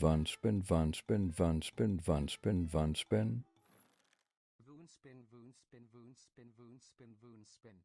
One spin, one spin, one spin, one spin, one spin. Wound spin, wound spin, wound spin, wound spin, wound spin.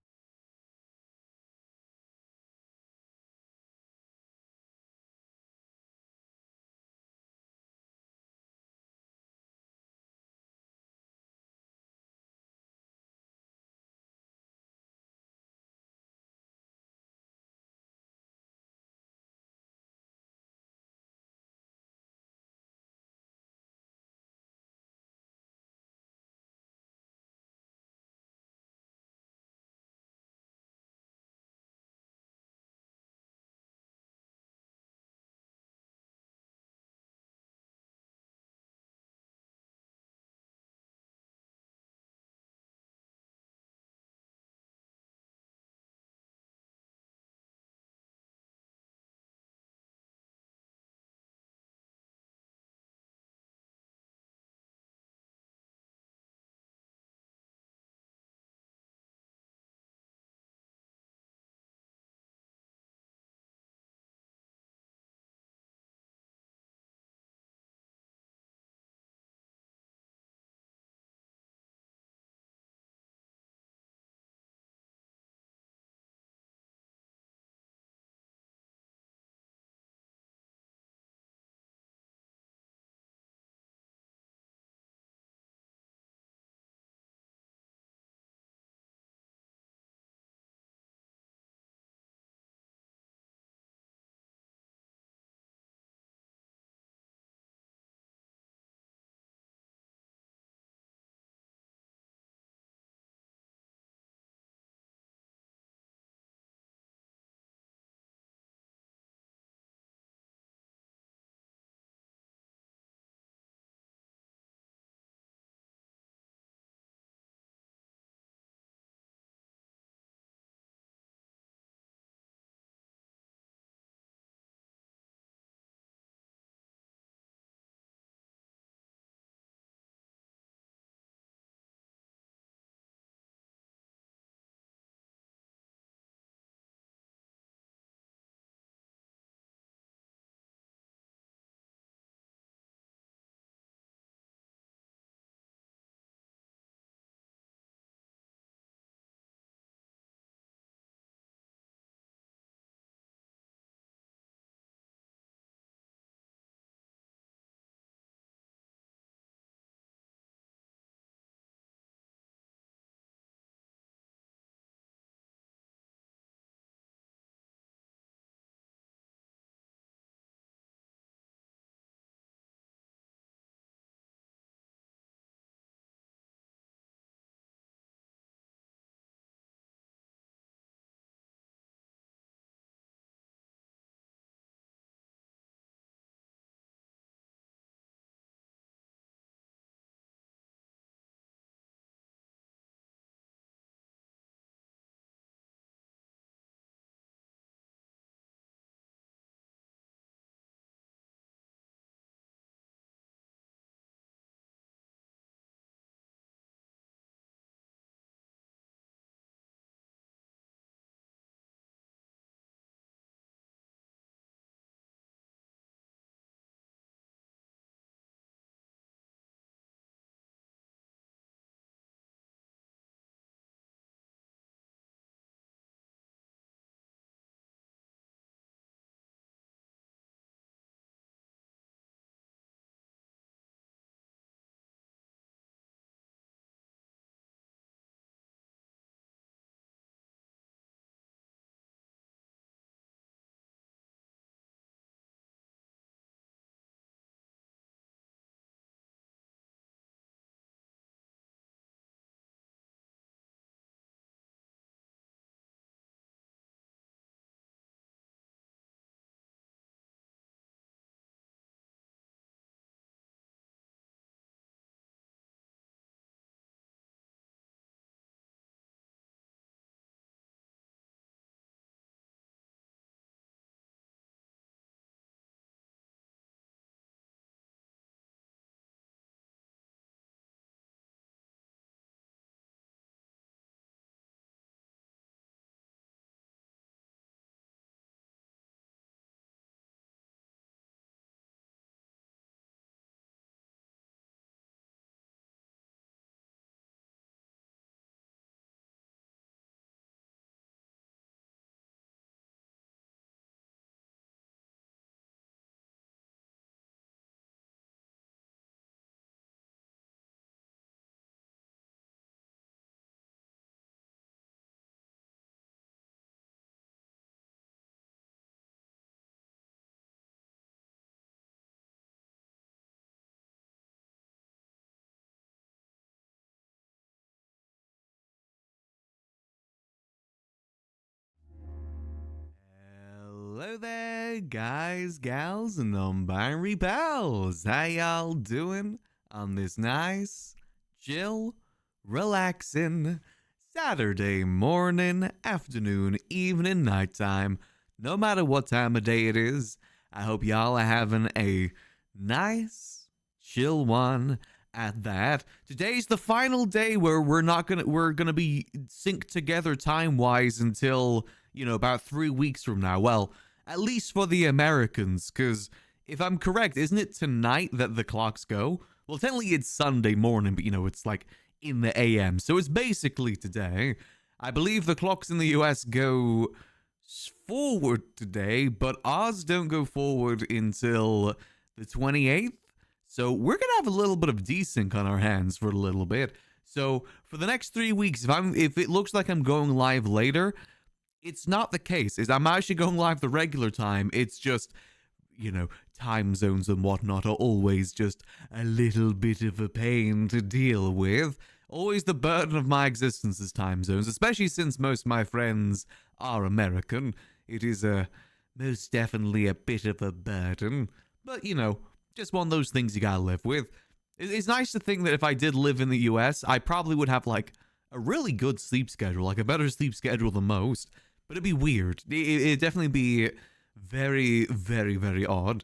Hello there, guys, gals, and non-binary pals. How y'all doing on this nice, chill, relaxing Saturday morning, afternoon, evening, nighttime, no matter what time of day it is? I hope y'all are having a nice, chill one at that. Today's the final day where we're gonna be synced together time-wise until, about 3 weeks from now. Well, at least for the Americans, because if I'm correct, isn't it tonight that the clocks go? Well, technically it's Sunday morning, but it's like in the AM. So it's basically today. I believe the clocks in the US go forward today, but ours don't go forward until the 28th. So we're going to have a little bit of desync on our hands for a little bit. So for the next 3 weeks, if it looks like I'm going live later, it's not the case. I'm actually going live the regular time. It's just, time zones and whatnot are always just a little bit of a pain to deal with. Always the burden of my existence is time zones, especially since most of my friends are American. It is most definitely a bit of a burden. But, just one of those things you gotta live with. It's nice to think that if I did live in the US, I probably would have, like, a really good sleep schedule, like a better sleep schedule than most. But it'd be weird. It'd definitely be very, very, very odd.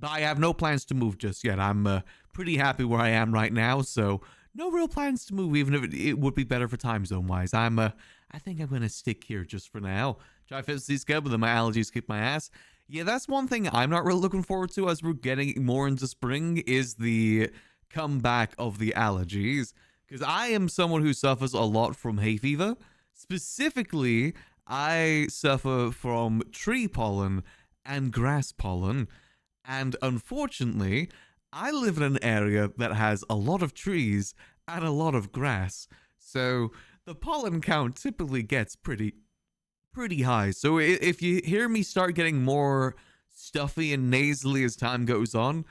But I have no plans to move just yet. I'm pretty happy where I am right now, so no real plans to move, even if it would be better for time zone-wise. I think I'm gonna stick here just for now. Try to fit this schedule, but then my allergies kick my ass. Yeah, that's one thing I'm not really looking forward to as we're getting more into spring, is the comeback of the allergies. Because I am someone who suffers a lot from hay fever. Specifically, I suffer from tree pollen and grass pollen. And unfortunately, I live in an area that has a lot of trees and a lot of grass. So the pollen count typically gets pretty high. So if you hear me start getting more stuffy and nasally as time goes on,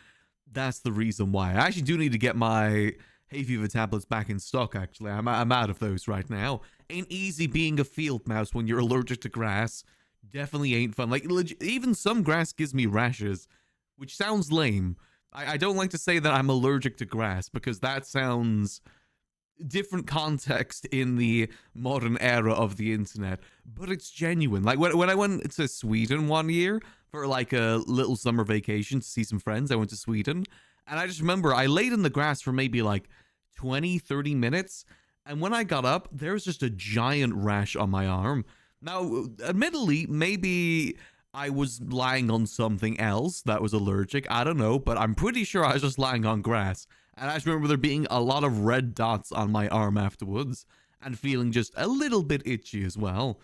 that's the reason why. I actually do need to get my hay fever tablets back in stock, actually. I'm out of those right now. Ain't easy being a field mouse when you're allergic to grass. Definitely ain't fun. Like, even some grass gives me rashes, which sounds lame. I don't like to say that I'm allergic to grass, because that sounds different context in the modern era of the internet, but it's genuine. Like when I went to Sweden one year for like a little summer vacation to see some friends, I went to Sweden, and I just remember I laid in the grass for maybe like 20-30 minutes, and when I got up, there was just a giant rash on my arm. Now, admittedly, maybe I was lying on something else that was allergic, I don't know, but I'm pretty sure I was just lying on grass. And I just remember there being a lot of red dots on my arm afterwards, and feeling just a little bit itchy as well.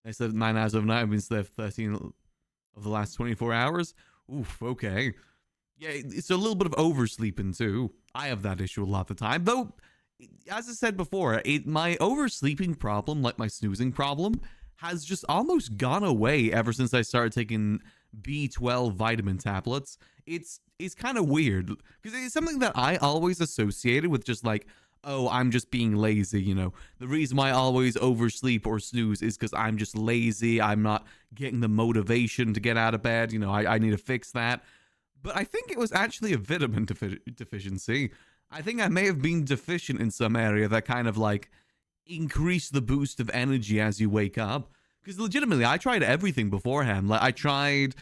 I slept 9 hours overnight. I've been slept 13 of the last 24 hours. Oof, okay. Yeah, it's a little bit of oversleeping too. I have that issue a lot of the time. Though, as I said before, my oversleeping problem, like my snoozing problem, has just almost gone away ever since I started taking B12 vitamin tablets. It's kind of weird, because it's something that I always associated with just like, oh, I'm just being lazy, The reason why I always oversleep or snooze is because I'm just lazy. I'm not getting the motivation to get out of bed. I need to fix that. But I think it was actually a vitamin deficiency. I think I may have been deficient in some area that kind of like increased the boost of energy as you wake up. Because legitimately, I tried everything beforehand. Like, I tried,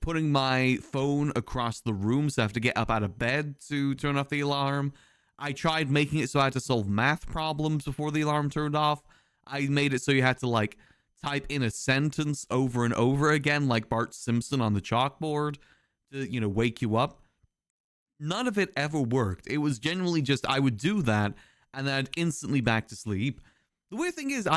putting my phone across the room so I have to get up out of bed to turn off the alarm. I tried making it so I had to solve math problems before the alarm turned off. I made it so you had to, like, type in a sentence over and over again, like Bart Simpson on the chalkboard, to, wake you up. None of it ever worked. It was genuinely just, I would do that, and then I'd instantly back to sleep. The weird thing is,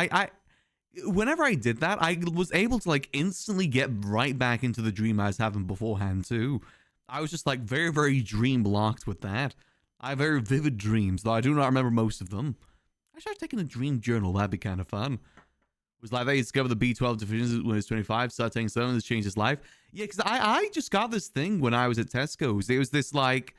whenever I did that, I was able to, like, instantly get right back into the dream I was having beforehand, too. I was just, like, very, very dream blocked with that. I have very vivid dreams, though I do not remember most of them. I should have taken a dream journal. That'd be kind of fun. It was like they discovered the B12 deficiency when he was 25, started taking some, this changed his life. Yeah, because I just got this thing when I was at Tesco's. It was this, like,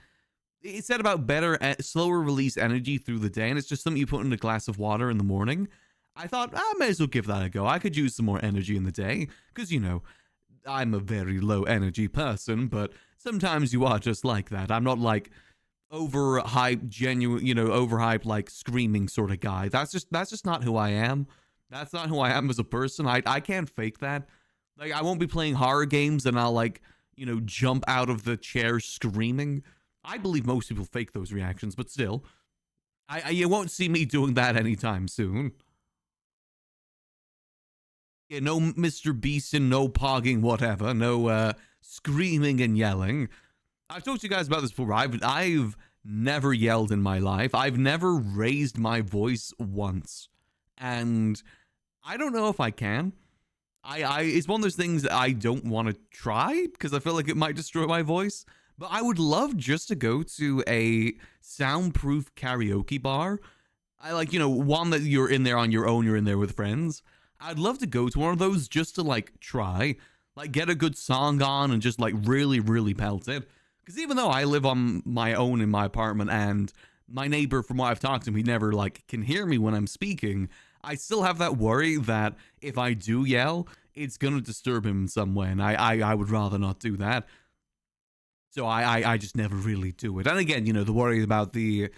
it said about better, slower release energy through the day, and it's just something you put in a glass of water in the morning. I thought I may as well give that a go. I could use some more energy in the day, because, I'm a very low energy person, but sometimes you are just like that. I'm not like overhyped, genuine, overhyped, like screaming sort of guy. That's just not who I am. That's not who I am as a person. I can't fake that. Like, I won't be playing horror games and I'll like, jump out of the chair screaming. I believe most people fake those reactions, but still, you won't see me doing that anytime soon. Yeah, no Mr. Beast and no pogging, whatever. No screaming and yelling. I've talked to you guys about this before. I've never yelled in my life. I've never raised my voice once. And I don't know if I can. It's one of those things that I don't want to try because I feel like it might destroy my voice. But I would love just to go to a soundproof karaoke bar. I like, one that you're in there on your own, you're in there with friends. I'd love to go to one of those just to like try, like get a good song on and just like really, really pelt it. Because even though I live on my own in my apartment and my neighbor, from what I've talked to him, he never like can hear me when I'm speaking, I still have that worry that if I do yell, it's going to disturb him in some way. And I would rather not do that. So I just never really do it. And again, the worry about the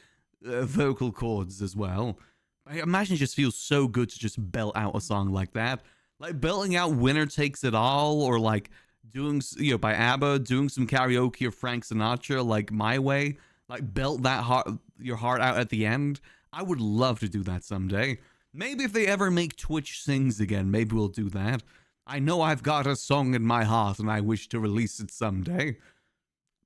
vocal cords as well. I imagine it just feels so good to just belt out a song like that. Like belting out Winner Takes It All, or like doing, by ABBA, doing some karaoke of Frank Sinatra, like My Way. Like belt your heart out at the end. I would love to do that someday. Maybe if they ever make Twitch Sings again, maybe we'll do that. I know I've got a song in my heart and I wish to release it someday.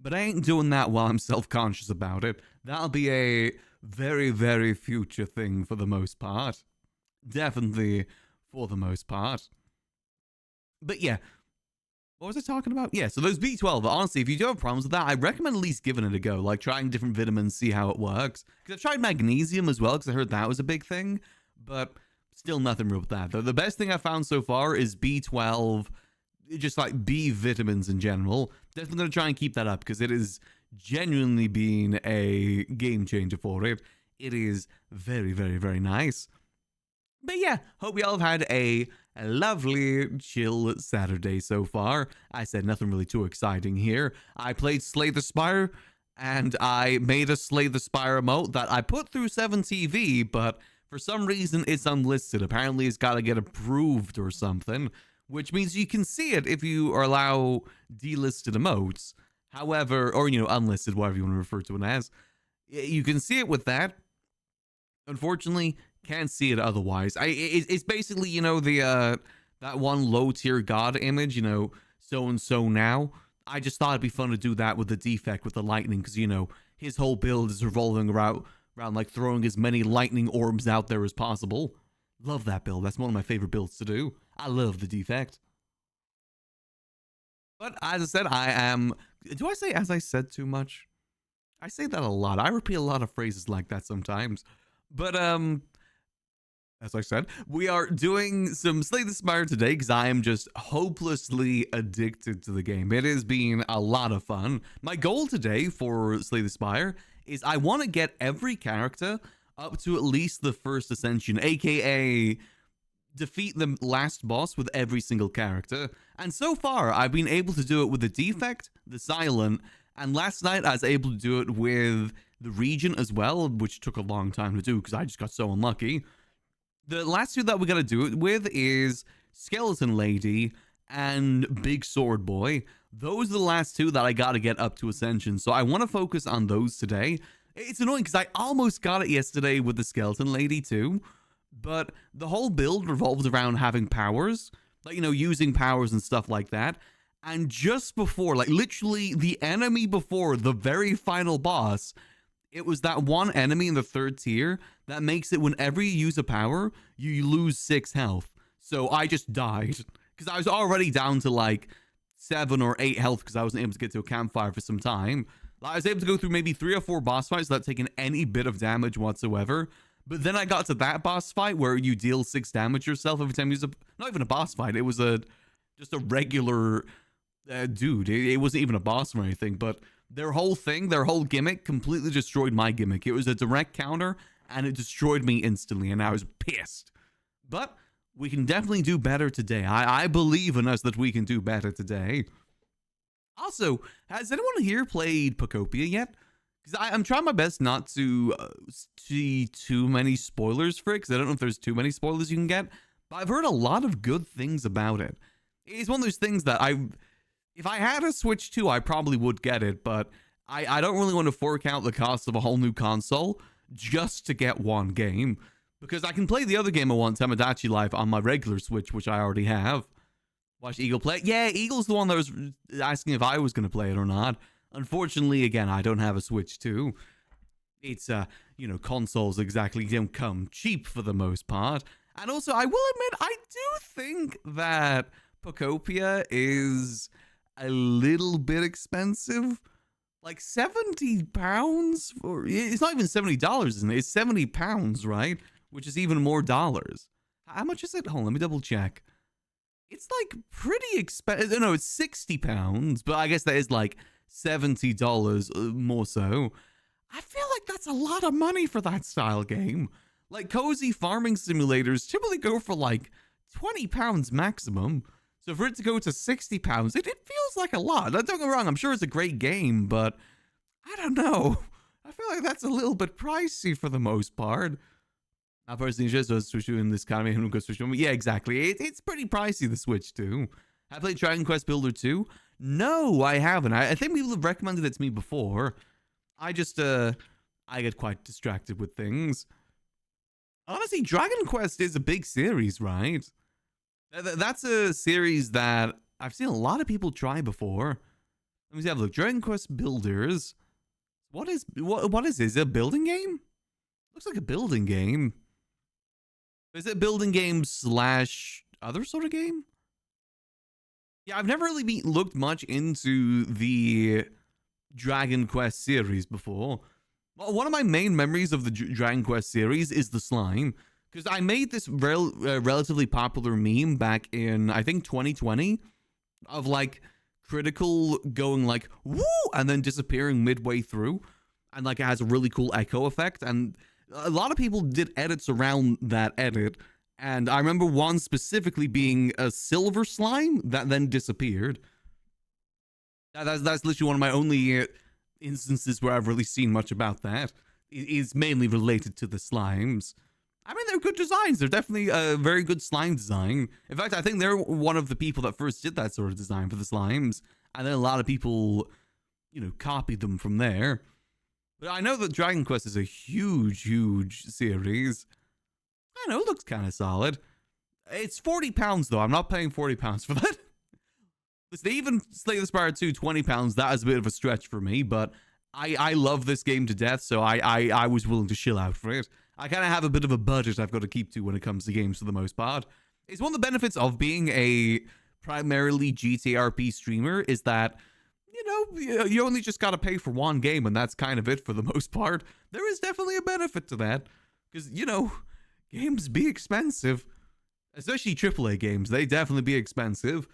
But I ain't doing that while I'm self-conscious about it. That'll be a very, very future thing for the most part. Definitely for the most part. But yeah, what was I talking about? Yeah, so those B12, honestly, if you do have problems with that, I recommend at least giving it a go. Like trying different vitamins, see how it works. Because I've tried magnesium as well, because I heard that was a big thing. But still nothing real with that. The best thing I found so far is B12, just like B vitamins in general. Definitely going to try and keep that up because it is genuinely been a game changer for it. It is very, very, very nice. But yeah, hope y'all have had a lovely, chill Saturday so far. I said nothing really too exciting here. I played Slay the Spire, and I made a Slay the Spire emote that I put through 7TV, but for some reason it's unlisted. Apparently it's got to get approved or something, which means you can see it if you allow delisted emotes. However, or, unlisted, whatever you want to refer to it as. You can see it with that. Unfortunately, can't see it otherwise. It's basically, that one low-tier god image, so-and-so now. I just thought it'd be fun to do that with the defect with the lightning, because, his whole build is revolving around like throwing as many lightning orbs out there as possible. Love that build. That's one of my favorite builds to do. I love the defect. But as I said, I am... Do I say as I said too much? I say that a lot. I repeat a lot of phrases like that sometimes. But, as I said, we are doing some Slay the Spire today because I am just hopelessly addicted to the game. It has been a lot of fun. My goal today for Slay the Spire is I want to get every character up to at least the first ascension, aka defeat the last boss with every single character. And so far, I've been able to do it with the Defect, the Silent, and last night I was able to do it with the Regent as well, which took a long time to do because I just got so unlucky. The last two that we're going to do it with is Skeleton Lady and Big Sword Boy. Those are the last two that I got to get up to Ascension, so I want to focus on those today. It's annoying because I almost got it yesterday with the Skeleton Lady too, but the whole build revolves around having powers, like, using powers and stuff like that. And just before, like literally the enemy before the very final boss, it was that one enemy in the 3rd tier that makes it whenever you use a power, you lose 6 health. So I just died because I was already down to like 7 or 8 health because I wasn't able to get to a campfire for some time. I was able to go through maybe 3 or 4 boss fights without taking any bit of damage whatsoever. But then I got to that boss fight where you deal 6 damage yourself every time you use a... Not even a boss fight. It was just a regular dude. It wasn't even a boss or anything. But their whole thing, their whole gimmick completely destroyed my gimmick. It was a direct counter and it destroyed me instantly. And I was pissed. But we can definitely do better today. I believe in us that we can do better today. Also, has anyone here played Pocopia yet? Because I'm trying my best not to see too many spoilers for it, because I don't know if there's too many spoilers you can get. But I've heard a lot of good things about it. It's one of those things that if I had a Switch 2, I probably would get it, but I don't really want to fork out the cost of a whole new console just to get one game. Because I can play the other game I want, Tamagotchi Life, on my regular Switch, which I already have. Watch Eagle play. Yeah, Eagle's the one that was asking if I was going to play it or not. Unfortunately, again, I don't have a Switch 2. It's, consoles exactly don't come cheap for the most part. And also, I will admit, I do think that Pocopia is a little bit expensive. Like £70 for... It's not even $70, isn't it? It's £70, right? Which is even more dollars. How much is it? Hold on, let me double check. It's like pretty expensive. No, it's £60, but I guess that is like $70 more so. I feel like that's a lot of money for that style game. Like cozy farming simulators typically go for like £20 maximum. So for it to go to £60, it feels like a lot. Don't get me wrong, I'm sure it's a great game, but I don't know. I feel like that's a little bit pricey for the most part. I personally just was Switch 2 in this economy and go Switch 2. Yeah, exactly. It's pretty pricey, the Switch 2. I played Dragon Quest Builder 2. No, I haven't. I think people have recommended it to me before. I just, I get quite distracted with things. Honestly, Dragon Quest is a big series, right? That's a series that I've seen a lot of people try before. Let me see, have a look. Dragon Quest Builders. What is this? Is it a building game? Looks like a building game. Is it a building game / other sort of game? Yeah, I've never really looked much into the Dragon Quest series before. Well, one of my main memories of the Dragon Quest series is the slime. Because I made this relatively popular meme back in, I think, 2020. Of, like, Critical going, like, woo! And then disappearing midway through. And, like, it has a really cool echo effect. And a lot of people did edits around that edit. And I remember one specifically being a silver slime that then disappeared. That's literally one of my only instances where I've really seen much about that. It is mainly related to the slimes. I mean, they're good designs. They're definitely a very good slime design. In fact, I think they're one of the people that first did that sort of design for the slimes. And then a lot of people, copied them from there. But I know that Dragon Quest is a huge, huge series. I know, it looks kind of solid. It's £40 though. I'm not paying £40 for that. Listen, even Slay the Spire 2, £20, that is a bit of a stretch for me, but I love this game to death, so I was willing to chill out for it. I kind of have a bit of a budget I've got to keep to when it comes to games for the most part. It's one of the benefits of being a primarily GTRP streamer is that, you only just got to pay for one game, and that's kind of it for the most part. There is definitely a benefit to that, because, games be expensive. Especially AAA games, they definitely be expensive.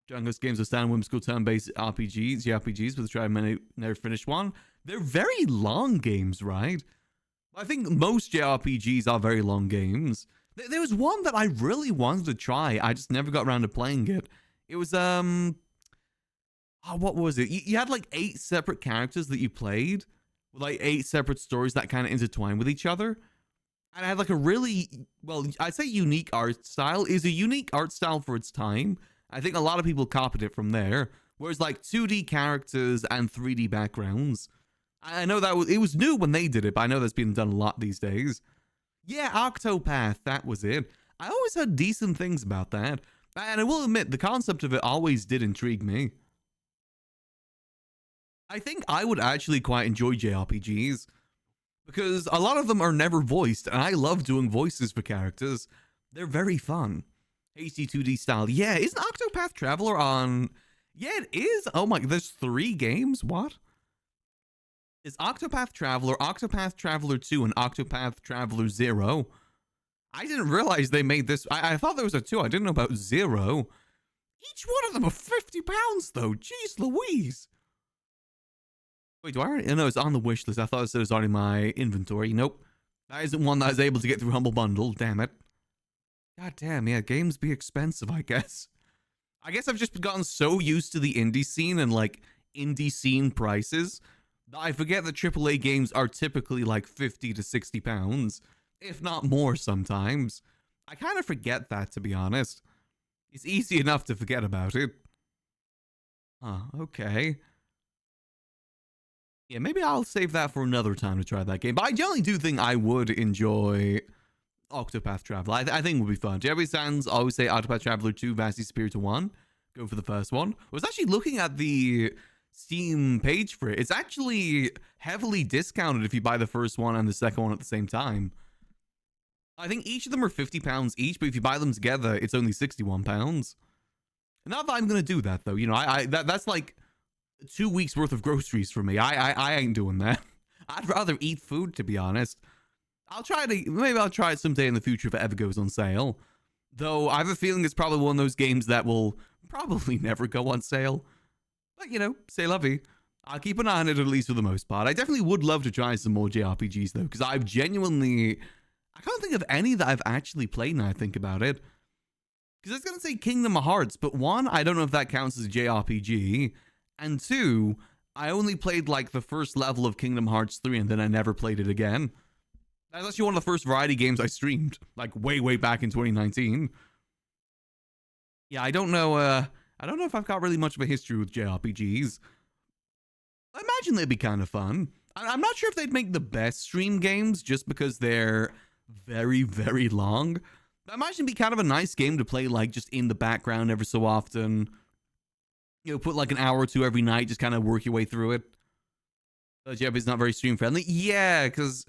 Dragon Quest games are standard whimsical turn-based JRPGs with a try and never finished one. They're very long games, right? I think most JRPGs are very long games. There was one that I really wanted to try. I just never got around to playing it. It was, what was it? You had like 8 separate characters that you played with like 8 separate stories that kind of intertwine with each other. And I had like a really, well, I'd say unique art style. Is a unique art style for its time. I think a lot of people copied it from there. Whereas like 2D characters and 3D backgrounds. I know that it was new when they did it, but I know that's been done a lot these days. Yeah, Octopath, that was it. I always heard decent things about that. And I will admit, the concept of it always did intrigue me. I think I would actually quite enjoy JRPGs. Because a lot of them are never voiced, and I love doing voices for characters. They're very fun. HD2D style. Yeah, isn't Octopath Traveler on... Yeah, it is. Oh my, there's 3 games? What? Is Octopath Traveler 2, and Octopath Traveler 0? I didn't realize they made this. I thought there was a 2. I didn't know about 0. Each one of them are £50 though. Jeez Louise. Wait, do I already? No, it's on the wish list. I thought it said it was already in my inventory. Nope. That isn't one that I was able to get through Humble Bundle. Damn it. God damn, yeah, games be expensive, I guess. I guess I've just gotten so used to the indie scene and like indie scene prices that I forget that AAA games are typically like 50 to 60 pounds, if not more sometimes. I kind of forget that, to be honest. It's easy enough to forget about it. Huh, okay. Yeah, maybe I'll save that for another time to try that game. But I generally do think I would enjoy Octopath Traveler. I think it would be fun. Jerry Sands always say Octopath Traveler 2 vastly superior to 1. Go for the first one. I was actually looking at the Steam page for it. It's actually heavily discounted if you buy the first one and the second one at the same time. I think each of them are £50 each, but if you buy them together, it's only £61. Not that I'm gonna do that though. You know, that's like 2 weeks worth of groceries for me. I ain't doing that. I'd rather eat food, to be honest. Maybe I'll try it someday in the future if it ever goes on sale. Though I have a feeling it's probably one of those games that will probably never go on sale. But, you know, c'est la vie. I'll keep an eye on it, at least for the most part. I definitely would love to try some more JRPGs, though, because I can't think of any that I've actually played now I think about it. Because I was going to say Kingdom Hearts, but one, I don't know if that counts as a JRPG. And two, I only played, like, the first level of Kingdom Hearts 3, and then I never played it again. That's actually one of the first variety games I streamed, like way back in 2019. Yeah, I don't know if I've got really much of a history with JRPGs. I imagine they'd be kind of fun. I'm not sure if they'd make the best stream games just because they're very, very long. I imagine it'd be kind of a nice game to play like just in the background every so often. You know, put like an hour or two every night, just kind of work your way through it. Yeah, but it's not very stream friendly. Yeah, because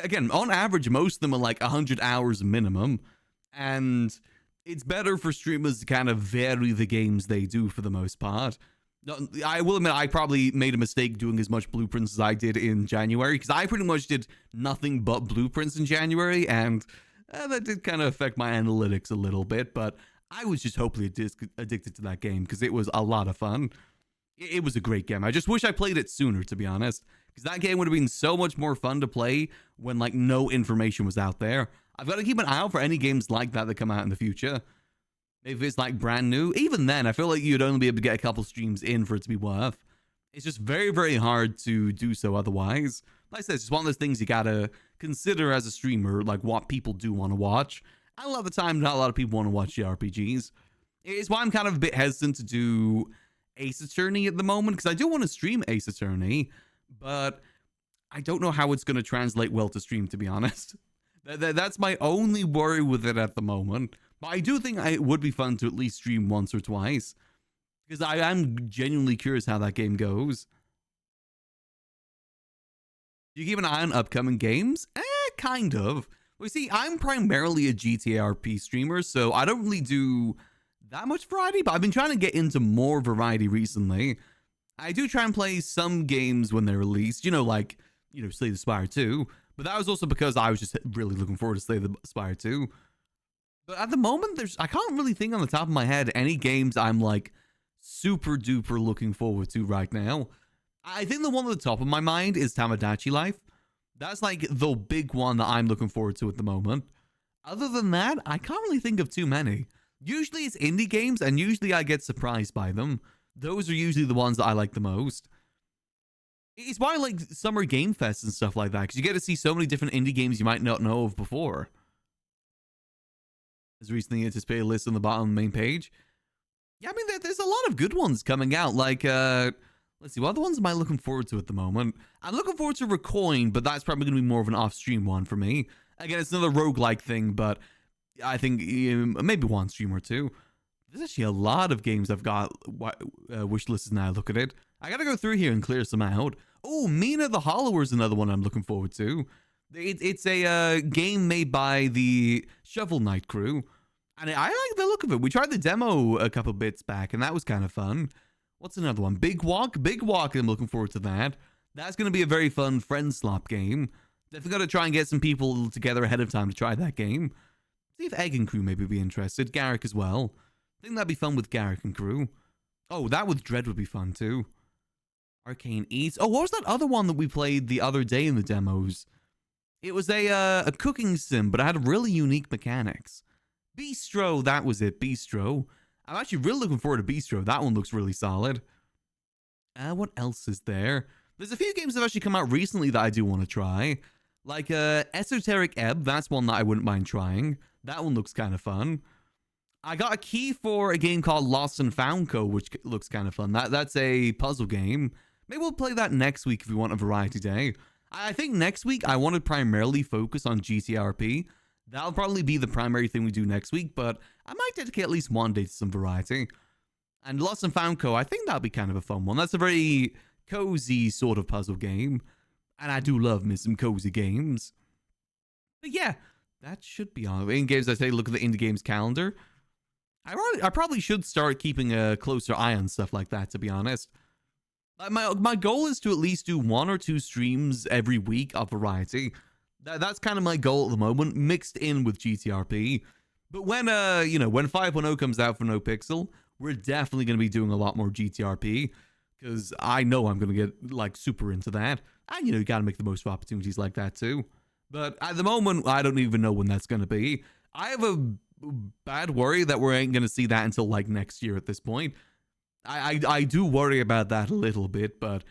again, on average, most of them are like 100 hours minimum. And it's better for streamers to kind of vary the games they do for the most part. I will admit, I probably made a mistake doing as much Blueprints as I did in January, because I pretty much did nothing but Blueprints in January, and that did kind of affect my analytics a little bit, but I was just hopefully addicted to that game, because it was a lot of fun. It was a great game. I just wish I played it sooner, to be honest, because that game would have been so much more fun to play when, like, no information was out there. I've got to keep an eye out for any games like that come out in the future. If it's like brand new, even then, I feel like you'd only be able to get a couple streams in for it to be worth. It's just very, very hard to do so otherwise. Like I said, it's just one of those things you gotta consider as a streamer, like what people do want to watch. And a lot of the time, not a lot of people want to watch JRPGs. It's why I'm kind of a bit hesitant to do Ace Attorney at the moment, because I do want to stream Ace Attorney, but I don't know how it's going to translate well to stream, to be honest. That's my only worry with it at the moment. But I do think it would be fun to at least stream once or twice, because I am genuinely curious how that game goes. Do you keep an eye on upcoming games? Kind of. Well, see, I'm primarily a GTA RP streamer, so I don't really do that much variety, but I've been trying to get into more variety recently. I do try and play some games when they're released, you know, like, you know, Slay the Spire 2, but that was also because I was just really looking forward to Slay the Spire 2. But at the moment, I can't really think on the top of my head any games I'm like super duper looking forward to right now. I think the one at the top of my mind is Tamagotchi Life. That's like the big one that I'm looking forward to at the moment. Other than that, I can't really think of too many. Usually it's indie games, and usually I get surprised by them. Those are usually the ones that I like the most. It's why I like Summer Game Fest and stuff like that, because you get to see so many different indie games you might not know of before. There's recently anticipated list on the bottom main page. Yeah, I mean, there's a lot of good ones coming out. Like, let's see, what other ones am I looking forward to at the moment? I'm looking forward to Recoin, but that's probably going to be more of an off-stream one for me. Again, it's another roguelike thing, but I think maybe one stream or two. There's actually a lot of games I've got wish listed now. Look at it. I got to go through here and clear some out. Oh, Mina the Hollower is another one I'm looking forward to. It's a game made by the Shovel Knight crew, and I like the look of it. We tried the demo a couple bits back, and that was kind of fun. What's another one? Big Walk? Big Walk, I'm looking forward to that. That's going to be a very fun friend slop game. Definitely got to try and get some people together ahead of time to try that game. See if Egg and crew maybe be interested. Garrick as well. I think that'd be fun with Garrick and crew. Oh, that with Dread would be fun too. Arcane Eats. Oh, what was that other one that we played the other day in the demos? It was a cooking sim, but it had really unique mechanics. Bistro, that was it, Bistro. I'm actually really looking forward to Bistro. That one looks really solid. What else is there? There's a few games that have actually come out recently that I do want to try. Like Esoteric Ebb, that's one that I wouldn't mind trying. That one looks kind of fun. I got a key for a game called Lost and Found Co., which looks kind of fun. That's a puzzle game. Maybe we'll play that next week if we want a variety day. I think next week I want to primarily focus on GTRP. That'll probably be the primary thing we do next week, but I might dedicate at least one day to some variety. And Lost and Found Co., I think that'll be kind of a fun one. That's a very cozy sort of puzzle game. And I do love me some cozy games. But yeah, that should be all. In games, I say look at the indie games calendar. I probably should start keeping a closer eye on stuff like that, to be honest. My goal is to at least do 1 or 2 streams every week of variety. That's kind of my goal at the moment, mixed in with GTRP. But when when 5.0 comes out for NoPixel, we're definitely going to be doing a lot more GTRP, because I know I'm going to get like super into that. And you got to make the most of opportunities like that too. But at the moment, I don't even know when that's going to be. I have a bad worry that we ain't going to see that until like next year at this point. I do worry about that a little bit, but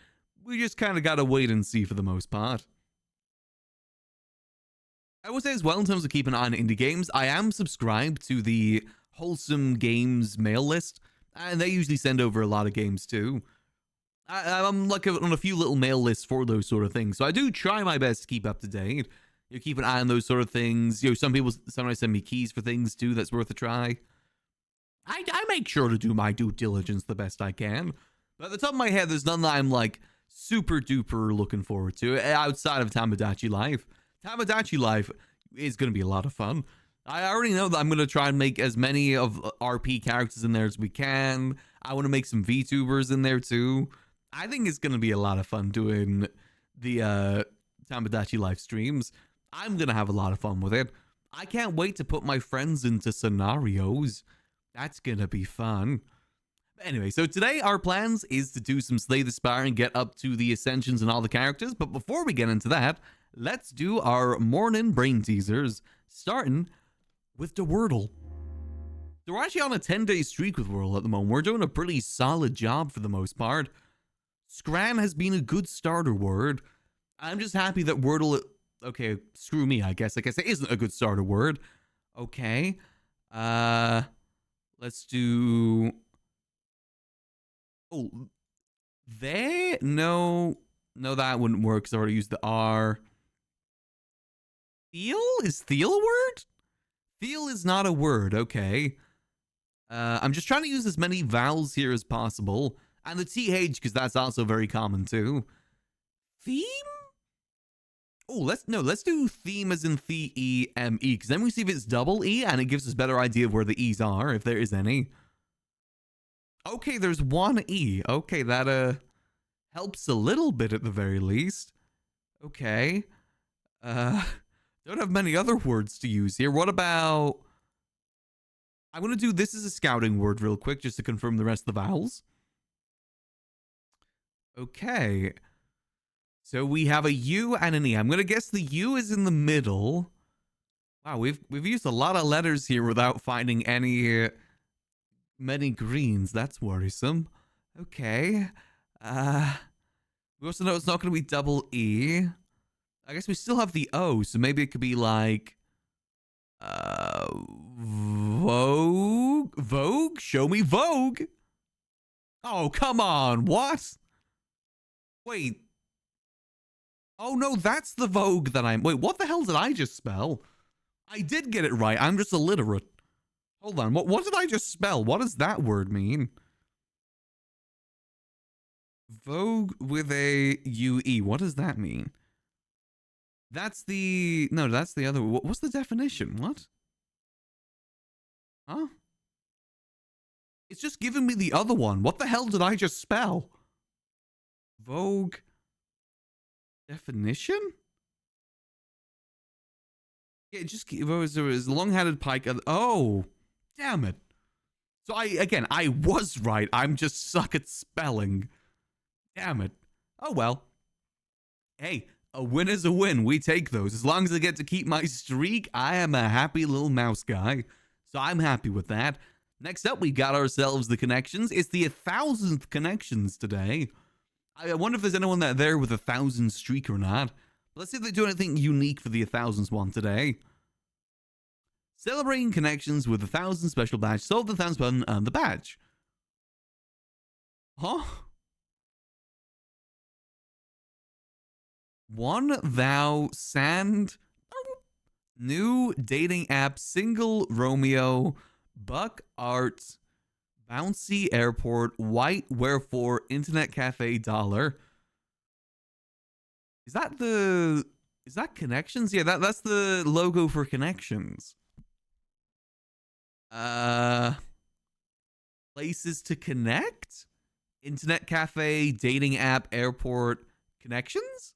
we just kind of got to wait and see for the most part. I would say as well, in terms of keeping an eye on indie games, I am subscribed to the Wholesome Games mail list, and they usually send over a lot of games too. I'm like on a few little mail lists for those sort of things, so I do try my best to keep up to date. Keep an eye on those sort of things. Some people sometimes send me keys for things too. That's worth a try. I make sure to do my due diligence the best I can. But at the top of my head, there's none that I'm like super duper looking forward to outside of Tamagotchi Life. Tamagotchi Life is going to be a lot of fun. I already know that I'm going to try and make as many of RP characters in there as we can. I want to make some VTubers in there too. I think it's going to be a lot of fun doing the Tamagotchi Life streams. I'm going to have a lot of fun with it. I can't wait to put my friends into scenarios. That's going to be fun. But anyway, so today our plans is to do some Slay the Spire and get up to the Ascensions and all the characters. But before we get into that, let's do our morning brain teasers, starting with the Wordle. So we're actually on a 10-day streak with Wordle at the moment. We're doing a pretty solid job for the most part. Scran has been a good starter word. I'm just happy that Wordle... Okay, screw me, I guess. I guess it isn't a good starter word. Okay. Let's do... Oh, they? No, that wouldn't work because I already used the R. Thiel? Is Thiel a word? Thiel is not a word, okay. I'm just trying to use as many vowels here as possible. And the TH, because that's also very common too. Theme? Oh, let's do theme as in theme, because then we see if it's double E, and it gives us a better idea of where the E's are, if there is any. Okay, there's one E. Okay, that helps a little bit at the very least. Okay. Don't have many other words to use here. What about... I'm going to do this as a scouting word real quick, just to confirm the rest of the vowels. Okay. So we have a U and an E. I'm going to guess the U is in the middle. Wow, we've used a lot of letters here without finding many greens. That's worrisome. Okay. We also know it's not going to be double E. I guess we still have the O, so maybe it could be like Vogue? Vogue? Show me Vogue. Oh, come on. What? Wait. Oh, no, that's the Vogue that I'm... Wait, what the hell did I just spell? I did get it right. I'm just illiterate. Hold on. What did I just spell? What does that word mean? Vogue with a UE. What does that mean? That's the... No, that's the other... What's the definition? What? Huh? It's just giving me the other one. What the hell did I just spell? Vogue... Definition? Yeah, just it was a long-headed pike. Oh, damn it! So I was right. I'm just suck at spelling. Damn it. Oh well. Hey, a win is a win. We take those. As long as I get to keep my streak, I am a happy little mouse guy. So I'm happy with that. Next up, we got ourselves the connections. It's the 1,000th connections today. I wonder if there's anyone there with a 1,000 streak or not. Let's see if they do anything unique for the 1,000th one today. Celebrating connections with the 1,000 special badge. Solve the 1,000 button and the badge. Huh? One thou sand. New dating app, single Romeo, Buck Art, Bouncy Airport, White Wherefore, Internet Cafe Dollar. Is that Connections? Yeah, that's the logo for Connections. Places to connect? Internet Cafe, dating app, airport, Connections?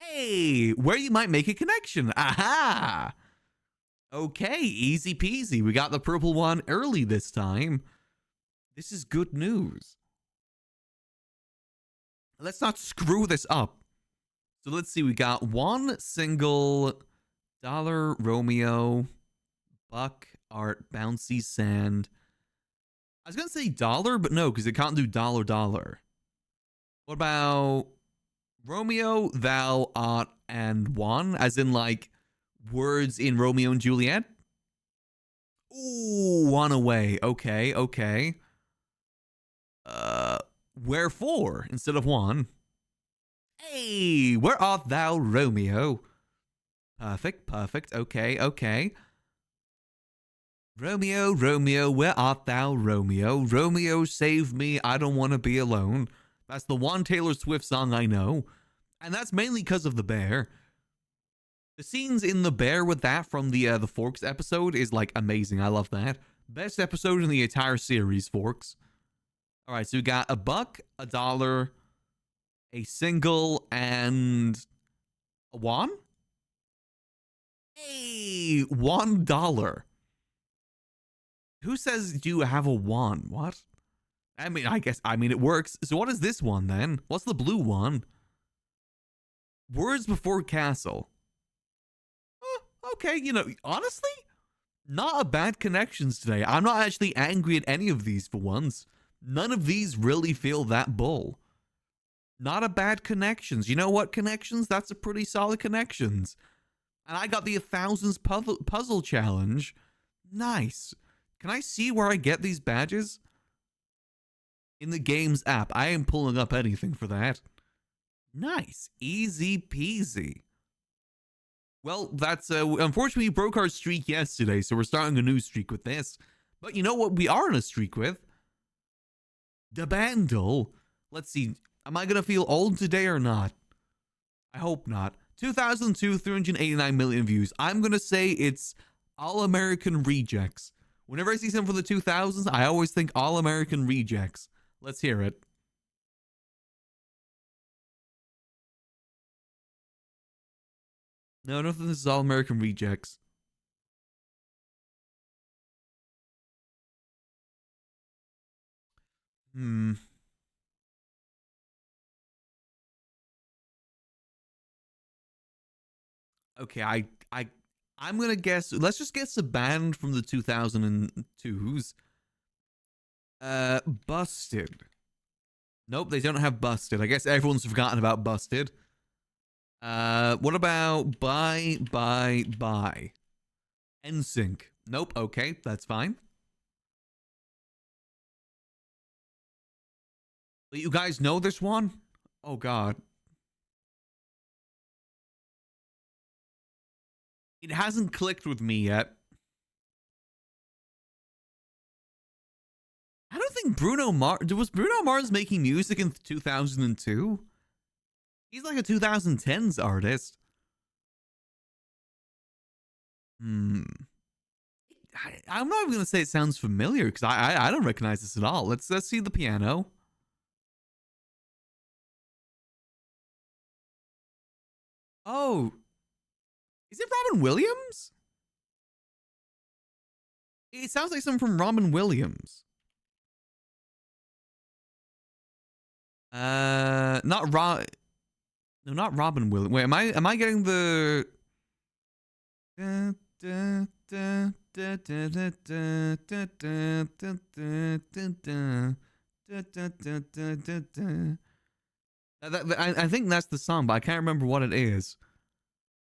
Hey, where you might make a connection. Aha! Okay, easy peasy. We got the purple one early this time. This is good news. Let's not screw this up. So let's see. We got one single dollar Romeo, Buck Art, Bouncy Sand. I was going to say dollar, but no, because it can't do dollar dollar. What about Romeo, thou art, and one, as in like words in Romeo and Juliet? Ooh, one away. Okay, okay. Wherefore instead of one? Hey, where art thou, Romeo? Perfect, perfect. Okay, okay. Romeo, Romeo, where art thou, Romeo? Romeo, save me, I don't want to be alone. That's the one Taylor Swift song I know. And that's mainly because of the bear. The scenes in the bear with that from the Forks episode is like amazing. I love that. Best episode in the entire series, Forks. All right, so we got a buck, a dollar, a single, and a one? Hey, $1. Who says do you have a one? What? I mean, it works. So what is this one then? What's the blue one? Words before castle. Okay, you know, honestly, not a bad connections today. I'm not actually angry at any of these for once. None of these really feel that bull. Not a bad connections. You know what, connections? That's a pretty solid connections. And I got the 1,000th puzzle challenge. Nice. Can I see where I get these badges? In the game's app. I am pulling up anything for that. Nice. Easy peasy. Well, that's unfortunately we broke our streak yesterday, so we're starting a new streak with this. But you know what we are in a streak with? The Bandle. Let's see. Am I gonna feel old today or not? I hope not. 2002, 389 million views. I'm gonna say it's All American Rejects. Whenever I see something from the 2000s, I always think All American Rejects. Let's hear it. No, I don't think this is All American Rejects. Okay, I'm gonna guess. Let's just guess a band from the 2002s. Busted. Nope, they don't have Busted. I guess everyone's forgotten about Busted. What about Bye Bye Bye? NSYNC. Nope. Okay, that's fine. But you guys know this one? Oh God. It hasn't clicked with me yet. I don't think Bruno Mars... Was Bruno Mars making music in 2002? He's like a 2010s artist. I'm not even going to say it sounds familiar because I don't recognize this at all. Let's see the piano. Oh. Is it Robin Williams? It sounds like something from Robin Williams. Not Rob. No, not Robin Williams. Wait, am I getting the? I think that's the song, but I can't remember what it is.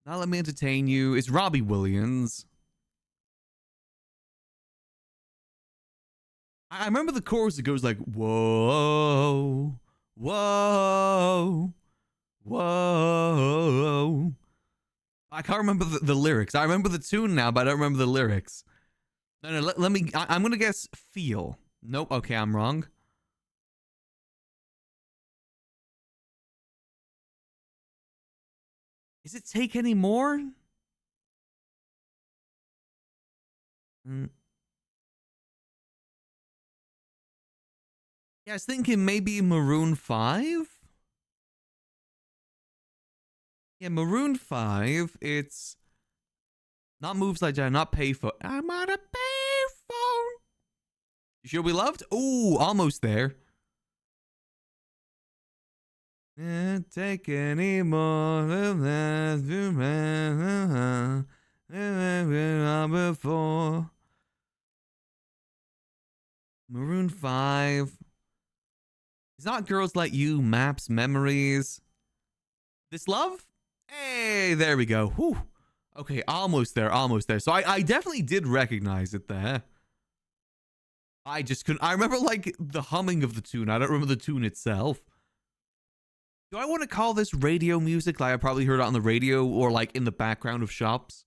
Now let me entertain you. It's Robbie Williams. I remember the chorus that goes like, whoa, whoa, whoa. I can't remember the lyrics. I remember the tune now, but I don't remember the lyrics. No, let me, I'm going to guess feel. Nope, okay, I'm wrong. Is it Take Any More? Yeah, I was thinking maybe Maroon 5? Yeah, Maroon 5, it's not Moves Like That, not Payphone. I'm on a payphone. You sure we loved? Ooh, almost there. Can't take any more of that before. Maroon 5. It's not Girls Like You, Maps, Memories. This Love? Hey, there we go. Whew. Okay, almost there, almost there. So I definitely did recognize it there. I just couldn't. I remember like the humming of the tune. I don't remember the tune itself. Do I want to call this radio music? Like I probably heard it on the radio or like in the background of shops.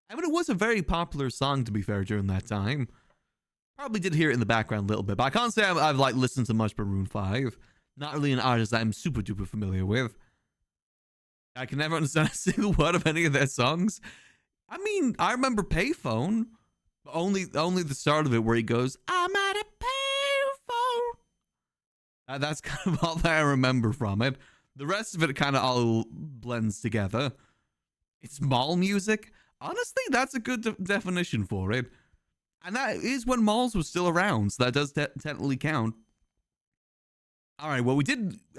I mean, it was a very popular song, to be fair, during that time. Probably did hear it in the background a little bit, but I can't say I've like listened to much Maroon 5. Not really an artist that I'm super duper familiar with. I can never understand a single word of any of their songs. I mean, I remember Payphone, but only the start of it where he goes, I'm at a payphone. That's kind of all that I remember from it. The rest of it kind of all blends together. It's mall music. Honestly, that's a good definition for it. And that is when malls was still around, so that does technically count. All right, well,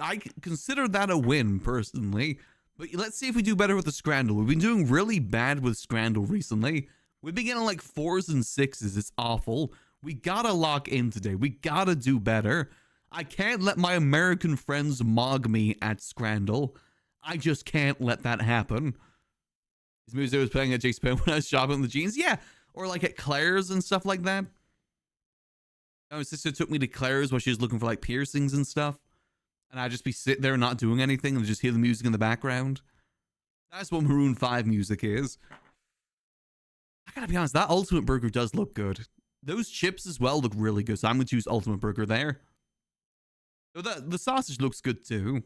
I consider that a win, personally. But let's see if we do better with the Scrandle. We've been doing really bad with Scrandle recently. We've been getting like 4s and 6s. It's awful. We gotta lock in today. We gotta do better. I can't let my American friends mog me at Scrandle. I just can't let that happen. This music was playing at Jake's Pen when I was shopping the jeans. Yeah, or like at Claire's and stuff like that. My sister took me to Claire's while she was looking for like piercings and stuff. And I'd just be sitting there not doing anything and just hear the music in the background. That's what Maroon 5 music is. I gotta be honest, that Ultimate Burger does look good. Those chips as well look really good, so I'm gonna choose Ultimate Burger there. So the sausage looks good too.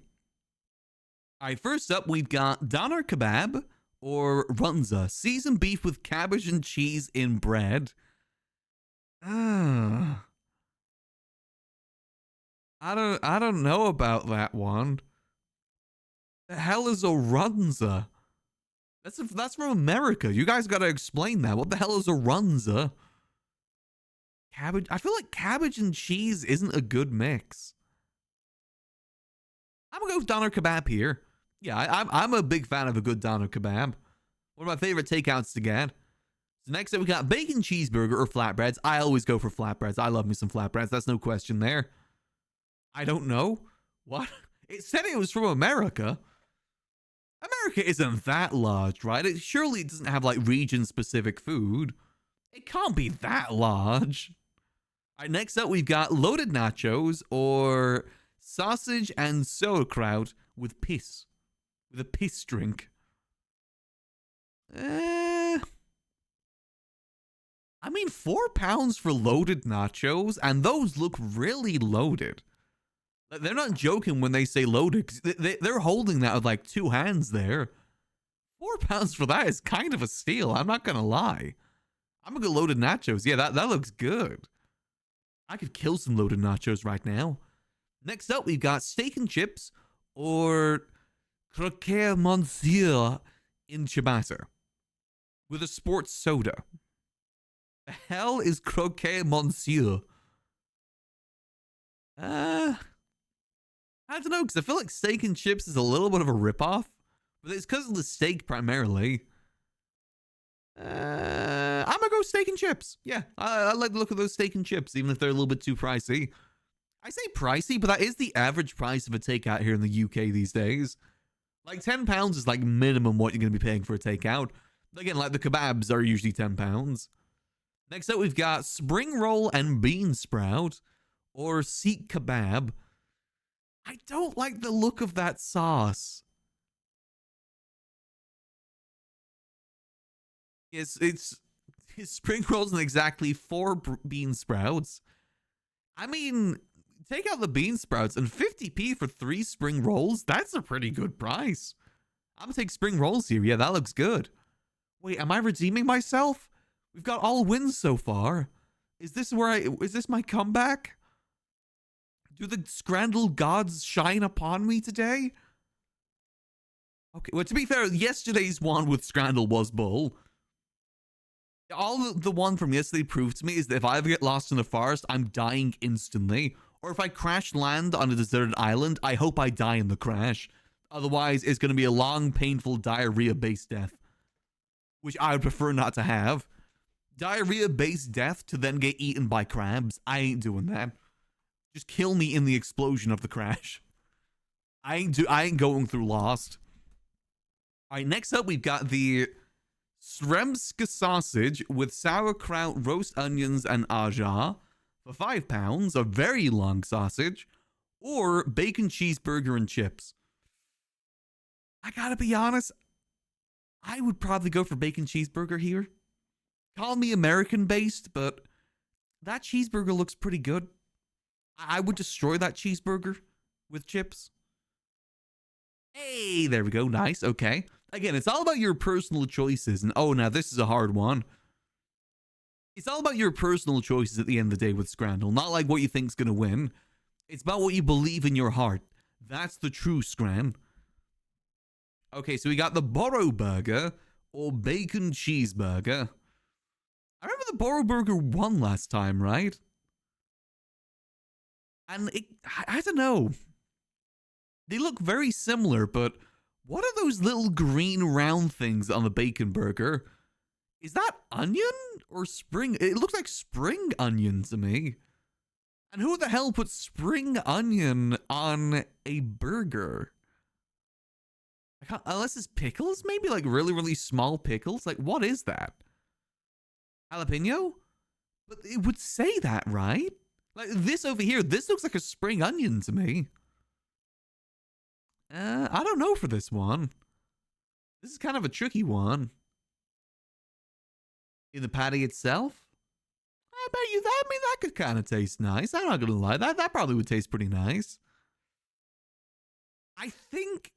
Alright, first up we've got Doner Kebab or Runza. Seasoned beef with cabbage and cheese in bread. I don't know about that one. The hell is a Runza? That's from America. You guys gotta explain that. What the hell is a Runza? Cabbage. I feel like cabbage and cheese isn't a good mix. I'm gonna go with Doner Kebab here. Yeah, I'm a big fan of a good Doner Kebab. One of my favorite takeouts to get. So next up we got bacon cheeseburger or flatbreads. I always go for flatbreads. I love me some flatbreads. That's no question there. I don't know. What? It said it was from America. America isn't that large, right? It surely doesn't have like region-specific food. It can't be that large. All right, next up we've got loaded nachos or sausage and sauerkraut with piss. With a piss drink. I mean, £4 for loaded nachos, and those look really loaded. They're not joking when they say loaded. They're holding that with like 2 hands there. £4 for that is kind of a steal. I'm not going to lie. I'm going to go loaded nachos. Yeah, that looks good. I could kill some loaded nachos right now. Next up, we've got steak and chips or croquet monsieur in ciabatta with a sports soda. The hell is croquet monsieur? I don't know, because I feel like steak and chips is a little bit of a ripoff, but it's because of the steak primarily. I'm go steak and chips. Yeah, I like the look of those steak and chips, even if they're a little bit too pricey. I say pricey, but that is the average price of a takeout here in the UK these days. Like £10 is like minimum what you're going to be paying for a takeout. Again, like the kebabs are usually £10. Next up, we've got spring roll and bean sprout, or seek kebab. I don't like the look of that sauce. It's spring rolls and exactly 4 bean sprouts. I mean, take out the bean sprouts and 50p for 3 spring rolls. That's a pretty good price. I'm gonna take spring rolls here. Yeah, that looks good. Wait, am I redeeming myself? We've got all wins so far. Is this my comeback? Do the Scrandle gods shine upon me today? Okay, well, to be fair, yesterday's one with Scrandle was bull. All the one from yesterday proved to me is that if I ever get lost in the forest, I'm dying instantly. Or if I crash land on a deserted island, I hope I die in the crash. Otherwise, it's going to be a long, painful, diarrhea-based death. Which I would prefer not to have. Diarrhea-based death to then get eaten by crabs. I ain't doing that. Just kill me in the explosion of the crash. I ain't going through Lost. Alright, next up we've got the Sremska sausage with sauerkraut, roast onions, and aja for £5, a very long sausage, or bacon cheeseburger and chips. I gotta be honest, I would probably go for bacon cheeseburger here. Call me American-based, but that cheeseburger looks pretty good. I would destroy that cheeseburger with chips. Hey, there we go. Nice. Okay. Again, it's all about your personal choices. And oh, now this is a hard one. It's all about your personal choices at the end of the day with Scrandle. Not like what you think's going to win. It's about what you believe in your heart. That's the true Scran. Okay, so we got the Borough Burger or Bacon Cheeseburger. I remember the Borough Burger won last time, right? And I don't know. They look very similar, but what are those little green round things on the bacon burger? Is that onion or spring? It looks like spring onion to me. And who the hell puts spring onion on a burger? Unless it's pickles, maybe like really, really small pickles. Like, what is that? Jalapeno? But it would say that, right? Like this over here, this looks like a spring onion to me. I don't know for this one. This is kind of a tricky one. In the patty itself, I bet you that. I mean, that could kind of taste nice. I'm not gonna lie, that probably would taste pretty nice. I think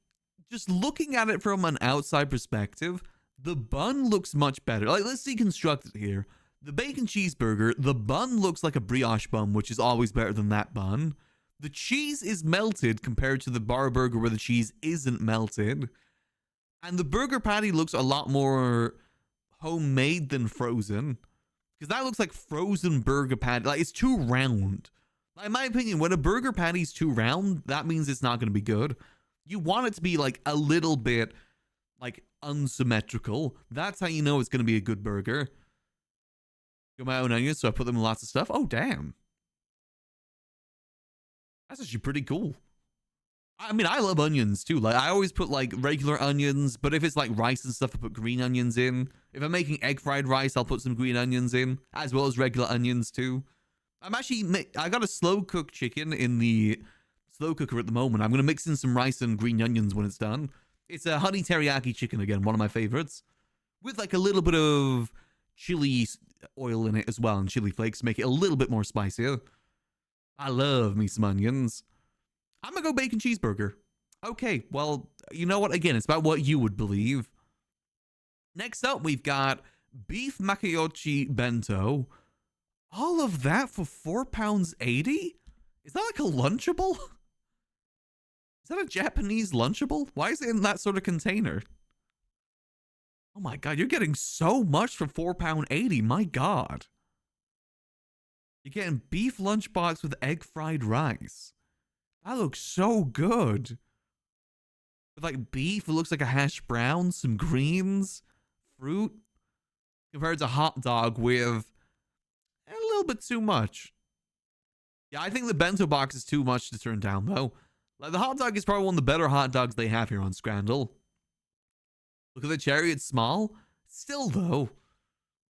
just looking at it from an outside perspective, the bun looks much better. Like, let's deconstruct it here. The bacon cheeseburger, the bun looks like a brioche bun, which is always better than that bun. The cheese is melted compared to the bar burger where the cheese isn't melted. And the burger patty looks a lot more homemade than frozen. Because that looks like frozen burger patty. Like, it's too round. Like, in my opinion, when a burger patty's too round, that means it's not going to be good. You want it to be, like, a little bit, like, unsymmetrical. That's how you know it's going to be a good burger. Got my own onions, so I put them in lots of stuff. Oh, damn. That's actually pretty cool. I mean, I love onions too. Like, I always put like regular onions, but if it's like rice and stuff, I put green onions in. If I'm making egg fried rice, I'll put some green onions in, as well as regular onions too. I got a slow cooked chicken in the slow cooker at the moment. I'm going to mix in some rice and green onions when it's done. It's a honey teriyaki chicken again, one of my favorites. With like a little bit of chili oil in it as well, and chili flakes to make it a little bit more spicier. I love me some onions. I'm gonna go bacon cheeseburger. Okay, well, you know what? Again, it's about what you would believe. Next up, we've got beef makiyoshi bento. All of that for £4.80? Is that like a Lunchable? Is that a Japanese Lunchable? Why is it in that sort of container? Oh my god, you're getting so much for £4.80. My god. You're getting beef lunchbox with egg fried rice. That looks so good. With like beef, it looks like a hash brown, some greens, fruit. compared to hot dog with a little bit too much. Yeah, I think the bento box is too much to turn down, though. Like, the hot dog is probably one of the better hot dogs they have here on Scrandle. Look at the cherry, it's small. Still, though,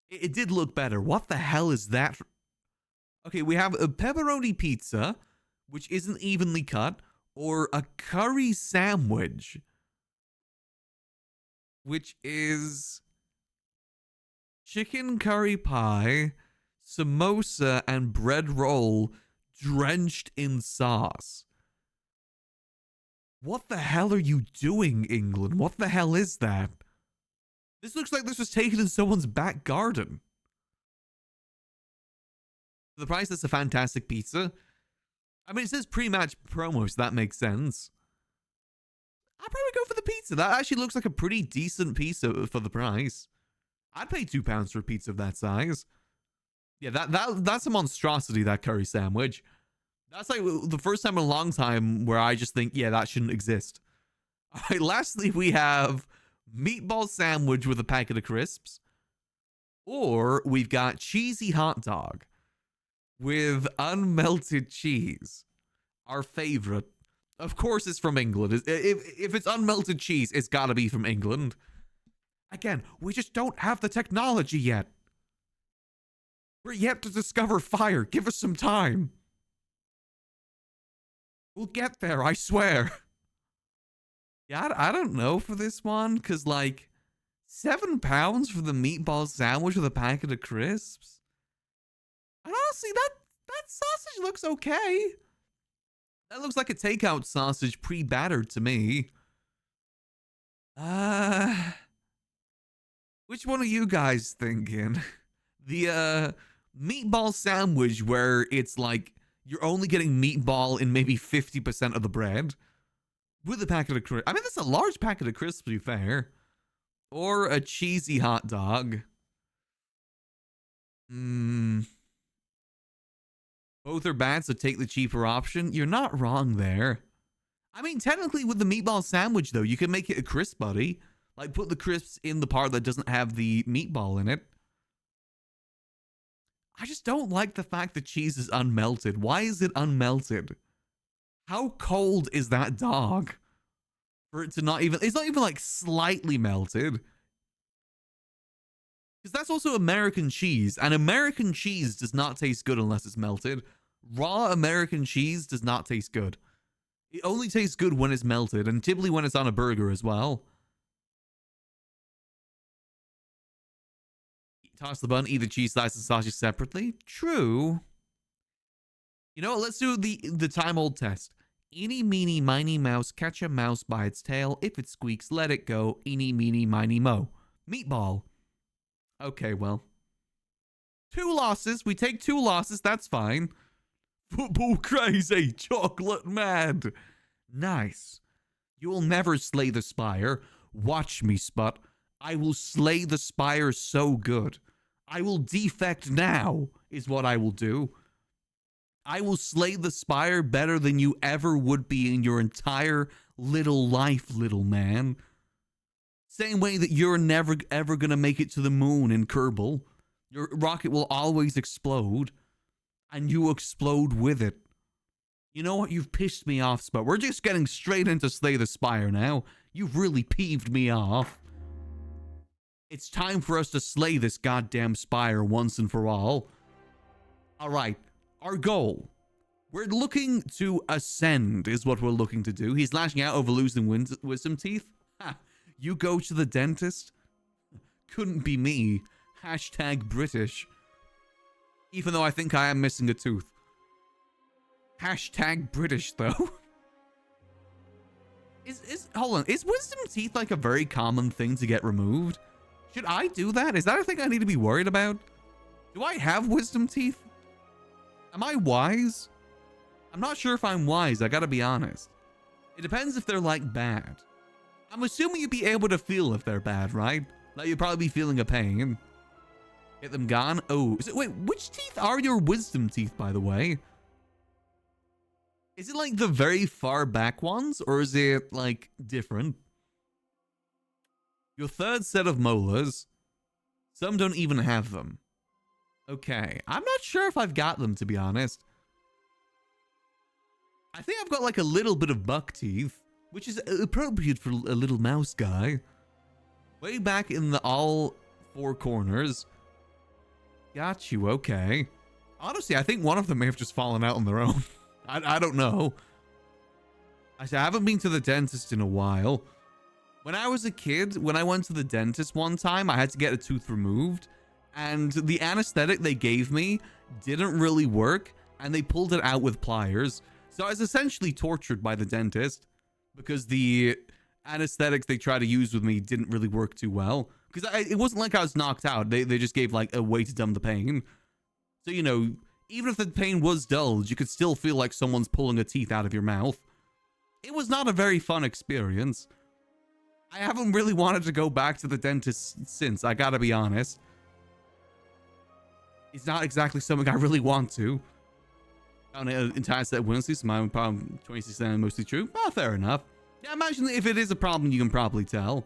it did look better. What the hell is that? Okay, we have a pepperoni pizza, which isn't evenly cut, or a curry sandwich, which is chicken curry pie, samosa, and bread roll drenched in sauce. What the hell are you doing, England? What the hell is that? This looks like this was taken in someone's back garden. For the price, that's a fantastic pizza. I mean, it says pre-match promo, so that makes sense. I'd probably go for the pizza. That actually looks like a pretty decent pizza for the price. I'd pay £2 for a pizza of that size. Yeah, that's a monstrosity, that curry sandwich. That's like the first time in a long time where I just think, yeah, that shouldn't exist. All right, lastly, we have meatball sandwich with a packet of crisps. Or we've got cheesy hot dog with unmelted cheese. Our favorite. Of course it's from England. If it's unmelted cheese, it's got to be from England. Again, we just don't have the technology yet. We're yet to discover fire. Give us some time. We'll get there, I swear. Yeah, I don't know for this one, because, like, £7 for the meatball sandwich with a packet of crisps? And honestly, that sausage looks okay. That looks like a takeout sausage pre-battered to me. Which one are you guys thinking? The meatball sandwich where it's like you're only getting meatball in maybe 50% of the bread with a packet of crisps. I mean, that's a large packet of crisps, to be fair. Or a cheesy hot dog. Both are bad, so take the cheaper option. You're not wrong there. I mean, technically with the meatball sandwich, though, you can make it a crisp buddy. Like, put the crisps in the part that doesn't have the meatball in it. I just don't like the fact that cheese is unmelted. Why is it unmelted? How cold is that dog? For it to not even... It's not even, like, slightly melted. Because that's also American cheese. And American cheese does not taste good unless it's melted. Raw American cheese does not taste good. It only tastes good when it's melted. And typically when it's on a burger as well. Toss the bun, eat the cheese slice and sausage separately. True. You know what? Let's do the time-old test. Eeny, meeny, miny, mouse, catch a mouse by its tail. If it squeaks, let it go. Eeny, meeny, miny, mo. Meatball. Okay, well. 2 losses. We take 2 losses. That's fine. Football crazy. Chocolate mad. Nice. You will never slay the Spire. Watch me, Sput. I will slay the Spire so good. I will defect now, is what I will do. I will slay the Spire better than you ever would be in your entire little life, little man. Same way that you're never ever gonna make it to the moon in Kerbal. Your rocket will always explode, and you explode with it. You know what? You've pissed me off, Sput. We're just getting straight into Slay the Spire now. You've really peeved me off. It's time for us to slay this goddamn Spire once and for all. All right, our goal. We're looking to ascend is what we're looking to do. He's lashing out over losing wisdom teeth. Ha, you go to the dentist? Couldn't be me. Hashtag British. Even though I think I am missing a tooth. Hashtag British, though. Hold on, is wisdom teeth like a very common thing to get removed? Should I do that? Is that a thing I need to be worried about? Do I have wisdom teeth? Am I wise? I'm not sure if I'm wise, I gotta be honest. It depends if they're, like, bad. I'm assuming you'd be able to feel if they're bad, right? Like, you'd probably be feeling a pain. Get them gone? Oh, wait, which teeth are your wisdom teeth, by the way? Is it, like, the very far back ones? Or is it, like, different? Your third set of molars. Some don't even have them. Okay, I'm not sure if I've got them, to be honest. I think I've got like a little bit of buck teeth, which is appropriate for a little mouse guy. Way back in the all four corners. Got you, okay. Honestly, I think one of them may have just fallen out on their own. I don't know. I haven't been to the dentist in a while. When I was a kid, when I went to the dentist one time, I had to get a tooth removed. And the anesthetic they gave me didn't really work. And they pulled it out with pliers. So I was essentially tortured by the dentist. Because the anesthetics they tried to use with me didn't really work too well. Because it wasn't like I was knocked out. They just gave like a way to numb the pain. So, you know, even if the pain was dulled, you could still feel like someone's pulling a teeth out of your mouth. It was not a very fun experience. I haven't really wanted to go back to the dentist since, I gotta be honest. It's not exactly something I really want to. On an entire set of Wednesdays, my problem 26% mostly true. Well, fair enough. Yeah, imagine if it is a problem, you can probably tell.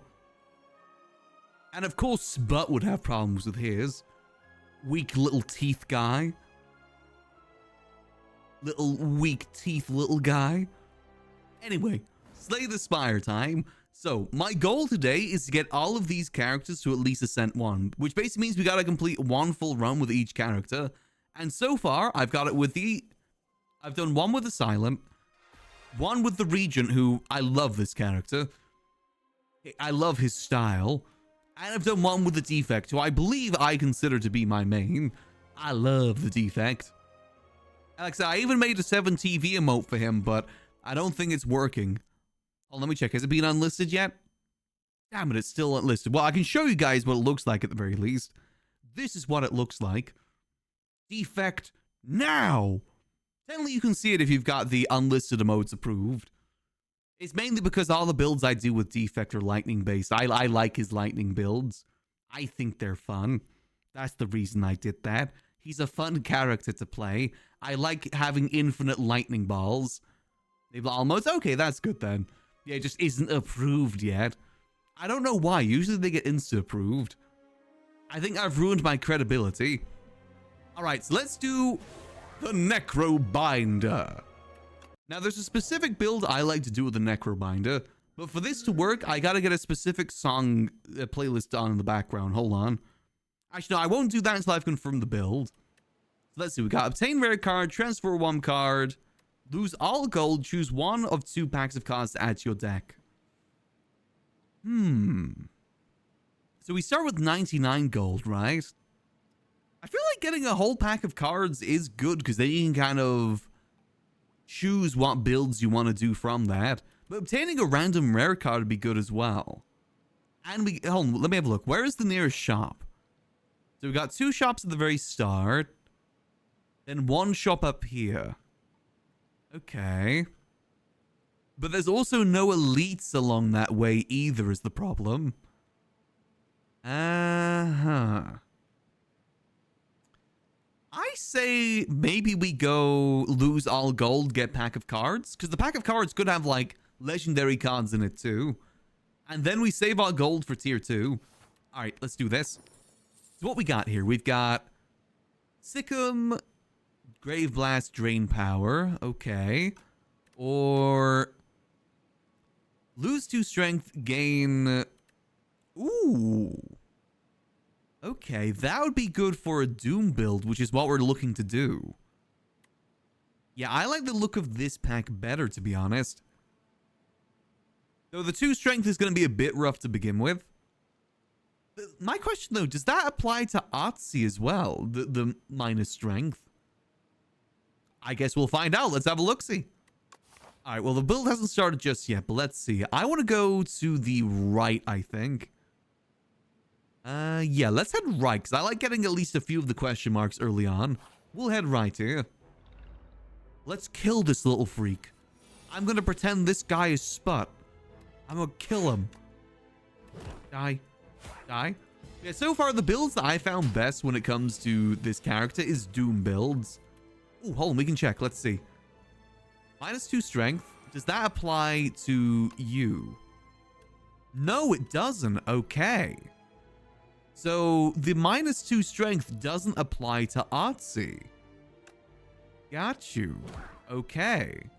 And of course, Sput would have problems with his. Weak little teeth guy. Little weak teeth little guy. Anyway, Slay the Spire time. So, my goal today is to get all of these characters to at least Ascent 1, which basically means we gotta complete one full run with each character. And so far, I've got it with I've done one with the Silent, one with the Regent, who I love this character. I love his style. And I've done one with the Defect, who I believe I consider to be my main. I love the Defect. Like I said, I even made a 7 TV emote for him, but I don't think it's working. Oh, let me check. Has it been unlisted yet? Damn it, it's still unlisted. Well, I can show you guys what it looks like at the very least. This is what it looks like. Defect now. Technically, you can see it if you've got the unlisted emotes approved. It's mainly because all the builds I do with Defect are lightning based. I like his lightning builds. I think they're fun. That's the reason I did that. He's a fun character to play. I like having infinite lightning balls. They've almost okay, that's good then. Yeah, it just isn't approved yet. I don't know why. Usually they get insta approved. I think I've ruined my credibility. Alright, so let's do the Necro Binder. Now, there's a specific build I like to do with the Necro Binder, but for this to work, I gotta get a specific song playlist on in the background. Hold on. Actually, no, I won't do that until I've confirmed the build. So let's see. We got obtain rare card, transfer one card, lose all gold, choose one of 2 packs of cards to add to your deck. So we start with 99 gold, right? I feel like getting a whole pack of cards is good because then you can kind of choose what builds you want to do from that. But obtaining a random rare card would be good as well. And hold on, let me have a look. Where is the nearest shop? So we got 2 shops at the very start. Then 1 shop up here. Okay. But there's also no elites along that way either is the problem. I say maybe we go lose all gold, get pack of cards. Because the pack of cards could have like legendary cards in it too. And then we save our gold for tier 2. Alright, let's do this. So what we got here? We've got Sikkim, Grave Blast, Drain Power. Okay. Or lose 2 strength, gain... Ooh. Okay, that would be good for a Doom build, which is what we're looking to do. Yeah, I like the look of this pack better, to be honest. Though the 2 strength is going to be a bit rough to begin with. My question, though, does that apply to Otzi as well? The minus strength? I guess we'll find out. Let's have a look-see. Alright, well, the build hasn't started just yet, but let's see. I want to go to the right, I think. Yeah, let's head right, because I like getting at least a few of the question marks early on. We'll head right here. Let's kill this little freak. I'm going to pretend this guy is Sput. I'm going to kill him. Die. Die. Yeah, so far, the builds that I found best when it comes to this character is Doom builds. Oh, hold on, we can check. Let's see. Minus 2 strength. Does that apply to you? No, it doesn't. Okay. So the -2 strength doesn't apply to Artsy. Got you. Okay.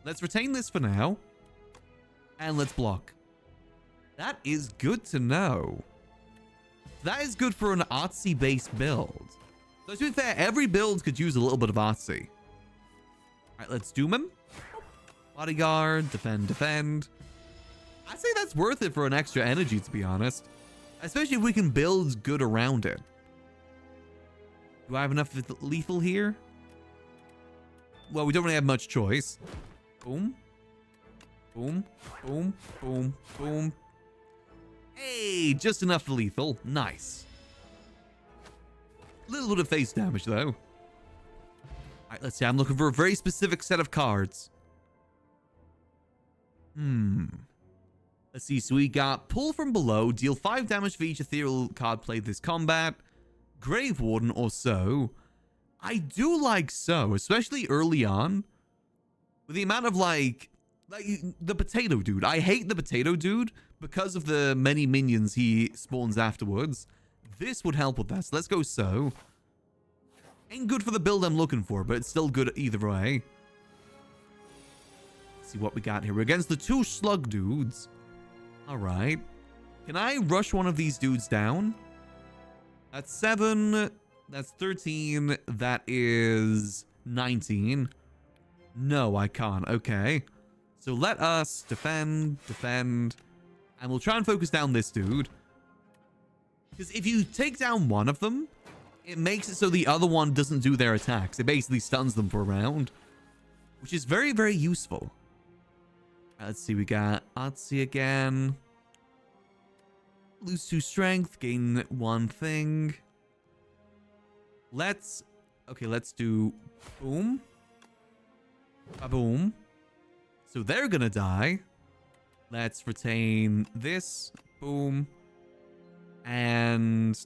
Let's retain this for now. And let's block. That is good to know. That is good for an Artsy-based build. So to be fair, every build could use a little bit of Artsy. All right, let's doom him. Bodyguard, defend, defend. I'd say that's worth it for an extra energy, to be honest. Especially if we can build good around it. Do I have enough lethal here? Well, we don't really have much choice. Boom. Boom. Boom. Boom. Boom. Hey, just enough for lethal. Nice. A little bit of face damage, though. Alright, let's see. I'm looking for a very specific set of cards. Let's see. So we got Pull from Below. Deal 5 damage for each ethereal card played this combat. Grave Warden or So. I do like So, especially early on. With the amount of, like the potato dude. I hate the potato dude because of the many minions he spawns afterwards. This would help with that. So let's go So. Ain't good for the build I'm looking for, but it's still good either way. Let's see what we got here. We're against the 2 slug dudes. All right. Can I rush one of these dudes down? That's 7. That's 13. That is 19. No, I can't. Okay. So let us defend, defend. And we'll try and focus down this dude. Because if you take down one of them, it makes it so the other one doesn't do their attacks. It basically stuns them for a round. Which is very, very useful. Let's see, we got Artsy again. Lose 2 strength, gain 1 thing. Let's do boom. Boom. So they're gonna die. Let's retain this. Boom. And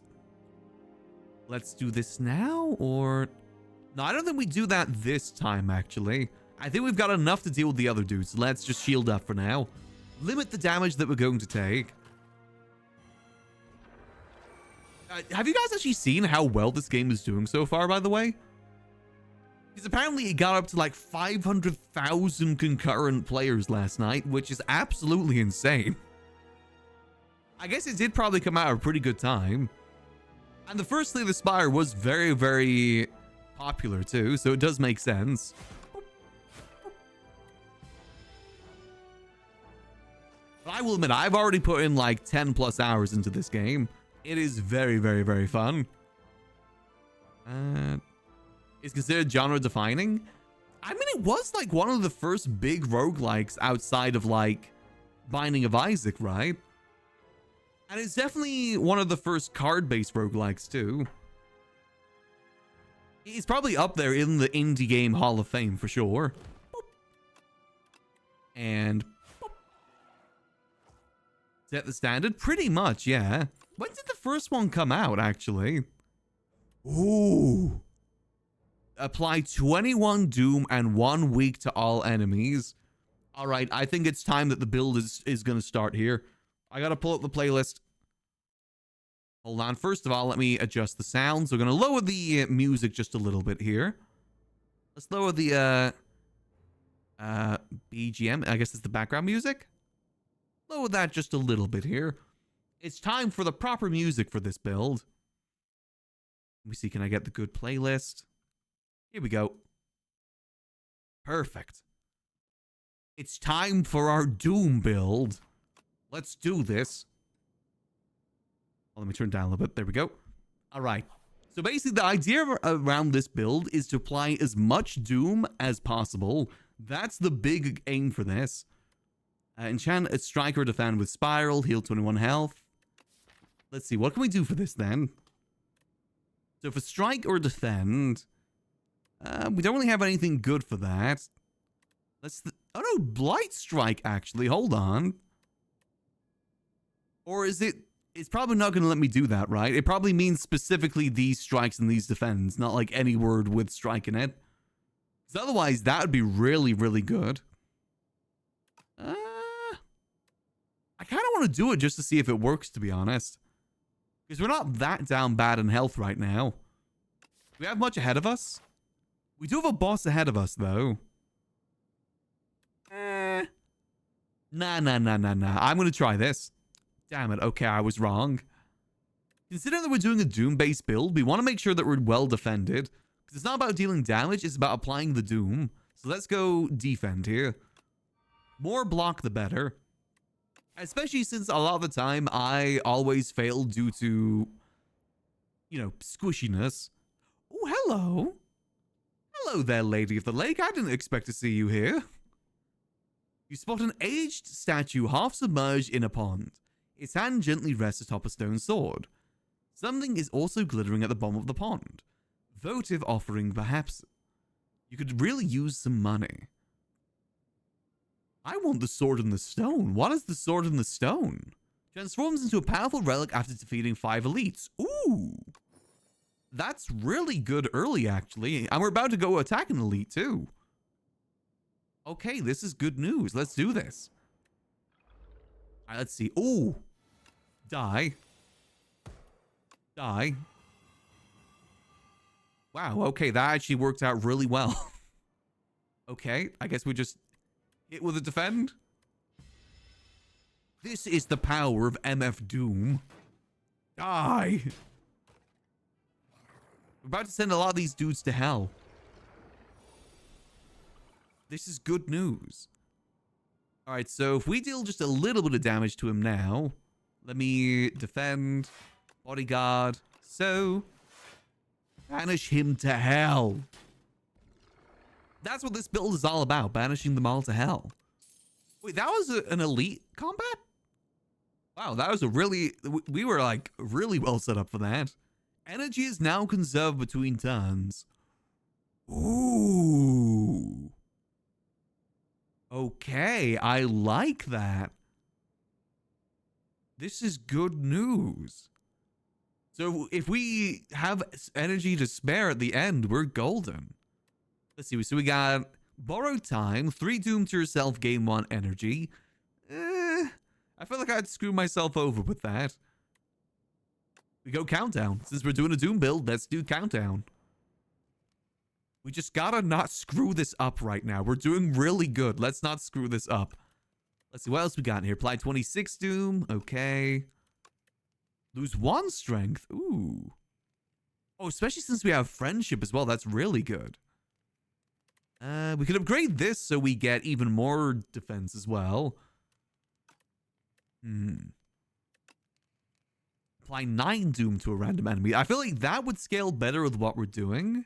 let's do this now, or... No, I don't think we do that this time, actually. I think we've got enough to deal with the other dudes. Let's just shield up for now. Limit the damage that we're going to take. Have you guys actually seen how well this game is doing so far, by the way? Because apparently it got up to like 500,000 concurrent players last night, which is absolutely insane. I guess it did probably come out at a pretty good time. And the first Slay the Spire was very, very popular too, so it does make sense. But I will admit, I've already put in like 10 plus hours into this game. It is very, very, very fun. It's considered genre defining. I mean, it was like one of the first big roguelikes outside of like Binding of Isaac, right? And it's definitely one of the first card-based roguelikes too. It's probably up there in the indie game Hall of Fame for sure. And set the standard? Pretty much, yeah. When did the first one come out, actually? Ooh. Apply 21 Doom and 1 week to all enemies. All right, I think it's time that the build is going to start here. I got to pull up the playlist. Hold on. First of all, let me adjust the sounds. We're going to lower the music just a little bit here. Let's lower the BGM. I guess it's the background music. Lower that just a little bit here. It's time for the proper music for this build. Let me see. Can I get the good playlist? Here we go. Perfect. It's time for our Doom build. Let's do this. Oh, let me turn it down a little bit. There we go. All right. So basically, the idea around this build is to apply as much Doom as possible. That's the big aim for this. Enchant a strike or defend with Spiral. Heal 21 health. Let's see. What can we do for this then? So for strike or defend, we don't really have anything good for that. Oh no, Blight Strike actually. Hold on. Or is it... It's probably not going to let me do that, right? It probably means specifically these strikes and these defends, not like any word with strike in it. Because otherwise, that would be really, really good. I kind of want to do it just to see if it works, to be honest. Because we're not that down bad in health right now. We have much ahead of us. We do have a boss ahead of us, though. Nah. I'm going to try this. Damn it. Okay, I was wrong. Considering that we're doing a Doom-based build, we want to make sure that we're well defended. Because it's not about dealing damage, it's about applying the Doom. So let's go defend here. More block, the better. Especially since a lot of the time, I always fail due to, you know, squishiness. Oh, hello. Hello there, Lady of the Lake. I didn't expect to see you here. You spot an aged statue half submerged in a pond. Its hand gently rests atop a stone sword. Something is also glittering at the bottom of the pond. Votive offering, perhaps. You could really use some money. I want the sword in the stone. What is the sword in the stone? Transforms into a powerful relic after defeating 5 elites. Ooh. That's really good early, actually. And we're about to go attack an elite, too. Okay, this is good news. Let's do this. All right, let's see. Ooh. Die. Die. Wow, okay, that actually worked out really well. Okay, I guess we just hit with a defend. This is the power of MF Doom. Die. We're about to send a lot of these dudes to hell. This is good news. All right, so if we deal just a little bit of damage to him now, let me defend, bodyguard, so banish him to hell. That's what this build is all about, banishing them all to hell. Wait, that was an elite combat? Wow, that was a really, we were like really well set up for that. Energy is now conserved between turns. Ooh. Okay, I like that. This is good news. So if we have energy to spare at the end, we're golden. Let's see. So we got borrowed time, 3 doom to yourself, gain 1 energy. I feel like I'd screw myself over with that. We go countdown. Since we're doing a doom build, let's do countdown. We just gotta not screw this up right now. We're doing really good. Let's not screw this up. Let's see what else we got in here. Apply 26 doom. Okay. Lose 1 strength. Ooh. Oh, especially since we have friendship as well. That's really good. We could upgrade this so we get even more defense as well. Apply 9 doom to a random enemy. I feel like that would scale better with what we're doing.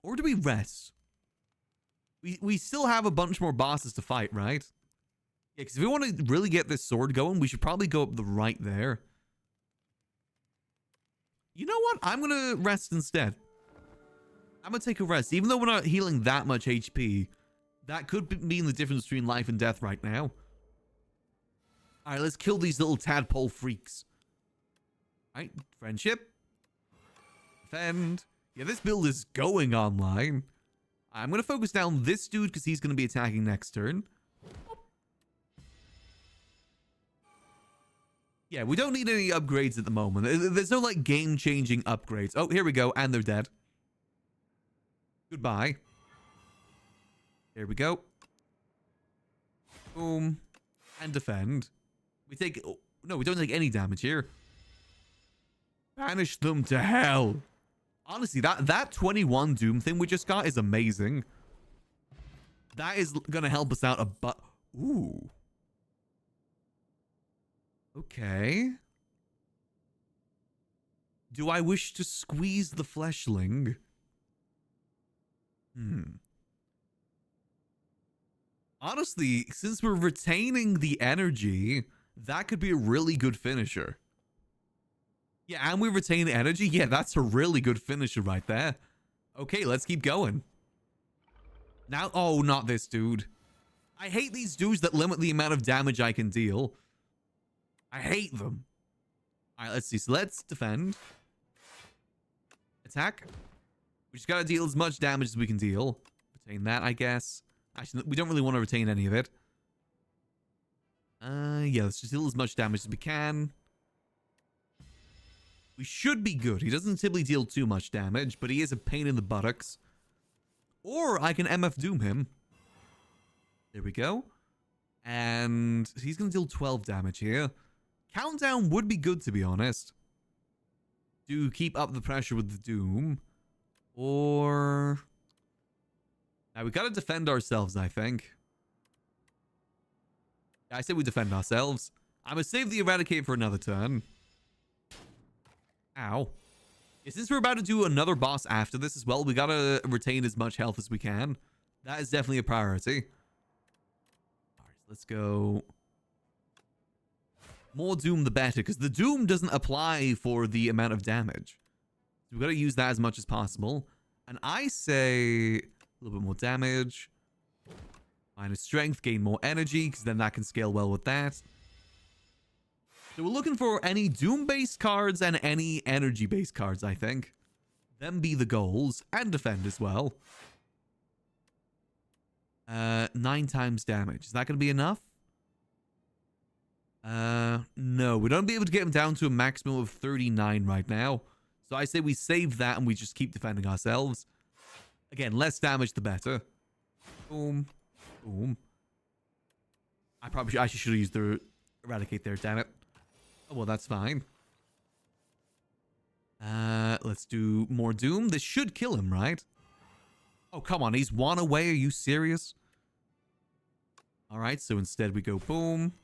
Or do we rest? We still have a bunch more bosses to fight, right? Yeah, because if we want to really get this sword going, we should probably go up the right there. You know what? I'm going to rest instead. I'm going to take a rest. Even though we're not healing that much HP, that could mean the difference between life and death right now. All right, let's kill these little tadpole freaks. All right, friendship. Defend. Yeah, this build is going online. I'm going to focus down this dude because he's going to be attacking next turn. Yeah, we don't need any upgrades at the moment. There's no, like, game-changing upgrades. Oh, here we go. And they're dead. Goodbye. Here we go. Boom. And defend. We take... Oh, no, we don't take any damage here. Banish them to hell. Honestly, that 21 doom thing we just got is amazing. That is going to help us out a but. Ooh. Okay. Do I wish to squeeze the fleshling? Honestly, since we're retaining the energy, that could be a really good finisher. Yeah, and we retain energy. Yeah, that's a really good finisher right there. Okay, let's keep going. Now, oh, not this dude. I hate these dudes that limit the amount of damage I can deal. I hate them. All right, let's see. So let's defend. Attack. We just gotta deal as much damage as we can deal. Retain that, I guess. Actually, we don't really want to retain any of it. Yeah, let's just deal as much damage as we can. We should be good. He doesn't typically deal too much damage, but he is a pain in the buttocks. Or I can MF Doom him. There we go. And he's going to deal 12 damage here. Countdown would be good, to be honest. To keep up the pressure with the Doom. Or... Now, we got to defend ourselves, I think. I said we defend ourselves. I'm going to save the Eradicate for another turn. Ow. Yeah, since we're about to do another boss after this as well, we got to retain as much health as we can. That is definitely a priority. All right, let's go. More Doom the better, because the Doom doesn't apply for the amount of damage. So we've got to use that as much as possible. And I say a little bit more damage. Minus strength, gain more energy, because then that can scale well with that. So we're looking for any Doom-based cards and any energy-based cards, I think. Them be the goals, and defend as well. 9 times damage. Is that going to be enough? No. We don't be able to get him down to a maximum of 39 right now. So I say we save that and we just keep defending ourselves. Again, less damage the better. Boom. Boom. I should have used the Eradicate there, damn it. Oh, well, that's fine. Let's do more Doom. This should kill him, right? Oh, come on. He's one away. Are you serious? All right, so instead we go boom.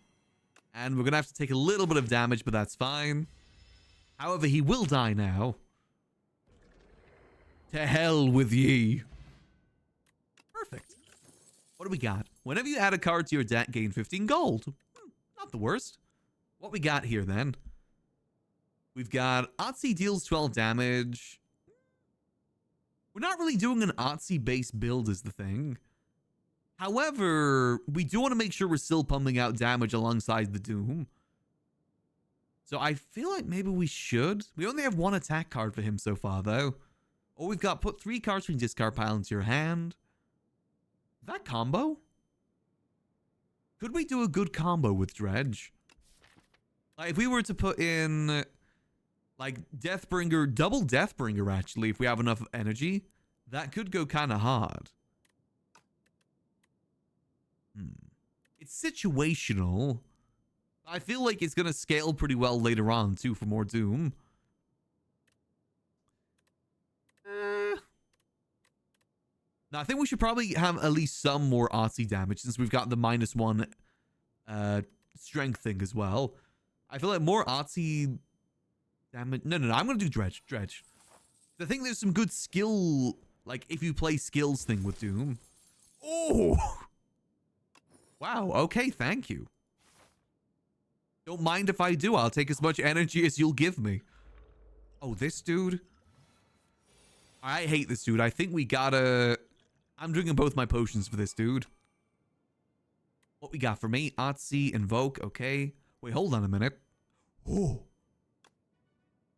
And we're going to have to take a little bit of damage, but that's fine. However, he will die now. To hell with ye. Perfect. What do we got? Whenever you add a card to your deck, gain 15 gold. Not the worst. What we got here, then? We've got Otzi deals 12 damage. We're not really doing an Otzi-based build is the thing. However, we do want to make sure we're still pumping out damage alongside the Doom. So I feel like maybe we should. We only have one attack card for him so far, though. Or we've got put 3 cards from your discard pile into your hand. That combo? Could we do a good combo with Dredge? Like, if we were to put in, like, Deathbringer, double Deathbringer, actually, if we have enough energy, that could go kind of hard. It's situational. I feel like it's going to scale pretty well later on, too, for more Doom. Now, I think we should probably have at least some more Otzi damage, since we've got the -1 strength thing as well. I feel like more Otzi damage... No, I'm going to do Dredge. I think there's some good skill, like, if you play skills thing with Doom. Oh! Wow, okay, thank you. Don't mind if I do. I'll take as much energy as you'll give me. Oh, this dude? I hate this dude. I think we gotta... I'm drinking both my potions for this dude. What we got for me? Otzi, Invoke, okay. Wait, hold on a minute. Oh.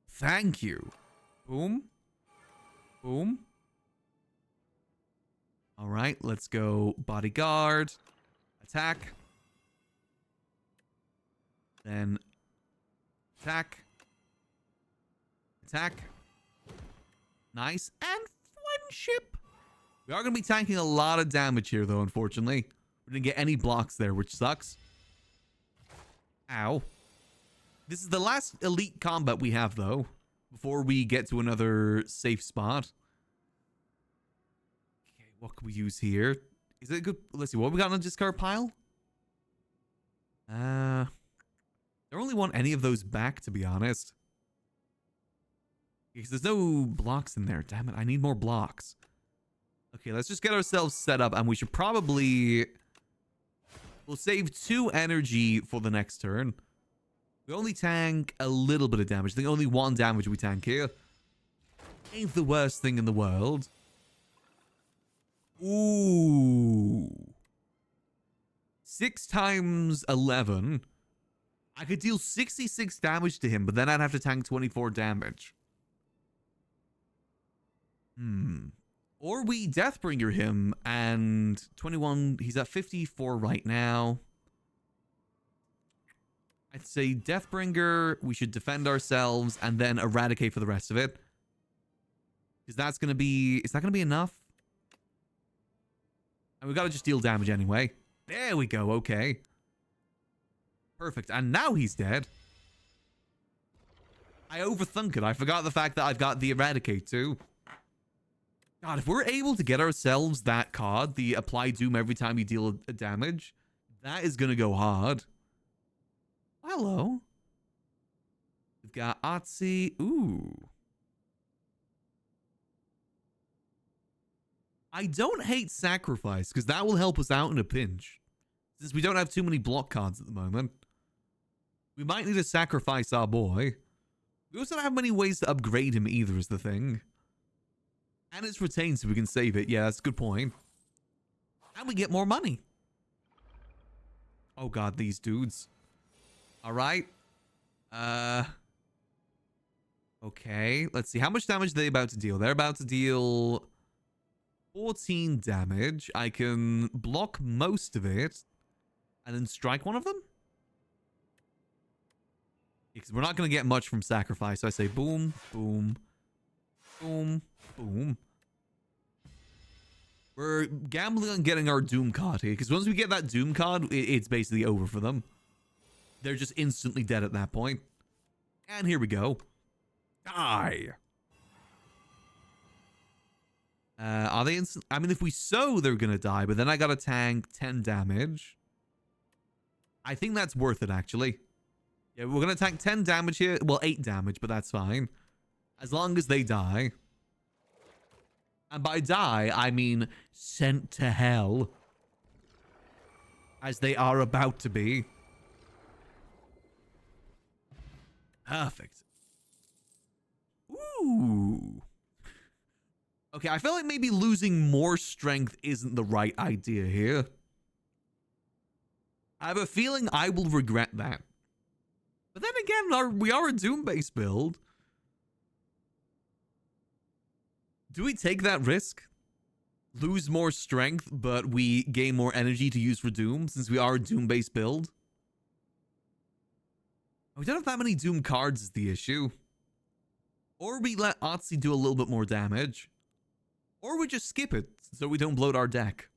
Thank you. Boom. Boom. All right, let's go Bodyguard. Attack. Then attack. Attack. Nice. And friendship. We are going to be tanking a lot of damage here, though, unfortunately. We didn't get any blocks there, which sucks. Ow. This is the last elite combat we have, though, before we get to another safe spot. Okay, what can we use here? Is it good? Let's see. What we got on the discard pile? I don't really want any of those back, to be honest. Because there's no blocks in there. Damn it. I need more blocks. Okay, let's just get ourselves set up. And we should probably... We'll save 2 energy for the next turn. We only tank a little bit of damage. I think only 1 damage we tank here. Ain't the worst thing in the world. Ooh. 6 times 11. I could deal 66 damage to him, but then I'd have to tank 24 damage. Or we Deathbringer him and 21. He's at 54 right now. I'd say Deathbringer, we should defend ourselves, and then Eradicate for the rest of it. Because that's going to be... Is that going to be enough? And we've got to just deal damage anyway. There we go, okay. Perfect, and now he's dead. I overthunk it. I forgot the fact that I've got the Eradicate too. God, if we're able to get ourselves that card, the Apply Doom every time you deal a damage, that is going to go hard. Hello. We've got Otzi. Ooh. I don't hate Sacrifice, because that will help us out in a pinch. Since we don't have too many block cards at the moment. We might need to sacrifice our boy. We also don't have many ways to upgrade him either, is the thing. And it's retained, so we can save it. Yeah, that's a good point. And we get more money. Oh god, these dudes. Alright. Okay, let's see. How much damage are they about to deal? They're about to deal 14 damage. I can block most of it. And then strike one of them? Because we're not going to get much from Sacrifice. So I say boom, boom, boom, boom. We're gambling on getting our Doom card here. Because once we get that Doom card, it's basically over for them. They're just instantly dead at that point. And here we go. Die. Are they instant? I mean, if we sow, they're going to die. But then I got to tank 10 damage. I think that's worth it, actually. Yeah, we're going to tank 10 damage here. Well, 8 damage, but that's fine. As long as they die. And by die, I mean sent to hell. As they are about to be. Perfect. Ooh. Okay, I feel like maybe losing more strength isn't the right idea here. I have a feeling I will regret that. But then again, we are a Doom-based build. Do we take that risk? Lose more strength, but we gain more energy to use for Doom, since we are a Doom-based build? We don't have that many Doom cards is the issue. Or we let Otzi do a little bit more damage. Or we just skip it, so we don't bloat our deck.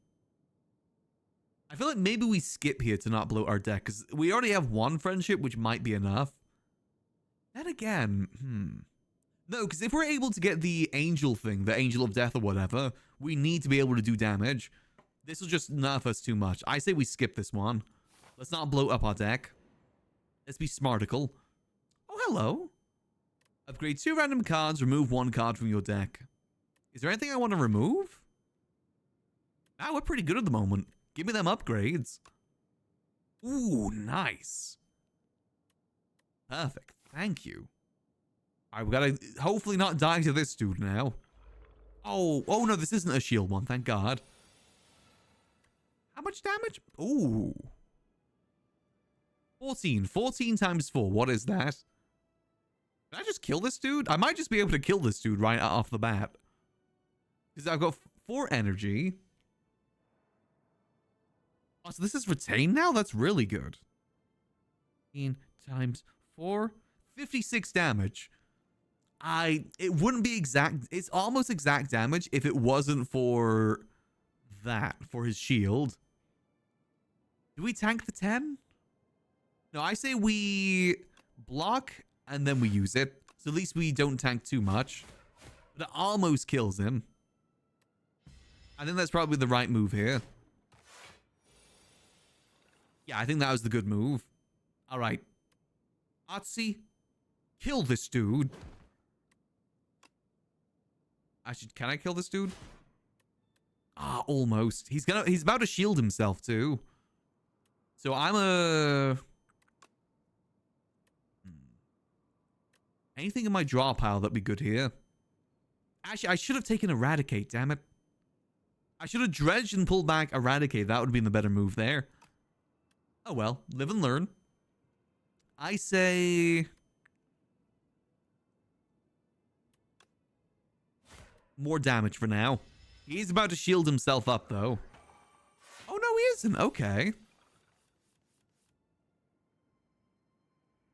I feel like maybe we skip here to not bloat our deck, because we already have one friendship, which might be enough. Then again, No, because if we're able to get the angel thing, the angel of death or whatever, we need to be able to do damage. This will just nerf us too much. I say we skip this one. Let's not bloat up our deck. Let's be smartical. Oh, hello. Upgrade 2 random cards, remove 1 card from your deck. Is there anything I want to remove? Ah, we're pretty good at the moment. Give me them upgrades. Ooh, nice. Perfect. Thank you. Alright, we gotta hopefully not die to this dude now. Oh no, this isn't a shield one, thank God. How much damage? Ooh. 14. 14 times 4. What is that? Can I just kill this dude? I might just be able to kill this dude right off the bat. Because I've got 4 energy. Oh, so this is retained now? That's really good. 15 times 4. 56 damage. It wouldn't be exact. It's almost exact damage if it wasn't for that, for his shield. Do we tank the 10? No, I say we block and then we use it. So at least we don't tank too much. But it almost kills him. I think that's probably the right move here. Yeah, I think that was the good move. All right. Otzi, kill this dude. Actually, can I kill this dude? Ah, almost. He's about to shield himself too. So I'm a... Anything in my draw pile that'd be good here? Actually, I should have taken Eradicate, damn it. I should have dredged and pulled back Eradicate. That would have been the better move there. Oh well, live and learn. I say... more damage for now. He's about to shield himself up, though. Oh, no, he isn't. Okay.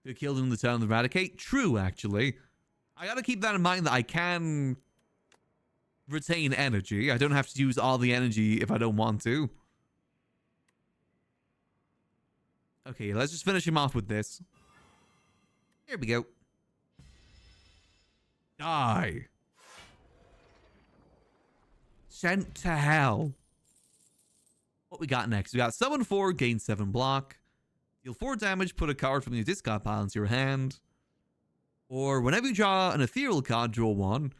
Could have killed him in the turn of the Eradicate. True, actually. I gotta keep that in mind that I can retain energy. I don't have to use all the energy if I don't want to. Okay, let's just finish him off with this. Here we go. Die. Sent to hell. What we got next? We got summon 4, gain 7 block. Deal 4 damage, put a card from your discard pile into your hand. Or whenever you draw an ethereal card, draw 1.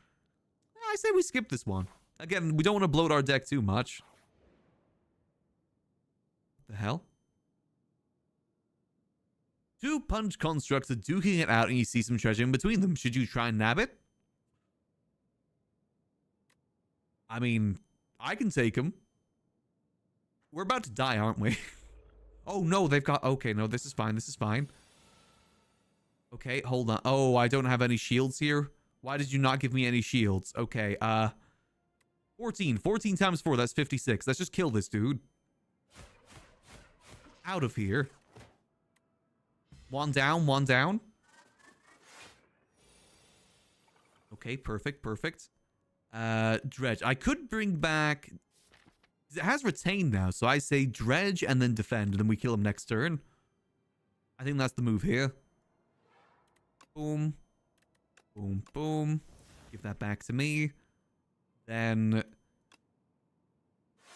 I say we skip this one. Again, we don't want to bloat our deck too much. What the hell? 2 punch constructs are duking it out and you see some treasure in between them. Should you try and nab it? I mean, I can take them. We're about to die, aren't we? Oh, no, they've got... Okay, no, this is fine. This is fine. Okay, hold on. Oh, I don't have any shields here. Why did you not give me any shields? Okay, 14. 14 times 4, that's 56. Let's just kill this dude. Out of here. One down, one down. Okay, perfect, perfect. Dredge. I could bring back... It has retained now, so I say dredge and then defend, and then we kill him next turn. I think that's the move here. Boom. Boom, boom. Give that back to me. Then...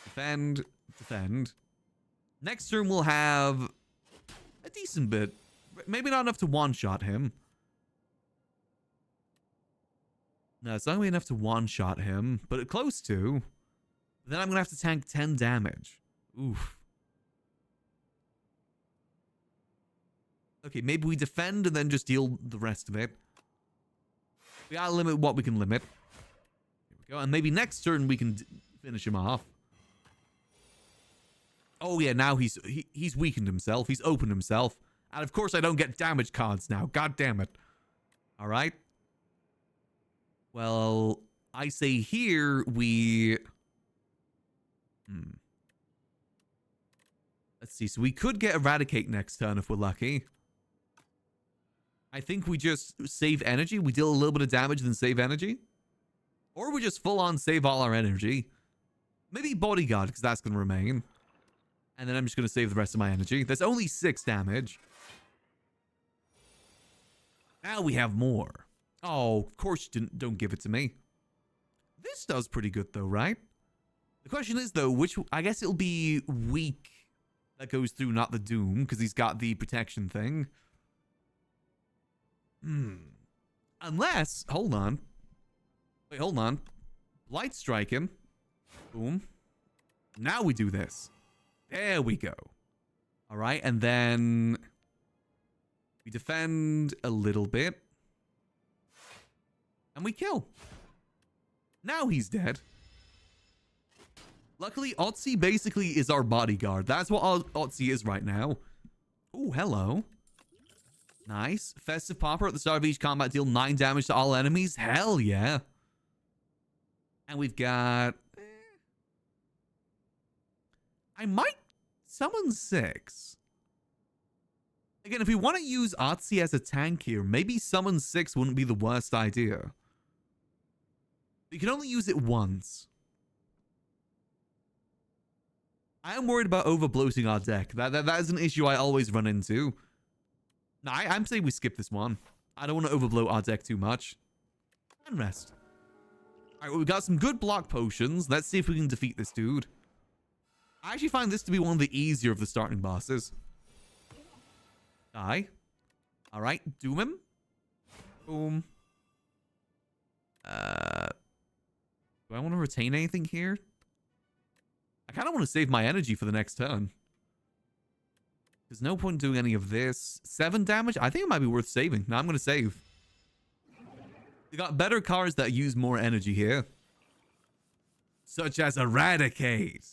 defend, defend. Next turn we'll have a decent bit. Maybe not enough to one-shot him. No, it's not going to be enough to one-shot him, but close to. Then I'm going to have to tank 10 damage. Oof. Okay, maybe we defend and then just deal the rest of it. We gotta limit what we can limit. Here we go. And maybe next turn we can finish him off. Oh yeah, now he's weakened himself. He's opened himself. And of course I don't get damage cards now. God damn it. Alright. Well, I say here we... Let's see. So we could get Eradicate next turn if we're lucky. I think we just save energy. We deal a little bit of damage, then save energy. Or we just full on save all our energy. Maybe Bodyguard, because that's going to remain. And then I'm just going to save the rest of my energy. That's only 6 damage. Now we have more. Oh, of course you don't give it to me. This does pretty good though, right? The question is though, which... I guess it'll be weak that goes through, not the Doom, because he's got the protection thing. Unless... Hold on. Wait, hold on. Light strike him. Boom. Now we do this. There we go. Alright, and then... we defend a little bit. And we kill. Now he's dead. Luckily, Otzi basically is our bodyguard. That's what Otzi is right now. Oh, hello. Nice. Festive Popper at the start of each combat deal 9 damage to all enemies. Hell yeah. And we've got... I might summon 6. Again, if we want to use Otzi as a tank here, maybe summon 6 wouldn't be the worst idea. You can only use it once. I am worried about over-bloating our deck. That is an issue I always run into. No, I'm saying we skip this one. I don't want to overbloat our deck too much. And rest. Alright, well, we got some good block potions. Let's see if we can defeat this dude. I actually find this to be one of the easier of the starting bosses. Die. Alright, doom him. Boom. Do I want to retain anything here? I kind of want to save my energy for the next turn. There's no point doing any of this. 7 damage? I think it might be worth saving. No, I'm going to save. We got better cards that use more energy here. Such as Eradicate.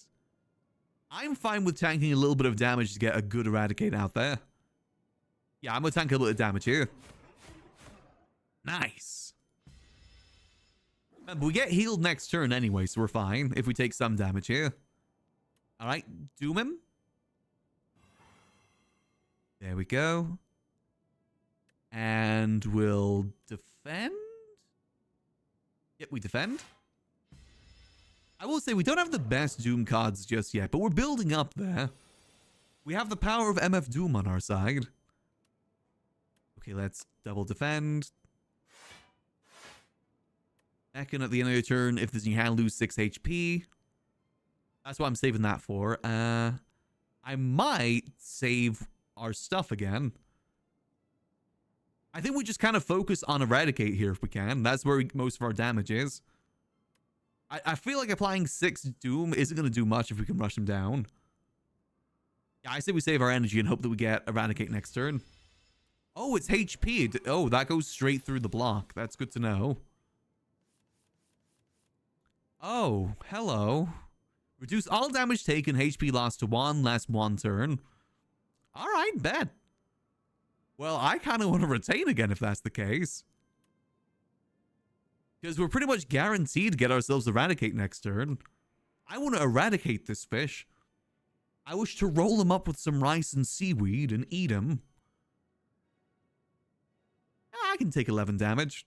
I'm fine with tanking a little bit of damage to get a good Eradicate out there. Yeah, I'm going to tank a little bit of damage here. Nice. But we get healed next turn anyway, so we're fine if we take some damage here. Alright, doom him. There we go. And we'll defend? Yep, we defend. I will say we don't have the best Doom cards just yet, but we're building up there. We have the power of MF Doom on our side. Okay, let's double defend. Ekin at the end of your turn, if there's any hand, lose 6 HP. That's what I'm saving that for. I might save our stuff again. I think we just kind of focus on Eradicate here if we can. That's where most of our damage is. I feel like applying 6 Doom isn't going to do much if we can rush him down. Yeah, I say we save our energy and hope that we get Eradicate next turn. Oh, it's HP. Oh, that goes straight through the block. That's good to know. Oh, hello. Reduce all damage taken, HP lost to 1, last 1 turn. Alright, bet. Well, I kind of want to retain again if that's the case. Because we're pretty much guaranteed to get ourselves Eradicate next turn. I want to eradicate this fish. I wish to roll him up with some rice and seaweed and eat him. I can take 11 damage.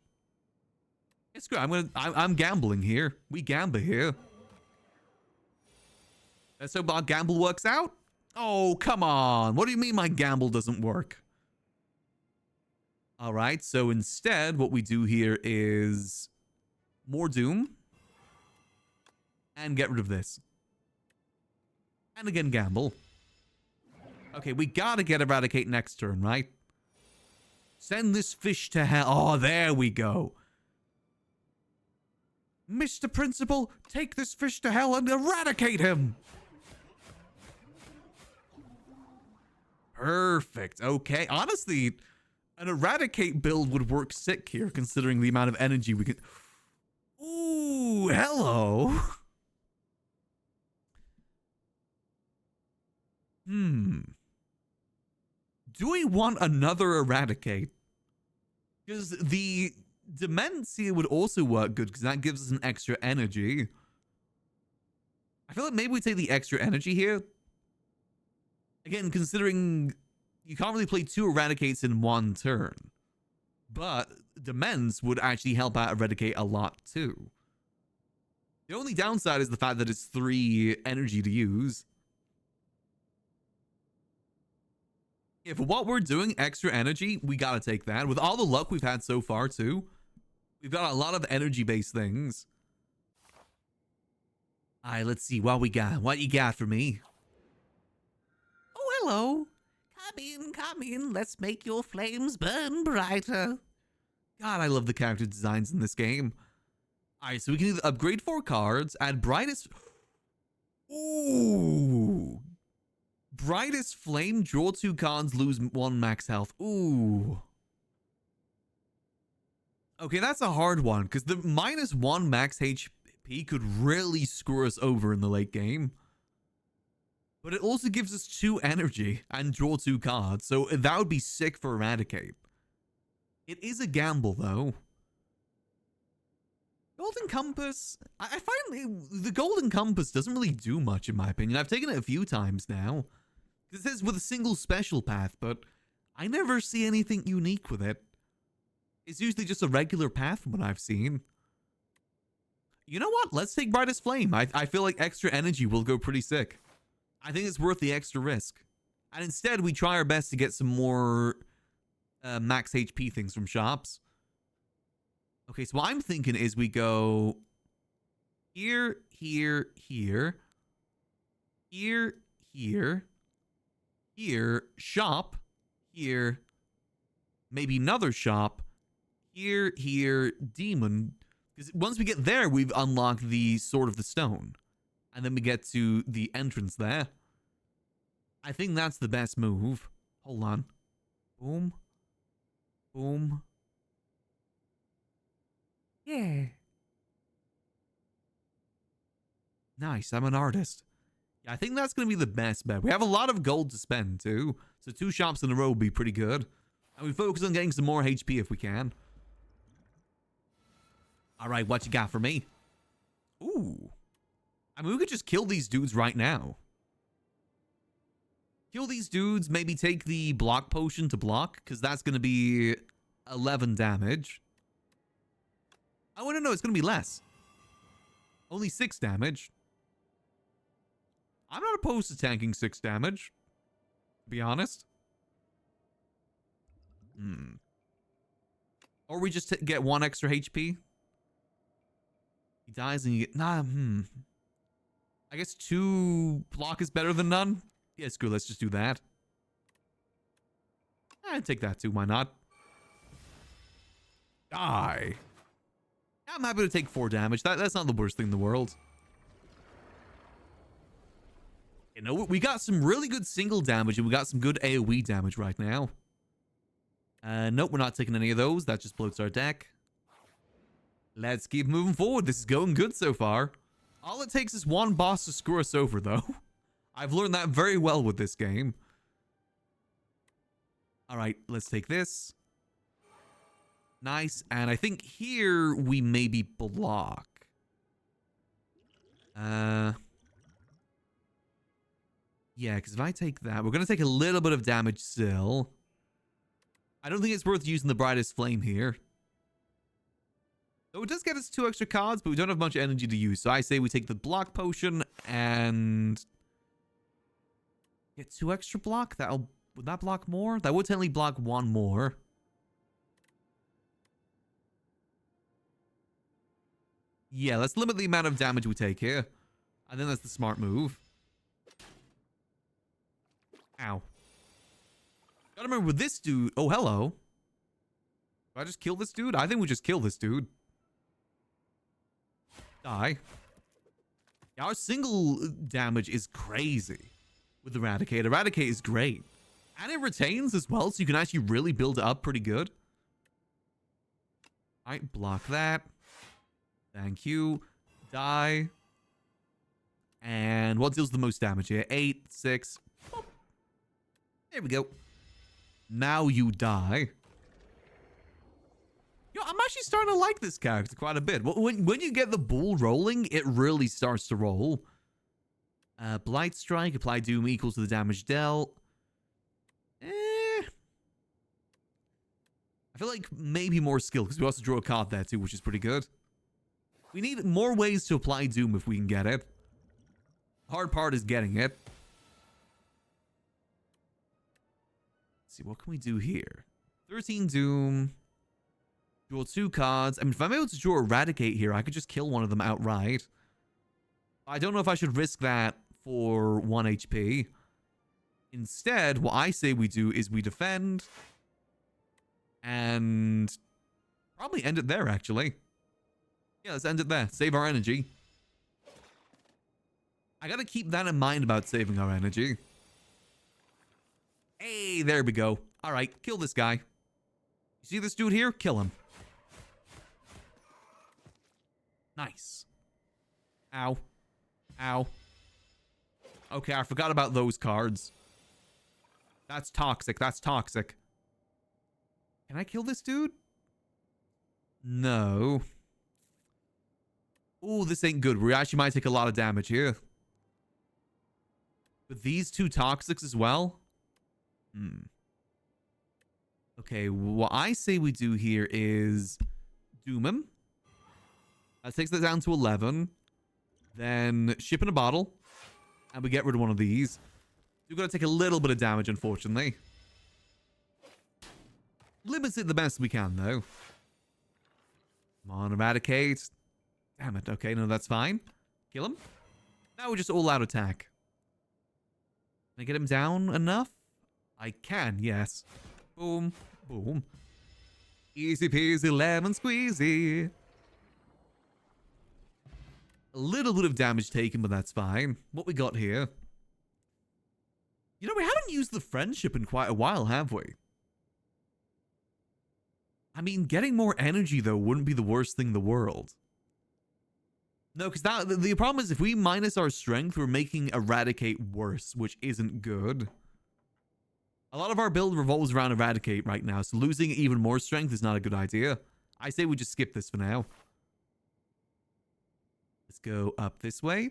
It's good. I'm gambling here. We gamble here. Let's hope our gamble works out. Oh, come on. What do you mean my gamble doesn't work? All right. So instead, what we do here is more Doom. And get rid of this. And again, gamble. Okay, we gotta get Eradicate next turn, right? Send this fish to hell. Oh, there we go. Mr. Principal, take this fish to hell and eradicate him. Perfect. Okay. Honestly, an Eradicate build would work sick here, considering the amount of energy we can... Ooh, hello. Do we want another Eradicate? Because the Dementia would also work good, because that gives us an extra energy. I feel like maybe we take the extra energy here. Again, considering you can't really play 2 Eradicates in 1 turn. But Demence would actually help out Eradicate a lot too. The only downside is the fact that it's 3 energy to use. Yeah, for what we're doing, extra energy, we gotta take that. With all the luck we've had so far too, we've got a lot of energy-based things. Alright, let's see what we got. What you got for me? Oh, hello. Come in. Let's make your flames burn brighter. God, I love the character designs in this game. Alright, so we can either upgrade 4 cards, add brightest... Ooh. Brightest flame, draw 2 cards, lose 1 max health. Ooh. Okay, that's a hard one, because the -1 max HP could really screw us over in the late game. But it also gives us 2 energy and draw 2 cards, so that would be sick for Eradicate. It is a gamble, though. Golden Compass... I find the Golden Compass doesn't really do much, in my opinion. I've taken it a few times now. It says with a single special path, but I never see anything unique with it. It's usually just a regular path from what I've seen. You know what? Let's take Brightest Flame. I feel like extra energy will go pretty sick. I think it's worth the extra risk. And instead, we try our best to get some more max HP things from shops. Okay, so what I'm thinking is we go here, here, here, here, here, here, shop, here, maybe another shop, here, here, demon. Because once we get there, we've unlocked the Sword of the Stone. And then we get to the entrance there. I think that's the best move. Hold on. Boom. Boom. Yeah. Nice, I'm an artist. Yeah, I think that's going to be the best bet. We have a lot of gold to spend, too. So 2 shops in a row will be pretty good. And we focus on getting some more HP if we can. Alright, what you got for me? Ooh. I mean, we could just kill these dudes right now. Kill these dudes, maybe take the block potion to block, because that's going to be 11 damage. Oh, no, it's going to be less. Only 6 damage. I'm not opposed to tanking 6 damage, to be honest. Or we just get 1 extra HP. He dies and you get... I guess 2 block is better than none. Yeah, screw, let's just do that. I'd take that too, why not? Die. I'm happy to take 4 damage. That's not the worst thing in the world. You know, we got some really good single damage and we got some good AoE damage right now. Nope, we're not taking any of those. That just bloats our deck. Let's keep moving forward. This is going good so far. All it takes is 1 boss to screw us over, though. I've learned that very well with this game. All right, let's take this. Nice. And I think here we maybe block. Yeah, because if I take that, we're going to take a little bit of damage still. I don't think it's worth using the brightest flame here. So it does get us 2 extra cards, but we don't have much energy to use. So I say we take the block potion and get 2 extra block. Would that block more? That would technically block 1 more. Yeah, let's limit the amount of damage we take here. I think that's the smart move. Ow. Gotta remember with this dude. Oh, hello. Do I just kill this dude? I think we just kill this dude. Die. Yeah, our single damage is crazy with Eradicate. Eradicate is great. And it retains as well, so you can actually really build it up pretty good. Alright, block that. Thank you. Die. And what deals the most damage here? 8, 6. Boop. There we go. Now you die. Yo, I'm actually starting to like this character quite a bit. When you get the ball rolling, it really starts to roll. Blight Strike, apply Doom equals to the damage dealt. I feel like maybe more skill, because we also draw a card there too, which is pretty good. We need more ways to apply Doom if we can get it. Hard part is getting it. Let's see, what can we do here? 13 Doom. Draw 2 cards. I mean, if I'm able to draw Eradicate here, I could just kill one of them outright. I don't know if I should risk that for 1 HP. Instead, what I say we do is we defend. And probably end it there, actually. Yeah, let's end it there. Save our energy. I gotta keep that in mind about saving our energy. Hey, there we go. All right, kill this guy. You see this dude here? Kill him. Nice. Ow. Ow. Okay, I forgot about those cards. That's toxic. That's toxic. Can I kill this dude? No. Ooh, this ain't good. We actually might take a lot of damage here. But these 2 toxics as well? Okay, what I say we do here is doom him. That takes that down to 11. Then ship in a bottle. And we get rid of one of these. We've got to take a little bit of damage, unfortunately. Limits it the best we can, though. Come on, Eradicate. Damn it. Okay, no, that's fine. Kill him. Now we just all-out attack. Can I get him down enough? I can, yes. Boom. Boom. Easy peasy lemon squeezy. A little bit of damage taken, but that's fine. What we got here? You know, we haven't used the friendship in quite a while, have we? I mean, getting more energy, though, wouldn't be the worst thing in the world. No, because the problem is if we minus our strength, we're making Eradicate worse, which isn't good. A lot of our build revolves around Eradicate right now, so losing even more strength is not a good idea. I say we just skip this for now. Let's go up this way.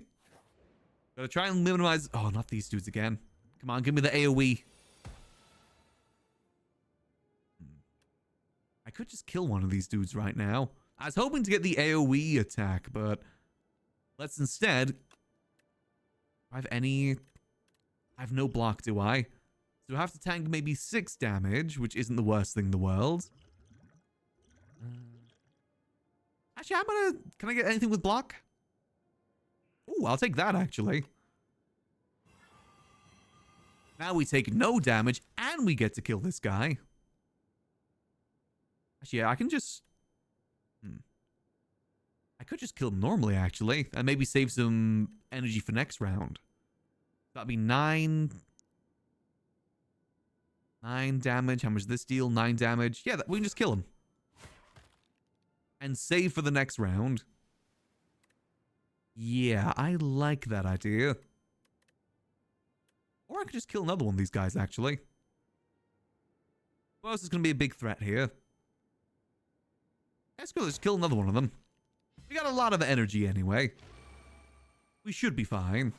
Gotta try and minimize... Oh, not these dudes again. Come on, give me the AoE. I could just kill one of these dudes right now. I was hoping to get the AoE attack, but let's instead... I have no block, do I? So I have to tank maybe 6 damage, which isn't the worst thing in the world. Actually, can I get anything with block? Ooh, I'll take that, actually. Now we take no damage, and we get to kill this guy. Actually, yeah, I can just... I could just kill him normally, actually. And maybe save some energy for next round. That'd be 9... 9 damage. How much does this deal? 9 damage. Yeah, we can just kill him. And save for the next round. Yeah, I like that idea. Or I could just kill another one of these guys, actually. Who else is going to be a big threat here? Let's go, let's kill another one of them. We got a lot of energy anyway. We should be fine.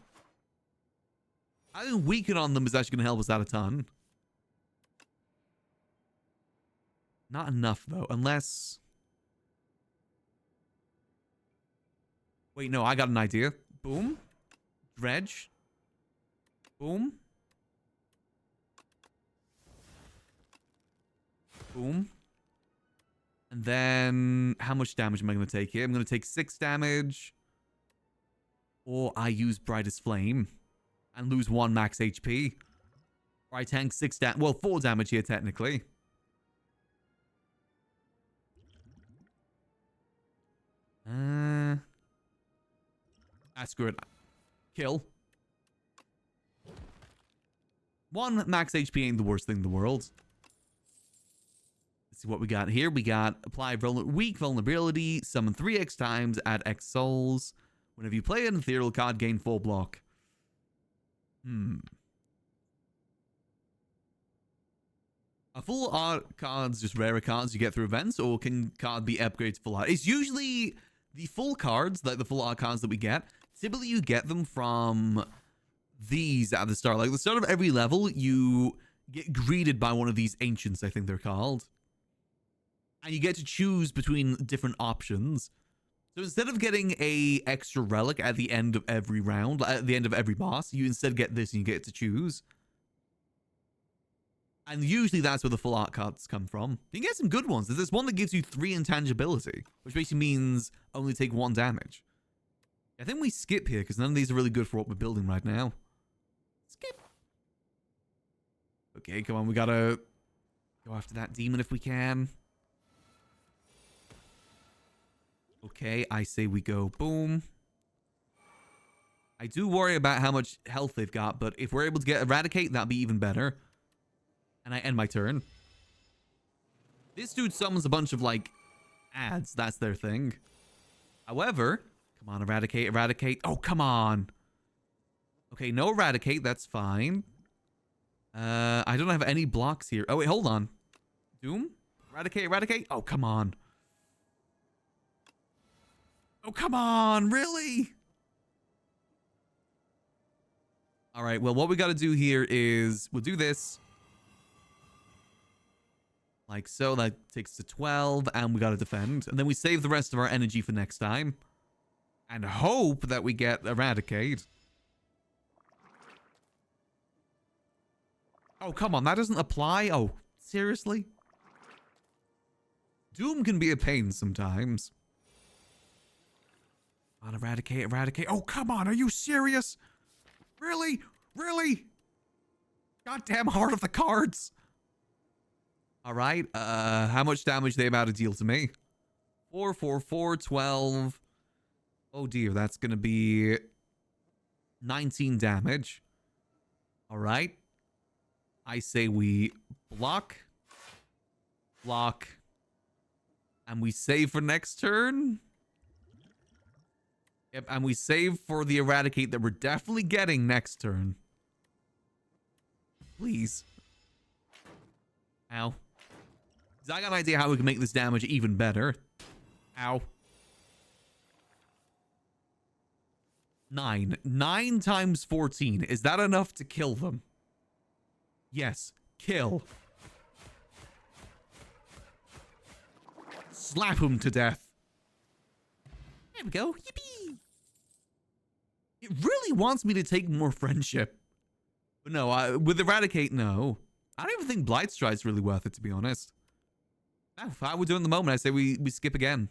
I think weaken on them is actually going to help us out a ton. Not enough, though, unless... Wait, no, I got an idea. Boom. Dredge. Boom. Boom. And then, how much damage am I going to take here? I'm going to take 6 damage. Or I use Brightest Flame and lose 1 max HP. Or I tank 6 damage. Well, 4 damage here, technically. Screw it. Kill. 1 max HP ain't the worst thing in the world. Let's see what we got here. We got apply weak vulnerability, summon 3x times, add X souls. Whenever you play an ethereal card, gain full block. Are full art cards just rarer cards you get through events, or can card be upgraded to full art? It's usually the full cards, like the full art cards that we get. Typically, you get them from these at the start. Like, at the start of every level, you get greeted by one of these ancients, I think they're called. And you get to choose between different options. So instead of getting a extra relic at the end of every round, at the end of every boss, you instead get this and you get to choose. And usually that's where the full art cards come from. You can get some good ones. There's this one that gives you 3 intangibility, which basically means only take 1 damage. I think we skip here because none of these are really good for what we're building right now. Skip. Okay, come on. We gotta go after that demon if we can. Okay, I say we go boom. I do worry about how much health they've got, but if we're able to get Eradicate, that'd be even better. And I end my turn. This dude summons a bunch of, like, ads. That's their thing. However, come on, Eradicate, Eradicate. Oh, come on. Okay, no Eradicate. That's fine. I don't have any blocks here. Oh, wait, hold on. Doom? Eradicate, Eradicate. Oh, come on. Oh, come on. Really? All right, well, what we got to do here is we'll do this. Like so, that takes to 12, and we gotta defend. And then we save the rest of our energy for next time. And hope that we get Eradicate. Oh, come on, that doesn't apply? Oh, seriously? Doom can be a pain sometimes. Come on, Eradicate, Eradicate. Oh, come on, are you serious? Really? Really? Goddamn heart of the cards. All right, how much damage they about to deal to me? 4, 4, 4, 12. Oh dear, that's gonna be 19 damage. All right. I say we block, block, and we save for next turn. Yep, and we save for the Eradicate that we're definitely getting next turn. Please. Ow. I got an idea how we can make this damage even better. Ow. 9. 9 times 14. Is that enough to kill them? Yes. Kill. slap him to death. There we go. Yippee! It really wants me to take more friendship. But no, with Eradicate, no. I don't even think Blight Stride's really worth it, to be honest. If I were doing the moment, I say we skip again.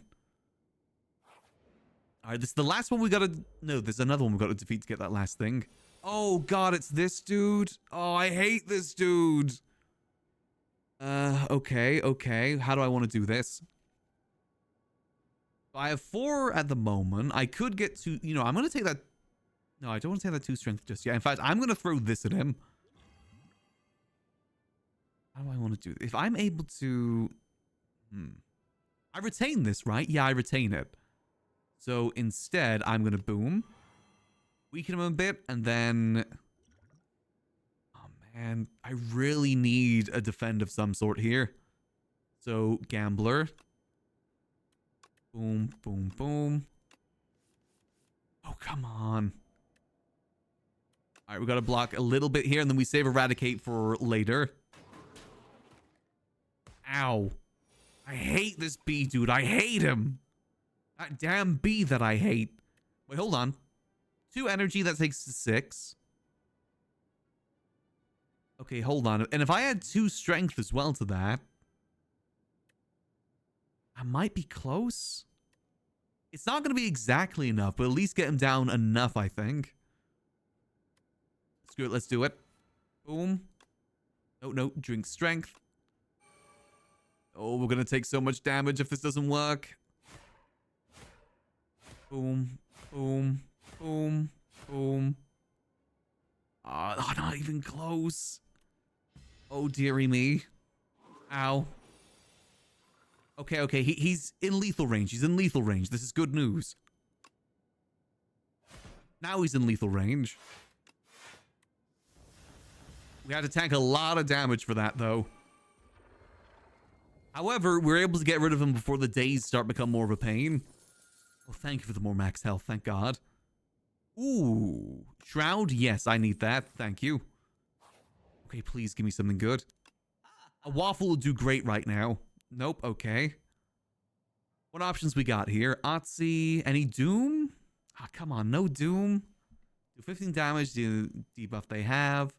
All right, this is the last one we gotta... No, there's another one we gotta defeat to get that last thing. Oh, God, it's this dude. Oh, I hate this dude. Okay. How do I want to do this? I have 4 at the moment. I could get to... You know, I'm going to take that... No, I don't want to take that 2 strength just yet. In fact, I'm going to throw this at him. How do I want to do this? If I'm able to... I retain this, right? Yeah, I retain it. So instead, I'm going to boom. Weaken him a bit, and then... Oh, man. I really need a defend of some sort here. So, Gambler. Boom, boom, boom. Oh, come on. All right, we got to block a little bit here, and then we save Eradicate for later. Ow. I hate this bee, dude. I hate him. That damn bee that I hate. Wait, hold on. 2 energy, that takes to 6. Okay, hold on. And if I add 2 strength as well to that, I might be close. It's not going to be exactly enough, but at least get him down enough, I think. Screw it, let's do it. Boom. No, drink strength. Oh, we're going to take so much damage if this doesn't work. Boom, boom, boom, boom. Oh, not even close. Oh, dearie me. Ow. Okay, he's in lethal range. He's in lethal range. This is good news. Now he's in lethal range. We had to tank a lot of damage for that, though. However, we're able to get rid of him before the days start to become more of a pain. Oh, thank you for the more max health. Thank God. Ooh. Shroud? Yes, I need that. Thank you. Okay, please give me something good. A waffle will do great right now. Nope, okay. What options we got here? Otzi, any Doom? Ah, come on, no Doom. Do 15 damage, the debuff they have.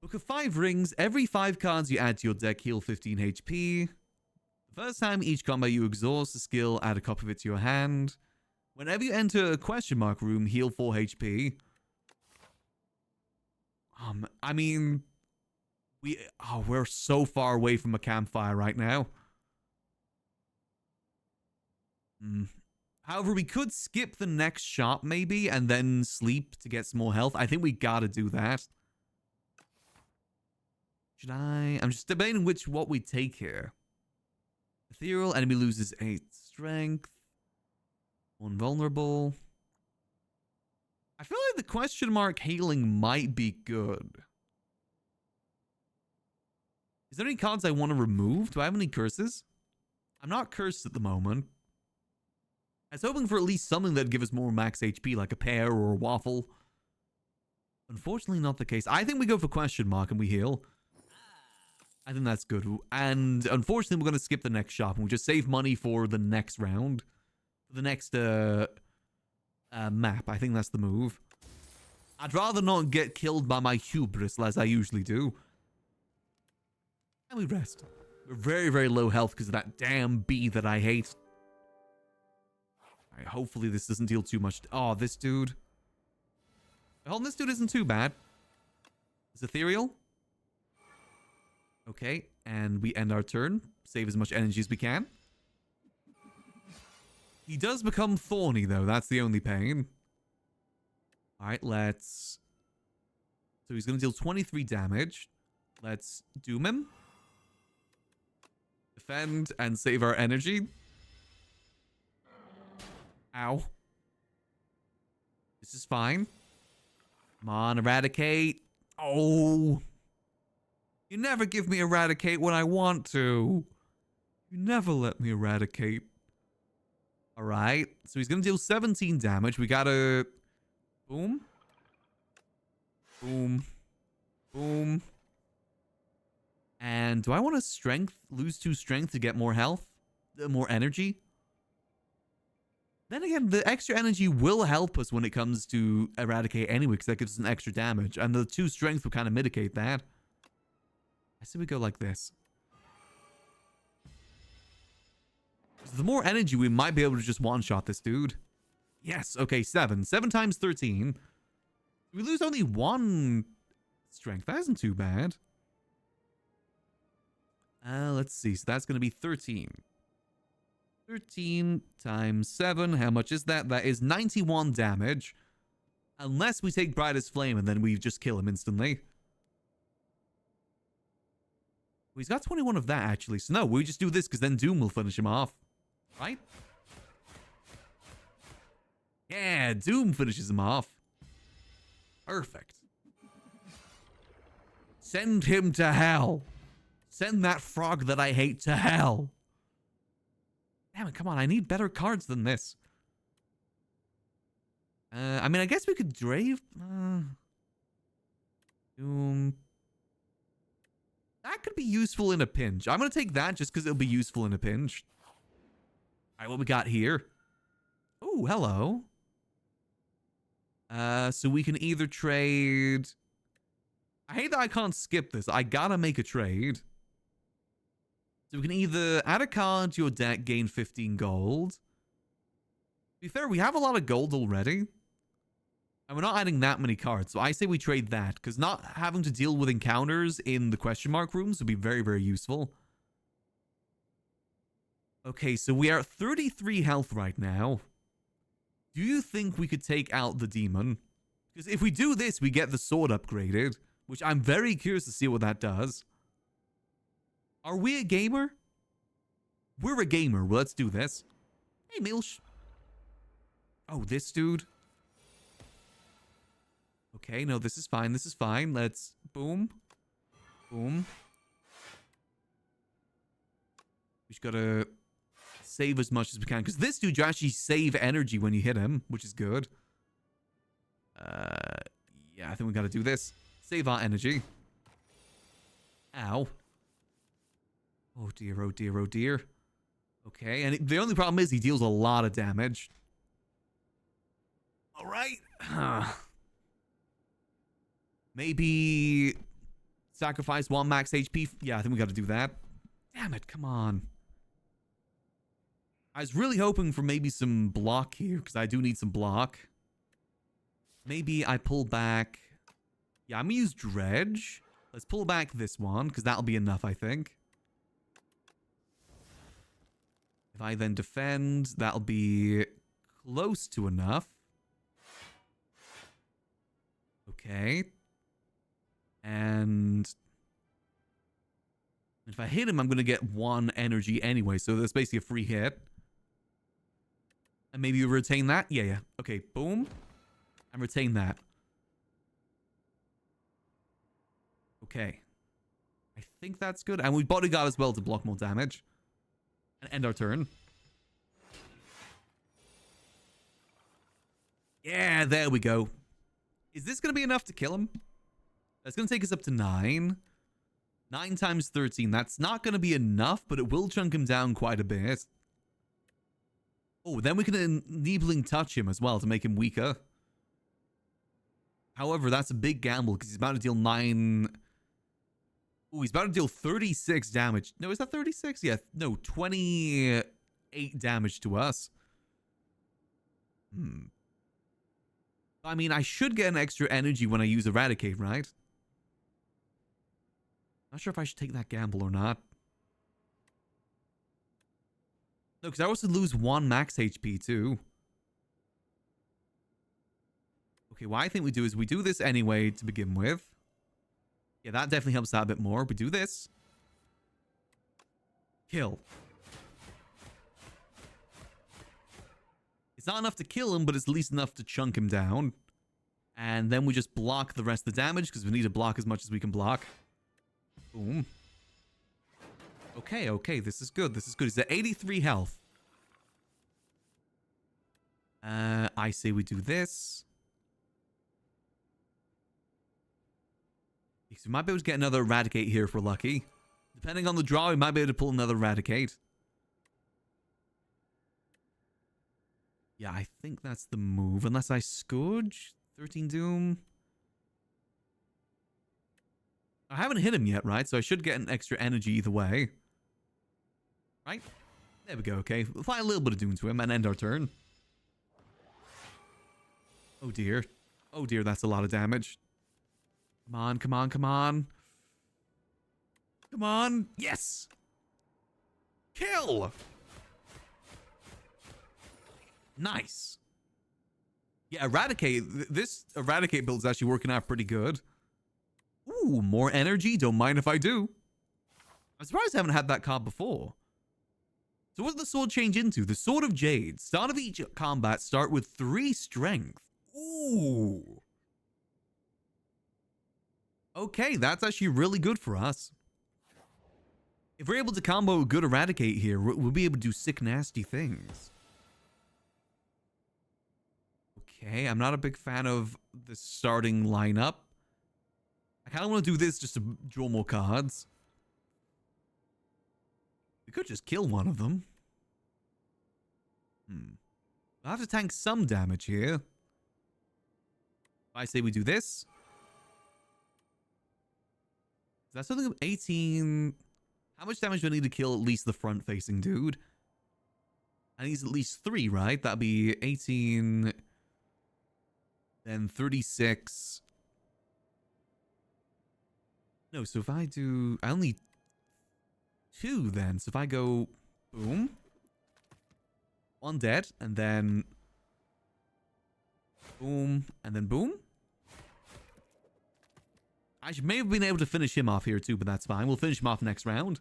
Book of 5 rings. Every 5 cards you add to your deck heal 15 HP. The first time each combat you exhaust a skill, add a copy of it to your hand. Whenever you enter a question mark room, heal 4 HP. I mean... we're so far away from a campfire right now. However, we could skip the next shop maybe and then sleep to get some more health. I think we gotta do that. Should I? I'm just debating what we take here. Ethereal, enemy loses 8 strength. Vulnerable. I feel like the question mark healing might be good. Is there any cards I want to remove? Do I have any curses? I'm not cursed at the moment. I was hoping for at least something that'd give us more max HP, like a pear or a waffle. Unfortunately, not the case. I think we go for question mark and we heal. I think that's good. And unfortunately, we're going to skip the next shop and we just save money for the next round. For the next map. I think that's the move. I'd rather not get killed by my hubris as I usually do. And we rest. We're very, very low health because of that damn bee that I hate. Alright, hopefully this doesn't deal too much. Oh, this dude. Well, this dude isn't too bad. It's ethereal. Okay, and we end our turn. Save as much energy as we can. He does become thorny, though. That's the only pain. Alright, let's... So he's going to deal 23 damage. Let's doom him. Defend and save our energy. Ow. This is fine. Come on, Eradicate. Oh. You never give me Eradicate when I want to. You never let me Eradicate. Alright. So he's going to deal 17 damage. We gotta... Boom. Boom. Boom. And And do I want to lose 2 strength to get more health? More energy? Then again, the extra energy will help us when it comes to eradicate anyway, because that gives us an extra damage. And the 2 strength will kind of mitigate that. I say we go like this. The more energy, we might be able to just one-shot this dude. Yes, okay, 7. 7 times 13. We lose only 1 strength. That isn't too bad. Let's see. So that's going to be 13. 13 times 7. How much is that? That is 91 damage. Unless we take Brightest Flame and then we just kill him instantly. Well, he's got 21 of that, actually. So no, we just do this because then Doom will finish him off. Right? Yeah, Doom finishes him off. Perfect. Send him to hell. Send that frog that I hate to hell. Damn it, come on. I need better cards than this. I mean, I guess we could Drave. Doom. That could be useful in a pinch. I'm going to take that just because it'll be useful in a pinch. All right, what we got here? Oh, hello. So we can either trade... I hate that I can't skip this. I gotta make a trade. So we can either add a card to your deck, gain 15 gold. To be fair, we have a lot of gold already. And we're not adding that many cards. So I say we trade that. Because not having to deal with encounters in the question mark rooms would be very, very useful. Okay, so we are at 33 health right now. Do you think we could take out the demon? Because if we do this, we get the sword upgraded. Which I'm very curious to see what that does. Are we a gamer? We're a gamer. Well, let's do this. Hey, Milsh. Oh, this dude. Okay, no, this is fine. This is fine. Let's... Boom. Boom. We just gotta save as much as we can. Because this dude, you actually save energy when you hit him, which is good. Yeah, I think we gotta do this. Save our energy. Ow. Oh dear, oh dear, oh dear. Okay, and the only problem is he deals a lot of damage. Alright. Maybe sacrifice 1 max HP. Yeah, I think we gotta do that. Damn it, come on. I was really hoping for maybe some block here, because I do need some block. Maybe I pull back... Yeah, I'm gonna use Dredge. Let's pull back this one, because that'll be enough, I think. If I then defend, that'll be close to enough. Okay. And if I hit him, I'm going to get 1 energy anyway, so that's basically a free hit. And maybe you retain that? Yeah, yeah. Okay, boom. And retain that. Okay. I think that's good. And we bodyguard as well to block more damage. And end our turn. Yeah, there we go. Is this going to be enough to kill him? That's going to take us up to 9. 9 times 13. That's not going to be enough, but it will chunk him down quite a bit. Oh, then we can enabling touch him as well to make him weaker. However, that's a big gamble because he's about to deal 9... Oh, he's about to deal 36 damage. No, is that 36? Yeah, no, 28 damage to us. I mean, I should get an extra energy when I use Eradicate, right? Not sure if I should take that gamble or not. No, because I also lose 1 max HP too. Okay, what I think we do is we do this anyway to begin with. Yeah, that definitely helps out a bit more. We do this. Kill. It's not enough to kill him, but it's at least enough to chunk him down. And then we just block the rest of the damage, because we need to block as much as we can block. Boom. Okay, okay, this is good. This is good. He's at 83 health. I say we do this. So we might be able to get another Eradicate here if we're lucky. Depending on the draw, we might be able to pull another Eradicate. Yeah, I think that's the move. Unless I Scourge. 13 Doom. I haven't hit him yet, right? So I should get an extra energy either way. Right? There we go, okay. We'll apply a little bit of Doom to him and end our turn. Oh dear. Oh dear, that's a lot of damage. Come on, come on, come on. Come on. Yes! Kill! Nice. Yeah, Eradicate. This Eradicate build is actually working out pretty good. Ooh, more energy. Don't mind if I do. I'm surprised I haven't had that card before. So what did the sword change into? The Sword of Jade. Start of each combat, start with 3 strength. Ooh. Okay, that's actually really good for us. If we're able to combo a good Eradicate here, we'll be able to do sick, nasty things. Okay, I'm not a big fan of the starting lineup. I kind of want to do this just to draw more cards. We could just kill one of them. I'll have to tank some damage here. I say we do this. Is that something? 18. How much damage do I need to kill at least the front-facing dude? I need at least 3, right? That'd be 18. Then 36. No, so if I do... I only... 2 then. So if I go... Boom. 1 dead. And then... Boom. And then boom. I may have been able to finish him off here too, but that's fine. We'll finish him off next round.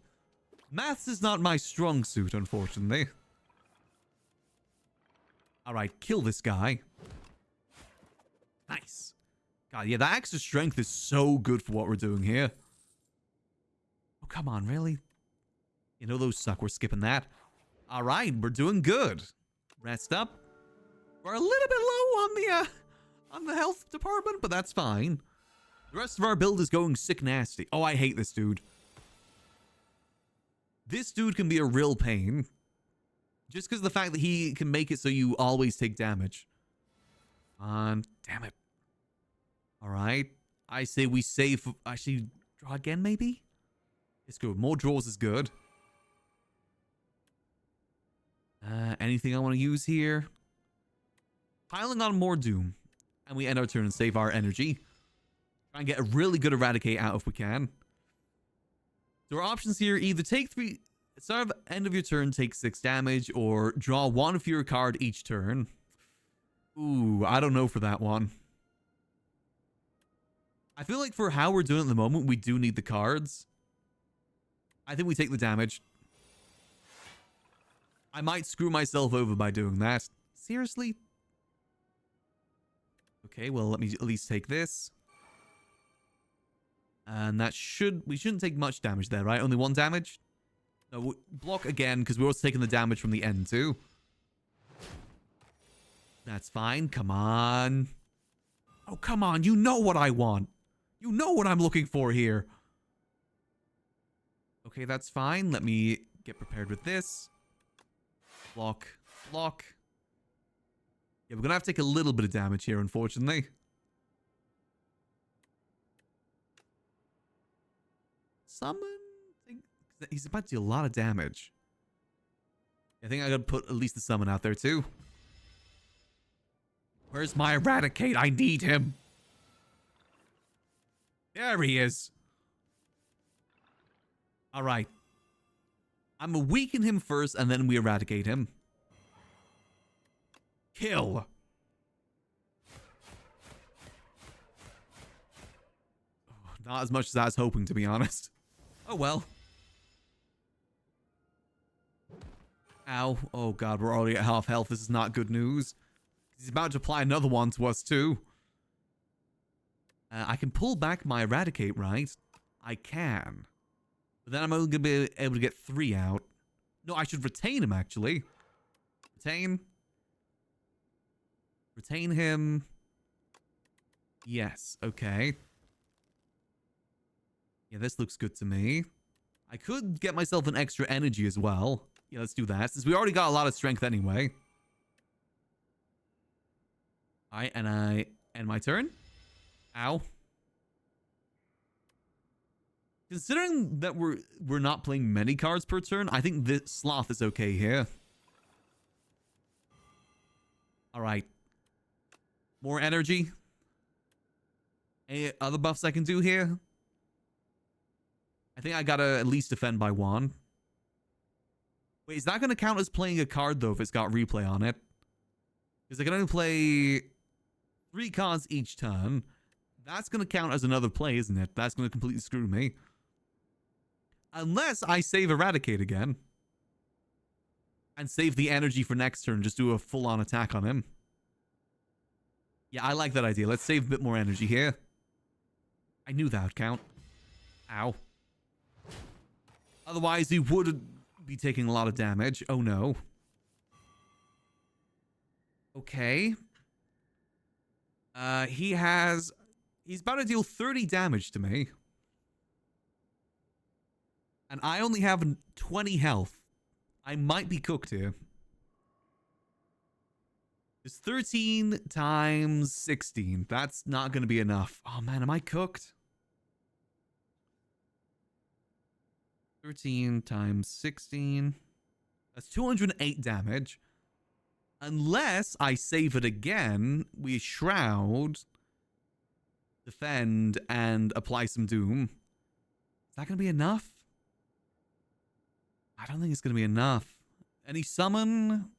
Maths is not my strong suit, unfortunately. Alright, kill this guy. Nice. God, yeah, that extra strength is so good for what we're doing here. Oh, come on, really? You know those suck. We're skipping that. Alright, we're doing good. Rest up. We're a little bit low on the health department, but that's fine. The rest of our build is going sick nasty. Oh, I hate this dude. This dude can be a real pain. Just because of the fact that he can make it so you always take damage. Damn it. Alright. I say we save... Actually, draw again, maybe? It's good. More draws is good. Anything I want to use here? Piling on more Doom. And we end our turn and save our energy. Try and get a really good Eradicate out if we can. So our options here, either take 3... Start of end of your turn, take 6 damage, or draw 1 fewer card each turn. Ooh, I don't know for that one. I feel like for how we're doing at the moment, we do need the cards. I think we take the damage. I might screw myself over by doing that. Seriously? Okay, well, let me at least take this. And that we shouldn't take much damage there, right? Only 1 damage? No, block again, because we're also taking the damage from the end, too. That's fine. Come on. Oh, come on. You know what I want. You know what I'm looking for here. Okay, that's fine. Let me get prepared with this. Block. Block. Yeah, we're going to have to take a little bit of damage here, unfortunately. Summon? He's about to do a lot of damage. I think I gotta put at least the summon out there too. Where's my Eradicate? I need him. There he is. Alright. I'm gonna weaken him first and then we eradicate him. Kill. Not as much as I was hoping, to be honest. Oh well. Ow. Oh god, we're already at half health. This is not good news. He's about to apply another one to us too. I can pull back my Eradicate, right? I can. But then I'm only going to be able to get 3 out. No, I should retain him, actually. Retain. Retain him. Yes, okay. Yeah, this looks good to me. I could get myself an extra energy as well. Yeah, let's do that, since we already got a lot of strength anyway. Alright, and I end my turn. Ow. Considering that we're not playing many cards per turn, I think this Sloth is okay here. Alright. More energy. Any other buffs I can do here? I think I gotta at least defend by one. Wait, is that gonna count as playing a card though if it's got replay on it? Because I can only play 3 cards each turn. That's gonna count as another play, isn't it? That's gonna completely screw me. Unless I save Eradicate again. And save the energy for next turn. Just do a full-on attack on him. Yeah, I like that idea. Let's save a bit more energy here. I knew that would count. Ow. Otherwise, he would be taking a lot of damage. Oh, no. Okay. He's about to deal 30 damage to me. And I only have 20 health. I might be cooked here. It's 13 times 16. That's not going to be enough. Oh, man, am I cooked? 13 times 16. That's 208 damage. Unless I save it again, we Shroud, defend, and apply some Doom. Is that going to be enough? I don't think it's going to be enough. Any summon?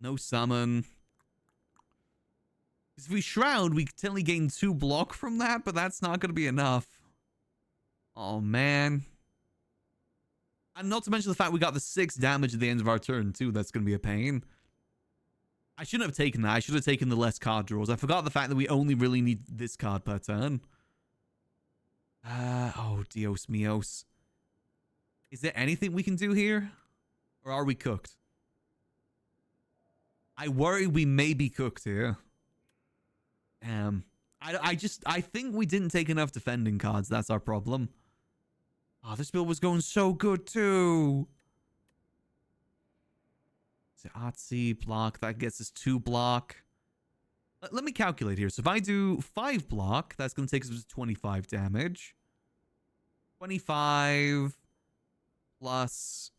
No summon. If we Shroud, we technically gain 2 block from that, but that's not going to be enough. Oh, man. And not to mention the fact we got the 6 damage at the end of our turn, too. That's going to be a pain. I shouldn't have taken that. I should have taken the less card draws. I forgot the fact that we only really need this card per turn. Oh, Dios míos. Is there anything we can do here? Or are we cooked? I worry we may be cooked here. I think we didn't take enough defending cards. That's our problem. Oh, this build was going so good too. So Artsy block, that gets us 2 block. Let me calculate here. So if I do 5 block, that's going to take us to 25 damage. 25 plus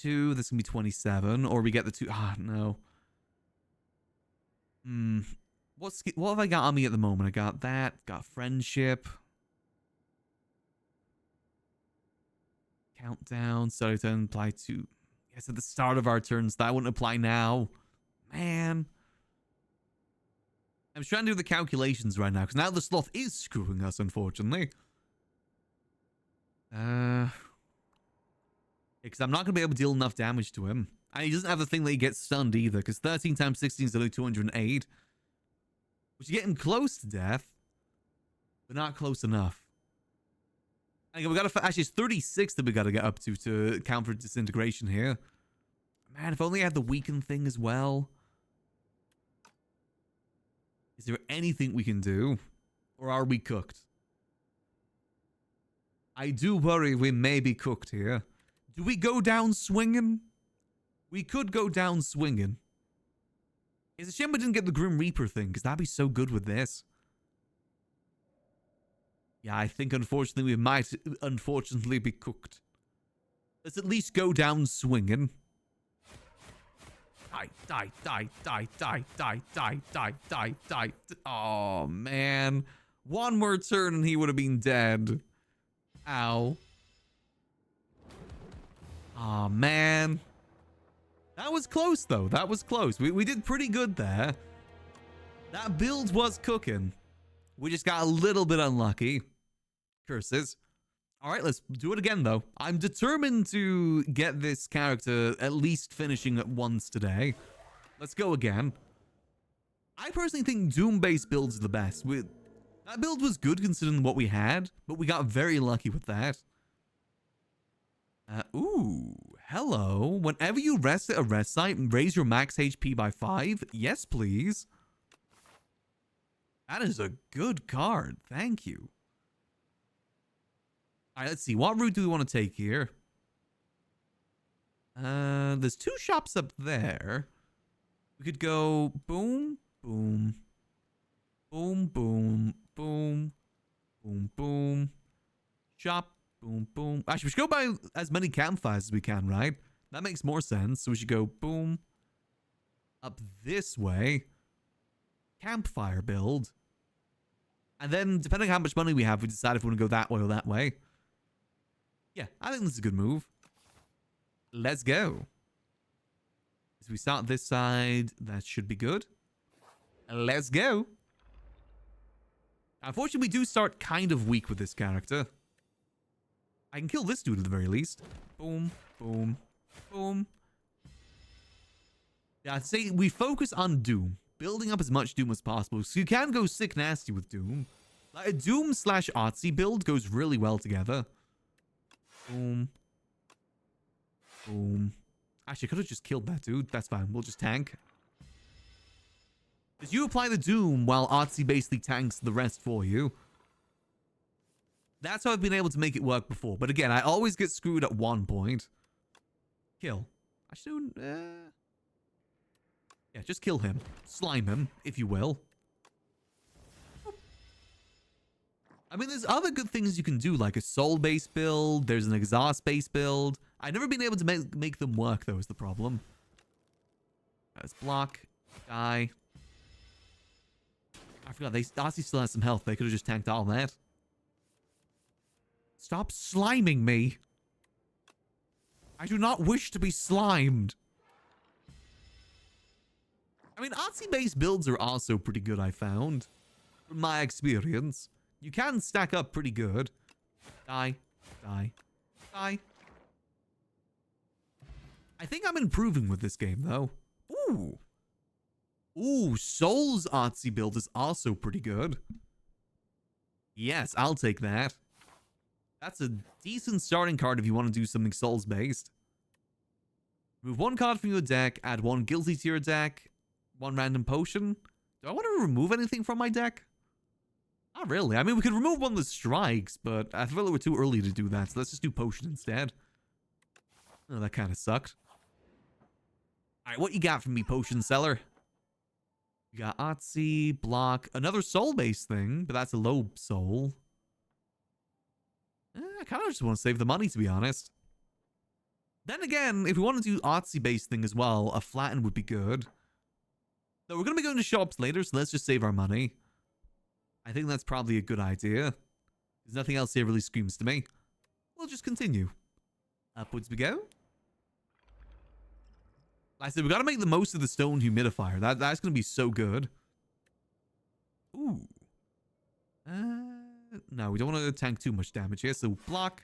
2, that's going to be 27. Or we get the 2. Ah, no. What have I got on me at the moment? I got that. Got friendship. Countdown. Starting to apply to... Yes, at the start of our turns. That wouldn't apply now. Man. I'm trying to do the calculations right now. Because now the Sloth is screwing us, unfortunately. Because I'm not going to be able to deal enough damage to him. And he doesn't have the thing that he gets stunned either. Because 13 times 16 is only 208. Which is getting close to death. But not close enough. And again, we got to... Actually, it's 36 that we got to get up to count for disintegration here. Man, if only I had the weaken thing as well. Is there anything we can do? Or are we cooked? I do worry we may be cooked here. Do we go down swinging? We could go down swinging. It's a shame we didn't get the Grim Reaper thing, because that'd be so good with this. Yeah, I think unfortunately we might unfortunately be cooked. Let's at least go down swinging. Die, die, die, die, die, die, die, die, die, die. Oh, man. One more turn and he would have been dead. Ow. Oh, man. That was close, though. That was close. We did pretty good there. That build was cooking. We just got a little bit unlucky. Curses. All right, let's do it again, though. I'm determined to get this character at least finishing at once today. Let's go again. I personally think Doom-based builds are the best. That build was good considering what we had, but we got very lucky with that. Ooh, hello. Whenever you rest at a rest site, raise your max HP by 5. Yes, please. That is a good card. Thank you. All right, let's see. What route do we want to take here? There's 2 shops up there. We could go boom, boom, boom, boom, boom, boom, boom, shop, boom, boom. Actually, we should go buy as many campfires as we can, right? That makes more sense. So we should go boom, up this way, campfire build. And then, depending on how much money we have, we decide if we want to go that way or that way. Yeah, I think this is a good move. Let's go. As we start this side, that should be good. Let's go. Unfortunately, we do start kind of weak with this character. I can kill this dude at the very least. Boom, boom, boom. Yeah, I'd say we focus on Doom. Building up as much Doom as possible. So you can go sick nasty with Doom. Like a Doom / Artsy build goes really well together. Boom. Boom. Actually, I could have just killed that dude. That's fine. We'll just tank. Because you apply the Doom while Artsy basically tanks the rest for you. That's how I've been able to make it work before. But again, I always get screwed at one point. Kill. I should... yeah, just kill him. Slime him, if you will. I mean, there's other good things you can do, like a soul-based build. There's an exhaust-based build. I've never been able to make them work, though, is the problem. Let's block. Die. I forgot, Darcy still has some health. They could have just tanked all that. Stop sliming me. I do not wish to be slimed. I mean, Artsy-based builds are also pretty good, I found. From my experience. You can stack up pretty good. Die. Die. Die. I think I'm improving with this game, though. Ooh. Ooh, Soul's Artsy build is also pretty good. Yes, I'll take that. That's a decent starting card if you want to do something Souls-based. Remove 1 card from your deck, add 1 guilty to your deck, 1 random potion. Do I want to remove anything from my deck? Not really. I mean, we could remove 1 that strikes, but I feel like we're too early to do that, so let's just do potion instead. Oh, that kind of sucked. Alright, what you got from me, potion seller? You got Artsy, block, another soul-based thing, but that's a low soul. I kind of just want to save the money, to be honest. Then again, if we want to do Artsy-based thing as well, a flatten would be good. Though we're going to be going to shops later, so let's just save our money. I think that's probably a good idea. There's nothing else here really screams to me. We'll just continue. Upwards we go. Like I said, we got to make the most of the stone humidifier. That's going to be so good. Ooh. No, we don't want to tank too much damage here, so block.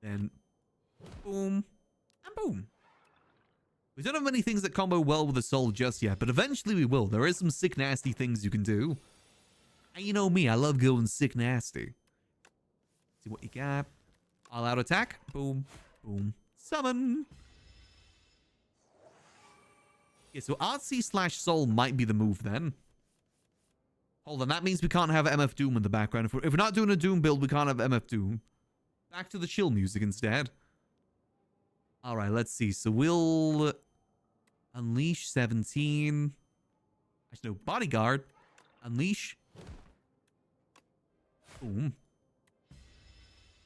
Then boom. And boom. We don't have many things that combo well with the soul just yet, but eventually we will. There is some sick nasty things you can do. And you know me, I love going sick nasty. See what you got. All out attack. Boom. Boom. Summon. Yeah, so Artsy / Soul might be the move then. Hold on, that means we can't have MF Doom in the background. If we're not doing a Doom build, we can't have MF Doom. Back to the chill music instead. Alright, let's see. So we'll unleash 17. Actually, no, bodyguard. Unleash. Boom.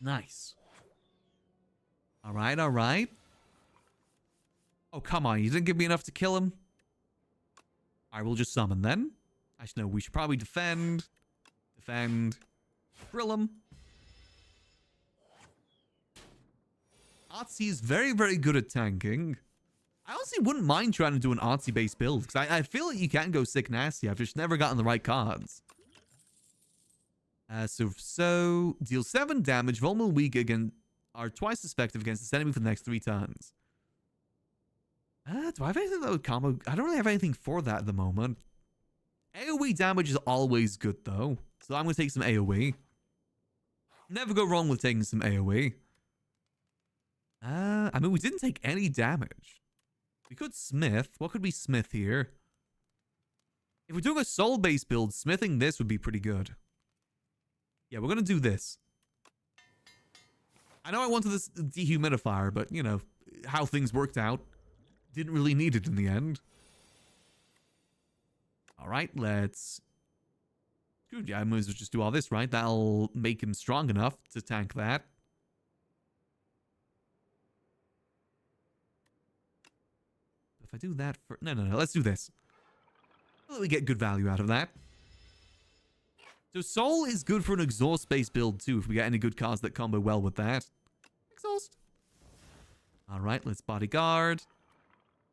Nice. Alright, alright. Oh, come on. You didn't give me enough to kill him? Alright, we'll just summon then. Actually, no, we should probably defend. Defend. Drill him. Artsy is very, very good at tanking. I honestly wouldn't mind trying to do an Artsy-based build, because I feel like you can go sick nasty. I've just never gotten the right cards. So deal 7 damage, vulnerable weak again, are twice as effective against this enemy for the next 3 turns. Do I have anything that would combo? I don't really have anything for that at the moment. AoE damage is always good, though. So I'm going to take some AoE. Never go wrong with taking some AoE. I mean, we didn't take any damage. We could smith. What could we smith here? If we're doing a soul-based build, smithing this would be pretty good. Yeah, we're gonna do this. I know I wanted this dehumidifier, but, you know, how things worked out. Didn't really need it in the end. Alright, let's... Good, yeah, I might as well just do all this, right? That'll make him strong enough to tank that. If I do that for... No, let's do this. We get good value out of that. So Soul is good for an exhaust-based build too, if we get any good cards that combo well with that. Exhaust. Alright, let's bodyguard.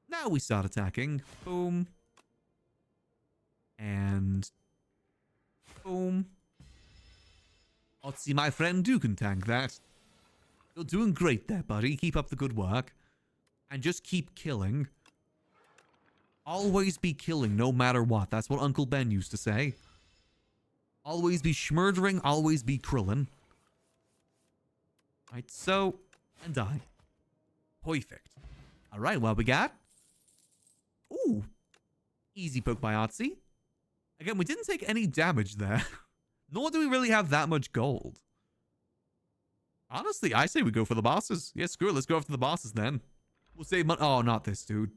Now we start attacking. Boom. And... boom. Otzi, my friend, you can tank that. You're doing great there, buddy. Keep up the good work. And just keep killing. Always be killing, no matter what. That's what Uncle Ben used to say. Always be schmurdering, always be krillin. Right, so... and die. Perfect. Alright, what we got? Ooh. Easy poke by Otzi. Again, we didn't take any damage there. Nor do we really have that much gold. Honestly, I say we go for the bosses. Yeah, screw it, let's go after the bosses then. We'll save money. Oh, not this dude.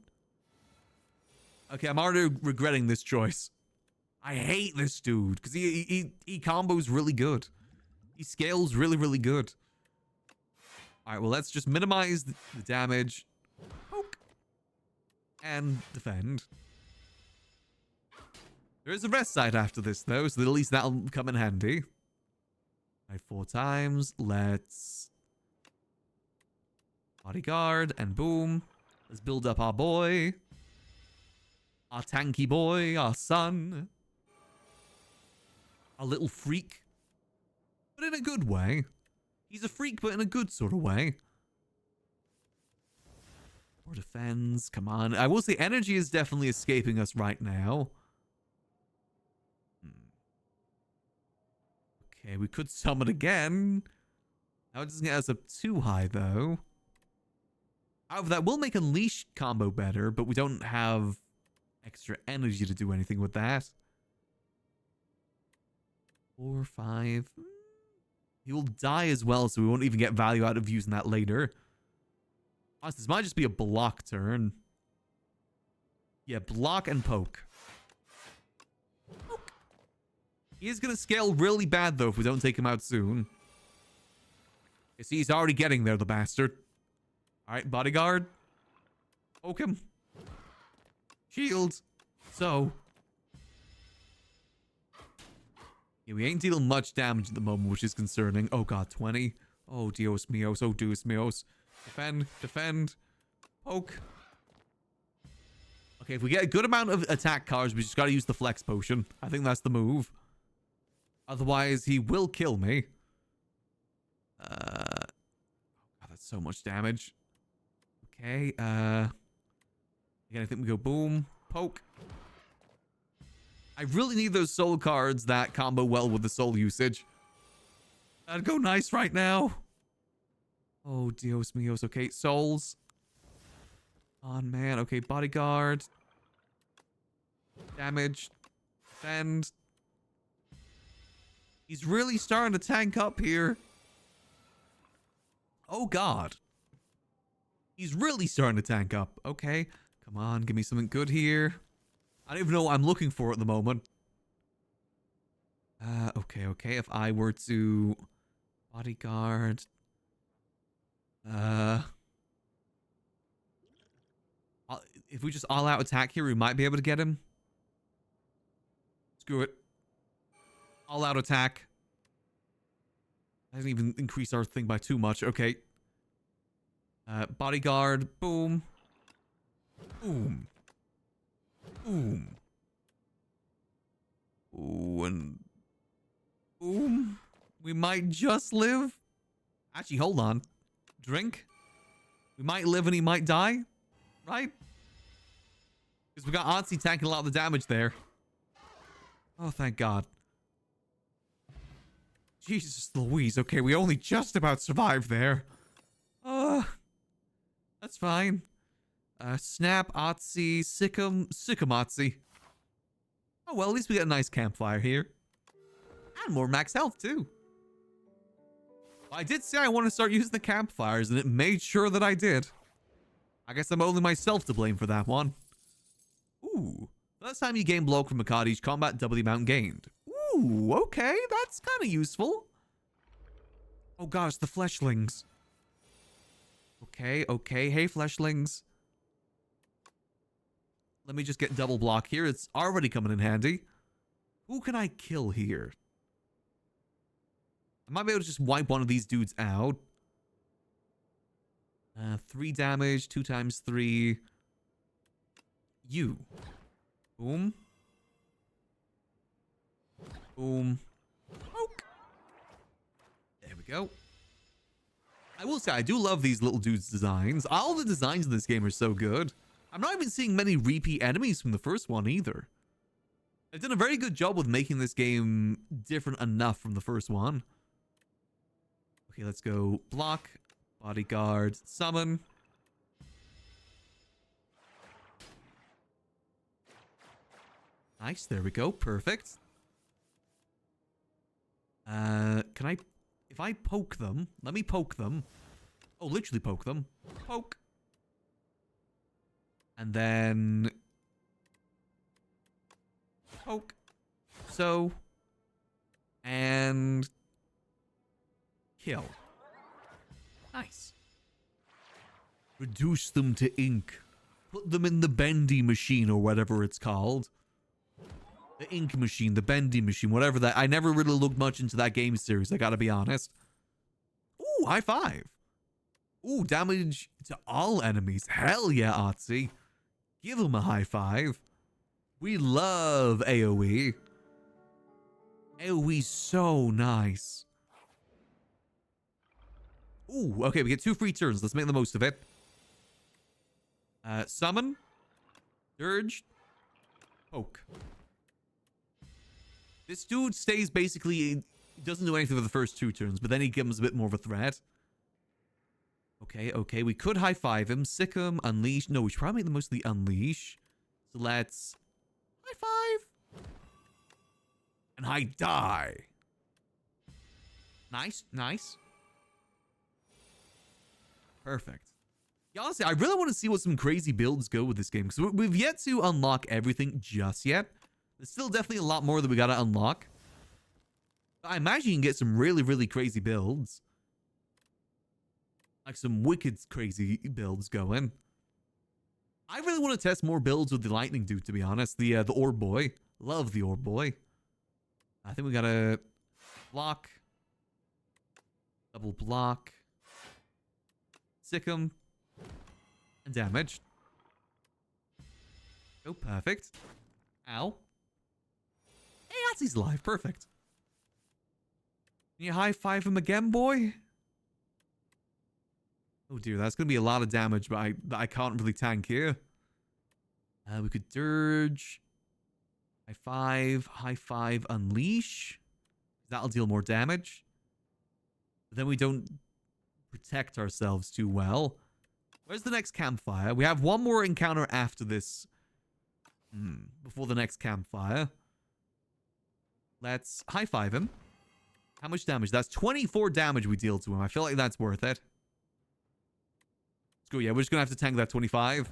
Okay, I'm already regretting this choice. I hate this dude, because he combos really good. He scales really, really good. Alright, well, let's just minimize the damage. Poke. And defend. There is a rest side after this, though, so at least that'll come in handy. Alright, 4 times. Let's... bodyguard, and boom. Let's build up our boy. Our tanky boy, our son. Our little freak. But in a good way. He's a freak, but in a good sort of way. Or defends. Come on. I will say energy is definitely escaping us right now. Okay, we could summon again. Now it doesn't get us up too high, though. However, that will make Unleash combo better, but we don't have extra energy to do anything with that. 4, 5. He will die as well, so we won't even get value out of using that later. Honestly, this might just be a block turn. Yeah, block and poke. Poke. He is going to scale really bad, though, if we don't take him out soon. You see, he's already getting there, the bastard. Alright, bodyguard. Poke him. Shield. So. Yeah, we ain't dealing much damage at the moment, which is concerning. Oh god, 20. Oh, Dios mios. Oh, Dios mios. Defend. Defend. Poke. Okay, if we get a good amount of attack cards, we just gotta use the flex potion. I think that's the move. Otherwise, he will kill me. God, that's so much damage. Okay, again, I think we go boom. Poke. I really need those soul cards that combo well with the soul usage. That'd go nice right now. Oh, Dios mios. Okay, souls. On, man. Okay, bodyguard. Damage. Defend. He's really starting to tank up here. Oh, God. He's really starting to tank up. Okay. Come on, give me something good here. I don't even know what I'm looking for at the moment. Okay. If I were to... bodyguard... if we just all-out attack here, we might be able to get him. Screw it. All-out attack. Doesn't even increase our thing by too much. Okay. Bodyguard. Boom. Boom. Boom. Ooh, and... boom. We might just live. Actually, hold on. Drink. We might live and he might die. Right? Because we got Otzi tanking a lot of the damage there. Oh, thank God. Jesus Louise. Okay, we only just about survived there. That's fine. Snap, Otzi, Sikkim Otzi. Oh, well, at least we got a nice campfire here. And more max health, too. I did say I want to start using the campfires, and it made sure that I did. I guess I'm only myself to blame for that one. Ooh. First time you gain block from a card, each combat double the amount gained. Ooh, okay, that's kind of useful. Oh gosh, the fleshlings. Okay, okay, hey fleshlings. Let me just get double block here. It's already coming in handy. Who can I kill here? I might be able to just wipe one of these dudes out. 3 damage, 2 times 3. You. Boom. Boom. Poke. There we go. I will say, I do love these little dudes' designs. All the designs in this game are so good. I'm not even seeing many repeat enemies from the first one either. They've done a very good job with making this game different enough from the first one. Okay, let's go block, bodyguard, summon. Nice, there we go, perfect. Can I, if I poke them, let me poke them. Oh, literally poke them. Poke. And then poke. So, and kill. Nice. Reduce them to ink. Put them in the bendy machine or whatever it's called. The ink machine, the bendy machine, whatever that. I never really looked much into that game series, I gotta be honest. Ooh, high five. Ooh, damage to all enemies. Hell yeah, Otzi. Give them a high five. We love AoE. AoE's so nice. Ooh, okay, we get 2 free turns. Let's make the most of it. Summon. Dirge. Poke. This dude stays basically, doesn't do anything for the first 2 turns, but then he gives a bit more of a threat. Okay, okay, we could high five him, sick him, unleash. No, we should probably make the most of the unleash. So let's high five. And I die. Nice, nice. Perfect. Yeah, honestly, I really want to see what some crazy builds go with this game, because we've yet to unlock everything just yet. There's still definitely a lot more that we gotta unlock. But I imagine you can get some really, really crazy builds. Like some wicked crazy builds going. I really want to test more builds with the lightning dude, to be honest. The orb boy. Love the orb boy. I think we gotta block. Double block. Sick him. And damage. Oh, perfect. Ow. Hey, Atsy's alive. Perfect. Can you high five him again, boy? Oh dear, that's going to be a lot of damage, but I can't really tank here. We could dirge. High five, unleash. That'll deal more damage. But then we don't protect ourselves too well. Where's the next campfire? We have one more encounter after this. Before the next campfire. Let's high five him. How much damage? That's 24 damage we deal to him. I feel like that's worth it. Let's go. Yeah, we're just going to have to tank that 25.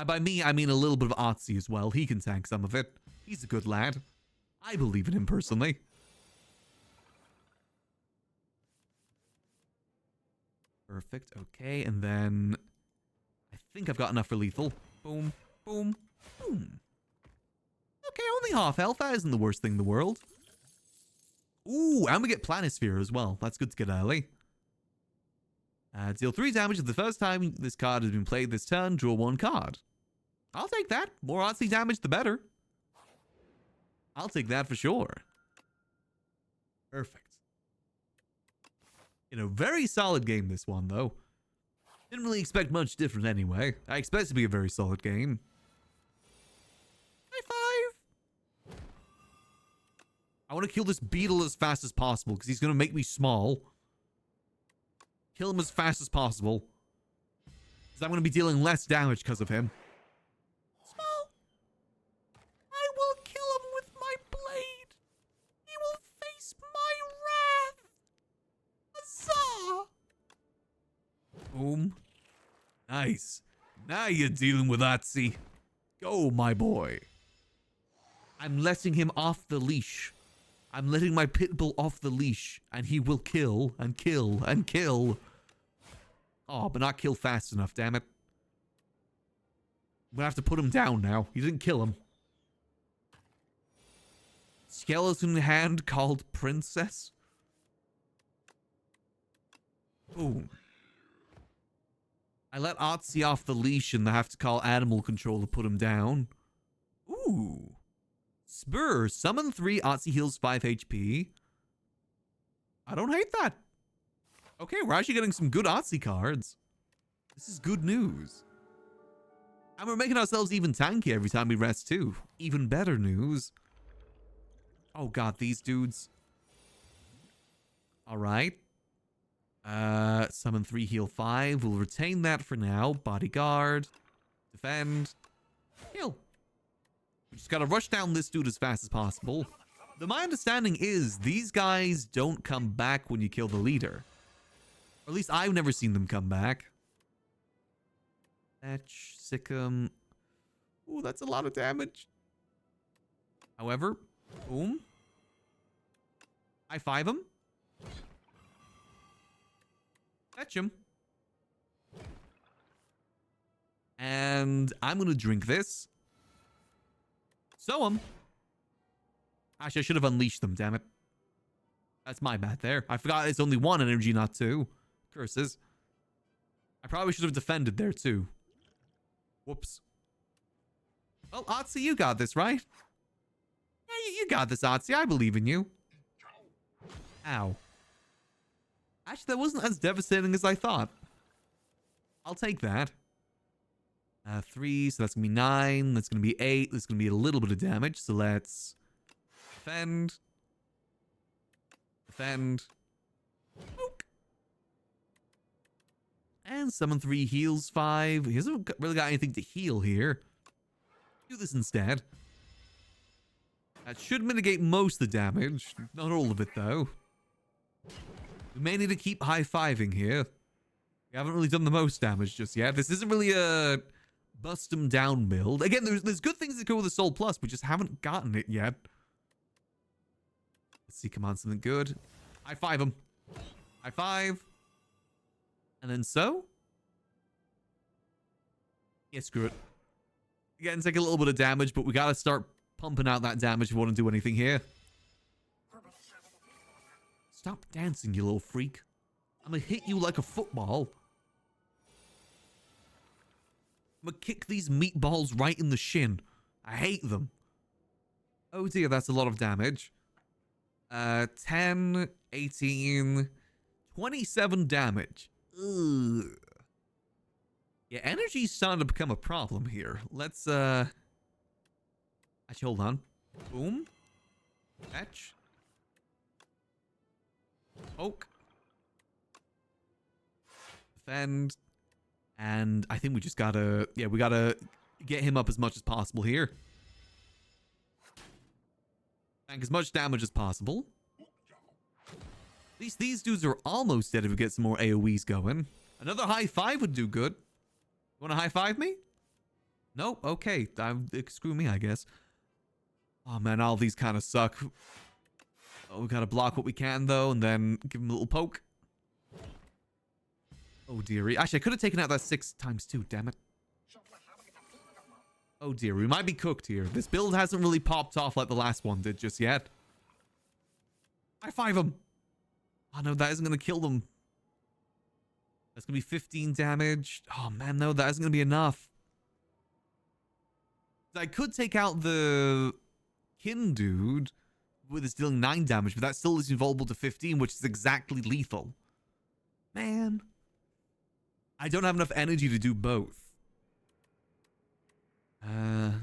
By me, I mean a little bit of Otzi as well. He can tank some of it. He's a good lad. I believe in him personally. Perfect. Okay, and then I think I've got enough for lethal. Boom, boom, boom. Okay, only half health. That isn't the worst thing in the world. Ooh, and we get Planisphere as well. That's good to get early. Deal 3 damage the first time this card has been played this turn. Draw 1 card. I'll take that. More Otzi damage, the better. I'll take that for sure. Perfect. You know, very solid game, this one, though. Didn't really expect much different anyway. I expect it to be a very solid game. High five! I want to kill this beetle as fast as possible, because he's going to make me small. Kill him as fast as possible. Because I'm going to be dealing less damage because of him. Small! I will kill him with my blade! He will face my wrath! Boom. Nice. Now you're dealing with Otzi. Go, my boy. I'm letting him off the leash. I'm letting my pit bull off the leash, and he will kill and kill and kill. Oh, but not kill fast enough, damn it. I'm gonna have to put him down now. He didn't kill him. Skeleton hand called Princess. Boom. I let Otzi off the leash and I have to call animal control to put him down. Ooh. Spur. Summon 3, Otzi heals 5 HP. I don't hate that. Okay, we're actually getting some good Otzi cards. This is good news. And we're making ourselves even tanky every time we rest too. Even better news. Oh god, these dudes. Alright. Summon 3, heal 5. We'll retain that for now. Bodyguard. Defend. Heal. We just gotta rush down this dude as fast as possible. My understanding is these guys don't come back when you kill the leader. Or at least I've never seen them come back. Fetch, Sikkim. Ooh, that's a lot of damage. However, boom. High five him. Fetch him. And I'm gonna drink this. Sow him. Actually, I should have unleashed them, damn it. That's my bad there. I forgot it's only 1 energy, not 2. Curses. I probably should have defended there too. Whoops. Well, Otzi, you got this, right? Yeah, you got this, Otzi. I believe in you. Ow. Actually, that wasn't as devastating as I thought. I'll take that. 3, so that's going to be 9. That's going to be 8. That's going to be a little bit of damage. So let's defend. Defend. Poke. And summon 3, heals 5. He hasn't really got anything to heal here. Do this instead. That should mitigate most of the damage. Not all of it, though. We may need to keep high-fiving here. We haven't really done the most damage just yet. This isn't really a bust him down build. Again, there's good things that go with the Soul Plus. We just haven't gotten it yet. Let's see. Come on, something good. High-five him. High-five. And then so? Yeah, screw it. Again, take a little bit of damage, but we gotta start pumping out that damage if we want to do anything here. Stop dancing, you little freak. I'm gonna hit you like a football. I'm gonna kick these meatballs right in the shin. I hate them. Oh dear, that's a lot of damage. 10, 18, 27 damage. Ugh. Yeah, energy's starting to become a problem here. Let's, actually, hold on. Boom. Fetch. Poke. Defend. And I think we just gotta, yeah, we gotta get him up as much as possible here. Tank as much damage as possible. At least these dudes are almost dead if we get some more AoEs going. Another high five would do good. You want to high five me? Nope. Okay. Screw me, I guess. Oh, man. All these kind of suck. Oh, we got to block what we can, though, and then give him a little poke. Oh, dearie. Actually, I could have taken out that 6 times 2. Damn it. Oh, dear. We might be cooked here. This build hasn't really popped off like the last one did just yet. High five him. Oh, no. That isn't going to kill them. That's going to be 15 damage. Oh, man, no, that isn't going to be enough. I could take out the kin dude with his dealing 9 damage, but that still is vulnerable to 15, which is exactly lethal. Man. I don't have enough energy to do both.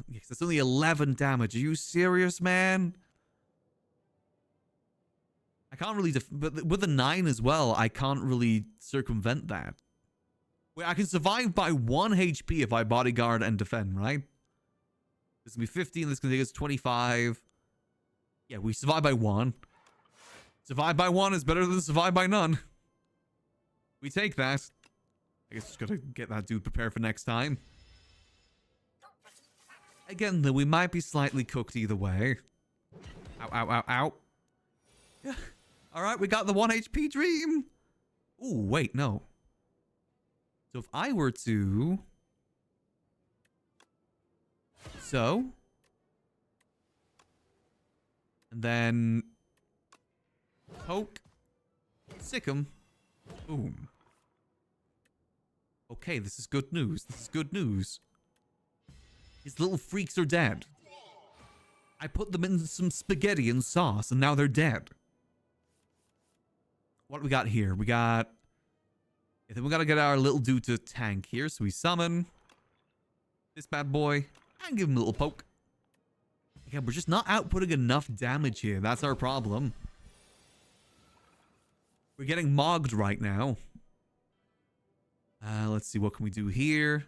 Yes, that's only 11 damage. Are you serious, man? I can't really, but with the 9 as well, I can't really circumvent that. Wait, I can survive by 1 HP if I bodyguard and defend, right? This is going to be 15, this is going to take us 25. Yeah, we survive by 1. Survive by 1 is better than survive by none. We take that. I guess just gotta get that dude prepared for next time. Again, though, we might be slightly cooked either way. Ow, ow, ow, ow. Yeah. Alright, we got the 1 HP dream. Ooh, wait, no. So if I were to... So... And then... Poke. Sick him. Boom. Okay, this is good news. This is good news. His little freaks are dead. I put them in some spaghetti and sauce, and now they're dead. What do we got here? We got... I think we gotta get our little dude to tank here. So we summon this bad boy and give him a little poke. Again, we're just not outputting enough damage here. That's our problem. We're getting mogged right now. Let's see, what can we do here?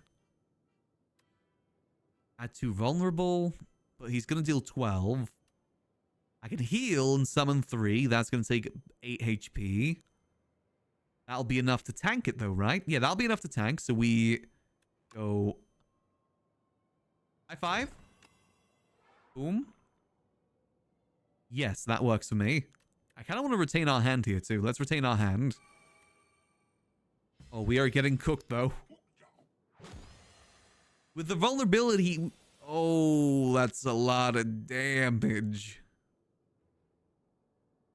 Add 2 vulnerable, but he's going to deal 12. I can heal and summon 3. That's going to take 8 HP. That'll be enough to tank it though, right? Yeah, that'll be enough to tank. So we go... High 5. Boom. Yes, that works for me. I kind of want to retain our hand here too. Let's retain our hand. Oh, we are getting cooked though. With the vulnerability... Oh, that's a lot of damage.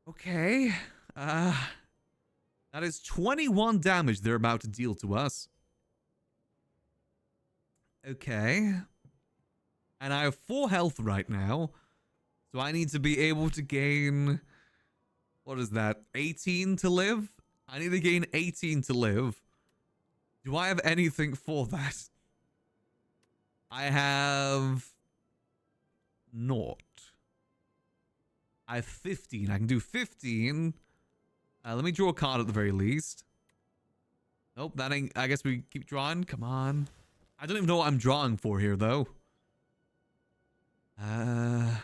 Okay. That is 21 damage they're about to deal to us. Okay. And I have 4 health right now. So I need to be able to gain... What is that? 18 to live? I need to gain 18 to live. Do I have anything for that? I have... Naught. I have 15. I can do 15. Let me draw a card at the very least. Nope, that ain't... I guess we keep drawing. Come on. I don't even know what I'm drawing for here, though. Let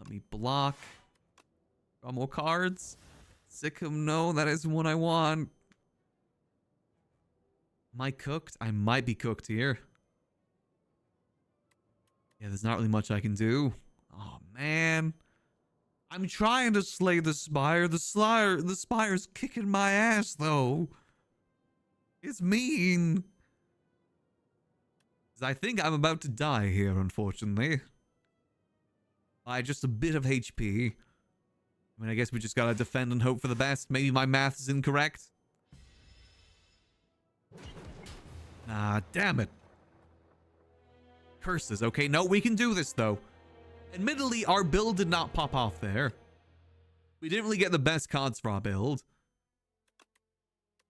me block. Draw more cards. Sikkim, no, that isn't what I want. Am I cooked? I might be cooked here. Yeah, there's not really much I can do. Oh, man. I'm trying to slay the Spire. The Spire's kicking my ass, though. It's mean. I think I'm about to die here, unfortunately. By just a bit of HP. I mean, I guess we just gotta defend and hope for the best. Maybe my math is incorrect. Ah, damn it. Curses. Okay, no, we can do this, though. Admittedly, our build did not pop off there. We didn't really get the best cards for our build.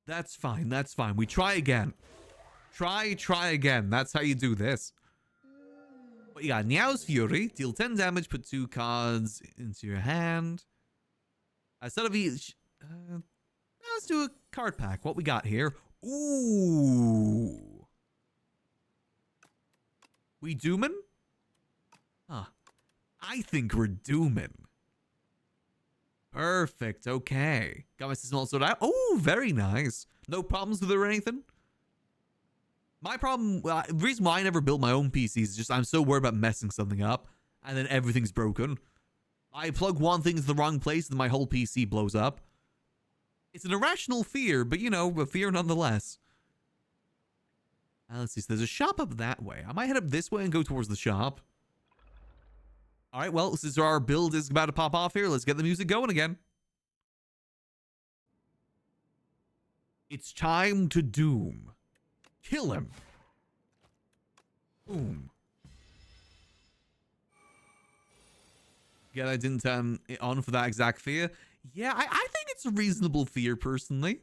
That's fine, that's fine. We try again. Try again. That's how you do this. But you got Niao's Fury. Deal 10 damage, put 2 cards into your hand. Instead of each... let's do a card pack. What we got here? Ooh. We doomin'? Huh. I think we're doomin'. Perfect. Okay. Got my system all sorted out. Oh, very nice. No problems with it or anything? My problem, the reason why I never built my own PCs is just I'm so worried about messing something up and then everything's broken. I plug one thing into the wrong place and my whole PC blows up. It's an irrational fear, but you know, a fear nonetheless. Let's see, so there's a shop up that way. I might head up this way and go towards the shop. Alright, well, since our build is about to pop off here, let's get the music going again. It's time to doom. Kill him. Boom. Yeah, I didn't turn it on for that exact fear. Yeah, I think it's a reasonable fear, personally.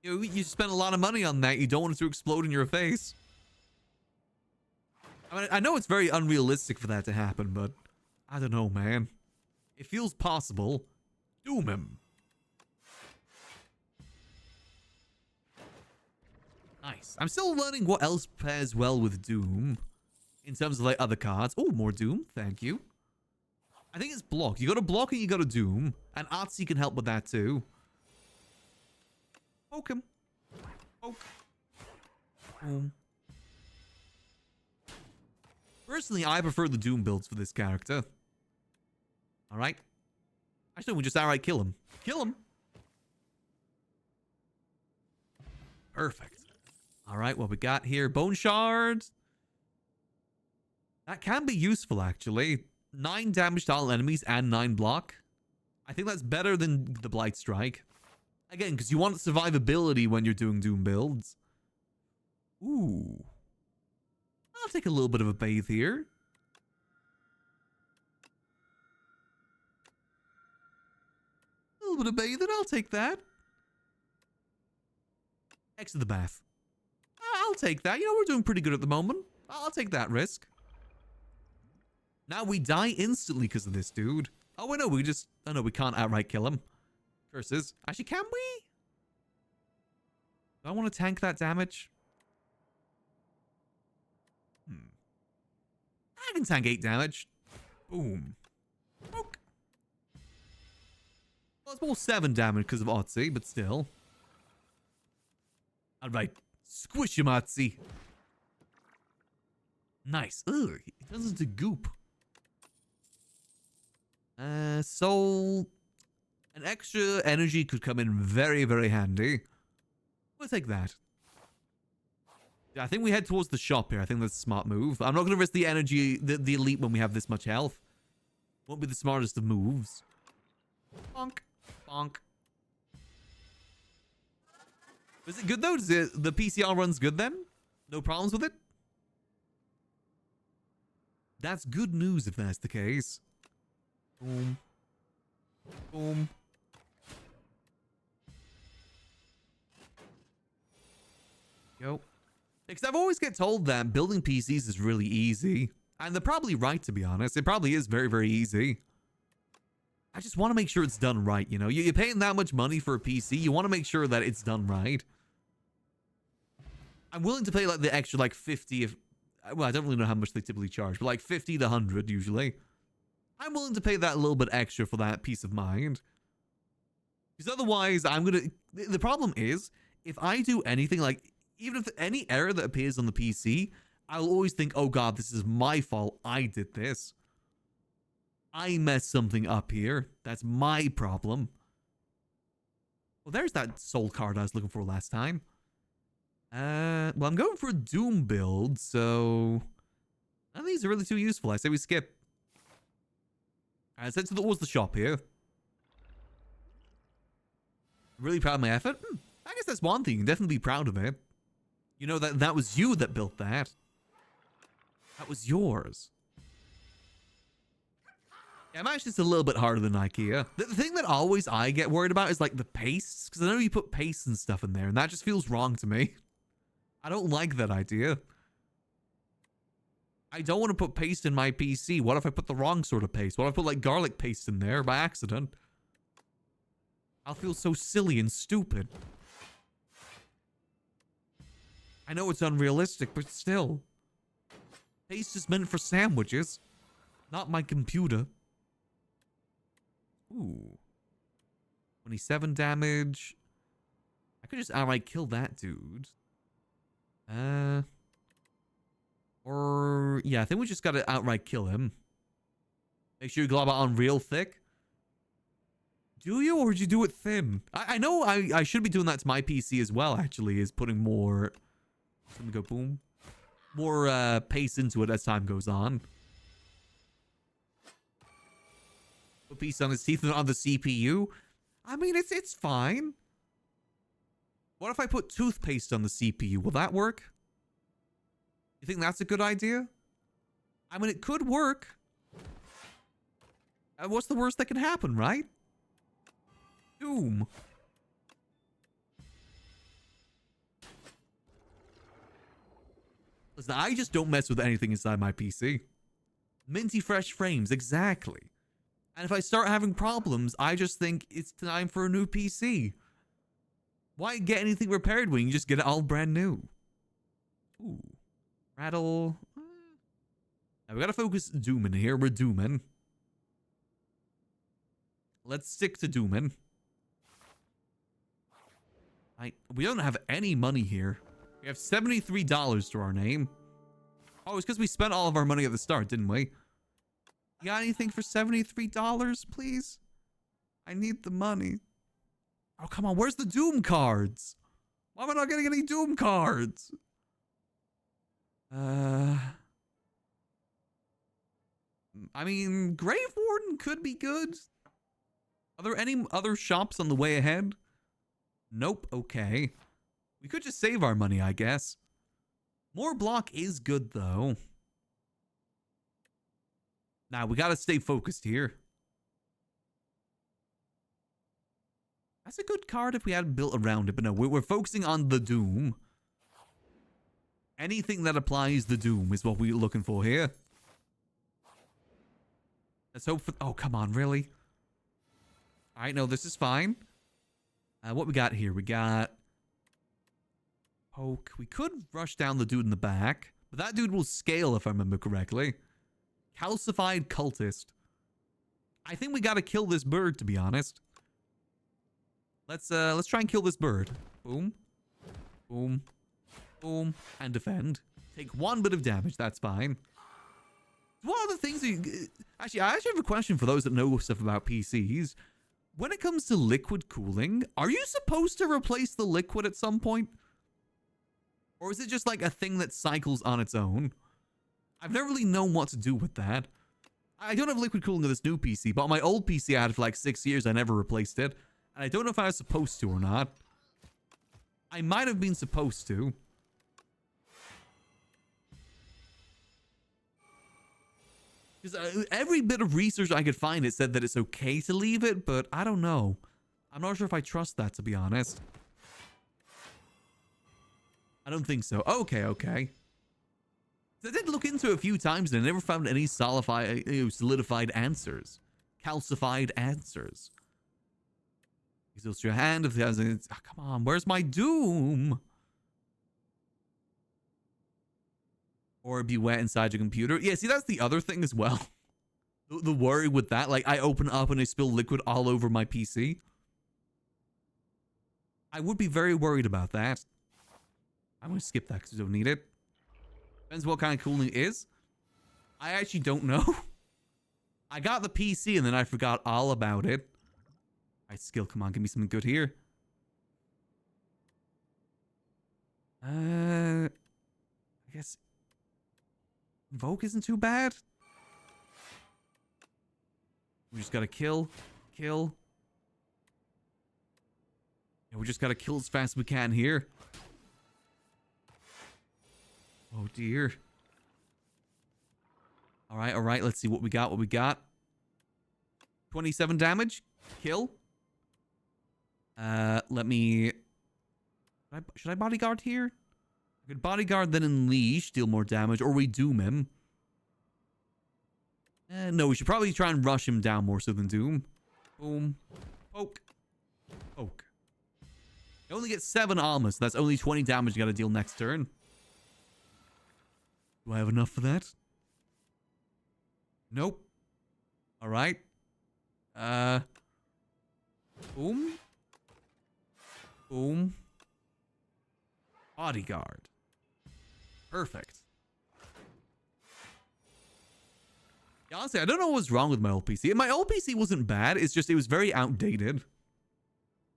You know, you spend a lot of money on that. You don't want it to explode in your face. I mean, I know it's very unrealistic for that to happen, but I don't know, man. It feels possible. Doom him. Nice. I'm still learning what else pairs well with Doom. In terms of, like, other cards. Oh, more Doom. Thank you. I think it's block. You got to block and you got to Doom. And Artsy can help with that, too. Poke him. Poke. Boom. Personally, I prefer the Doom builds for this character. Alright. Actually, we just outright kill him. Kill him. Perfect. Alright, what we got here? Bone shards. That can be useful, actually. 9 damage to all enemies and 9 block. I think that's better than the Blight Strike. Again, because you want survivability when you're doing Doom builds. Ooh. I'll take a little bit of a bathe here. A little bit of bathing, I'll take that. Exit the bath. I'll take that. You know, we're doing pretty good at the moment. I'll take that risk. Now we die instantly because of this dude. Oh, wait, no, we just... Oh, no, we can't outright kill him. Curses. Actually, can we? Do I want to tank that damage? I can tank 8 damage. Boom. Poke. Well, it's more 7 damage because of Otzi, but still. Alright. Squish him, Otzi. Nice. Ugh, he turns into goop. So... An extra energy could come in very, very handy. We'll take that. Yeah, I think we head towards the shop here. I think that's a smart move. I'm not going to risk the energy, the elite when we have this much health. Won't be the smartest of moves. Bonk. Bonk. Is it good though? Does the PCR runs good then? No problems with it? That's good news if that's the case. Boom. Boom. Yo. Because I've always get told that building PCs is really easy. And they're probably right, to be honest. It probably is very, very easy. I just want to make sure it's done right, you know? You're paying that much money for a PC. You want to make sure that it's done right. I'm willing to pay like the extra like 50 if... Well, I don't really know how much they typically charge, but like 50 to 100 usually. I'm willing to pay that a little bit extra for that peace of mind. Because otherwise, I'm going to... The problem is, if I do anything like... Even if any error that appears on the PC, I'll always think, oh god, this is my fault. I did this. I messed something up here. That's my problem. Well, there's that soul card I was looking for last time. Well, I'm going for a Doom build, so... None of these are really too useful. I say we skip. Alright, let's head towards the shop here. Really proud of my effort? I guess that's one thing. You can definitely be proud of it. You know that was you that built that. That was yours. Yeah, I'm actually just a little bit harder than IKEA. The thing that always I get worried about is like the pastes. Because I know you put pastes and stuff in there. And that just feels wrong to me. I don't like that idea. I don't want to put paste in my PC. What if I put the wrong sort of paste? What if I put like garlic paste in there by accident? I'll feel so silly and stupid. I know it's unrealistic, but still. Paste is meant for sandwiches, not my computer. Ooh. 27 damage. I could just outright kill that dude. Or... Yeah, I think we just gotta outright kill him. Make sure you glob it on real thick. Do you, or did you do it thin? I know I should be doing that to my PC as well, actually, is putting more... Let me go boom. More pace into it as time goes on. Put piece on his teeth and on the CPU. I mean, it's fine. What if I put toothpaste on the CPU? Will that work? You think that's a good idea? I mean, it could work. What's the worst that can happen, right? Doom. Listen, I just don't mess with anything inside my PC. Minty fresh frames, exactly. And if I start having problems, I just think it's time for a new PC. Why get anything repaired when you can just get it all brand new? Ooh. Rattle. Now we gotta focus Doomin here. We're Doomin. Let's stick to Doomin. We don't have any money here. We have $73 to our name. Oh, it's because we spent all of our money at the start, didn't we? You got anything for $73, please? I need the money. Oh, come on. Where's the Doom cards? Why am I not getting any Doom cards? I mean, Grave Warden could be good. Are there any other shops on the way ahead? Nope. Okay. We could just save our money, I guess. More block is good, though. Now, we gotta stay focused here. That's a good card if we had built around it, but no, we're focusing on the Doom. Anything that applies the Doom is what we're looking for here. Let's hope for... Oh, come on, really? Alright, no, this is fine. What we got here? We got... Poke. We could rush down the dude in the back, but that dude will scale if I remember correctly. Calcified Cultist. I think we gotta kill this bird, to be honest. Let's try and kill this bird. Boom. Boom. Boom. And defend. Take 1 bit of damage. That's fine. One of the things that actually, I actually have a question for those that know stuff about PCs. When it comes to liquid cooling, are you supposed to replace the liquid at some point? Or is it just like a thing that cycles on its own? I've never really known what to do with that. I don't have liquid cooling on this new PC, but on my old PC I had for like 6 years. I never replaced it. And I don't know if I was supposed to or not. I might have been supposed to. Because every bit of research I could find, it said that it's okay to leave it, but I don't know. I'm not sure if I trust that, to be honest. I don't think so. Okay, okay. I did look into it a few times and I never found any solidified answers. Calcified answers. Exhaust your hand if there's a... Oh, come on, where's my Doom? Or be wet inside your computer. Yeah, see, that's the other thing as well. The worry with that, like, I open up and I spill liquid all over my PC. I would be very worried about that. I'm going to skip that because we don't need it. Depends what kind of cooling it is. I actually don't know. I got the PC and then I forgot all about it. Alright, skill, come on, give me something good here. I guess... Invoke isn't too bad. We just gotta kill. Kill. Yeah, we just gotta kill as fast as we can here. Oh dear. Alright, alright, let's see what we got, what we got. 27 damage. Kill. Let me... Should I bodyguard here? I could bodyguard, then unleash, deal more damage, or we doom him. No, we should probably try and rush him down more so than doom. Boom. Poke. Poke. You only get 7 armor, so that's only 20 damage you gotta deal next turn. Do I have enough for that? Nope. Alright. Boom. Boom. Bodyguard. Perfect. Yeah, honestly, I don't know what was wrong with my old PC. My old PC wasn't bad. It's just it was very outdated.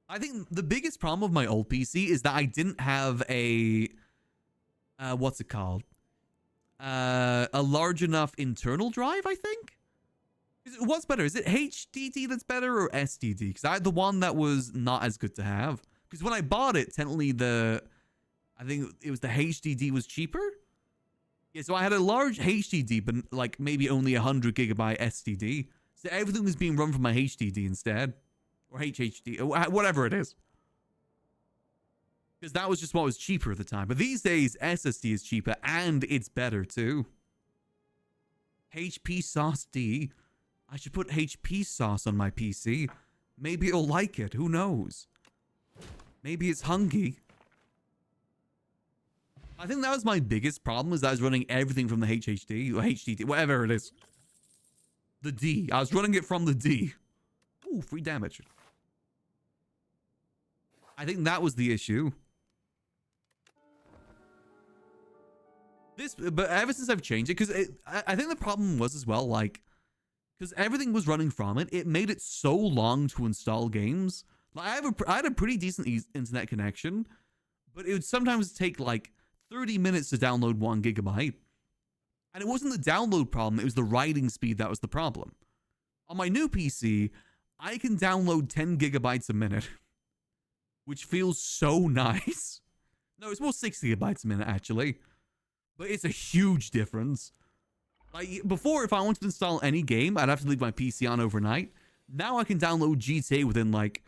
I think the biggest problem with my old PC is that I didn't have a... what's it called? A large enough internal drive, I think? What's better? Is it HDD that's better or SDD? Because I had the one that was not as good to have. Because when I bought it, technically I think it was the HDD was cheaper. Yeah, so I had a large HDD, but like maybe only 100 gigabyte SDD. So everything was being run from my HDD instead. Or HHD, or whatever it is. Because that was just what was cheaper at the time. But these days, SSD is cheaper and it's better too. HP Sauce D. I should put HP Sauce on my PC. Maybe it'll like it. Who knows? Maybe it's hungry. I think that was my biggest problem, is that I was running everything from the HHD, or HDD, whatever it is. The D. I was running it from the D. Ooh, free damage. I think that was the issue. But ever since I've changed it, because I think the problem was as well, like, because everything was running from it, it made it so long to install games. Like, I had a pretty decent internet connection, but it would sometimes take like 30 minutes to download 1 gigabyte. And it wasn't the download problem, it was the writing speed that was the problem. On my new PC, I can download 10 gigabytes a minute, which feels so nice. No, it's more 6 gigabytes a minute, actually. But it's a huge difference. Like, before, if I wanted to install any game, I'd have to leave my PC on overnight. Now I can download GTA within, like,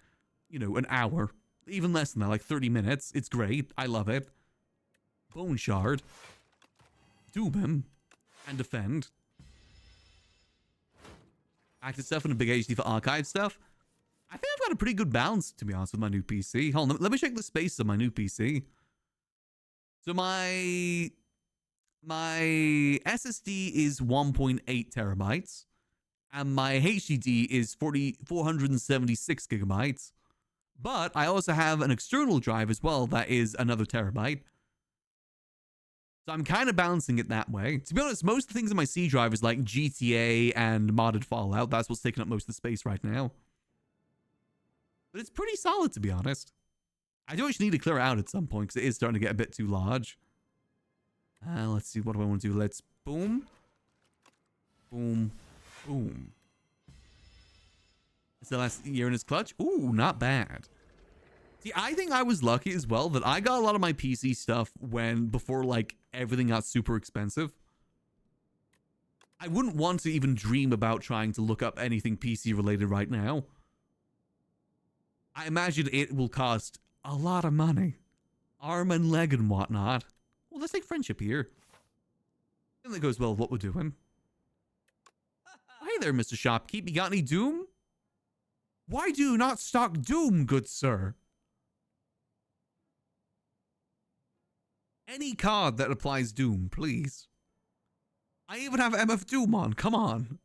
you know, an hour. Even less than that, like 30 minutes. It's great. I love it. Bone Shard. Doom him. And defend. Active stuff and a big HD for archive stuff. I think I've got a pretty good balance, to be honest, with my new PC. Hold on, let me check the space of my new PC. So my SSD is 1.8 terabytes. And my HDD is 476 gigabytes. But I also have an external drive as well that is another terabyte. So I'm kind of balancing it that way. To be honest, most of the things in my C drive is like GTA and modded Fallout. That's what's taking up most of the space right now. But it's pretty solid, to be honest. I do actually need to clear it out at some point because it is starting to get a bit too large. Let's see, what do I want to do? Let's boom. Boom. Boom. It's the last year in his clutch. Ooh, not bad. See, I think I was lucky as well that I got a lot of my PC stuff before like everything got super expensive. I wouldn't want to even dream about trying to look up anything PC related right now. I imagine it will cost a lot of money. Arm and leg and whatnot. Well, let's take friendship here. And that goes well with what we're doing. Hey there, Mr. Shopkeep. You got any Doom? Why do you not stock Doom, good sir? Any card that applies Doom, please. I even have MF Doom on, come on.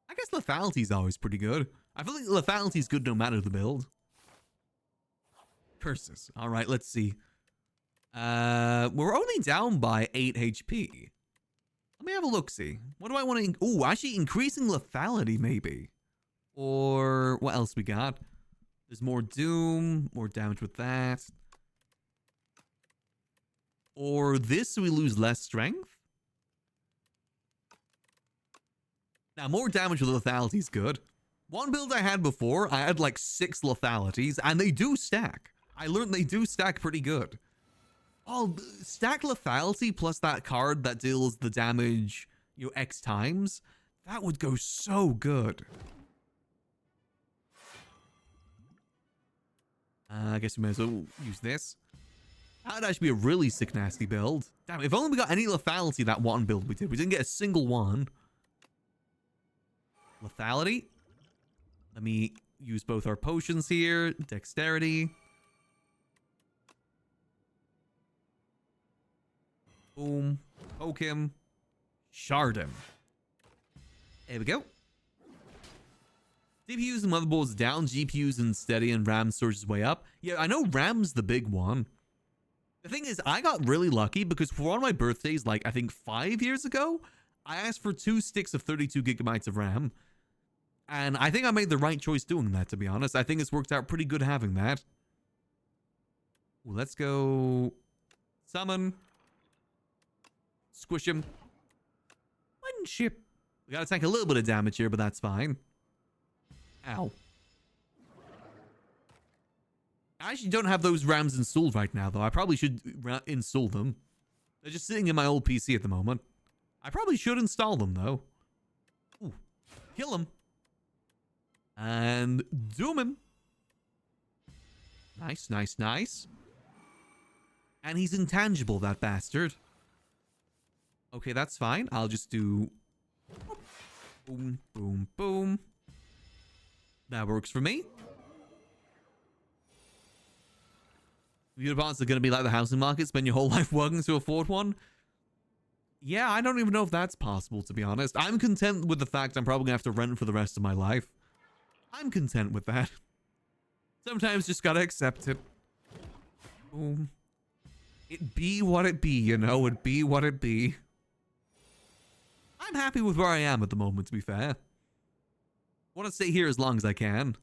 I guess lethality is always pretty good. I feel like lethality is good no matter the build. Curses. All right, let's see. We're only down by 8 HP. Let me have a look-see. What do I want to... Oh, actually increasing lethality, maybe. Or what else we got? There's more Doom, more damage with that. Or this, so we lose less strength. Now, more damage with lethality is good. One build I had before, I had like 6 lethalities, and they do stack. I learned they do stack pretty good. Oh, stack lethality plus that card that deals the damage, you know, X times. That would go so good. I guess we may as well use this. That would actually be a really sick, nasty build. Damn, if only we got any lethality that one build we did. We didn't get a single one. Lethality. Let me use both our potions here. Dexterity. Boom. Poke him. Shard him. There we go. CPUs and motherboards down, GPUs and steady, and RAM storage is way up. Yeah, I know RAM's the big one. The thing is, I got really lucky because for one of my birthdays, like I think 5 years ago, I asked for 2 sticks of 32 gigabytes of RAM. And I think I made the right choice doing that, to be honest. I think it's worked out pretty good having that. Ooh, let's go... Summon. Squish him. One ship. We gotta tank a little bit of damage here, but that's fine. Ow. I actually don't have those RAMs installed right now, though. I probably should install them. They're just sitting in my old PC at the moment. I probably should install them, though. Ooh. Kill him. And doom him. Nice, nice, nice. And he's intangible, that bastard. Okay, that's fine. I'll just do... Boom, boom, boom. That works for me. Your bonds are going to be like the housing market, spend your whole life working to afford one. Yeah, I don't even know if that's possible, to be honest. I'm content with the fact I'm probably going to have to rent for the rest of my life. I'm content with that. Sometimes just gotta accept it. Boom. It be what it be, you know? It be what it be. I'm happy with where I am at the moment, to be fair. Want to stay here as long as I can.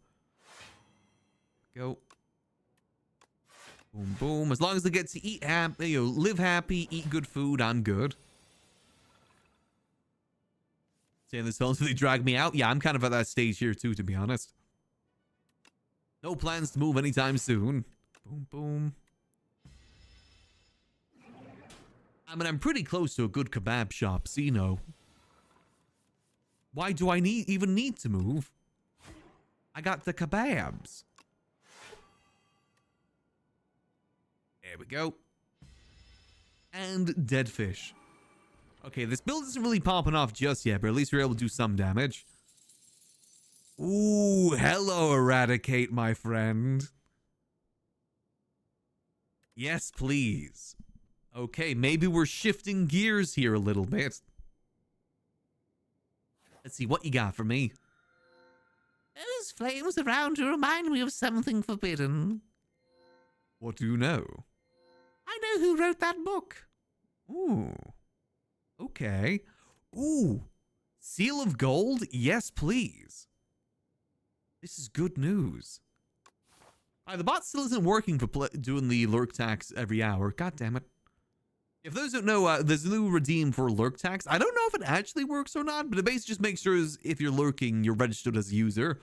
Go. Boom, boom. As long as I get to eat happy, you know, live happy, eat good food, I'm good. Saying this until they drag me out. Yeah, I'm kind of at that stage here too, to be honest. No plans to move anytime soon. Boom, boom. I mean, I'm pretty close to a good kebab shop, so you know. Why do I even need to move? I got the kebabs. There we go. And dead fish. Okay, this build isn't really popping off just yet, but at least we're able to do some damage. Ooh, hello, Eradicate, my friend. Yes, please. Okay, maybe we're shifting gears here a little bit. Let's see what you got for me. Those flames around you remind me of something forbidden. What do you know? I know who wrote that book. Ooh. Okay. Ooh. Seal of gold? Yes, please. This is good news. The bot still isn't working for doing the lurk tax every hour. God damn it. If those don't know, there's a new redeem for lurk tax. I don't know if it actually works or not, but it basically just makes sure if you're lurking, you're registered as a user,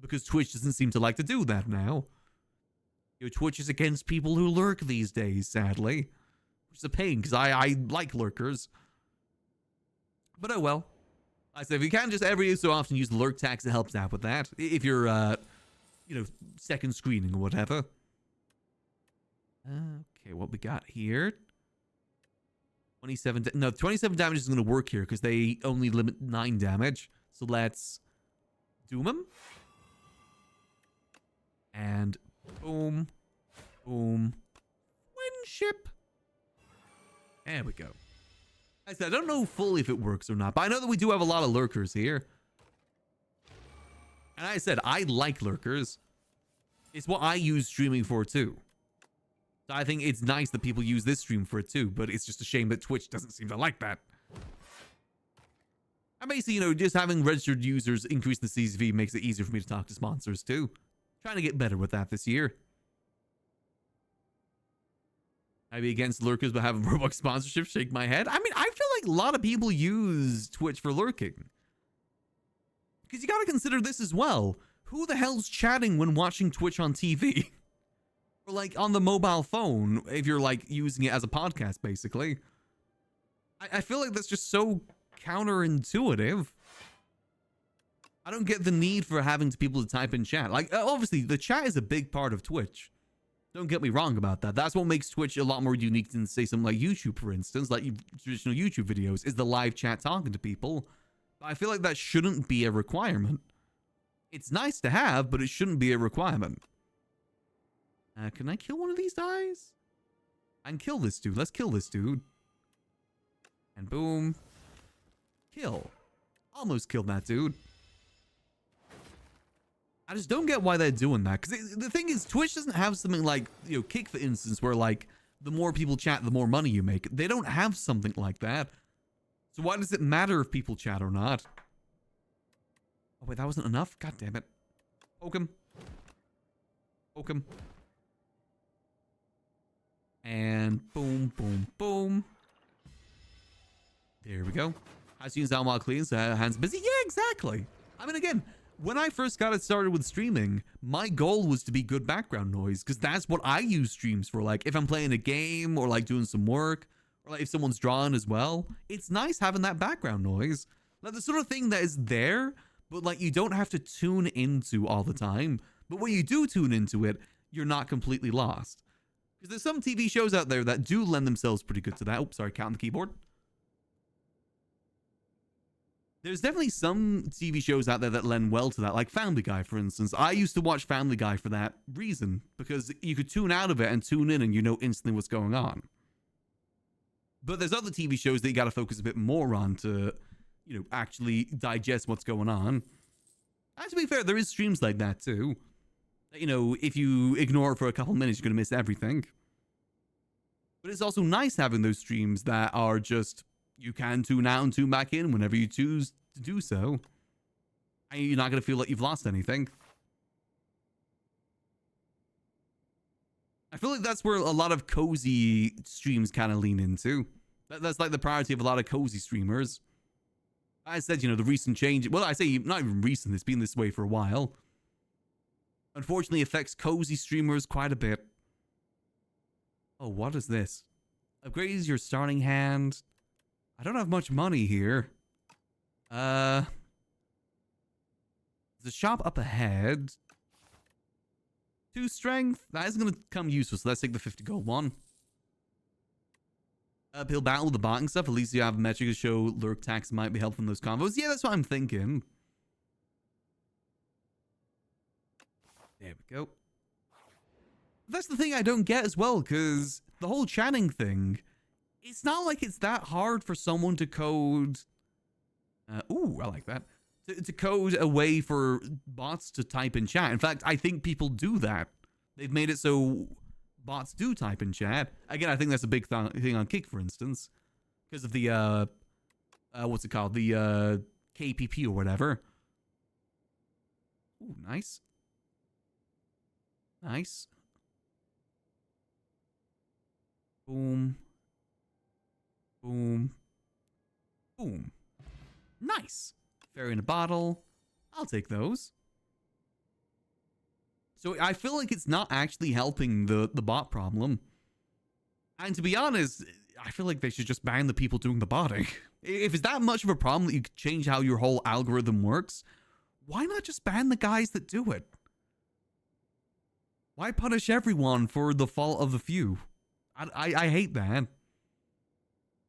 because Twitch doesn't seem to like to do that now. You know, Twitch is against people who lurk these days, sadly. Which is a pain, because I like lurkers. But oh well. I say, if you can just every so often use the lurk tax, it helps out with that. If you're, you know, second screening or whatever. Okay, what we got here? 27 damage is going to work here because they only limit 9 damage. So let's doom him. And boom, boom, friendship. There we go. I said, I don't know fully if it works or not, but I know that we do have a lot of lurkers here. And I said, I like lurkers. It's what I use streaming for too. So I think it's nice that people use this stream for it too, but it's just a shame that Twitch doesn't seem to like that. And basically, you know, just having registered users increase the CSV makes it easier for me to talk to sponsors too. Trying to get better with that this year. I'd be against lurkers but having Roblox sponsorship, shake my head. I mean, I feel like a lot of people use Twitch for lurking. Because you gotta consider this as well. Who the hell's chatting when watching Twitch on TV? Or like on the mobile phone, if you're like using it as a podcast, basically. I feel like that's just so counterintuitive. I don't get the need for having people to type in chat. Like, obviously, the chat is a big part of Twitch. Don't get me wrong about that. That's what makes Twitch a lot more unique than, say, something like YouTube, for instance. Like traditional YouTube videos, is the live chat talking to people. But I feel like that shouldn't be a requirement. It's nice to have, but it shouldn't be a requirement. Can I kill one of these guys? I can kill this dude. Let's kill this dude. And boom. Kill. Almost killed that dude. I just don't get why they're doing that. Because the thing is, Twitch doesn't have something like, you know, Kick, for instance, where, like, the more people chat, the more money you make. They don't have something like that. So why does it matter if people chat or not? Oh, wait, that wasn't enough? God damn it. Poke him. Poke him. And boom, boom, boom. There we go. As soon as Alma cleans, hands busy. Yeah, exactly. I mean, again, when I first got it started with streaming, my goal was to be good background noise, because that's what I use streams for. Like, if I'm playing a game or like doing some work, or like if someone's drawing as well, it's nice having that background noise. Like the sort of thing that is there, but like you don't have to tune into all the time. But when you do tune into it, you're not completely lost. Because there's some TV shows out there that do lend themselves pretty good to that. Oops, sorry, count on the keyboard. There's definitely some TV shows out there that lend well to that, like Family Guy, for instance. I used to watch Family Guy for that reason, because you could tune out of it and tune in and you know instantly what's going on. But there's other TV shows that you got to focus a bit more on to, you know, actually digest what's going on. And to be fair, there is streams like that too. You know, if you ignore it for a couple minutes, you're going to miss everything. But it's also nice having those streams that are just, you can tune out and tune back in whenever you choose to do so. And you're not going to feel like you've lost anything. I feel like that's where a lot of cozy streams kind of lean into. That's like the priority of a lot of cozy streamers. I said, you know, the recent change. Well, I say not even recent. It's been this way for a while. Unfortunately, affects cozy streamers quite a bit. Oh, what is this? Upgrades your starting hand. I don't have much money here. There's a shop up ahead. 2 strength. That is going to come useful, so let's take the 50 gold one. Uphill battle with the bot and stuff. At least you have metric to show lurk tax might be helpful in those combos. Yeah, that's what I'm thinking. There we go. That's the thing I don't get as well, because the whole chatting thing, it's not like it's that hard for someone to code. Ooh, I like that. To code a way for bots to type in chat. In fact, I think people do that. They've made it so bots do type in chat. Again, I think that's a big thing on Kick, for instance, because of the what's it called? The KPP or whatever. Ooh, nice. Nice. Boom. Boom. Boom. Nice. Fairy in a bottle. I'll take those. So I feel like it's not actually helping the bot problem. And to be honest, I feel like they should just ban the people doing the botting. If it's that much of a problem that you could change how your whole algorithm works, why not just ban the guys that do it? Why punish everyone for the fault of the few? I hate that.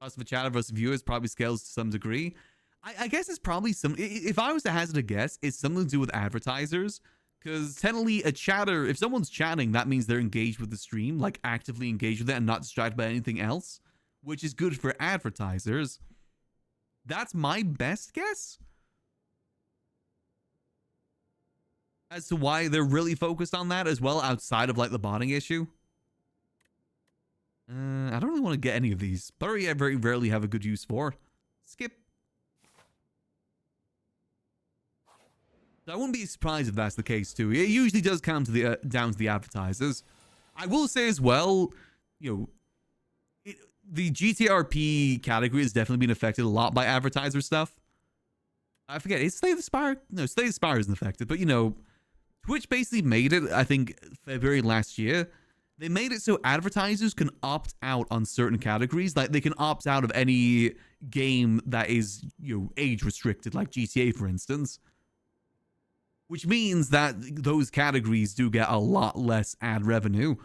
Us, the chatter versus viewers probably scales to some degree. I guess it's probably some... If I was to hazard a guess, it's something to do with advertisers. Because technically a chatter... If someone's chatting, that means they're engaged with the stream. Like, actively engaged with it and not distracted by anything else. Which is good for advertisers. That's my best guess. As to why they're really focused on that as well, outside of, like, the botting issue. I don't really want to get any of these. But I very rarely have a good use for. Skip. I wouldn't be surprised if that's the case too. It usually does come to the down to the advertisers. I will say as well, you know, the GTRP category has definitely been affected a lot by advertiser stuff. I forget, is Slay the Spire? No, Slay the Spire isn't affected, but you know, Twitch basically made it, I think, February last year. They made it so advertisers can opt out on certain categories. Like, they can opt out of any game that is, you know, age restricted, like GTA, for instance. Which means that those categories do get a lot less ad revenue.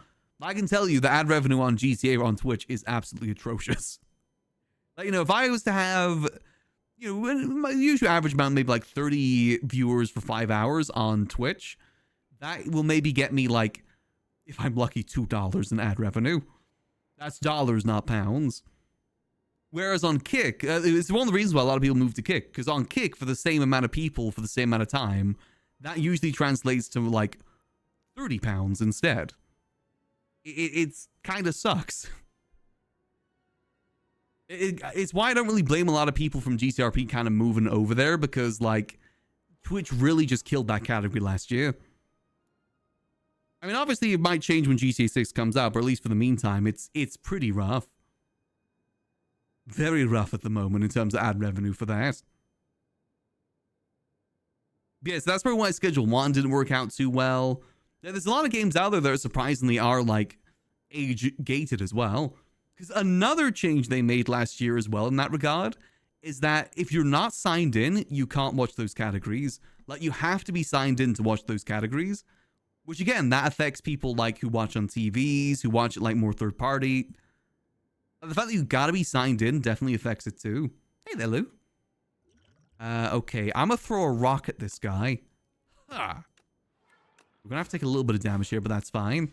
I can tell you the ad revenue on GTA or on Twitch is absolutely atrocious. Like, you know, if I was to have, you know, my usual average amount, maybe like 30 viewers for 5 hours on Twitch, that will maybe get me like, if I'm lucky, $2 in ad revenue. That's dollars, not pounds. Whereas on Kick, it's one of the reasons why a lot of people move to Kick, because on Kick, for the same amount of people, for the same amount of time, that usually translates to like £30 instead. It's kind of sucks. It's why I don't really blame a lot of people from GCRP kind of moving over there, because like Twitch really just killed that category last year. I mean, obviously it might change when GTA 6 comes out, but at least for the meantime, it's pretty rough. Very rough at the moment in terms of ad revenue for that. Yeah, so that's probably why Schedule 1 didn't work out too well. Yeah, there's a lot of games out there that surprisingly are, like, age-gated as well. Because another change they made last year as well in that regard is that if you're not signed in, you can't watch those categories. Like, you have to be signed in to watch those categories. Which, again, that affects people, like, who watch on TVs, who watch it, like, more third-party. The fact that you gotta be signed in definitely affects it, too. Hey there, Lou. Okay, I'm gonna throw a rock at this guy. Huh. We're gonna have to take a little bit of damage here, but that's fine.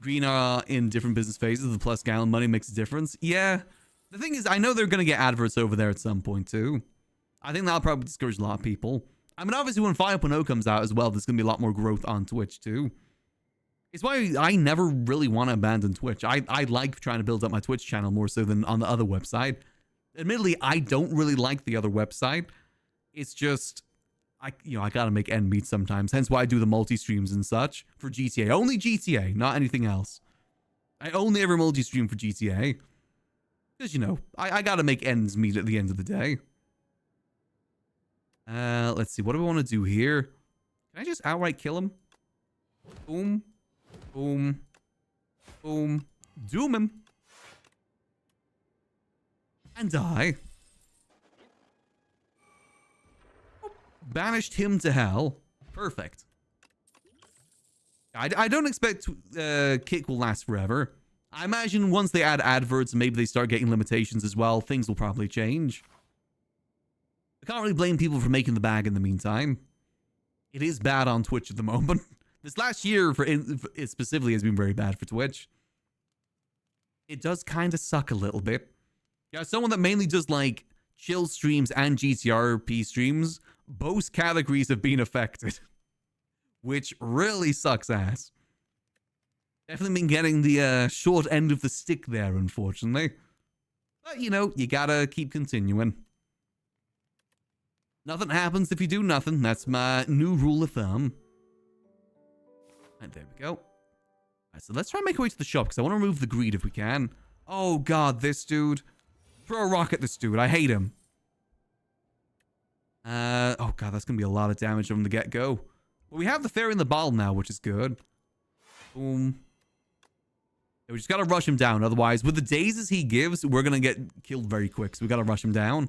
Green are in different business phases. The plus gallon money makes a difference. Yeah. The thing is, I know they're gonna get adverts over there at some point, too. I think that'll probably discourage a lot of people. I mean, obviously when 5.0 comes out as well, there's going to be a lot more growth on Twitch too. It's why I never really want to abandon Twitch. I like trying to build up my Twitch channel more so than on the other website. Admittedly, I don't really like the other website. It's just, I gotta make end meet sometimes. Hence why I do the multi-streams and such for GTA. Only GTA, not anything else. I only ever multi-stream for GTA. Because, I gotta make ends meet at the end of the day. Let's see. What do we want to do here? Can I just outright kill him? Boom. Boom. Boom. Doom him. And die. Banished him to hell. Perfect. I don't expect Kick will last forever. I imagine once they add adverts and maybe they start getting limitations as well, things will probably change. I can't really blame people for making the bag in the meantime. It is bad on Twitch at the moment. This last year for it specifically has been very bad for Twitch. It does kind of suck a little bit. Yeah, someone that mainly does like chill streams and GTRP streams, both categories have been affected. Which really sucks ass. Definitely been getting the short end of the stick there, unfortunately. But, you gotta keep continuing. Nothing happens if you do nothing. That's my new rule of thumb. And there we go. All right, so let's try and make our way to the shop, because I want to remove the greed if we can. Oh, God, this dude. Throw a rock at this dude. I hate him. Oh, God, that's going to be a lot of damage from the get-go. But we have the fairy in the bottle now, which is good. Boom. Yeah, we just got to rush him down. Otherwise, with the dazes he gives, we're going to get killed very quick. So we got to rush him down.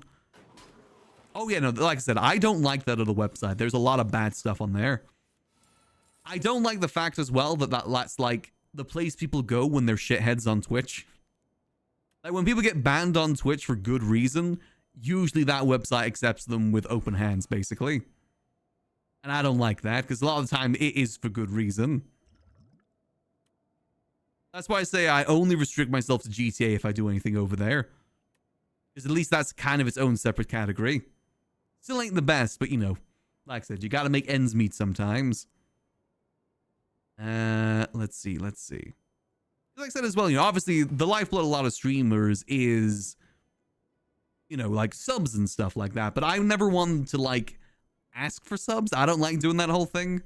Oh, yeah, no, like I said, I don't like that other website. There's a lot of bad stuff on there. I don't like the fact as well that's like the place people go when they're shitheads on Twitch. Like when people get banned on Twitch for good reason, usually that website accepts them with open hands, basically. And I don't like that because a lot of the time it is for good reason. That's why I say I only restrict myself to GTA if I do anything over there. Because at least that's kind of its own separate category. Still ain't the best, but like I said, you gotta make ends meet sometimes. Let's see. Like I said as well, obviously the lifeblood of a lot of streamers is, like subs and stuff like that. But I never wanted to like ask for subs. I don't like doing that whole thing.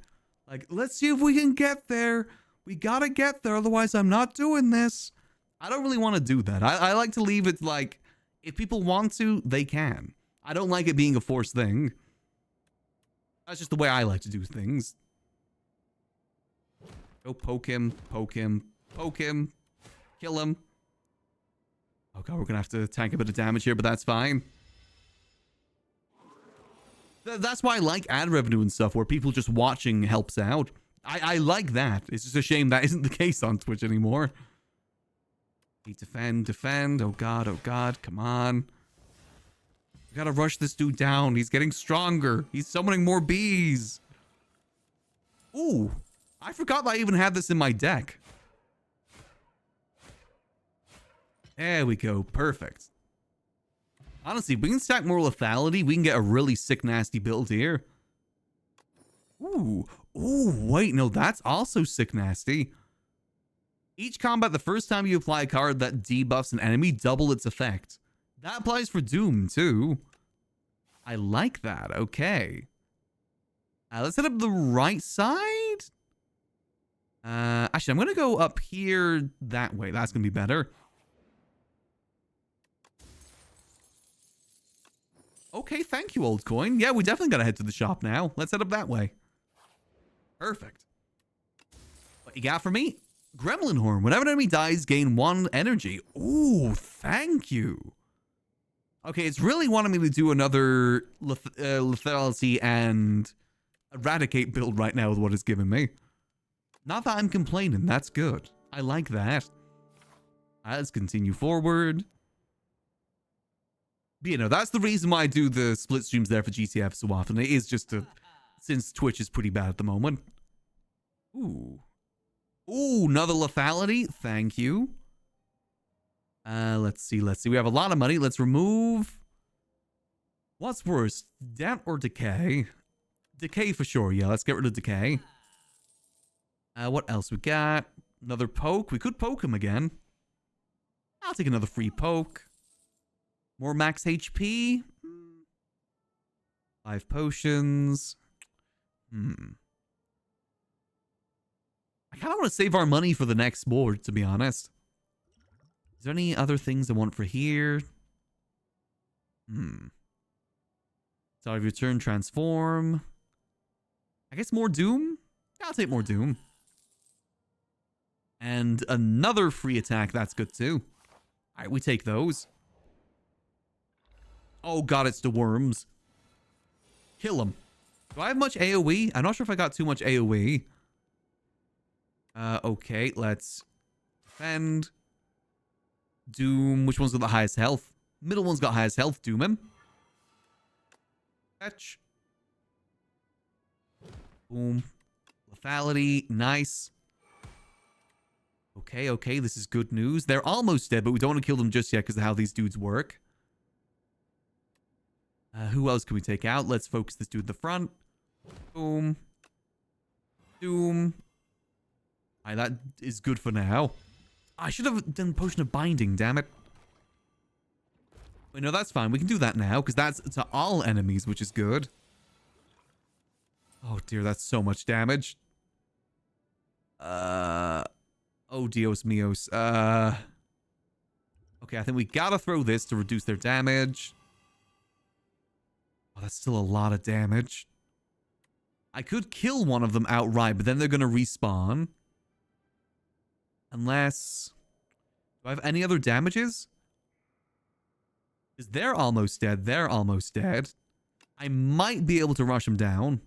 Like, let's see if we can get there. We gotta get there, otherwise I'm not doing this. I don't really want to do that. I like to leave it like, if people want to, they can. I don't like it being a forced thing. That's just the way I like to do things. Go poke him, poke him, poke him, kill him. Oh god, we're gonna have to tank a bit of damage here, but that's fine. That's why I like ad revenue and stuff, where people just watching helps out. I like that. It's just a shame that isn't the case on Twitch anymore. Defend. Oh god, come on. We gotta rush this dude down. He's getting stronger. He's summoning more bees. Ooh, I forgot I even had this in my deck. There we go. Perfect. Honestly, if we can stack more lethality, we can get a really sick, nasty build here. Ooh, wait, no, that's also sick, nasty. Each combat, the first time you apply a card that debuffs an enemy, double its effect. That applies for Doom, too. I like that. Okay. Let's head up the right side. Actually, I'm going to go up here that way. That's going to be better. Okay, thank you, old coin. Yeah, we definitely got to head to the shop now. Let's head up that way. Perfect. What you got for me? Gremlin Horn. Whenever an enemy dies, gain 1 energy. Ooh, thank you. Okay, it's really wanting me to do another lethality and eradicate build right now with what it's given me. Not that I'm complaining. That's good. I like that. Let's continue forward. But, that's the reason why I do the split streams there for GTF so often. It is just since Twitch is pretty bad at the moment. Ooh, another lethality. Thank you. Let's see. We have a lot of money. Let's remove. What's worse, debt or decay? Decay for sure. Yeah, let's get rid of decay. What else we got? Another poke. We could poke him again. I'll take another free poke. More max HP. 5 potions. I kind of want to save our money for the next board, to be honest. Is there any other things I want for here? Start of your turn, transform. I guess more Doom? I'll take more Doom. And another free attack, that's good too. Alright, we take those. Oh god, it's the worms. Kill them. Do I have much AoE? I'm not sure if I got too much AoE. Okay, let's defend. Doom. Which one's got the highest health? Middle one's got highest health. Doom him. Fetch. Boom. Lethality. Nice. Okay, okay. This is good news. They're almost dead, but we don't want to kill them just yet because of how these dudes work. Who else can we take out? Let's focus this dude in the front. Boom. Doom. Alright, that is good for now. I should have done Potion of Binding, damn it. Wait, no, that's fine. We can do that now, because that's to all enemies, which is good. Oh dear, that's so much damage. Oh, Dios mios. Okay, I think we gotta throw this to reduce their damage. Oh, that's still a lot of damage. I could kill one of them outright, but then they're gonna respawn. Unless... Do I have any other damages? Because they're almost dead. They're almost dead. I might be able to rush them down.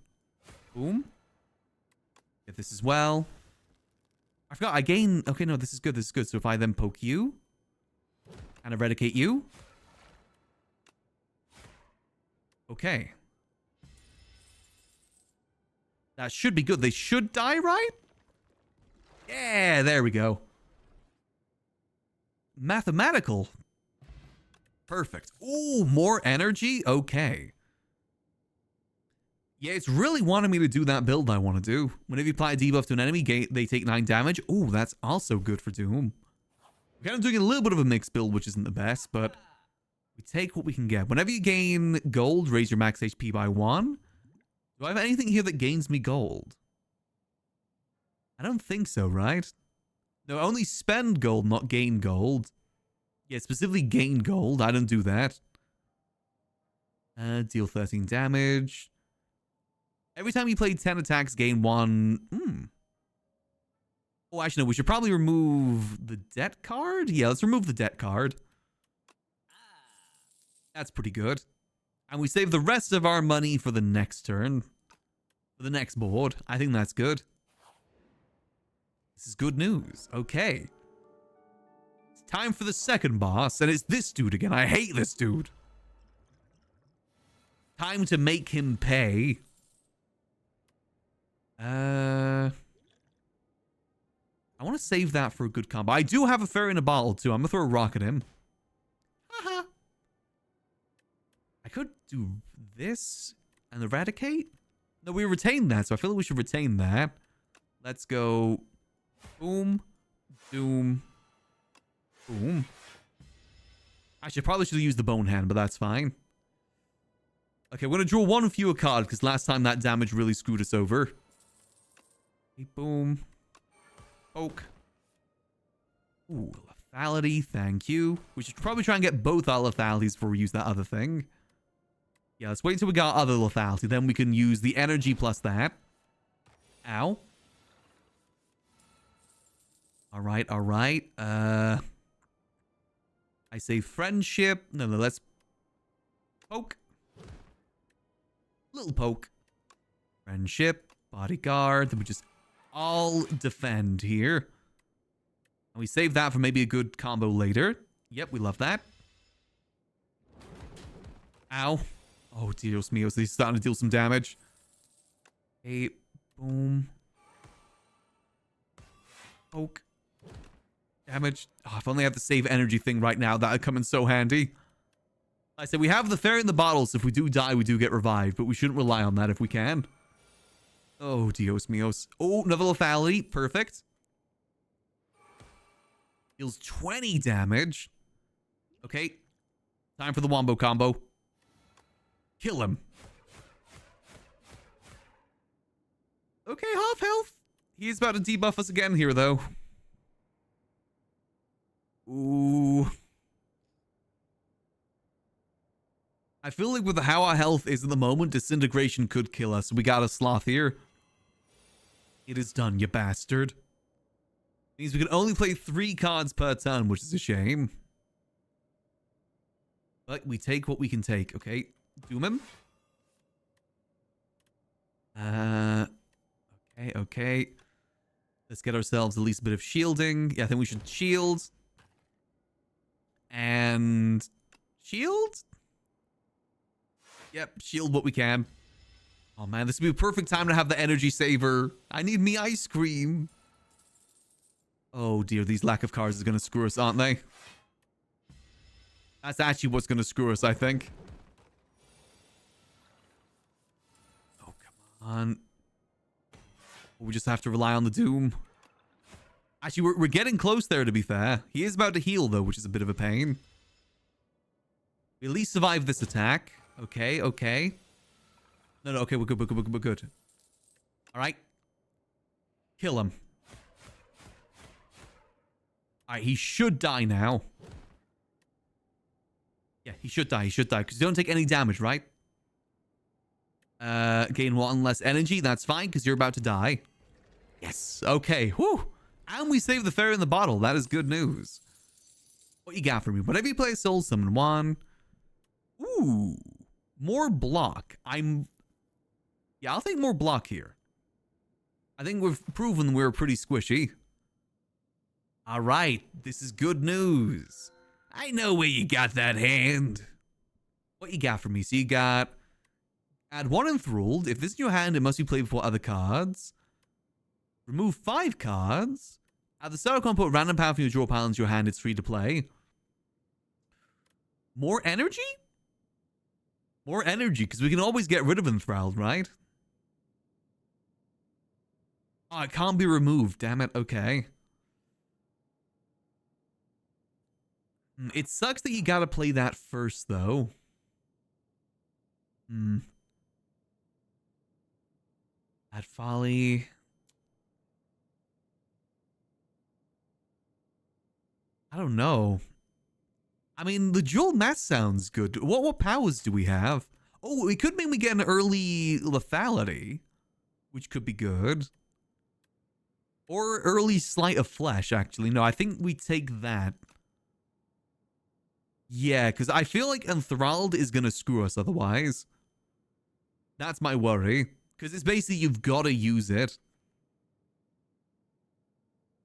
Boom. Get this as well. I forgot, I gain... Okay, no, this is good. This is good. So if I then poke you... and eradicate you... Okay. That should be good. They should die, right? Yeah, there we go. Mathematical. Perfect. Ooh, more energy? Okay. Yeah, it's really wanting me to do that build I want to do. Whenever you apply a debuff to an enemy, they take 9 damage. Ooh, that's also good for Doom. We're kind of doing a little bit of a mixed build, which isn't the best, but we take what we can get. Whenever you gain gold, raise your max HP by 1. Do I have anything here that gains me gold? I don't think so, right? No, only spend gold, not gain gold. Yeah, specifically gain gold. I don't do that. Deal 13 damage. Every time you play 10 attacks, gain 1. Oh, actually, no. We should probably remove the debt card. Yeah, let's remove the debt card. That's pretty good. And we save the rest of our money for the next turn. For the next board. I think that's good. This is good news. Okay. It's time for the second boss, and it's this dude again. I hate this dude. Time to make him pay. I want to save that for a good combo. I do have a fairy in a bottle, too. I'm going to throw a rock at him. Haha. I could do this and eradicate. No, we retain that, so I feel like we should retain that. Let's go... Boom. Doom. Boom. I probably should have used the bone hand, but that's fine. Okay, we're going to draw one fewer card, because last time that damage really screwed us over. Okay, boom. Poke. Ooh, lethality. Thank you. We should probably try and get both our lethalities before we use that other thing. Yeah, let's wait until we got other lethality. Then we can use the energy plus that. Ow. Alright, alright. I say friendship. No, let's poke. Little poke. Friendship. Bodyguard. Then we just all defend here. And we save that for maybe a good combo later. Yep, we love that. Ow. Oh, Dios míos. He's starting to deal some damage. Okay, boom. Poke. Damage. Oh, if only I have the save energy thing right now. That would come in so handy. I said we have the fairy in the bottle, so if we do die, we do get revived. But we shouldn't rely on that if we can. Oh, Dios míos. Oh, another lethality. Perfect. Deals 20 damage. Okay. Time for the wombo combo. Kill him. Okay, half health. He's about to debuff us again here, though. Ooh. I feel like with how our health is at the moment, disintegration could kill us. We got a sloth here. It is done, you bastard. Means we can only play 3 cards per turn, which is a shame. But we take what we can take, okay? Doom him. Okay. Let's get ourselves at least a bit of shielding. Yeah, I think we should shield. And shield? Yep, shield what we can. Oh man, this would be a perfect time to have the energy saver. I need me ice cream. Oh dear, these lack of cards are going to screw us, aren't they? That's actually what's going to screw us, I think. Oh, come on. We just have to rely on the Doom. Actually, we're getting close there, to be fair. He is about to heal, though, which is a bit of a pain. We at least survive this attack. Okay. No, okay, we're good. All right. Kill him. All right, he should die now. Yeah, he should die, because you don't take any damage, right? Gain 1 less energy, that's fine, because you're about to die. Yes, okay, whew. And we saved the fairy in the bottle, that is good news. What you got for me? Whenever you play a soul summon 1. Ooh, more block. Yeah, I'll take more block here. I think we've proven we're pretty squishy. All right, this is good news. I know where you got that hand. What you got for me? So you got... Add 1 enthralled. If this is your hand, it must be played before other cards. Remove 5 cards. At the start of combat, put random power from your draw pile into your hand. It's free to play. More energy? More energy, because we can always get rid of enthralled, right? Oh, it can't be removed. Damn it. Okay. It sucks that you gotta play that first, though. Add folly. I don't know. I mean, the dual mass sounds good. What powers do we have? Oh, it could mean we get an early lethality, which could be good. Or early sleight of flesh, actually. No, I think we take that. Yeah, because I feel like enthralled is going to screw us otherwise. That's my worry. Because it's basically you've got to use it.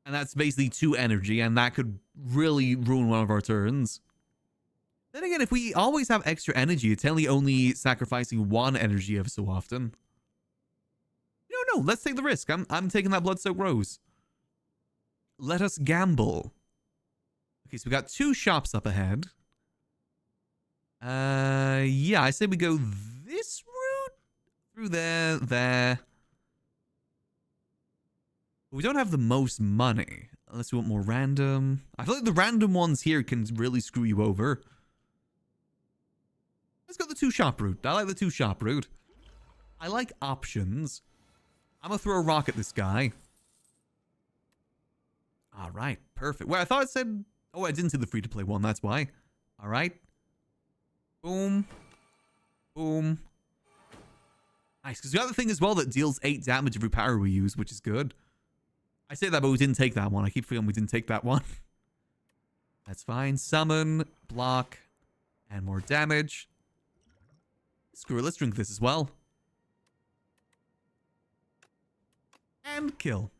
And that's basically 2 energy, and that could really ruin one of our turns. Then again, if we always have extra energy, it's only sacrificing 1 energy ever so often. No, let's take the risk. I'm taking that Bloodsoaked Rose. Let us gamble. Okay, so we got 2 shops up ahead. Yeah, I say we go this route. Through there. We don't have the most money. Unless we want more random. I feel like the random ones here can really screw you over. Let's go the 2 shop route. I like the 2 shop route. I like options. I'm gonna throw a rock at this guy. All right, perfect. Well, I thought it said... Oh, I didn't see the free-to-play one, that's why. All right. Boom. Boom. Nice, because we got the thing as well that deals 8 damage every power we use, which is good. I say that, but we didn't take that one. I keep feeling we didn't take that one. That's fine. Summon, block, and more damage. Screw it, let's drink this as well. And kill.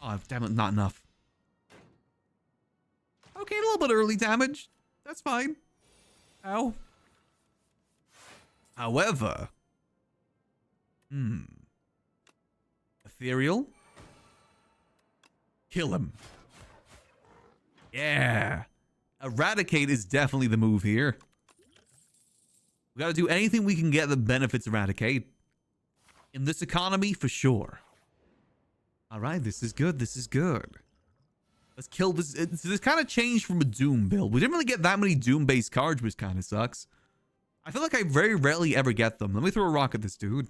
Oh, damn it, not enough. Okay, a little bit early damage. That's fine. Ow. However... Ethereal. Kill him. Yeah. Eradicate is definitely the move here. We gotta do anything we can get that benefits Eradicate. In this economy, for sure. All right, this is good. This is good. Let's kill this. This kind of changed from a Doom build. We didn't really get that many Doom-based cards, which kind of sucks. I feel like I very rarely ever get them. Let me throw a rock at this dude.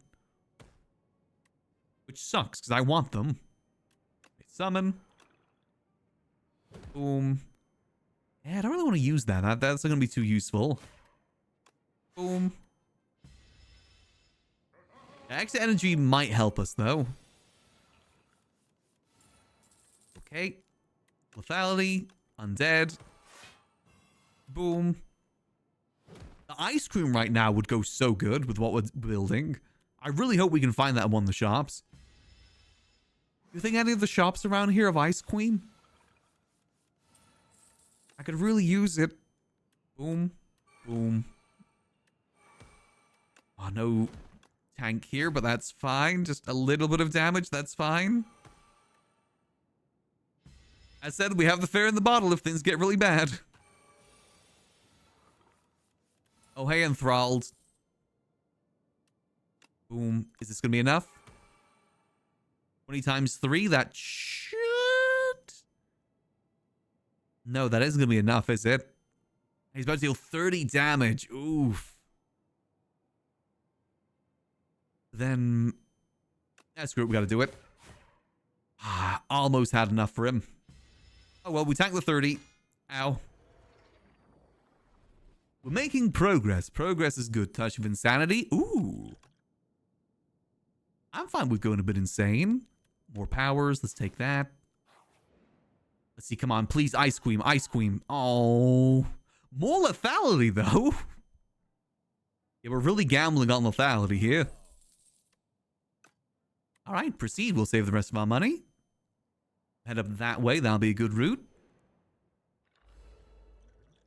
Which sucks, because I want them. Summon. Boom. Yeah, I don't really want to use that. That's not going to be too useful. Boom. Extra energy might help us, though. Okay. Lethality. Undead. Boom. The ice cream right now would go so good with what we're building. I really hope we can find that in one of the shops. You think any of the shops around here have ice cream? I could really use it. Boom. Boom. Oh, no tank here, but that's fine. Just a little bit of damage. That's fine. As said, we have the fair in the bottle if things get really bad. Oh, hey, enthralled. Boom. Is this going to be enough? 20 times 3? That should... No, that isn't going to be enough, is it? He's about to deal 30 damage. Oof. Then... Yeah, screw it. We got to do it. Ah, almost had enough for him. Oh, well, we tanked the 30. Ow. We're making progress. Progress is good. Touch of insanity. Ooh. I'm fine with going a bit insane. More powers. Let's take that. Let's see. Come on. Please. Ice cream. Ice cream. Oh. More lethality, though. Yeah, we're really gambling on lethality here. All right. Proceed. We'll save the rest of our money. Head up that way. That'll be a good route.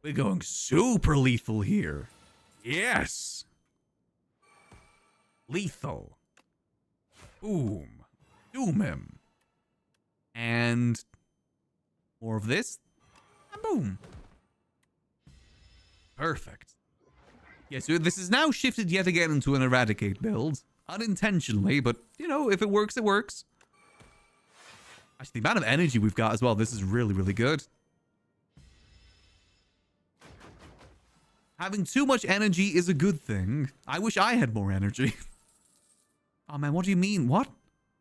We're going super lethal here. Yes. Lethal. Boom. Doom him. And more of this. And boom. Perfect. Yeah, so this is now shifted yet again into an eradicate build. Unintentionally, but, you know, if it works, it works. Actually, the amount of energy we've got as well, this is really, really good. Having too much energy is a good thing. I wish I had more energy. Oh, man, what do you mean? What?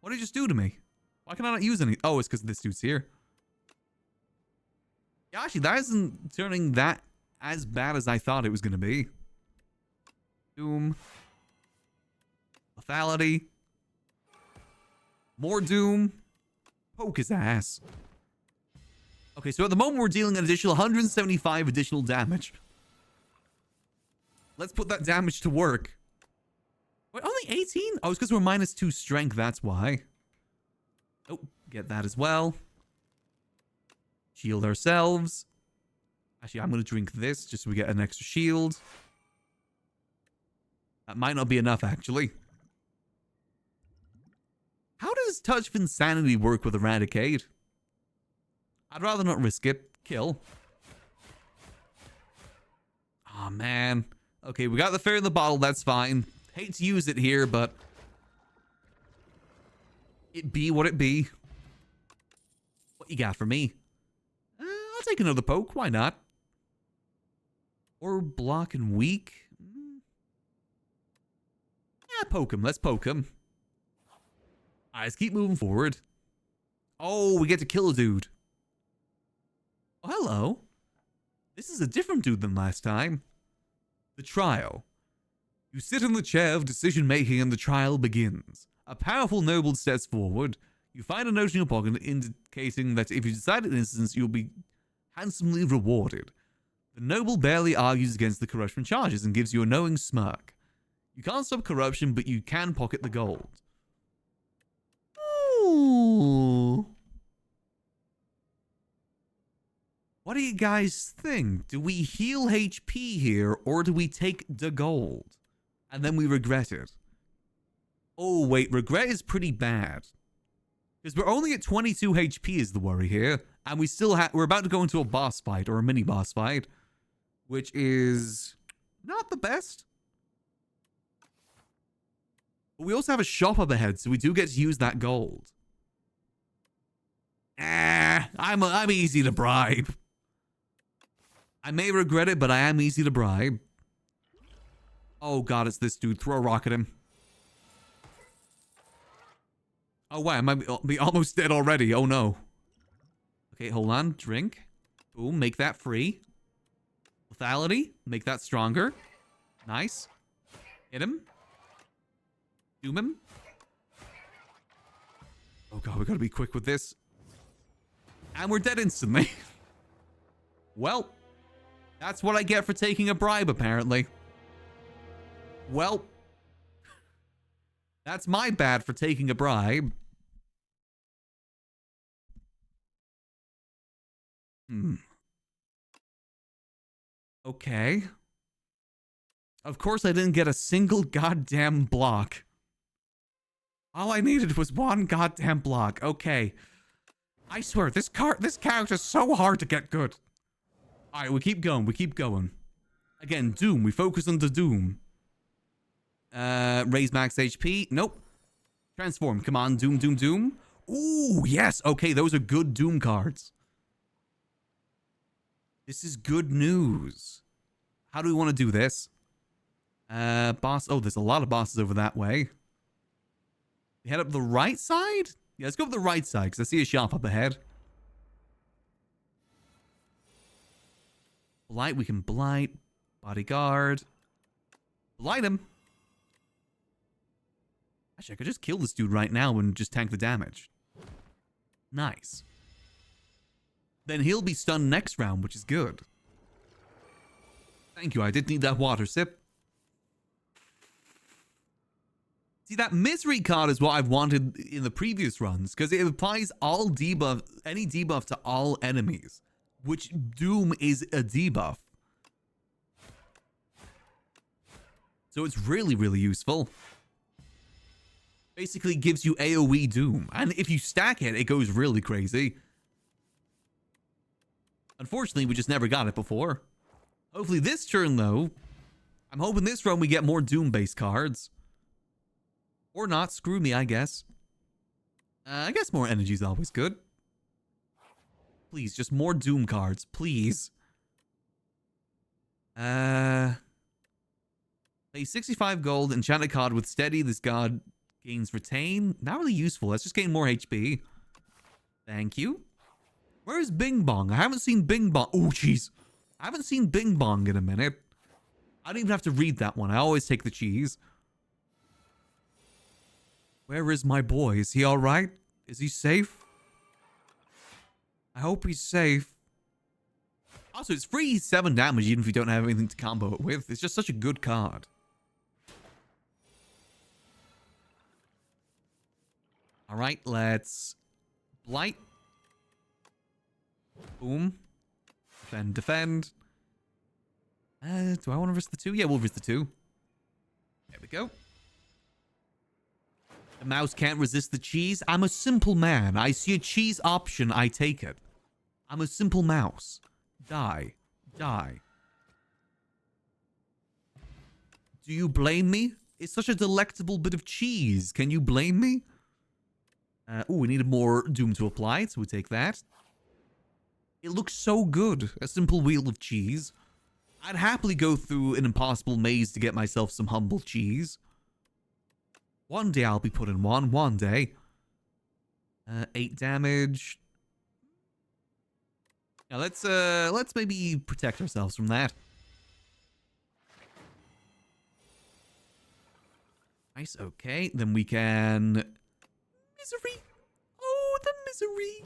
What did you just do to me? Why can I not use any? Oh, it's because this dude's here. Yeah, actually, that isn't turning that as bad as I thought it was going to be. Doom. Lethality. More Doom. Poke his ass. Okay, so at the moment, we're dealing an additional 175 additional damage. Let's put that damage to work. Wait, only 18? Oh, it's because we're -2 strength, that's why. Oh, get that as well. Shield ourselves. Actually, I'm going to drink this just so we get an extra shield. That might not be enough, actually. How does Touch of Insanity work with Eradicate? I'd rather not risk it. Kill. Oh, man. Okay, we got the fair in the bottle. That's fine. Hate to use it here, but... it be what it be. What you got for me? I'll take another poke. Why not? Or block and weak. Yeah, poke him. Let's poke him. Alright, let's keep moving forward. Oh, we get to kill a dude. Oh, hello. This is a different dude than last time. The trial. You sit in the chair of decision-making and the trial begins. A powerful noble steps forward. You find a note in your pocket indicating that if you decide an instance, you'll be handsomely rewarded. The noble barely argues against the corruption charges and gives you a knowing smirk. You can't stop corruption, but you can pocket the gold. Ooh. What do you guys think? Do we heal HP here, or do we take the gold? And then we regret it. Oh, wait, regret is pretty bad. Because we're only at 22 HP is the worry here. And we still we're about to go into a boss fight, or a mini boss fight. Which is not the best. But we also have a shop up ahead, so we do get to use that gold. I'm easy to bribe. I may regret it, but I am easy to bribe. Oh god, it's this dude. Throw a rock at him. Oh wow, I might be almost dead already. Oh no. Okay, hold on. Drink. Boom, make that free. Lethality, make that stronger. Nice. Hit him. Doom him. Oh god, we gotta be quick with this. And we're dead instantly. Well, that's what I get for taking a bribe, apparently. Well, that's my bad for taking a bribe. Okay. Of course I didn't get a single goddamn block. All I needed was one goddamn block. Okay. I swear, this character's so hard to get good. Alright, we keep going. We keep going. Again, Doom. We focus on the Doom. Raise max HP. Nope. Transform. Come on, Doom, Doom, Doom. Ooh, yes. Okay, those are good Doom cards. This is good news. How do we want to do this? Boss. Oh, there's a lot of bosses over that way. We head up the right side? Yeah, let's go up the right side, because I see a shop up ahead. Blight, we can blight. Bodyguard. Blight him. Actually, I could just kill this dude right now and just tank the damage. Nice. Then he'll be stunned next round, which is good. Thank you, I did need that water sip. See, that misery card is what I've wanted in the previous runs, because it applies all debuff, any debuff to all enemies, which Doom is a debuff. So it's really, really useful. Basically gives you AoE Doom, and if you stack it, it goes really crazy. Unfortunately, we just never got it before. Hopefully this turn, though, I'm hoping this run we get more Doom-based cards. Or not. Screw me, I guess. I guess more energy is always good. Please, just more Doom cards. Please. Pay 65 gold. Enchanted card with steady. This god gains retain. Not really useful. Let's just gain more HP. Thank you. Where's Bing Bong? I haven't seen Bing Bong. Oh, jeez. I haven't seen Bing Bong in a minute. I don't even have to read that one. I always take the cheese. Where is my boy? Is he alright? Is he safe? I hope he's safe. Also, it's free 7 damage even if you don't have anything to combo it with. It's just such a good card. Alright, let's blight. Boom. Defend, defend. Do I want to risk the 2? Yeah, we'll risk the 2. There we go. The mouse can't resist the cheese. I'm a simple man. I see a cheese option, I take it. I'm a simple mouse. Die. Die. Do you blame me? It's such a delectable bit of cheese. Can you blame me? Oh, we needed more Doom to apply, so we take that. It looks so good. A simple wheel of cheese. I'd happily go through an impossible maze to get myself some humble cheese. One day I'll be putting one day. 8 damage. Now let's maybe protect ourselves from that. Nice, okay. Then we can... Misery! Oh, the misery!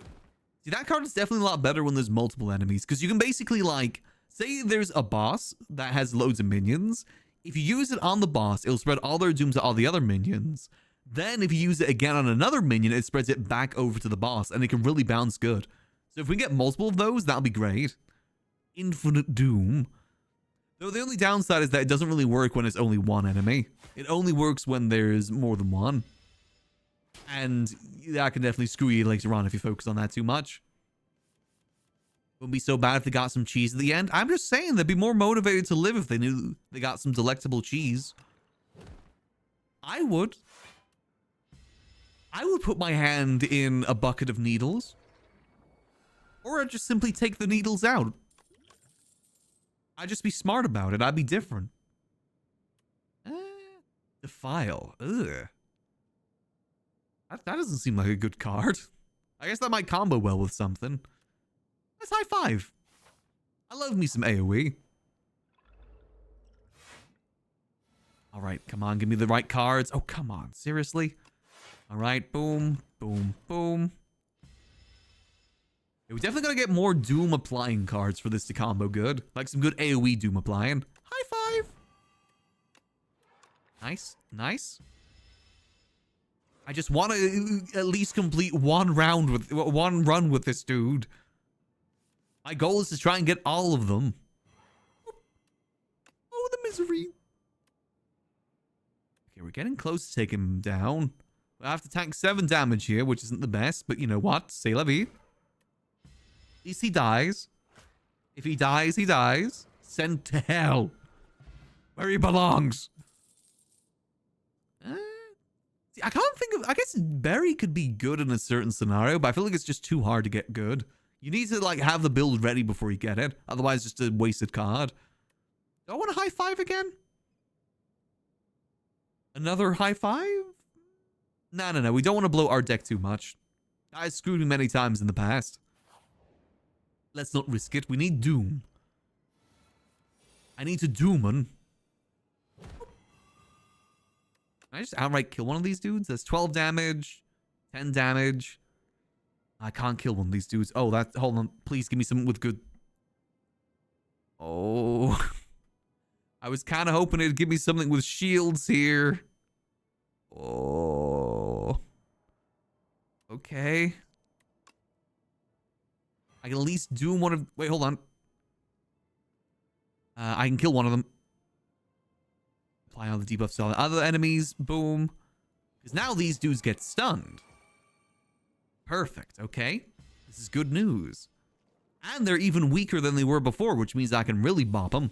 See, that card is definitely a lot better when there's multiple enemies, because you can basically, like, say there's a boss that has loads of minions. If you use it on the boss, it'll spread all their doom to all the other minions. Then if you use it again on another minion, it spreads it back over to the boss, and it can really bounce good. So if we get multiple of those, that'll be great. Infinite Doom. Though the only downside is that it doesn't really work when it's only one enemy. It only works when there's more than one. And that can definitely screw you later on if you focus on that too much. Wouldn't be so bad if they got some cheese at the end. I'm just saying they'd be more motivated to live if they knew they got some delectable cheese. I would. I would put my hand in a bucket of needles. Or I'd just simply take the needles out. I'd just be smart about it. I'd be different. Defile. Ugh. That doesn't seem like a good card. I guess that might combo well with something. Let's high five. I love me some AoE. All right, come on, give me the right cards. Oh, come on, seriously? All right, boom, boom, boom. Yeah, we definitely gotta get more Doom applying cards for this to combo good. Like some good AoE Doom applying. High five. Nice, nice. I just want to at least complete one run with this dude. My goal is to try and get all of them. Oh, the misery. Okay, we're getting close to taking him down. I have to tank 7 damage here, which isn't the best, but you know what? C'est la vie. At least he dies. If he dies, he dies. Sent to hell. Where he belongs. See, I can't think of... I guess Berry could be good in a certain scenario, but I feel like it's just too hard to get good. You need to, like, have the build ready before you get it. Otherwise, it's just a wasted card. Do I want a high five again? Another high five? No. We don't want to blow our deck too much. I screwed me many times in the past. Let's not risk it. We need Doom. I need to Dooman. Can I just outright kill one of these dudes? That's 12 damage. 10 damage. I can't kill one of these dudes. Oh, that... Hold on. Please give me something with good... Oh. I was kind of hoping it'd give me something with shields here. Oh. Okay. I can at least do one of... Wait, hold on. I can kill one of them. Apply all the debuffs to all the other enemies. Boom. Because now these dudes get stunned. Perfect. Okay. This is good news. And they're even weaker than they were before, which means I can really bop them.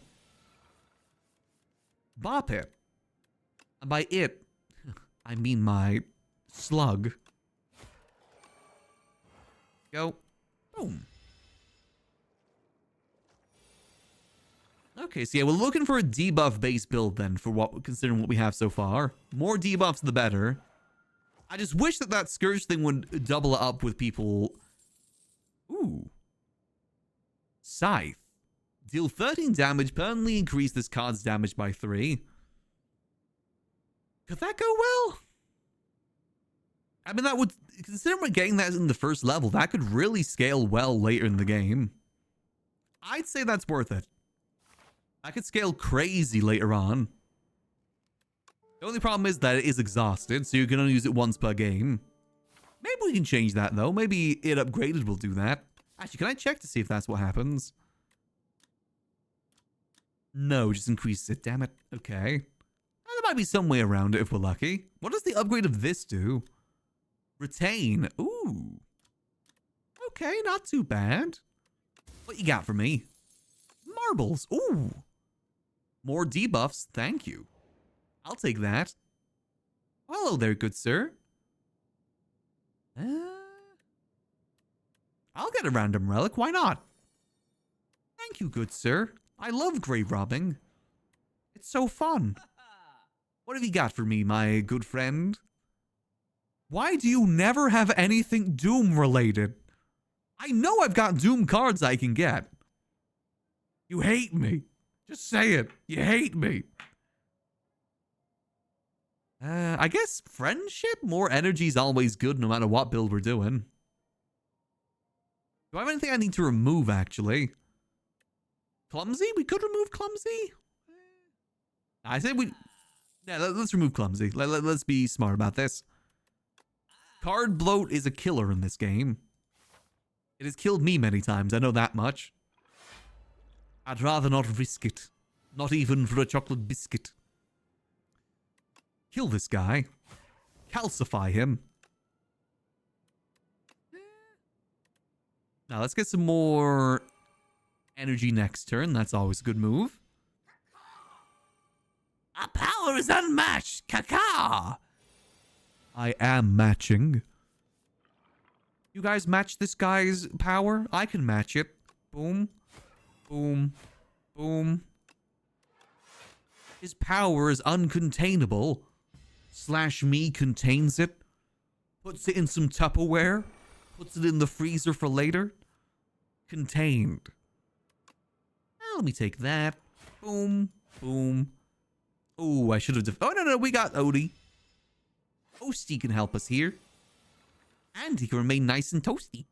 Bop it. And by it, I mean my slug. Go. Boom. Okay, so yeah, we're looking for a debuff base build then, for what, considering what we have so far. More debuffs, the better. I just wish that that Scourge thing would double it up with people. Ooh. Scythe. Deal 13 damage, permanently increase this card's damage by 3. Could that go well? I mean, that would, considering we're getting that in the first level, that could really scale well later in the game. I'd say that's worth it. I could scale crazy later on. The only problem is that it is exhausted, so you can only use it once per game. Maybe we can change that, though. Maybe it upgraded will do that. Actually, can I check to see if that's what happens? No, just increase it. Damn it. Okay. There might be some way around it if we're lucky. What does the upgrade of this do? Retain. Ooh. Okay, not too bad. What you got for me? Marbles. Ooh. More debuffs. Thank you. I'll take that. Hello there, good sir. I'll get a random relic. Why not? Thank you, good sir. I love grave robbing. It's so fun. What have you got for me, my good friend? Why do you never have anything Doom related? I know I've got Doom cards I can get. You hate me. Just say it. You hate me. I guess friendship? More energy is always good no matter what build we're doing. Do I have anything I need to remove, actually? Clumsy? We could remove Clumsy? I said we... Yeah, let's remove Clumsy. Let's be smart about this. Card bloat is a killer in this game. It has killed me many times, I know that much. I'd rather not risk it. Not even for a chocolate biscuit. Kill this guy. Calcify him. Now, let's get some more energy next turn. That's always a good move. A power power is unmatched. Caca. I am matching. You guys match this guy's power? I can match it. Boom. Boom. Boom. His power is uncontainable. /me contains it. Puts it in some Tupperware. Puts it in the freezer for later. Contained. Now let me take that. Boom. Boom. Oh, I should have... oh, no, we got Odie. Toasty can help us here. And he can remain nice and toasty.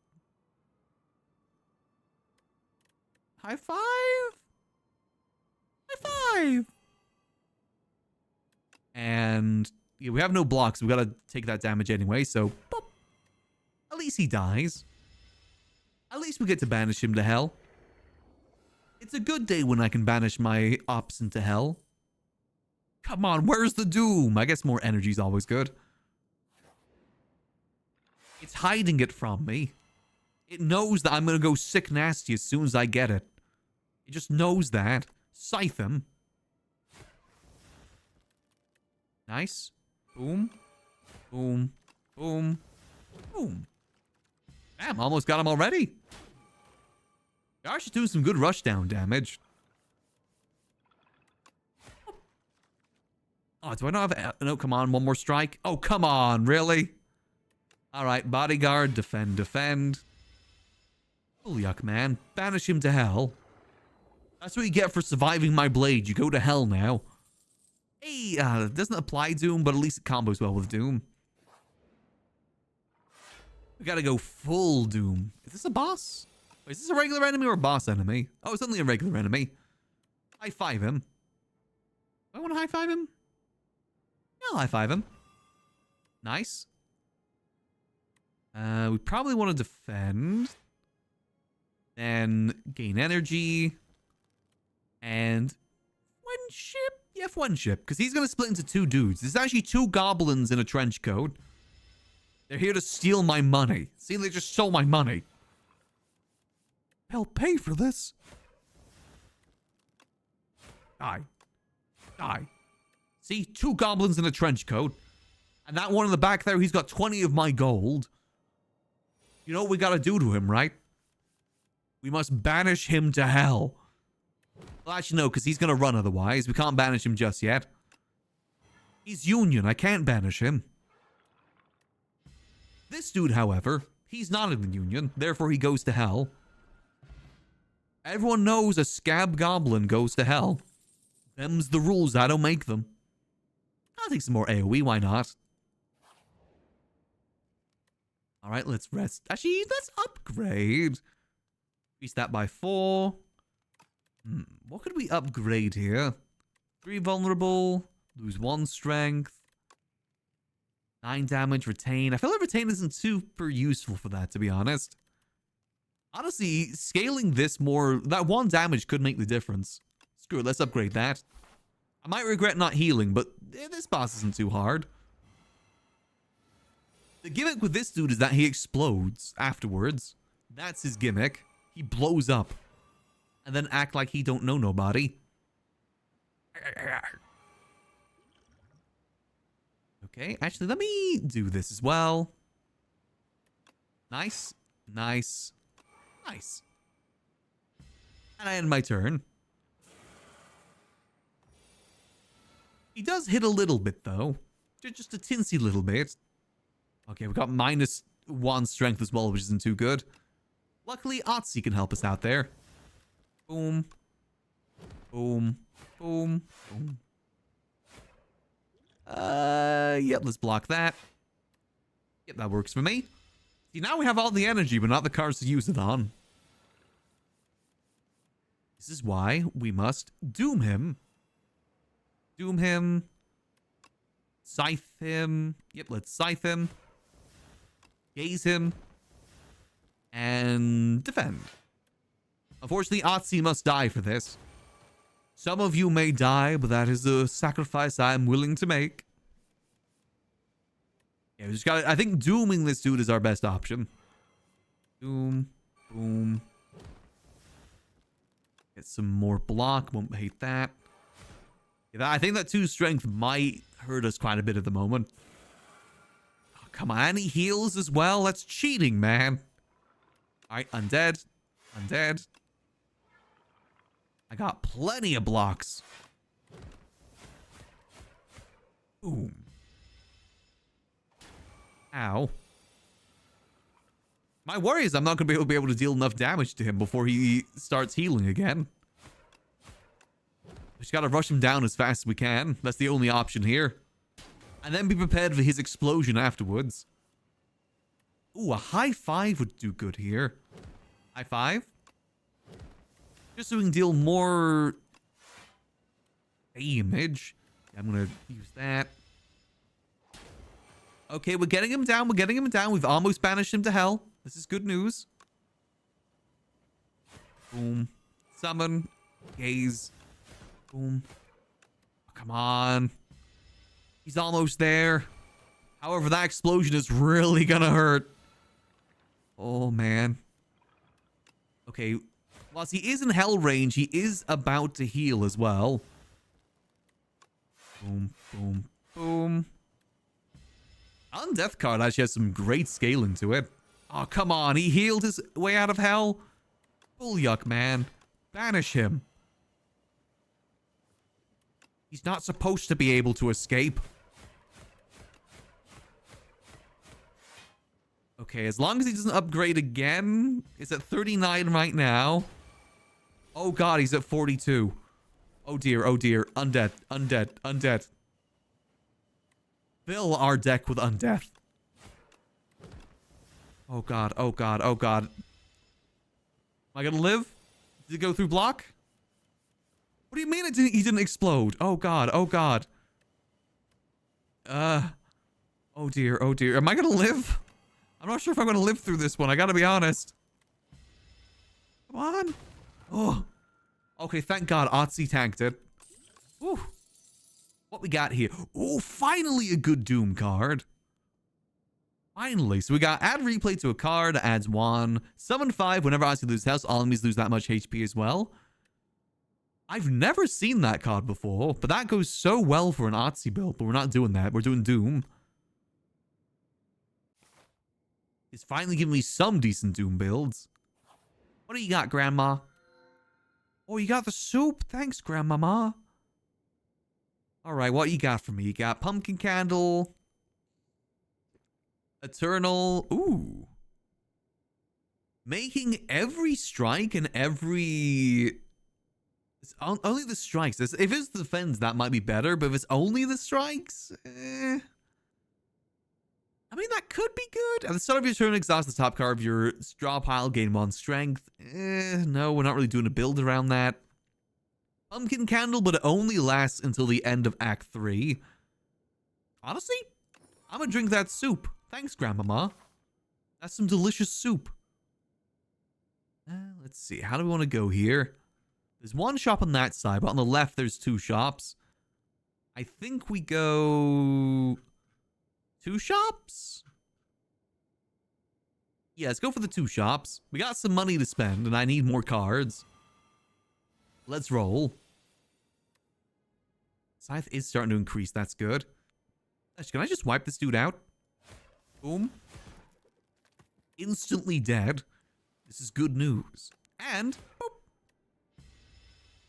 High five. High five. And yeah, we have no blocks. We gotta take that damage anyway, so boop. At least he dies. At least we get to banish him to hell. It's a good day when I can banish my ops into hell. Come on, where's the doom? I guess more energy is always good. It's hiding it from me. It knows that I'm gonna go sick nasty as soon as I get it. It just knows that. Scythe him. Nice. Boom. Boom. Boom. Boom. Damn, almost got him already. Gosh, she's doing some good rushdown damage. Oh, do I not have... no, come on, one more strike. Oh, come on, really? Alright, bodyguard, defend, defend. Oh, yuck, man. Banish him to hell. That's what you get for surviving my blade. You go to hell now. Hey, it doesn't apply Doom, but at least it combos well with Doom. We gotta go full Doom. Is this a boss? Wait, is this a regular enemy or a boss enemy? Oh, it's only a regular enemy. High five him. Do I want to high five him? Yeah, I'll high five him. Nice. We probably want to defend. Then gain energy. And friendship. Yeah, friendship. Because he's going to split into two dudes. There's actually two goblins in a trench coat. They're here to steal my money. See, they just stole my money. They'll pay for this. Die. Die. See, two goblins in a trench coat. And that one in the back there, he's got 20 of my gold. You know what we gotta do to him, right? We must banish him to hell. Well, actually, no, because he's gonna run otherwise. We can't banish him just yet. He's Union. I can't banish him. This dude, however, he's not in the Union. Therefore, he goes to hell. Everyone knows a scab goblin goes to hell. Them's the rules. I don't make them. I'll take some more AoE. Why not? Alright, let's rest. Actually, let's upgrade. Increase that by 4. What could we upgrade here? 3 vulnerable. Lose 1 strength. 9 damage, retain. I feel like retain isn't super useful for that, to be honest. Honestly, scaling this more... that 1 damage could make the difference. Screw it, let's upgrade that. I might regret not healing, but this boss isn't too hard. The gimmick with this dude is that he explodes afterwards. That's his gimmick. He blows up. And then act like he don't know nobody. Okay, actually, let me do this as well. Nice. Nice. Nice. And I end my turn. He does hit a little bit, though. Just a tinsy little bit. Okay, we got -1 strength as well, which isn't too good. Luckily, Otzi can help us out there. Boom. Boom. Boom. Boom. Yep, let's block that. Yep, that works for me. See, now we have all the energy, but not the cards to use it on. This is why we must doom him. Doom him. Scythe him. Yep, let's scythe him. Gaze him. And defend. Unfortunately, Otzi must die for this. Some of you may die, but that is a sacrifice I'm willing to make. Yeah, we just got. I think dooming this dude is our best option. Doom. Boom. Get some more block. Won't hate that. Yeah, I think that 2 strength might hurt us quite a bit at the moment. Oh, come on, he heals as well. That's cheating, man. All right, undead. Undead. I got plenty of blocks. Boom. Ow. My worry is I'm not going to be able to deal enough damage to him before he starts healing again. We just got to rush him down as fast as we can. That's the only option here. And then be prepared for his explosion afterwards. Ooh, a high 5 would do good here. High 5? Just so we can deal more damage. I'm going to use that. Okay, we're getting him down. We're getting him down. We've almost banished him to hell. This is good news. Boom. Summon. Gaze. Boom. Oh, come on. He's almost there. However, that explosion is really gonna hurt. Oh, man. Okay. Whilst he is in hell range, he is about to heal as well. Boom, boom, boom. Undeath card actually has some great scaling to it. Oh, come on. He healed his way out of hell. Bullyuck, man. Banish him. He's not supposed to be able to escape. Okay, as long as he doesn't upgrade again. It's at 39 right now. Oh, God, he's at 42. Oh, dear. Oh, dear. Undead. Undead. Undead. Fill our deck with undeath. Oh, God. Oh, God. Oh, God. Am I gonna live? Did it go through block? What do you mean he didn't explode? Oh, God. Oh, God. Oh, dear. Oh, dear. Am I gonna live? I'm not sure if I'm gonna live through this one. I gotta be honest. Come on. Oh. Okay, thank God Otzi tanked it. Whew. What we got here? Oh, finally a good Doom card. Finally. So we got add replay to a card, adds 1. Summon 5 whenever Otzi loses health. All enemies lose that much HP as well. I've never seen that card before, but that goes so well for an Otzi build, but we're not doing that. We're doing Doom. It's finally giving me some decent Doom builds. What do you got, Grandma? Oh, you got the soup? Thanks, Grandmama. Alright, what you got for me? You got Pumpkin Candle. Eternal. Ooh. Making every strike and every... It's only the strikes. If it's the defense, that might be better. But if it's only the strikes... I mean, that could be good. At the start of your turn, exhaust the top card of your straw pile, gain 1 strength. No, we're not really doing a build around that. Pumpkin Candle, but it only lasts until the end of Act 3. Honestly, I'm gonna drink that soup. Thanks, Grandmama. That's some delicious soup. Let's see. How do we want to go here? There's 1 shop on that side, but on the left, there's 2 shops. I think we go... 2 shops? Yeah, let's go for the 2 shops. We got some money to spend, and I need more cards. Let's roll. Scythe is starting to increase. That's good. Can I just wipe this dude out? Boom. Instantly dead. This is good news. And, boop.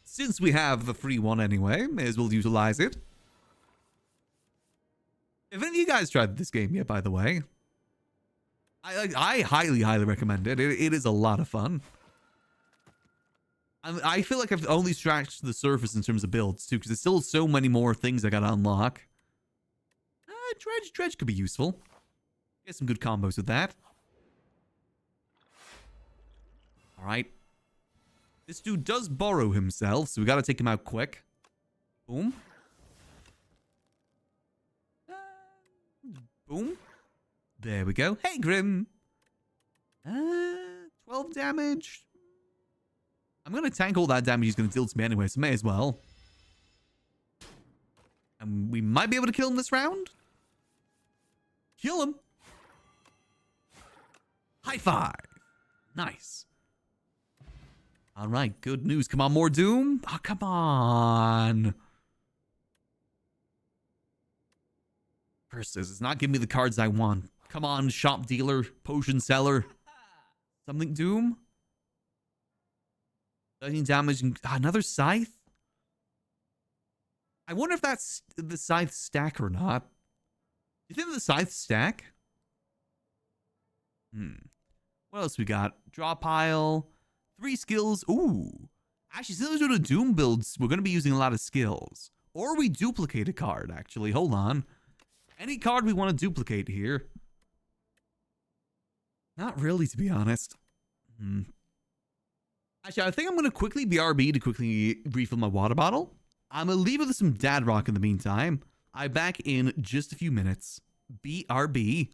Since we have the free one anyway, may as well utilize it. If any of you guys tried this game yet, by the way, I highly, highly recommend it. It is a lot of fun. I feel like I've only scratched the surface in terms of builds, too, because there's still so many more things I gotta unlock. Dredge could be useful. Get some good combos with that. Alright. This dude does borrow himself, so we gotta take him out quick. Boom. Boom. There we go. Hey, Grim. 12 damage. I'm going to tank all that damage he's going to deal to me anyway, so may as well. And we might be able to kill him this round. Kill him. High 5. Nice. All right, good news. Come on, more Doom. Oh, come on. Curses, it's not giving me the cards I want. Come on, shop dealer, potion seller. Something Doom? 13 damage and another scythe? I wonder if that's the scythe stack or not. Do you think the scythe stack? What else we got? Draw pile. 3 skills. Ooh. Actually, since we're doing Doom builds, we're going to be using a lot of skills. Or we duplicate a card, actually. Hold on. Any card we want to duplicate here. Not really, to be honest. Actually, I think I'm going to quickly BRB to quickly refill my water bottle. I'm going to leave it with some dad rock in the meantime. I'm back in just a few minutes. BRB.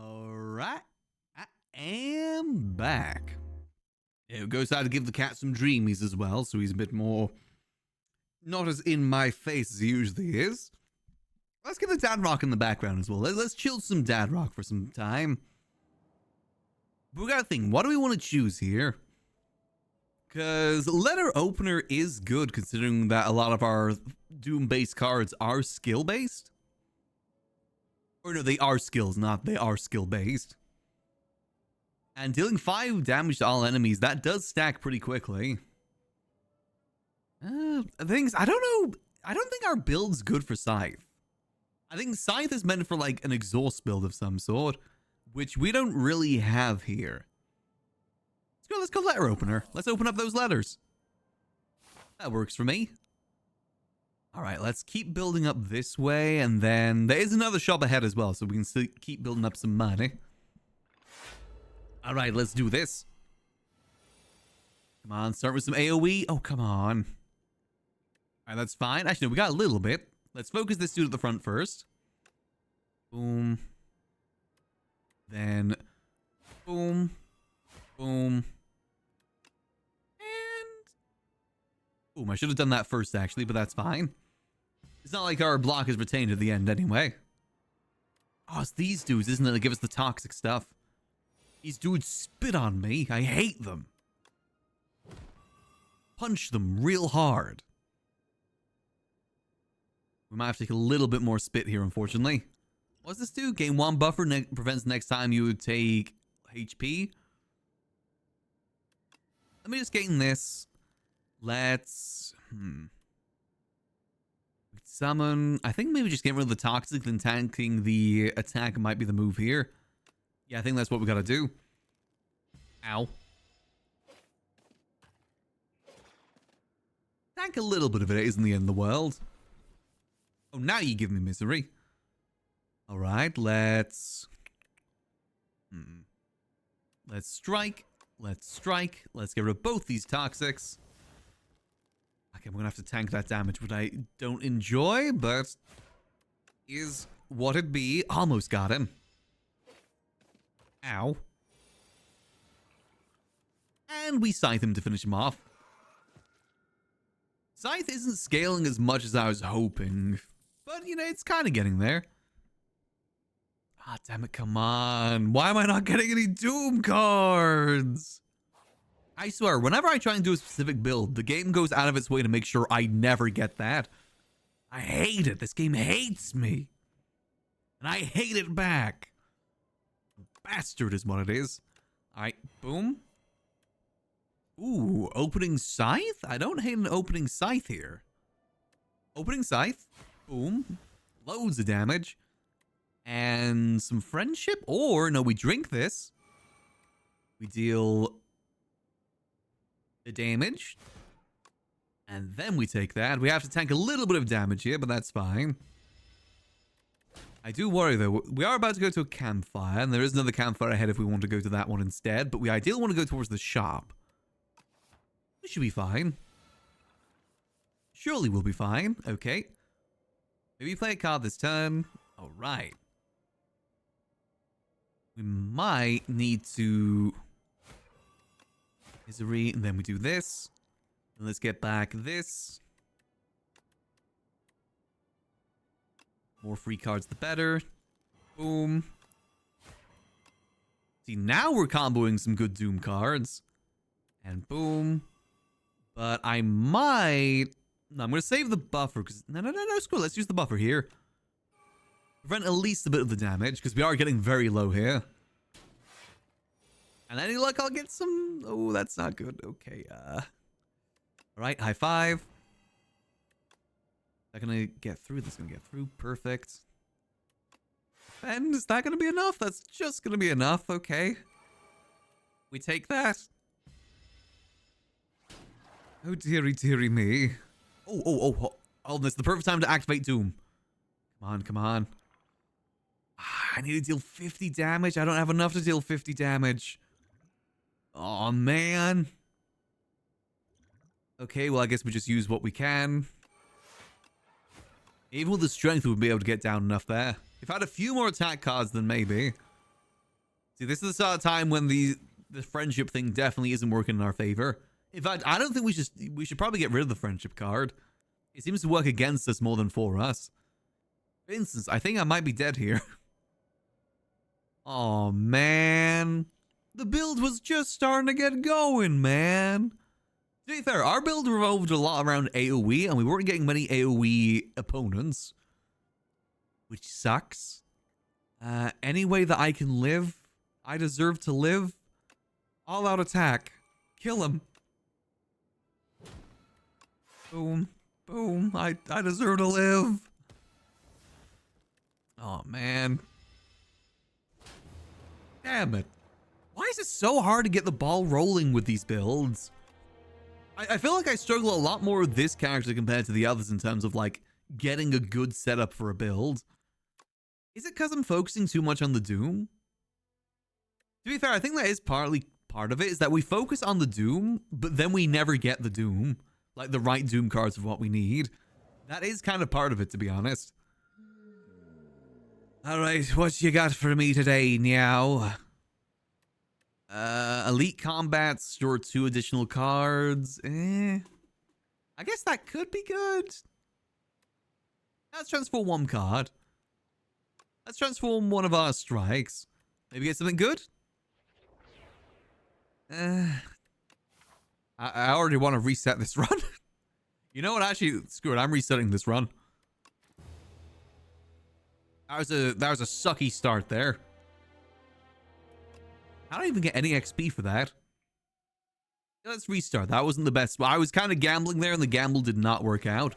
Alright. I am back. It goes out to give the cat some dreamies as well, so he's a bit more not as in my face as he usually is. Let's get the dad rock in the background as well. Let's chill some dad rock for some time. But we gotta think, what do we want to choose here? Because letter opener is good considering that a lot of our Doom-based cards are skill-based. Or no, they are skills, not they are skill-based. And dealing 5 damage to all enemies, that does stack pretty quickly. Things, I don't know. I don't think our build's good for Scythe. I think Scythe is meant for like an exhaust build of some sort, which we don't really have here. Let's go letter opener. Let's open up those letters. That works for me. All right, let's keep building up this way, and then there is another shop ahead as well, so we can still keep building up some money. All right, let's do this. Come on, start with some AoE. Oh, come on. All right, that's fine. Actually, no, we got a little bit. Let's focus this dude at the front first. Boom. Then, boom. Boom. And, boom. I should have done that first, actually, but that's fine. It's not like our block is retained at the end anyway. Oh, it's these dudes, isn't it, that give us the toxic stuff. These dudes spit on me. I hate them. Punch them real hard. We might have to take a little bit more spit here, unfortunately. What's this do? Gain 1 buffer, prevents next time you take HP. Let me just gain this. Let's... Summon. I think maybe just get rid of the toxic, then tanking the attack might be the move here. Yeah, I think that's what we gotta do. Ow. Tank a little bit of it isn't the end of the world. Oh, now you give me misery. Alright, let's... Let's strike. Let's strike. Let's get rid of both these toxics. Okay, I'm gonna have to tank that damage, which I don't enjoy, but is what it be. Almost got him. Ow. And we scythe him to finish him off. Scythe isn't scaling as much as I was hoping, but, you know, it's kind of getting there. Ah, damn it, come on. Why am I not getting any Doom cards? I swear, whenever I try and do a specific build, the game goes out of its way to make sure I never get that. I hate it. This game hates me. And I hate it back. Bastard is what it is. Alright, boom. Ooh, opening scythe? I don't hate an opening scythe here. Opening scythe. Boom. Loads of damage. And some friendship. Or, no, we drink this. We deal... the damage. And then we take that. We have to tank a little bit of damage here, but that's fine. I do worry, though. We are about to go to a campfire, and there is another campfire ahead if we want to go to that one instead, but we ideally want to go towards the shop. We should be fine. Surely we'll be fine. Okay. Maybe play a card this turn. Alright. We might need to... misery, and then we do this. And let's get back this. More free cards, the better. Boom. See, now we're comboing some good Doom cards. And boom. But I might... no, I'm going to save the buffer. Because no, screw it. Let's use the buffer here. Prevent at least a bit of the damage, because we are getting very low here. And any luck, I'll get some... oh, that's not good. Okay, alright, high five. Is that gonna get through? That's gonna get through. Perfect. And is that gonna be enough? That's just gonna be enough. Okay. We take that. Oh, dearie, dearie me. Oh, this is the perfect time to activate Doom. Come on, come on. I need to deal 50 damage. I don't have enough to deal 50 damage. Oh man. Okay, well, I guess we just use what we can. Even with the strength, we'd be able to get down enough there. If I had a few more attack cards, then maybe. See, this is the sort of time when the friendship thing definitely isn't working in our favor. In fact, I don't think we should probably get rid of the friendship card. It seems to work against us more than for us. For instance, I think I might be dead here. Oh man. The build was just starting to get going, man. To be fair, our build revolved a lot around AoE, and we weren't getting many AoE opponents. Which sucks. Any way that I can live, I deserve to live. All out attack. Kill him. Boom. Boom. I deserve to live. Oh, man. Damn it. Why is it so hard to get the ball rolling with these builds? I feel like I struggle a lot more with this character compared to the others in terms of like getting a good setup for a build. Is it because I'm focusing too much on the Doom? To be fair, I think that is partly part of it, is that we focus on the Doom, but then we never get the Doom. Like the right Doom cards of what we need. That is kind of part of it, to be honest. Alright, what you got for me today, Meow? Elite Combat, store 2 additional cards. I guess that could be good. Let's transform 1 card. Let's transform one of our strikes. Maybe get something good? I already want to reset this run. You know what? Actually, screw it. I'm resetting this run. That was a sucky start there. I don't even get any XP for that. Let's restart. That wasn't the best. I was kind of gambling there, and the gamble did not work out.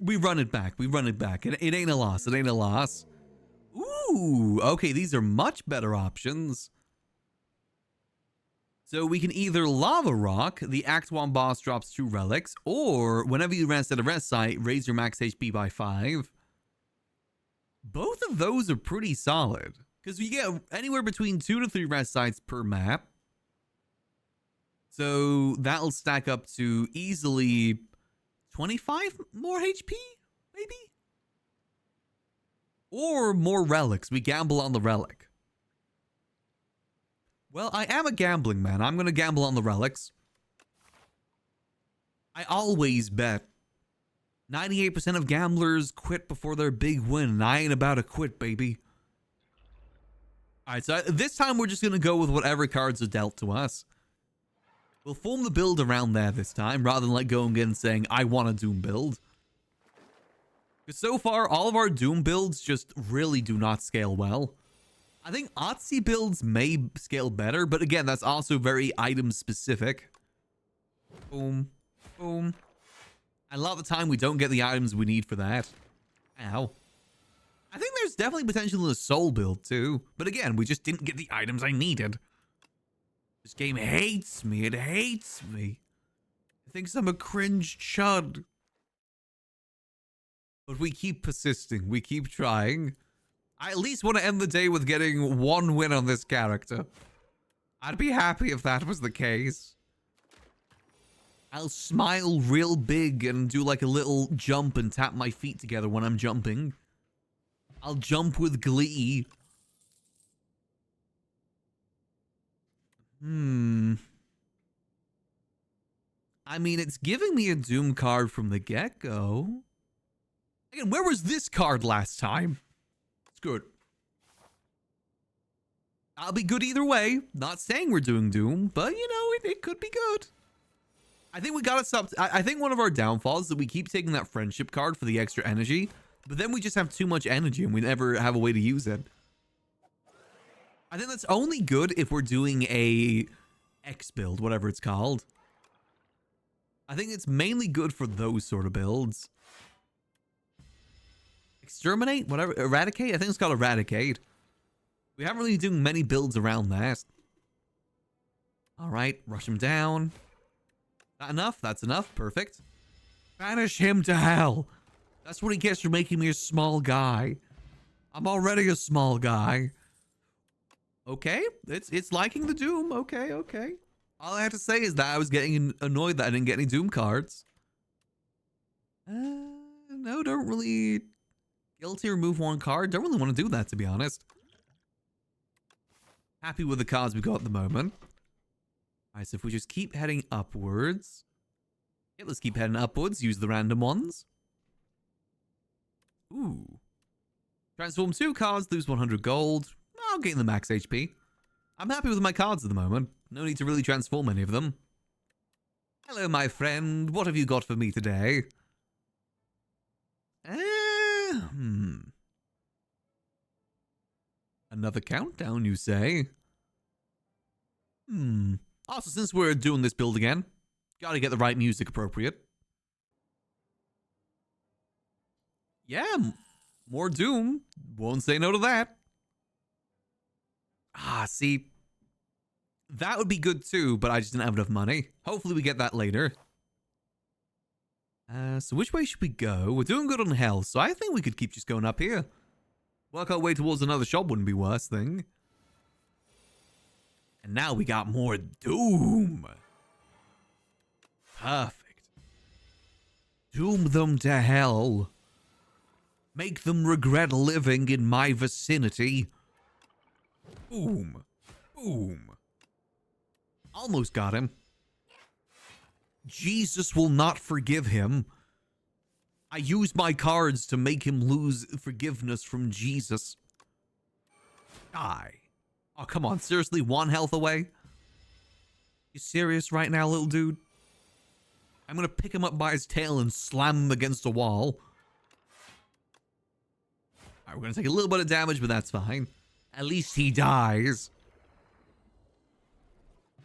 We run it back. We run it back. It ain't a loss. It ain't a loss. Ooh, okay. These are much better options. So we can either Lava Rock, the Act 1 boss drops 2 relics, or whenever you rest at a rest site, raise your max HP by 5. Both of those are pretty solid, because you get anywhere between 2 to 3 rest sites per map. So that'll stack up to easily 25 more HP, maybe? Or more relics. We gamble on the relic. Well, I am a gambling man. I'm going to gamble on the relics. I always bet. 98% of gamblers quit before their big win, and I ain't about to quit, baby. Alright, so this time we're just going to go with whatever cards are dealt to us. We'll form the build around there this time, rather than like going in and saying, I want a Doom build. Because so far, all of our Doom builds just really do not scale well. I think Otzi builds may scale better, but again, that's also very item specific. Boom. Boom. And a lot of the time, we don't get the items we need for that. Ow. I think there's definitely potential in a soul build too. But again, we just didn't get the items I needed. This game hates me. It hates me. It thinks I'm a cringe chud. But we keep persisting. We keep trying. I at least want to end the day with getting 1 win on this character. I'd be happy if that was the case. I'll smile real big and do like a little jump and tap my feet together when I'm jumping. I'll jump with glee. I mean, it's giving me a Doom card from the get-go. Again, where was this card last time? It's good. I'll be good either way. Not saying we're doing Doom, but you know, it could be good. I think we gotta stop. I think one of our downfalls is that we keep taking that friendship card for the extra energy, but then we just have too much energy and we never have a way to use it. I think that's only good if we're doing a X build, whatever it's called. I think it's mainly good for those sort of builds. Exterminate? Whatever. Eradicate? I think it's called Eradicate. We haven't really done many builds around that. Alright, rush him down. That enough? That's enough. Perfect. Banish him to hell. That's what he gets for making me a small guy. I'm already a small guy. Okay, it's liking the Doom. Okay, okay. All I have to say is that I was getting annoyed that I didn't get any Doom cards. No, don't really... Guilty, remove 1 card. Don't really want to do that, to be honest. Happy with the cards we got at the moment. Alright, so if we just keep heading upwards. Yep, let's keep heading upwards. Use the random ones. Ooh. Transform 2 cards, lose 100 gold. I'll gain the max HP. I'm happy with my cards at the moment. No need to really transform any of them. Hello, my friend. What have you got for me today? Another countdown, you say? Also, since we're doing this build again, gotta get the right music appropriate. Yeah, more Doom. Won't say no to that. Ah, see, That would be good too, but I just didn't have enough money. Hopefully we get that later. So which way should we go? We're doing good on health, so I think we could keep just going up here. Work our way towards another shop wouldn't be worse thing. And now we got more doom. Perfect. Doom them to hell. Make them regret living in my vicinity. Boom. Boom. Almost got him. Jesus will not forgive him. I used my cards to make him lose forgiveness from Jesus. Die. Oh, come on. Seriously, 1 health away? You serious right now, little dude? I'm gonna pick him up by his tail and slam him against a wall. Alright, we're gonna take a little bit of damage, but that's fine. At least he dies.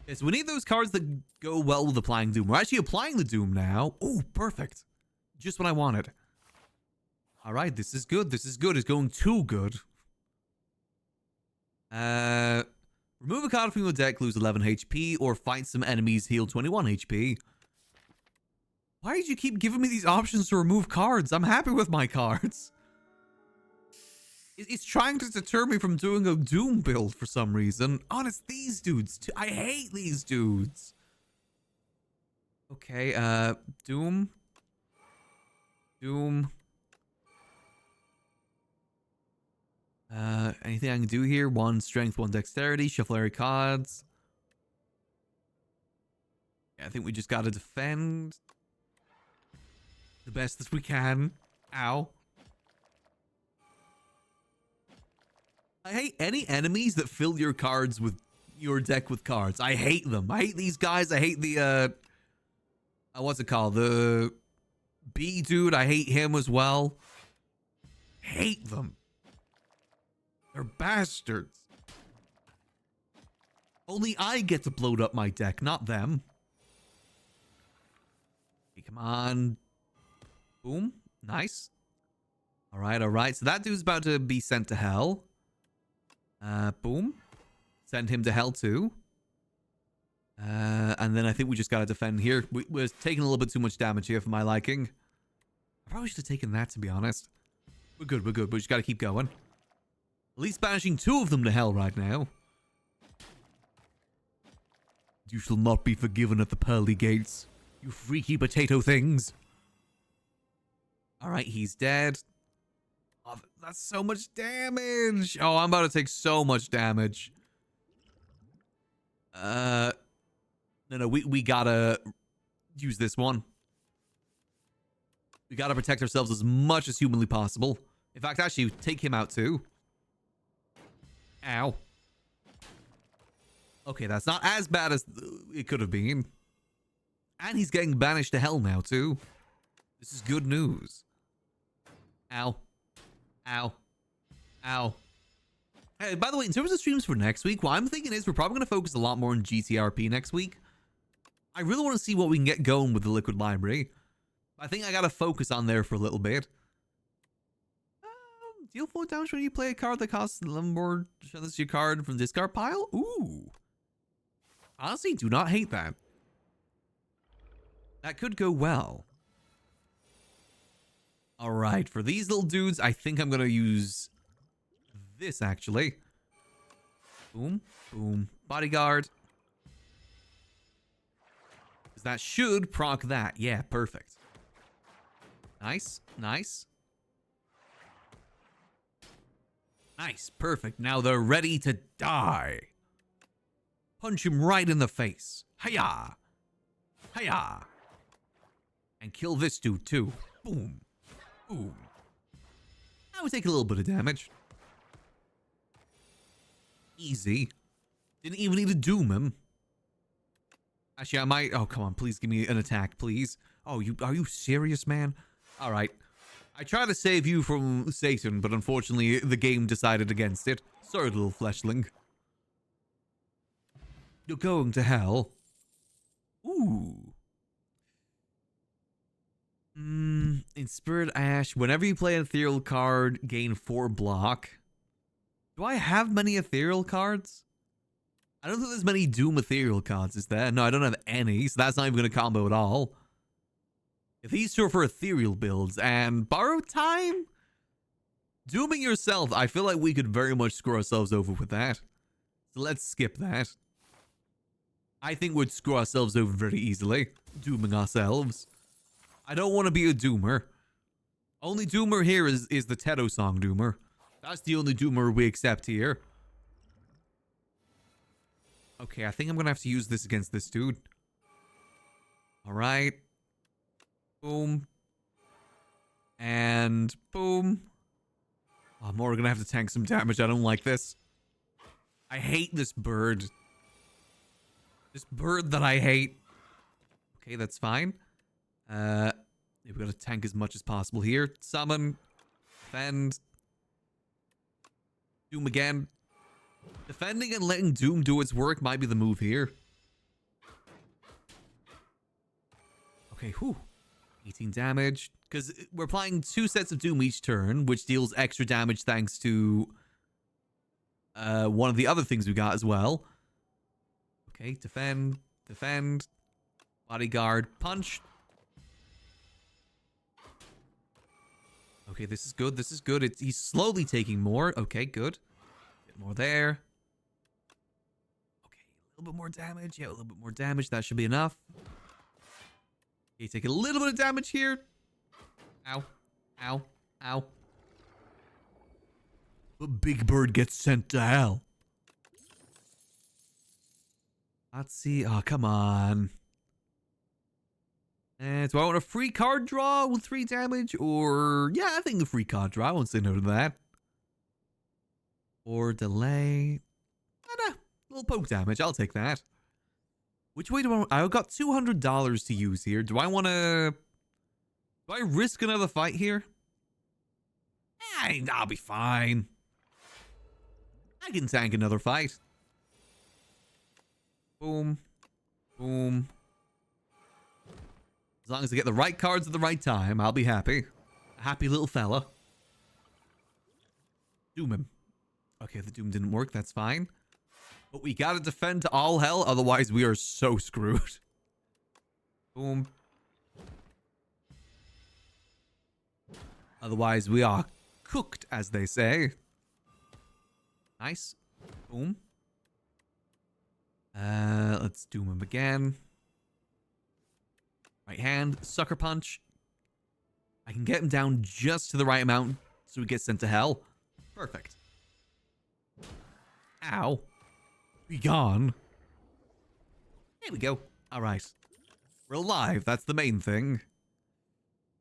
Okay, so we need those cards that go well with applying Doom. We're actually applying the Doom now. Oh, perfect. Just what I wanted. Alright, this is good. This is good. It's going too good. Remove a card from your deck, lose 11 HP, or fight some enemies, heal 21 HP. Why did you keep giving me these options to remove cards? I'm happy with my cards. It's trying to deter me from doing a Doom build for some reason. Oh, and it's these dudes too. I hate these dudes. Okay, Doom. Doom. Anything I can do here? 1 strength, 1 dexterity, shuffle area cards. Yeah, I think we just gotta defend the best that we can. Ow. I hate any enemies that fill your cards with your deck with cards. I hate them. I hate these guys. I hate the what's it called? The bee dude. I hate him as well. Hate them. They're bastards. Only I get to bloat up my deck, not them. Okay, come on. Boom. Nice. All right, all right. So that dude's about to be sent to hell. Boom. Send him to hell too. And then I think we just gotta defend here. We're taking a little bit too much damage here for my liking. I probably should have taken that, to be honest. We're good, we're good. We just gotta keep going. At least banishing 2 of them to hell right now. You shall not be forgiven at the pearly gates, you freaky potato things. Alright, he's dead. Oh, that's so much damage. Oh, I'm about to take so much damage. No, we gotta use this one. We gotta protect ourselves as much as humanly possible. In fact, actually, take him out too. Ow. Okay, that's not as bad as it could have been. And he's getting banished to hell now too. This is good news. Ow. Ow. Ow. Hey, by the way, in terms of streams for next week, what I'm thinking is we're probably going to focus a lot more on GTRP next week. I really want to see what we can get going with the Liquid Library. I think I got to focus on there for a little bit. Deal 4 damage when you play a card that costs 11 more. Show this your card from the discard pile? Ooh. Honestly, do not hate that. That could go well. Alright, for these little dudes, I think I'm going to use this, actually. Boom, boom. Bodyguard. That should proc that. Yeah, perfect. Nice, nice. Nice, perfect. Now they're ready to die. Punch him right in the face. Hiya! Hiya! And kill this dude, too. Boom. Boom. I would take a little bit of damage. Easy. Didn't even need to doom him. Actually, I might... Oh, come on. Please give me an attack, please. Oh, are you serious, man? All right. I tried to save you from Satan, but unfortunately, the game decided against it. Sorry, little fleshling. You're going to hell. Ooh. In Spirit Ash, whenever you play an ethereal card, gain 4 block. Do I have many ethereal cards? I don't think there's many Doom Ethereal cards, is there? No, I don't have any, so that's not even going to combo at all. If these two are for Ethereal builds and Borrowed Time, Dooming yourself, I feel like we could very much screw ourselves over with that. So let's skip that. I think we'd screw ourselves over very easily, dooming ourselves. I don't want to be a doomer. Only doomer here is the Teto song doomer. That's the only doomer we accept here. Okay, I think I'm gonna have to use this against this dude. Alright. Boom. And boom. Oh, I'm already gonna have to tank some damage. I don't like this. I hate this bird. This bird that I hate. Okay, that's fine. We've got to tank as much as possible here. Summon. Defend. Doom again. Defending and letting Doom do its work might be the move here. Okay, whew. 18 damage. Because we're applying 2 sets of Doom each turn, which deals extra damage thanks to one of the other things we got as well. Okay, defend. Defend. Bodyguard. Punch. Okay, this is good. This is good. He's slowly taking more. Okay, good. Bit more there. Okay, a little bit more damage. Yeah, a little bit more damage. That should be enough. Okay, take a little bit of damage here. Ow. Ow. Ow. But Big Bird gets sent to hell. Let's see. Oh, come on. Do I want a free card draw with 3 damage? Or, yeah, I think a free card draw. I won't say no to that. Or delay. Nah, little poke damage. I'll take that. Which way do I want? I've got $200 to use here. Do I want to... Do I risk another fight here? I'll be fine. I can tank another fight. Boom. Boom. As long as I get the right cards at the right time, I'll be happy. A happy little fella. Doom him. Okay, the doom didn't work. That's fine. But we gotta defend to all hell, otherwise we are so screwed. Boom. Otherwise we are cooked, as they say. Nice. Boom. Let's doom him again. Right hand, sucker punch. I can get him down just to the right amount so he gets sent to hell. Perfect. Ow. Be gone. There we go. All right. We're alive. That's the main thing.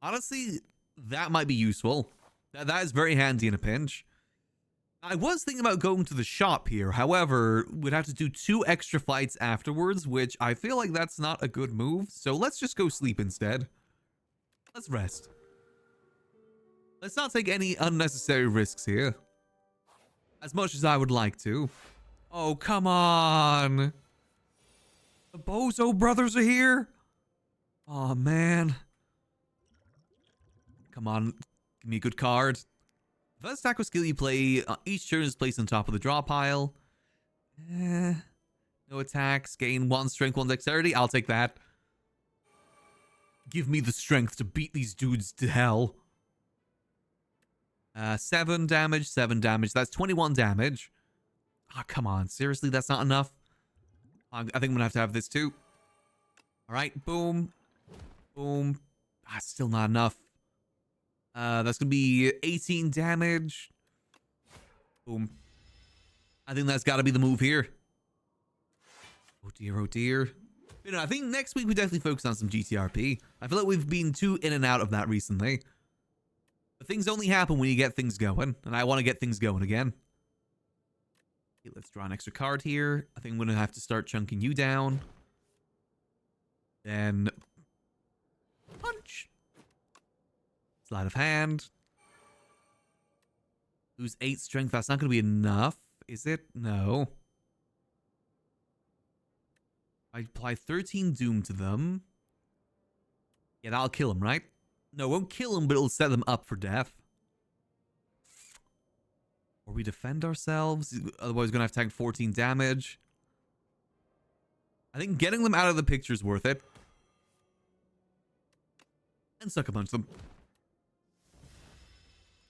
Honestly, that might be useful. That is very handy in a pinch. I was thinking about going to the shop here. However, we'd have to do 2 extra fights afterwards, which I feel like that's not a good move. So let's just go sleep instead. Let's rest. Let's not take any unnecessary risks here. As much as I would like to. Oh, come on. The Bozo brothers are here? Oh, man. Come on. Give me a good card. First tackle skill you play, each turn is placed on top of the draw pile. No attacks, gain 1 strength, 1 dexterity. I'll take that. Give me the strength to beat these dudes to hell. 7 damage, 7 damage. That's 21 damage. Ah, oh, come on. Seriously, that's not enough? I think I'm going to have this too. Alright, boom. Boom. Ah, still not enough. That's going to be 18 damage. Boom. I think that's got to be the move here. Oh dear, oh dear. You know, I think next week we definitely focus on some GTRP. I feel like we've been too in and out of that recently. But things only happen when you get things going. And I want to get things going again. Okay, let's draw an extra card here. I think I'm going to have to start chunking you down. Then... punch. Sleight of hand. Lose 8 strength. That's not going to be enough, is it? No. I apply 13 doom to them. Yeah, that'll kill them, right? No, it won't kill them, but it'll set them up for death. Or we defend ourselves. Otherwise, we're going to have to tank 14 damage. I think getting them out of the picture is worth it. And sucker punch them.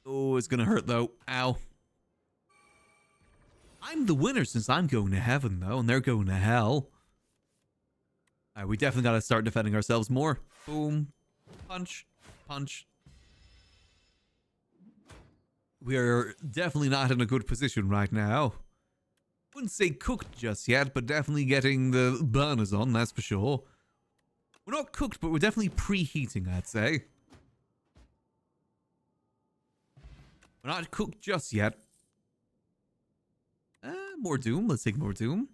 Oh, it's gonna hurt though. Ow. I'm the winner since I'm going to heaven though, and they're going to hell. Alright, we definitely gotta start defending ourselves more. Boom. Punch. Punch. We are definitely not in a good position right now. Wouldn't say cooked just yet, but definitely getting the burners on, that's for sure. We're not cooked, but we're definitely preheating, I'd say. We're not cooked just yet. More Doom. Let's take more Doom.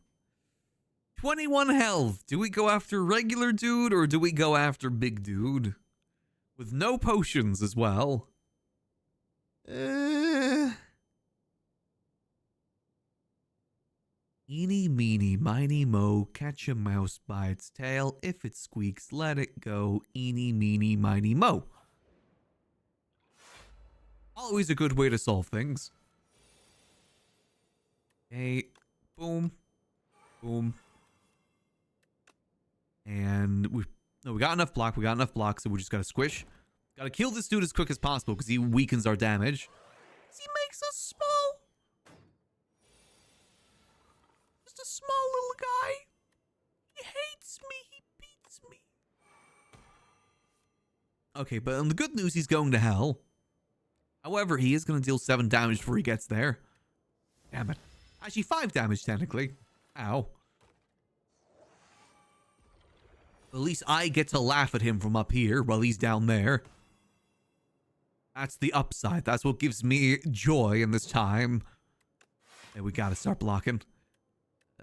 21 health. Do we go after regular dude or do we go after big dude? With no potions as well. Eeny, meeny, miny, mo, catch a mouse by its tail. If it squeaks, let it go. Eeny, meeny, miny, mo. Always a good way to solve things. Okay, boom, boom. And we got enough block, so we just gotta squish. Gotta kill this dude as quick as possible because he weakens our damage. He makes us small. Just a small little guy. He hates me. He beats me. Okay, but on the good news, he's going to hell. However, he is going to deal 7 damage before he gets there. Damn it. Actually, 5 damage, technically. Ow. At least I get to laugh at him from up here while he's down there. That's the upside. That's what gives me joy in this time. And we gotta start blocking.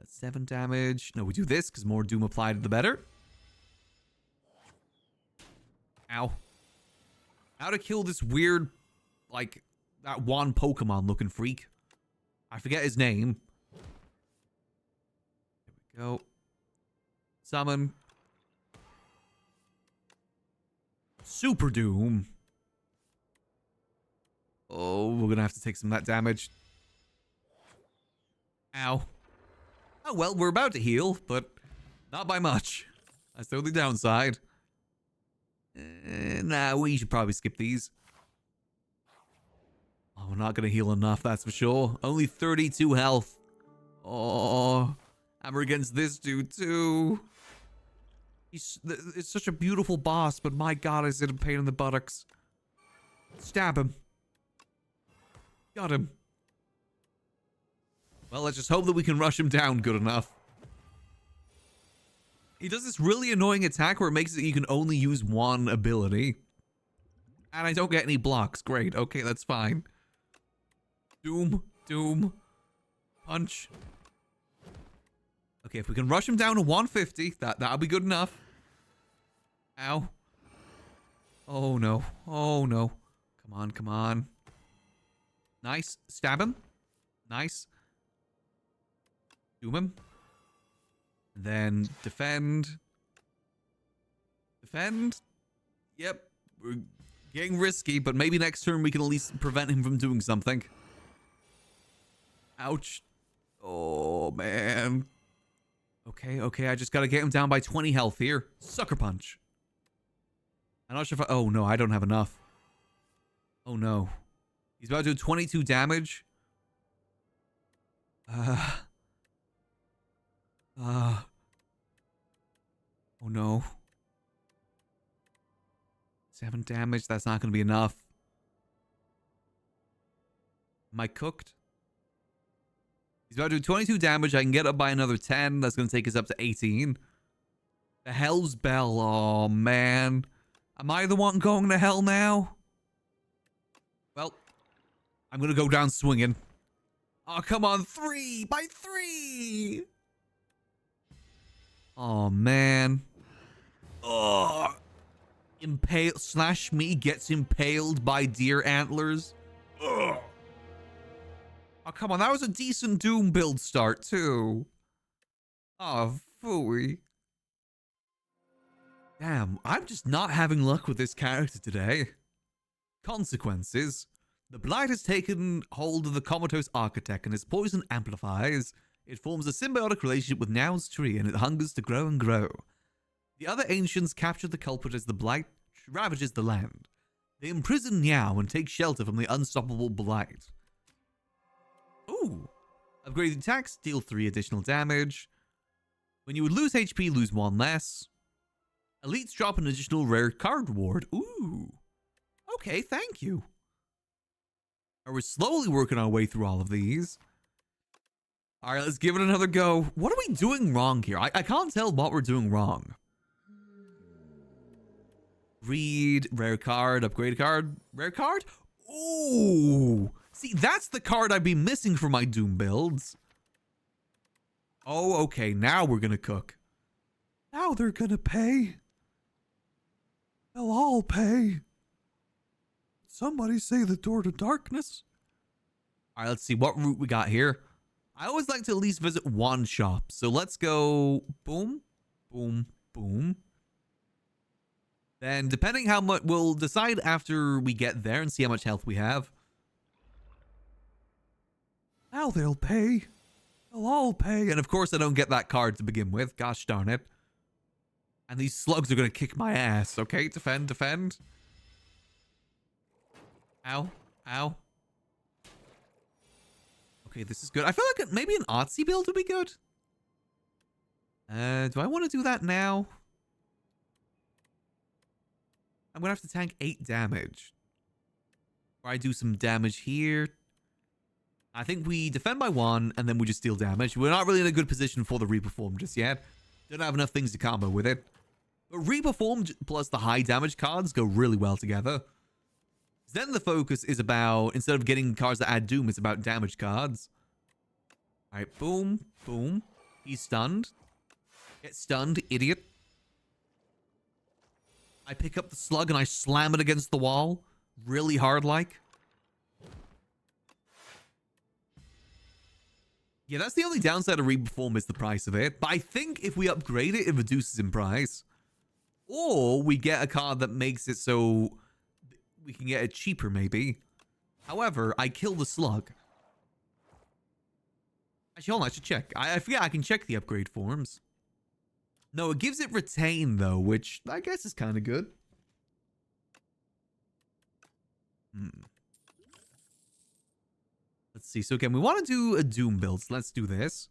7 damage. No, we do this because more Doom applied, the better. Ow. How to kill this weird, like, that one Pokemon looking freak. I forget his name. There we go. Summon. Super Doom. Oh, we're gonna have to take some of that damage. Ow. Oh, well, we're about to heal, but not by much. That's the only downside. Nah, we should probably skip these. Oh, we're not gonna heal enough, that's for sure. Only 32 health. Oh, and we're against this dude too. It's such a beautiful boss, but my god, is it a pain in the buttocks. Stab him. Got him. Well, let's just hope that we can rush him down good enough. He does this really annoying attack where it makes it you can only use one ability. And I don't get any blocks. Great. Okay, that's fine. Doom. Doom. Punch. Okay, if we can rush him down to 150, that'll be good enough. Ow. Oh, no. Oh, no. Come on, come on. Nice. Stab him. Nice. Doom him. And then defend. Defend. Yep. We're getting risky, but maybe next turn we can at least prevent him from doing something. Ouch. Oh, man. Okay, okay. I just gotta get him down by 20 health here. Sucker punch. I'm not sure if I... Oh, no. I don't have enough. Oh, no. He's about to do 22 damage. Oh no. 7 damage, that's not going to be enough. Am I cooked? He's about to do 22 damage. I can get up by another 10. That's going to take us up to 18. The Hell's Bell. Oh, man. Am I the one going to hell now? Well, I'm going to go down swinging. Oh, come on. 3 by 3. Oh, man. Oh. Slash me gets impaled by deer antlers. Ugh. Oh, come on. That was a decent Doom build start, too. Oh, phooey. Damn, I'm just not having luck with this character today. Consequences. The blight has taken hold of the comatose architect and his poison amplifies. It forms a symbiotic relationship with Niao's tree, and it hungers to grow and grow. The other ancients capture the culprit as the blight ravages the land. They imprison Niao and take shelter from the unstoppable blight. Ooh. Upgraded attacks, deal 3 additional damage. When you would lose HP, lose 1 less. Elites drop an additional rare card reward. Ooh. Okay, thank you. We're slowly working our way through all of these. Alright, let's give it another go. What are we doing wrong here? I can't tell what we're doing wrong. Read, rare card, upgrade card, rare card? Ooh. See, that's the card I'd be missing for my Doom builds. Oh, okay, now we're gonna cook. Now they're gonna pay. They'll all pay. Somebody say the door to darkness. Alright, let's see what route we got here. I always like to at least visit one shop. So let's go boom, boom, boom. Then depending how much, we'll decide after we get there and see how much health we have. Now they'll pay. They'll all pay. And of course I don't get that card to begin with. Gosh darn it. And these slugs are going to kick my ass. Okay, defend, defend. Ow, ow. Okay, this is good. I feel like maybe an artsy build would be good. Do I want to do that now? I'm going to have to tank 8 damage. Or I do some damage here. I think we defend by 1, and then we just deal damage. We're not really in a good position for the Reperform just yet. Don't have enough things to combo with it. But Reperform plus the high damage cards go really well together. Then the focus is about, instead of getting cards that add Doom, it's about damage cards. Alright, boom, boom. He's stunned. Get stunned, idiot. I pick up the slug and I slam it against the wall. Really hard like. Yeah, that's the only downside of Reperform is the price of it. But I think if we upgrade it, it reduces in price. Or we get a card that makes it so we can get it cheaper, maybe. However, I kill the slug. Actually, hold on, I should check. I forget I can check the upgrade forms. No, it gives it retain, though, which I guess is kind of good. Let's see. So, again, we want to do a Doom build. So let's do this.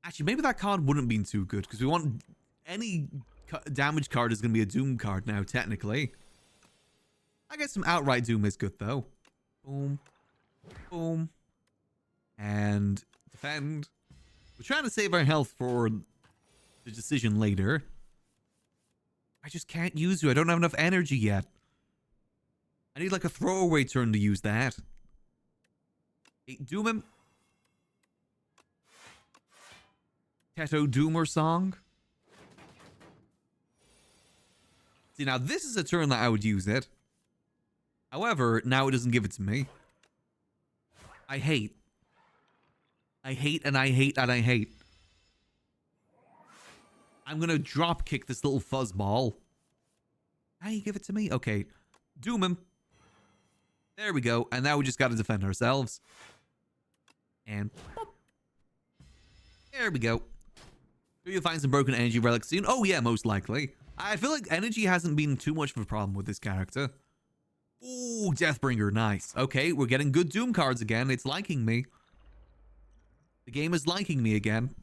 Actually, maybe that card wouldn't be too good, because we want any damage card is going to be a Doom card now, technically. I guess some outright Doom is good, though. Boom. Boom. And defend. We're trying to save our health for the decision later. I just can't use you. I don't have enough energy yet. I need like a throwaway turn to use that. Hey, Doom him. Teto Doomer song. See, now this is a turn that I would use it. However, now it doesn't give it to me. I hate. I hate and I hate and I hate. I'm gonna drop kick this little fuzzball. Now you give it to me? Okay. Doom him. There we go. And now we just gotta defend ourselves. And boop. There we go. You'll find some broken energy relics soon. Oh yeah, most likely. I feel like energy hasn't been too much of a problem with this character. Ooh, Deathbringer, nice. Okay, we're getting good Doom cards again. It's liking me. The game is liking me again.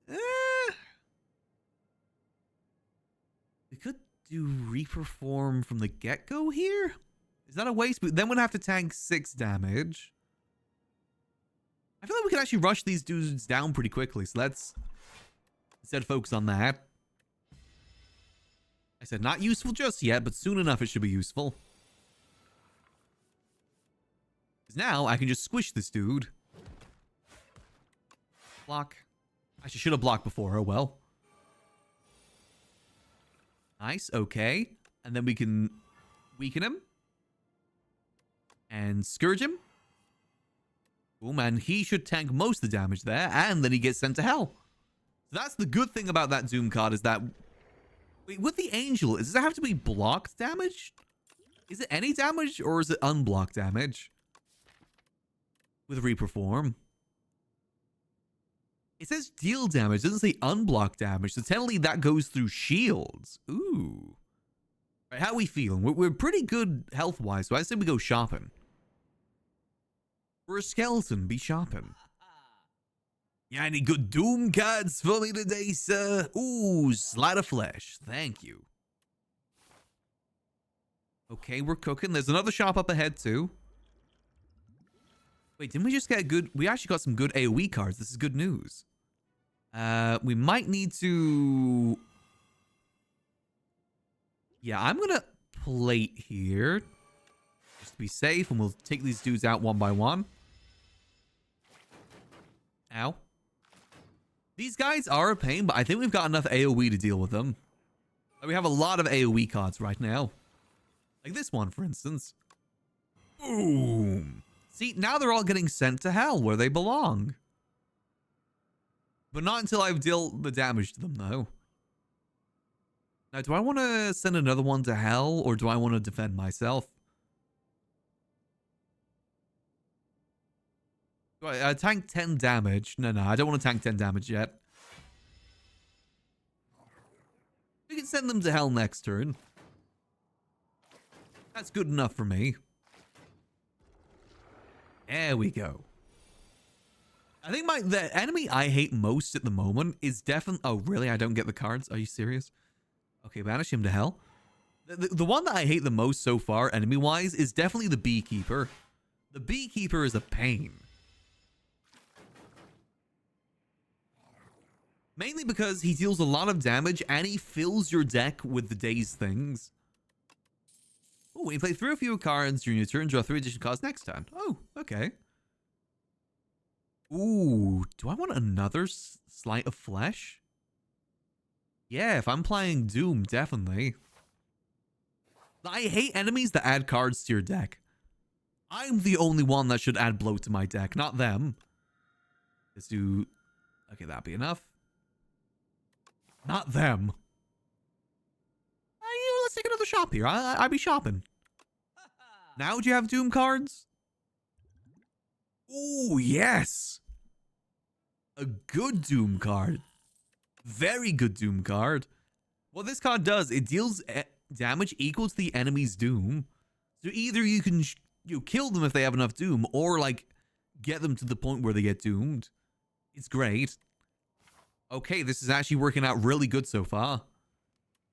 We could do Reperform from the get-go here? Is that a waste? But then we'd have to tank 6 damage. I feel like we can actually rush these dudes down pretty quickly. So let's instead focus on that. I said not useful just yet, but soon enough it should be useful. Because now I can just squish this dude. Block. Actually, should have blocked before. Oh, well. Nice. Okay. And then we can weaken him. And scourge him. Boom. And he should tank most of the damage there. And then he gets sent to hell. So that's the good thing about that Doom card is that... Wait, with the Angel, does it have to be blocked damage? Is it any damage or is it unblock damage? With Reperform. It says deal damage. It doesn't say unblock damage. So technically that goes through shields. Ooh. Right, how are we feeling? We're pretty good health-wise, so I say we go shopping. For a skeleton, be shopping. Yeah, any good Doom cards for me today, sir? Ooh, Slider Flesh. Thank you. Okay, we're cooking. There's another shop up ahead, too. Wait, didn't we just get good... We actually got some good AoE cards. This is good news. We might need to... Yeah, I'm going to plate here. Just to be safe, and we'll take these dudes out one by one. Ow. These guys are a pain, but I think we've got enough AoE to deal with them. We have a lot of AoE cards right now. Like this one, for instance. Boom. See, now they're all getting sent to hell where they belong. But not until I've dealt the damage to them, though. Now, do I want to send another one to hell, or do I want to defend myself? Do I tank 10 damage? No, I don't want to tank 10 damage yet. We can send them to hell next turn. That's good enough for me. There we go. I think the enemy I hate most at the moment is definitely... Oh, really? I don't get the cards? Are you serious? Okay, banish him to hell. The one that I hate the most so far, enemy-wise, is definitely the Beekeeper. The Beekeeper is a pain. Mainly because he deals a lot of damage and he fills your deck with the day's things. Oh, when you play 3 or fewer cards during your turn, draw 3 additional cards next turn. Oh, okay. Ooh, do I want another Slight of Flesh? Yeah, if I'm playing Doom, definitely. I hate enemies that add cards to your deck. I'm the only one that should add bloat to my deck, not them. Let's do... Okay, that'd be enough. Not them. Let's take another shop here. I'd be shopping. Now do you have Doom cards? Ooh, yes. A good Doom card. Very good Doom card. What this card does, it deals damage equal to the enemy's Doom. So either you can kill them if they have enough Doom, or like get them to the point where they get doomed. It's great. Okay, this is actually working out really good so far.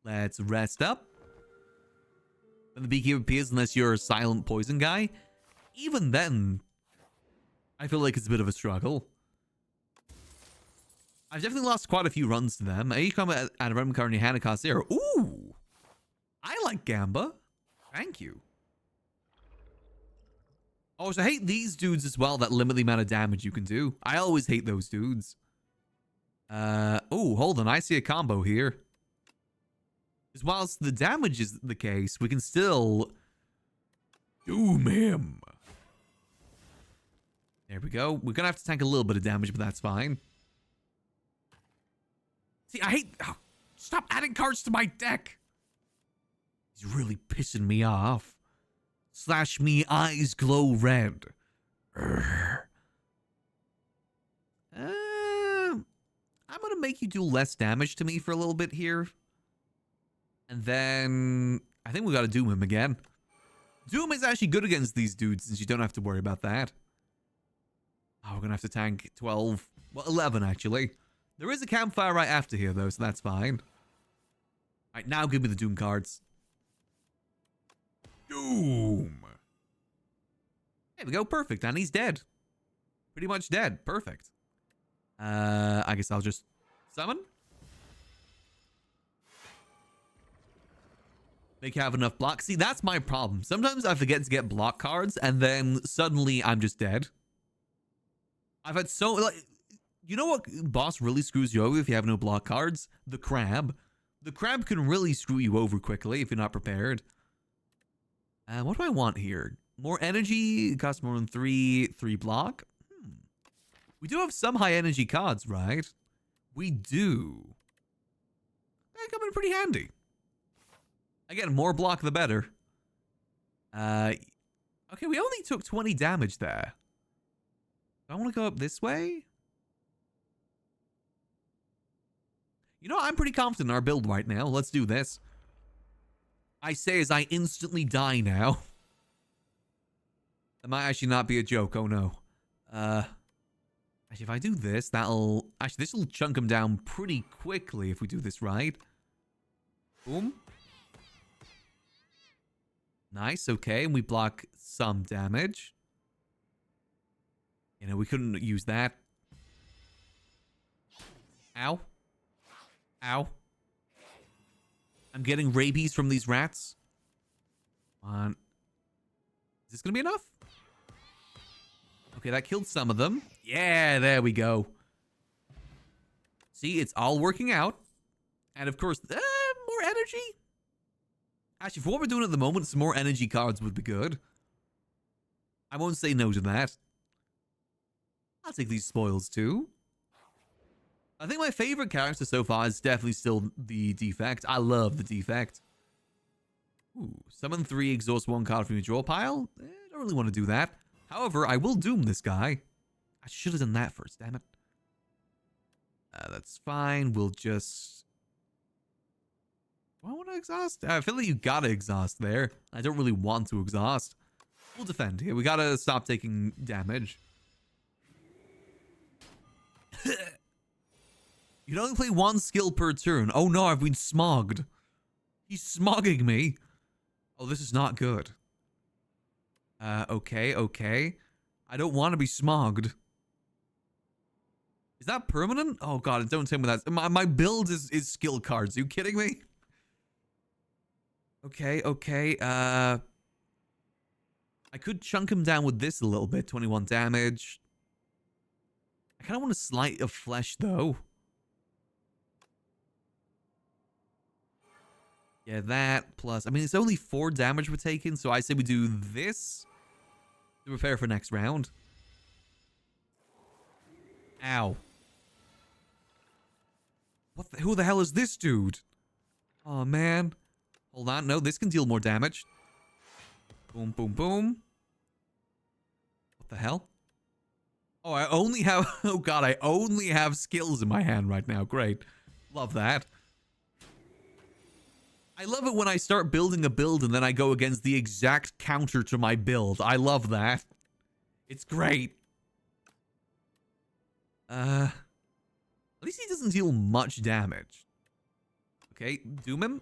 Let's rest up. When the Beekeeper appears, unless you're a silent poison guy, even then, I feel like it's a bit of a struggle. I've definitely lost quite a few runs to them. Each come at a random card in your hand, cost 0. Ooh! I like Gamba. Thank you. Oh, so I hate these dudes as well that limit the amount of damage you can do. I always hate those dudes. Oh, hold on. I see a combo here. Because whilst the damage is the case, we can still doom him. There we go. We're going to have to tank a little bit of damage, but that's fine. See, I hate... Oh, stop adding cards to my deck. He's really pissing me off. Slash me eyes glow red. I'm going to make you do less damage to me for a little bit here. And then I think we got to Doom him again. Doom is actually good against these dudes since you don't have to worry about that. Oh, we're going to have to tank 12. Well, 11 actually. There is a campfire right after here though, so that's fine. Alright, now give me the Doom cards. Doom! There we go, perfect. And he's dead. Pretty much dead. Perfect. I guess I'll just summon. Make you have enough blocks. See, that's my problem. Sometimes I forget to get block cards, and then suddenly I'm just dead. I've had so... like, you know what boss really screws you over if you have no block cards? The crab. The crab can really screw you over quickly if you're not prepared. What do I want here? More energy. It costs more than 3 block. We do have some high energy cards, right? We do. They come in pretty handy. Again, more block the better. Okay, we only took 20 damage there. I want to go up this way. You know, I'm pretty confident in our build right now. Let's do this. I say as I instantly die now. That might actually not be a joke. Oh, no. Actually, if I do this, that'll... Actually, this will chunk him down pretty quickly if we do this right. Boom. Nice, okay. And we block some damage. You know, we couldn't use that. Ow. Ow. I'm getting rabies from these rats. Come on. Is this gonna be enough? Okay, that killed some of them. Yeah, there we go. See, it's all working out. And of course, more energy. Actually, for what we're doing at the moment, some more energy cards would be good. I won't say no to that. I'll take these spoils too. I think my favorite character so far is definitely still the Defect. I love the Defect. Ooh, summon 3, exhaust 1 card from your draw pile. I don't really want to do that. However, I will doom this guy. I should have done that first, damn it. That's fine. We'll just... Do I want to exhaust? I feel like you gotta exhaust there. I don't really want to exhaust. We'll defend here. We gotta stop taking damage. You can only play 1 skill per turn. Oh no, I've been smogged. He's smogging me. Oh, this is not good. Okay, okay. I don't want to be smogged. Is that permanent? Oh god, don't tell me that. My build is skill cards. Are you kidding me? Okay, okay. I could chunk him down with this a little bit. 21 damage. I kind of want a slight of flesh, though. Yeah, that plus... I mean, it's only 4 damage we're taking, so I say we do this to prepare for next round. Ow. Who the hell is this dude? Oh, man. Hold on. No, this can deal more damage. Boom, boom, boom. What the hell? Oh, I only have... Oh, God, I only have skills in my hand right now. Great. Love that. I love it when I start building a build and then I go against the exact counter to my build. I love that. It's great. At least he doesn't deal much damage. Okay, doom him.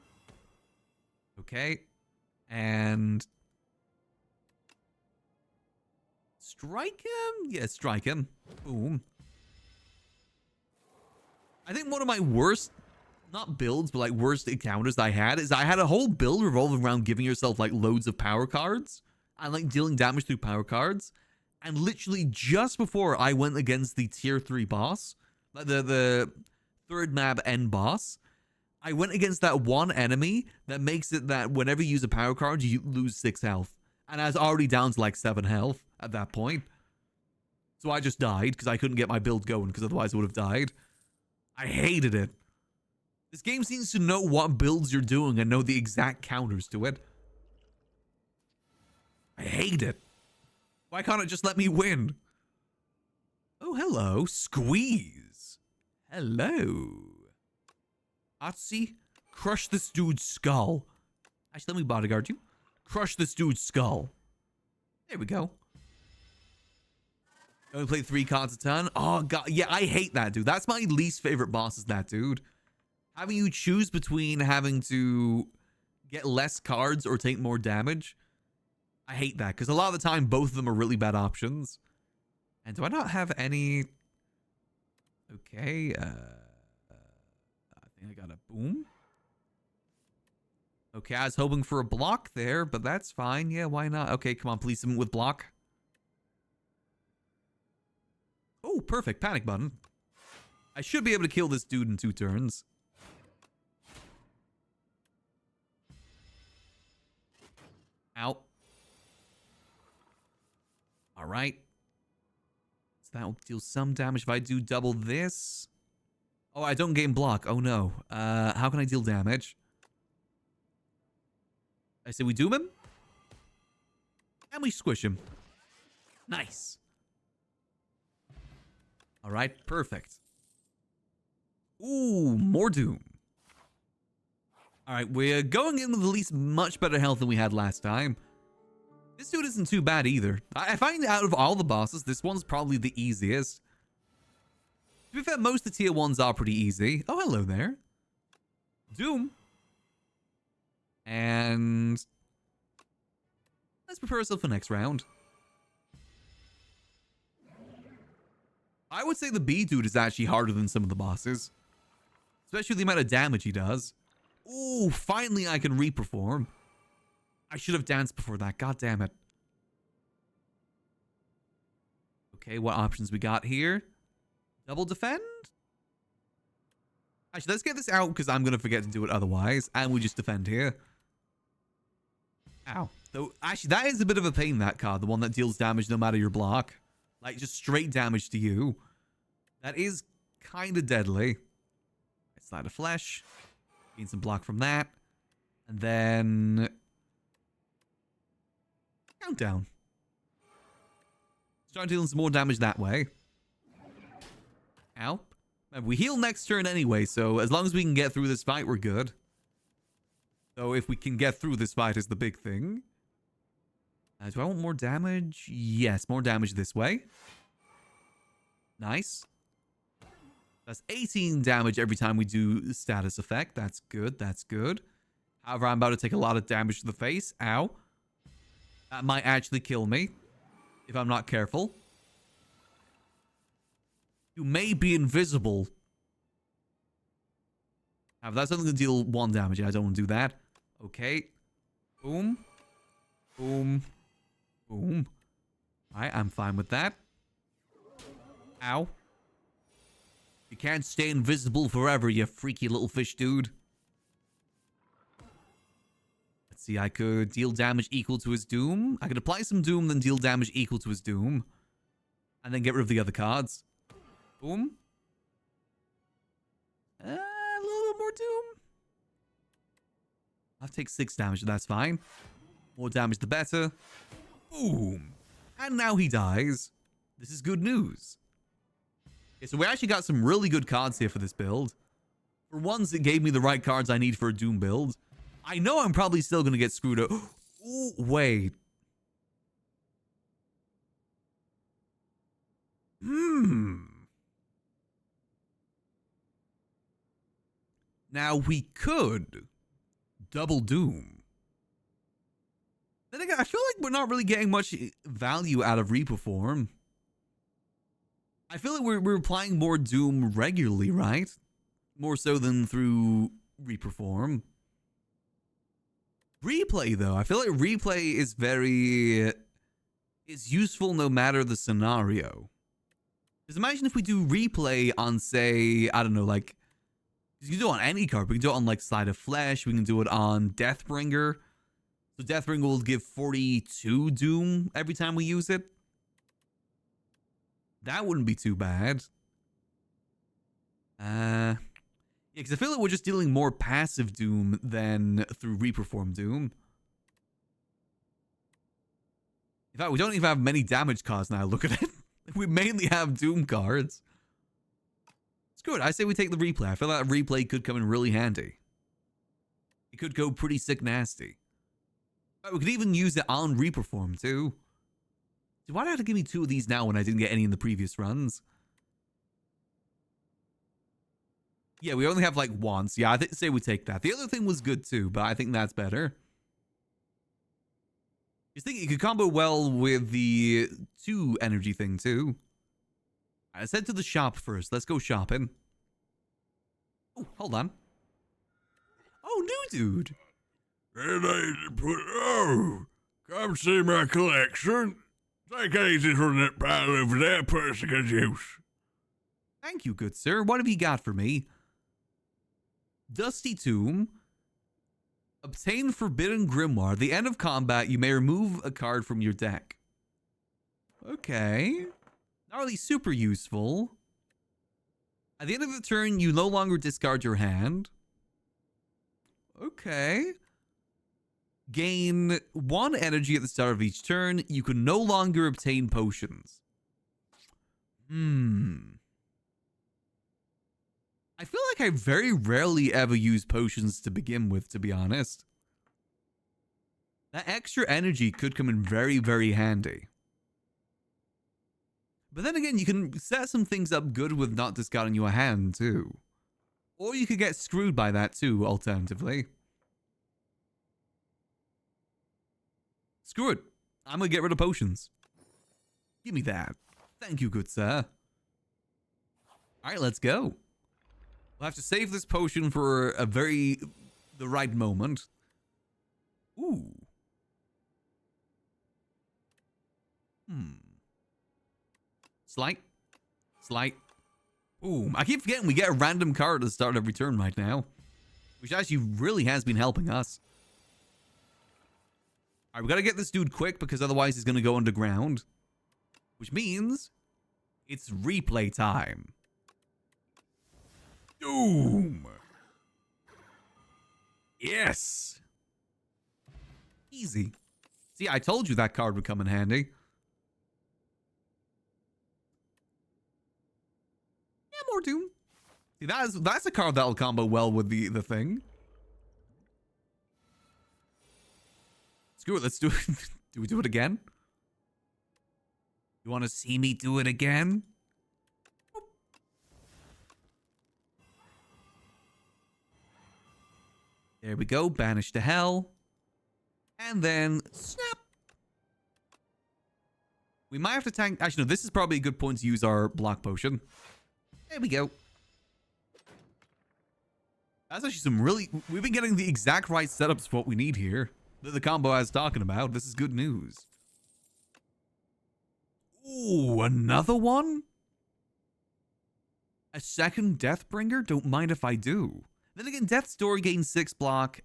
Okay. And... strike him? Yeah, strike him. Boom. I think one of my worst... not builds, but like worst encounters that I had is I had a whole build revolving around giving yourself like loads of power cards and like dealing damage through power cards. And literally just before I went against the tier 3 boss, like the third map end boss, I went against that one enemy that makes it that whenever you use a power card, you lose 6 health. And I was already down to like 7 health at that point. So I just died because I couldn't get my build going because otherwise I would have died. I hated it. This game seems to know what builds you're doing and know the exact counters to it. I hate it. Why can't it just let me win? Oh, hello. Squeeze. Hello. Otzi, crush this dude's skull. Actually, let me bodyguard you. Crush this dude's skull. There we go. Only play 3 cards a turn. Oh, God. Yeah, I hate that dude. That's my least favorite boss is that dude. Having you choose between having to get less cards or take more damage. I hate that because a lot of the time both of them are really bad options. And do I not have any... Okay. I think I got a boom. Okay, I was hoping for a block there, but that's fine. Yeah, why not? Okay, come on, please submit with block. Oh, perfect. Panic button. I should be able to kill this dude in 2 turns. Out. All right. So that will deal some damage if I do double this. Oh, I don't gain block. Oh, no. How can I deal damage? I say we doom him? And we squish him. Nice. All right, perfect. Ooh, more Doom. All right, we're going in with at least much better health than we had last time. This dude isn't too bad either. I find out of all the bosses, this one's probably the easiest. To be fair, most of the tier 1s are pretty easy. Oh, hello there. Doom. And let's prepare ourselves for next round. I would say the bee dude is actually harder than some of the bosses. Especially the amount of damage he does. Ooh, finally I can reperform. I should have danced before that. God damn it. Okay, what options we got here? Double defend? Actually, let's get this out because I'm going to forget to do it otherwise. And we just defend here. Ow. Though, actually, that is a bit of a pain, that card. The one that deals damage no matter your block. Like, just straight damage to you. That is kind of deadly. Slide of flesh. Gain some block from that. And then... countdown. Start dealing some more damage that way. Ow. We heal next turn anyway, so as long as we can get through this fight, we're good. So if we can get through this fight is the big thing. Do I want more damage? Yes, more damage this way. Nice. That's 18 damage every time we do status effect. That's good, that's good. However, I'm about to take a lot of damage to the face. Ow. That might actually kill me. If I'm not careful. You may be invisible. However, that's only going to deal 1 damage. I don't want to do that. Okay. Boom. Boom. Boom. Alright, I'm fine with that. Ow. You can't stay invisible forever, you freaky little fish dude. Let's see, I could deal damage equal to his doom. I could apply some doom, then deal damage equal to his doom. And then get rid of the other cards. Boom. A little bit more doom. I'll take 6 damage, that's fine. More damage the better. Boom. And now he dies. This is good news. Okay, so we actually got some really good cards here for this build. For once, it gave me the right cards I need for a Doom build. I know I'm probably still going to get screwed up. Ooh, wait. Now, we could double Doom. Then again, I feel like we're not really getting much value out of Reperform. I feel like we're applying more Doom regularly, right? More so than through Reperform. Replay, though. I feel like Replay is very... is useful no matter the scenario. Because imagine if we do Replay on, say, I don't know, like... you can do it on any card. We can do it on, like, Slide of Flesh. We can do it on Deathbringer. So Deathbringer will give 42 Doom every time we use it. That wouldn't be too bad. Yeah, because I feel like we're just dealing more passive Doom than through Reperform Doom. In fact, we don't even have many damage cards now. Look at it. We mainly have Doom cards. It's good. I say we take the replay. I feel like that replay could come in really handy. It could go pretty sick nasty. We could even use it on Reperform too. So why do I have to give me 2 of these now when I didn't get any in the previous runs? Yeah, we only have like once. Yeah, I say we take that. The other thing was good too, but I think that's better. Just think it could combo well with the 2 energy thing too. Let's head to the shop first. Let's go shopping. Oh, hold on. Oh, new dude. Come see my collection. Take easy from that pile over there, person can use. Thank you, good sir. What have you got for me? Dusty Tomb. Obtain Forbidden Grimoire. At the end of combat, you may remove a card from your deck. Okay. Not really super useful. At the end of the turn, you no longer discard your hand. Okay. Gain 1 energy at the start of each turn. You can no longer obtain potions. I feel like I very rarely ever use potions to begin with, to be honest. That extra energy could come in very, very handy. But then again, you can set some things up good with not discarding your hand, too. Or you could get screwed by that, too, alternatively. Screw it. I'm gonna get rid of potions. Give me that. Thank you, good sir. Alright, let's go. We'll have to save this potion for the right moment. Ooh. Slight. Boom. I keep forgetting we get a random card at the start of every turn right now. Which actually really has been helping us. Alright, we gotta get this dude quick because otherwise he's gonna go underground. Which means it's replay time. Doom! Yes! Easy. See, I told you that card would come in handy. Yeah, more Doom. See, that's a card that'll combo well with the thing. Screw it, let's do it. Do we do it again? You want to see me do it again? There we go. Banish to hell. And then snap. We might have to tank. Actually, no, this is probably a good point to use our block potion. There we go. That's actually some really... We've been getting the exact right setups for what we need here. That the combo I was talking about. This is good news. Ooh, another one? A second Deathbringer? Don't mind if I do. Then again, Death's Door gains 6 block.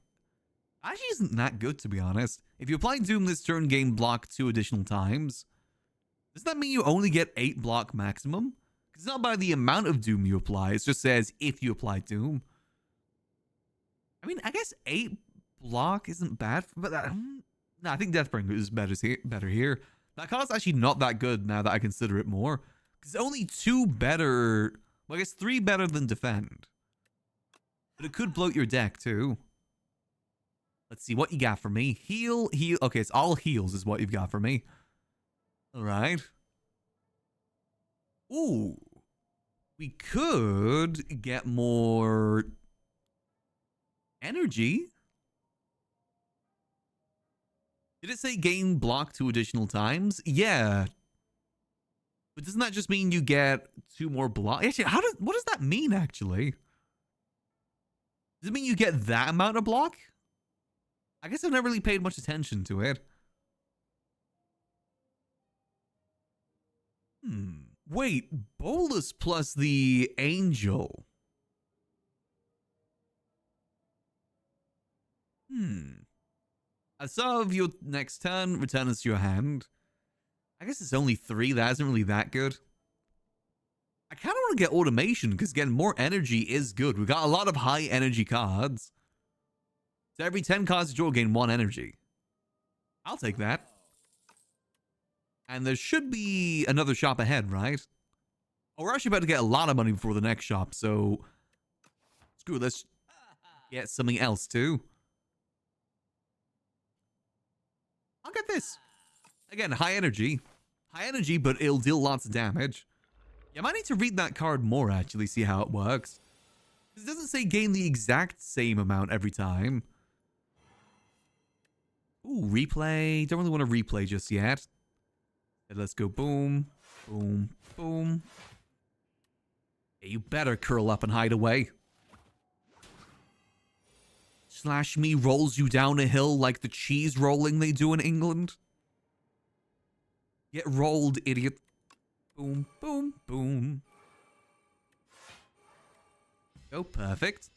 Actually isn't that good, to be honest. If you apply Doom this turn, gain block 2 additional times. Does that mean you only get 8 block maximum? It's not by the amount of Doom you apply. It just says if you apply Doom. I mean, I guess 8 block isn't bad. But no, I think Deathbringer is better here. That card's actually not that good now that I consider it more. Because only 2 better... Well, I guess 3 better than Defend. But it could bloat your deck, too. Let's see what you got for me. Heal, heal. Okay, it's all heals is what you've got for me. Alright. Ooh. We could get more... energy. Did it say gain block 2 additional times? Yeah. But doesn't that just mean you get 2 more block? Actually, what does that mean, actually? Does it mean you get that amount of block? I guess I've never really paid much attention to it. Wait, Bolus plus the Angel. As of your next turn, return us to your hand. I guess it's only 3. That isn't really that good. I kind of want to get automation because, again, more energy is good. We've got a lot of high energy cards. So every 10 cards you draw, gain 1 energy. I'll take that. And there should be another shop ahead, right? Oh, we're actually about to get a lot of money before the next shop, so... Screw it, let's get something else, too. I'll get this. Again, high energy. High energy, but it'll deal lots of damage. Yeah, I might need to read that card more, actually, see how it works. It doesn't say gain the exact same amount every time. Ooh, replay. Don't really want to replay just yet. Let's go boom, boom, boom. Yeah, you better curl up and hide away. Slash me rolls you down a hill like the cheese rolling they do in England. Get rolled, idiot. Boom, boom, boom. Oh, perfect.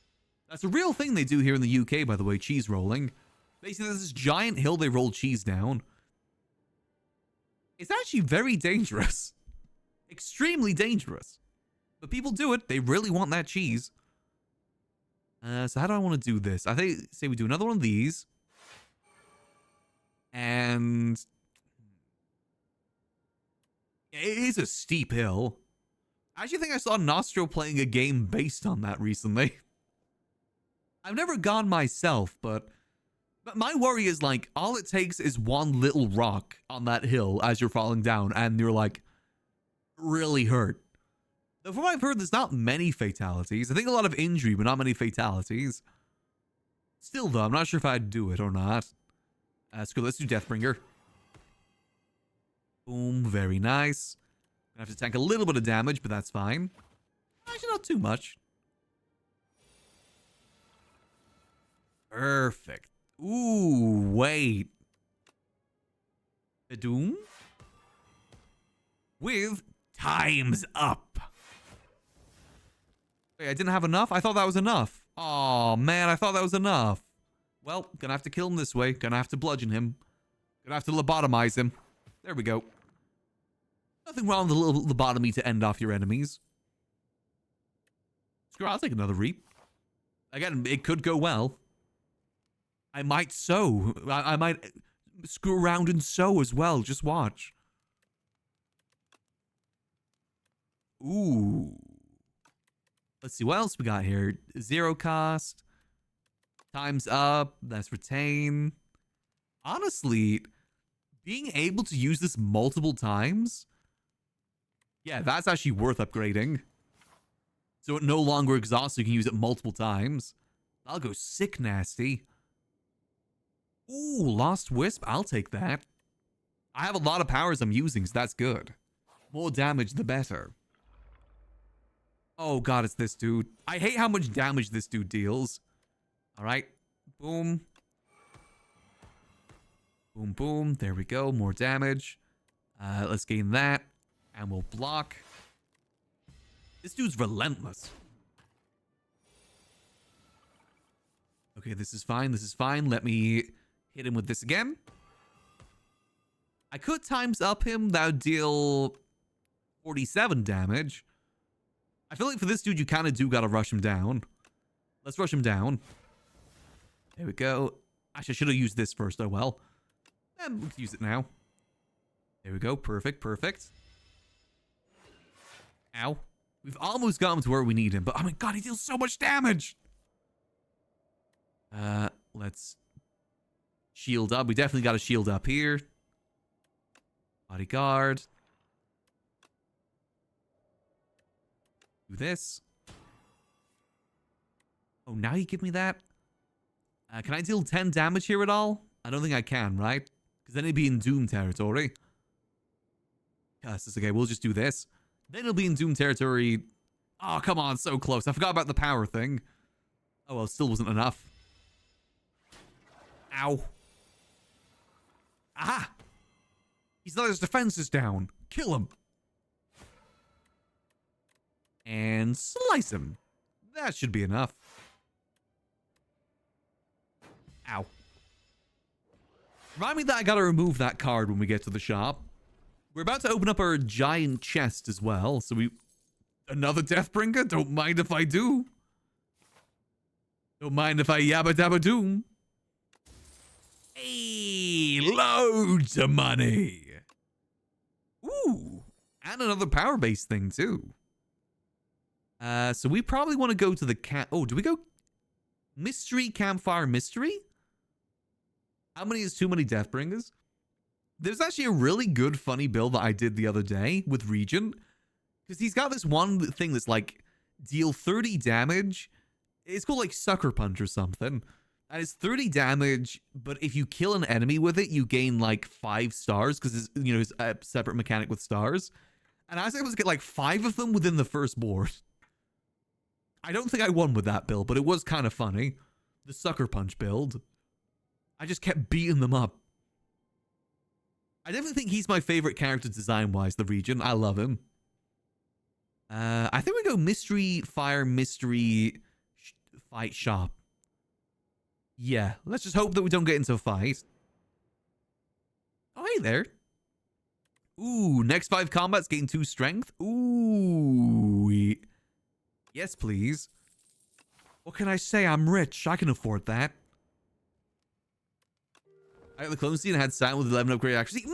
That's a real thing they do here in the UK, by the way, cheese rolling. Basically, there's this giant hill they roll cheese down. It's actually very dangerous. Extremely dangerous. But people do it. They really want that cheese. So how do I want to do this? I think, say we do another one of these. And it is a steep hill. I actually think I saw Nostro playing a game based on that recently. I've never gone myself, but my worry is like, all it takes is one little rock on that hill as you're falling down, and you're like, really hurt. From what I've heard, there's not many fatalities. I think a lot of injury, but not many fatalities. Still, though, I'm not sure if I'd do it or not. Let's go. Let's do Deathbringer. Boom. Very nice. Gonna have to tank a little bit of damage, but that's fine. Actually, not too much. Perfect. Ooh, wait. A Doom? With times up. Wait, I didn't have enough? I thought that was enough. Oh man, I thought that was enough. Well, gonna have to kill him this way. Gonna have to bludgeon him. Gonna have to lobotomize him. There we go. Nothing wrong with a little lobotomy to end off your enemies. Screw, I'll take another reap. Again, it could go well. I might sow. I might screw around and sow as well. Just watch. Ooh. Let's see what else we got here. 0 cost. Times up. Let's retain. Honestly, being able to use this multiple times, yeah, that's actually worth upgrading. So it no longer exhausts, you can use it multiple times. I'll go sick nasty. Ooh, Lost Wisp. I'll take that. I have a lot of powers I'm using, so that's good. More damage, the better. Oh god, it's this dude. I hate how much damage this dude deals. Alright. Boom. Boom, boom. There we go. More damage. Let's gain that. And we'll block. This dude's relentless. Okay, this is fine. This is fine. Let me hit him with this again. I could times up him. That would deal 47 damage. I feel like for this dude, you kind of do got to rush him down. Let's rush him down. There we go. Actually, I should have used this first. Oh, well. And we can use it now. There we go. Perfect. Perfect. Ow. We've almost got him to where we need him. But, oh my god, he deals so much damage. Let's shield up. We definitely got to shield up here. Bodyguard. Do this. Oh, now you give me that? Can I deal 10 damage here at all? I don't think I can, right? Because then it'd be in Doom territory. Yes, it's okay. We'll just do this. Then it'll be in Doom territory. Oh, come on. So close. I forgot about the power thing. Oh, well, it still wasn't enough. Ow. Aha! He's let his defenses down. Kill him. And slice him. That should be enough. Ow. Remind me that I gotta remove that card when we get to the shop. We're about to open up our giant chest as well, so we... Another Deathbringer? Don't mind if I do. Don't mind if I yabba dabba doom. Hey, loads of money. Ooh, and another power-based thing too. So we probably want to go to the oh, do we go mystery campfire mystery? How many is too many Deathbringers? There's actually a really good funny build that I did the other day with Regent, because he's got this one thing that's like deal 30 damage. It's called like Sucker Punch or something. And it's 30 damage, but if you kill an enemy with it, you gain like 5 stars, because it's, you know, it's a separate mechanic with stars. And I was able to get like 5 of them within the first board. I don't think I won with that build, but it was kind of funny. The Sucker Punch build. I just kept beating them up. I definitely think he's my favorite character design-wise, the Regent. I love him. I think we go Mystery Fire Mystery Fight Shop. Yeah, let's just hope that we don't get into a fight. Oh, hey there. Ooh, next 5 combats gain 2 strength. Ooh. Yes, please. What can I say? I'm rich. I can afford that. I got the clone seed and had Silent with 11 upgrade accuracy.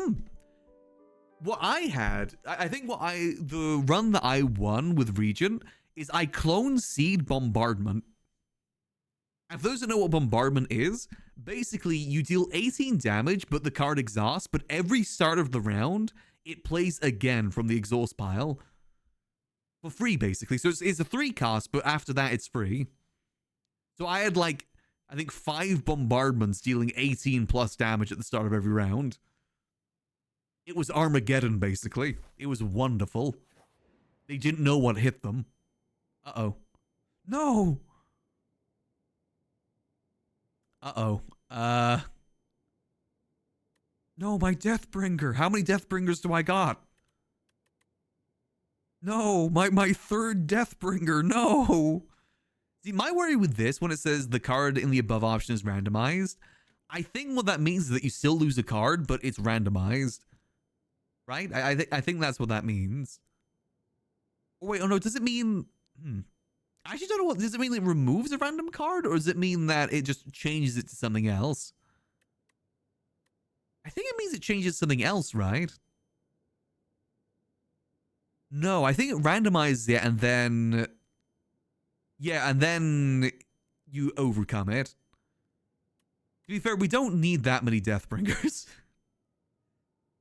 What I had, I think the run that I won with Regent is I cloned Seed Bombardment. And for those that know what Bombardment is, basically you deal 18 damage, but the card exhausts, but every start of the round, it plays again from the exhaust pile. For free, basically. So it's a 3 cost, but after that, it's free. So I had like, I think 5 bombardments dealing 18 plus damage at the start of every round. It was Armageddon, basically. It was wonderful. They didn't know what hit them. Uh-oh. No! Uh-oh. No, my Deathbringer. How many Deathbringers do I got? No, my third Deathbringer. No! See, my worry with this, when it says the card in the above option is randomized, I think what that means is that you still lose a card, but it's randomized. Right? I think that's what that means. Oh, wait, oh no, does it mean... I actually don't know what... Does it mean it removes a random card, or does it mean that it just changes it to something else? I think it means it changes something else, right? No, I think it randomizes it and then... Yeah, and then you overcome it. To be fair, we don't need that many Deathbringers.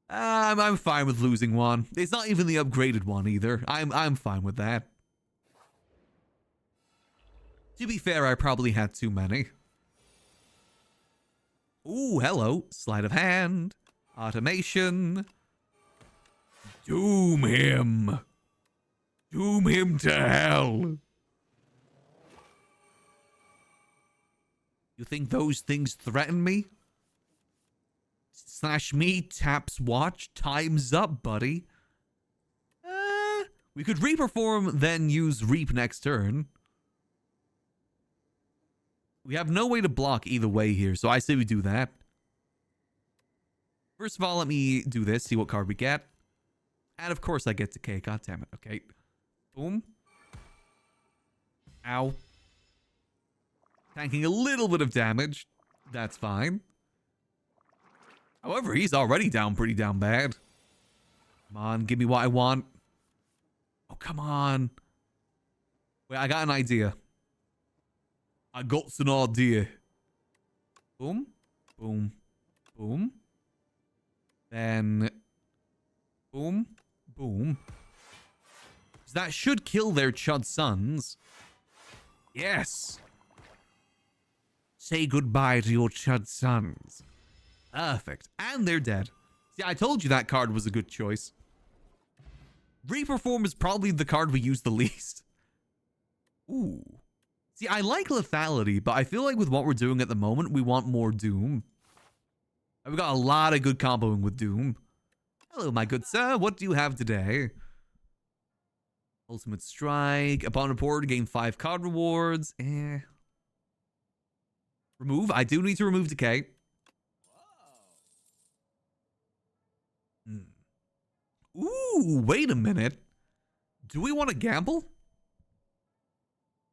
I'm fine with losing one. It's not even the upgraded one either. I'm fine with that. To be fair, I probably had too many. Ooh, hello. Sleight of hand. Automation. Doom him. Doom him to hell. You think those things threaten me? Slash me, taps watch, time's up, buddy. We could reperform, then use reap next turn. We have no way to block either way here, so I say we do that. First of all, let me do this, see what card we get. And of course I get decay, god damn it. Okay. Boom. Ow. Tanking a little bit of damage. That's fine. However, he's already down pretty down bad. Come on, give me what I want. Oh, come on. Wait, I got an idea. I got an idea. Boom. Boom. Boom. Then... Boom. Boom. That should kill their Chud sons. Yes. Say goodbye to your Chud sons. Perfect. And they're dead. See, I told you that card was a good choice. Reperform is probably the card we use the least. Ooh. See, I like lethality, but I feel like with what we're doing at the moment, we want more Doom. And we got a lot of good comboing with Doom. Hello, my good sir. What do you have today? Ultimate Strike. Upon report, gain 5 card rewards. Remove. I do need to remove Decay. Ooh, wait a minute. Do we want to gamble?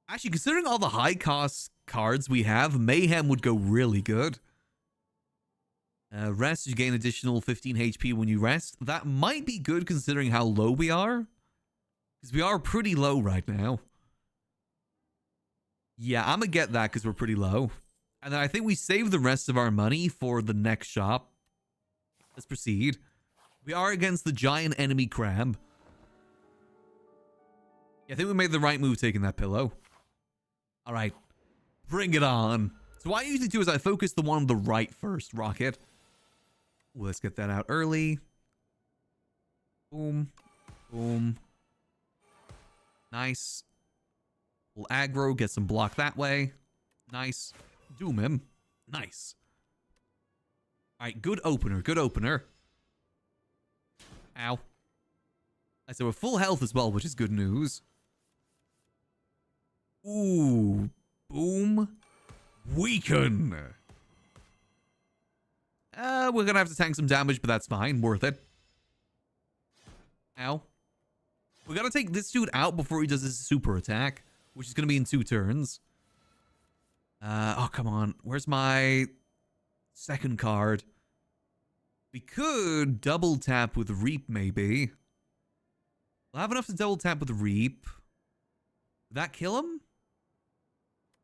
Actually, considering all the high cost cards we have, Mayhem would go really good. Rest, you gain additional 15 HP when you rest. That might be good considering how low we are. Because we are pretty low right now. Yeah, I'm going to get that because we're pretty low. And then I think we save the rest of our money for the next shop. Let's proceed. We are against the giant enemy crab. Yeah, I think we made the right move taking that pillow. All right. Bring it on. So what I usually do is I focus the one on the right first, Rocket. Ooh, let's get that out early. Boom. Boom. Nice. We'll aggro, get some block that way. Nice. Doom him. Nice. All right, good opener, good opener. Ow. I said we're full health as well, which is good news. Ooh. Boom. Weaken. We're going to have to tank some damage, but that's fine. Worth it. Ow. We got to take this dude out before he does his super attack, which is going to be in 2 turns. Oh, come on. Where's my second card? We could double tap with Reap, maybe. We'll have enough to double tap with Reap. Would that kill him?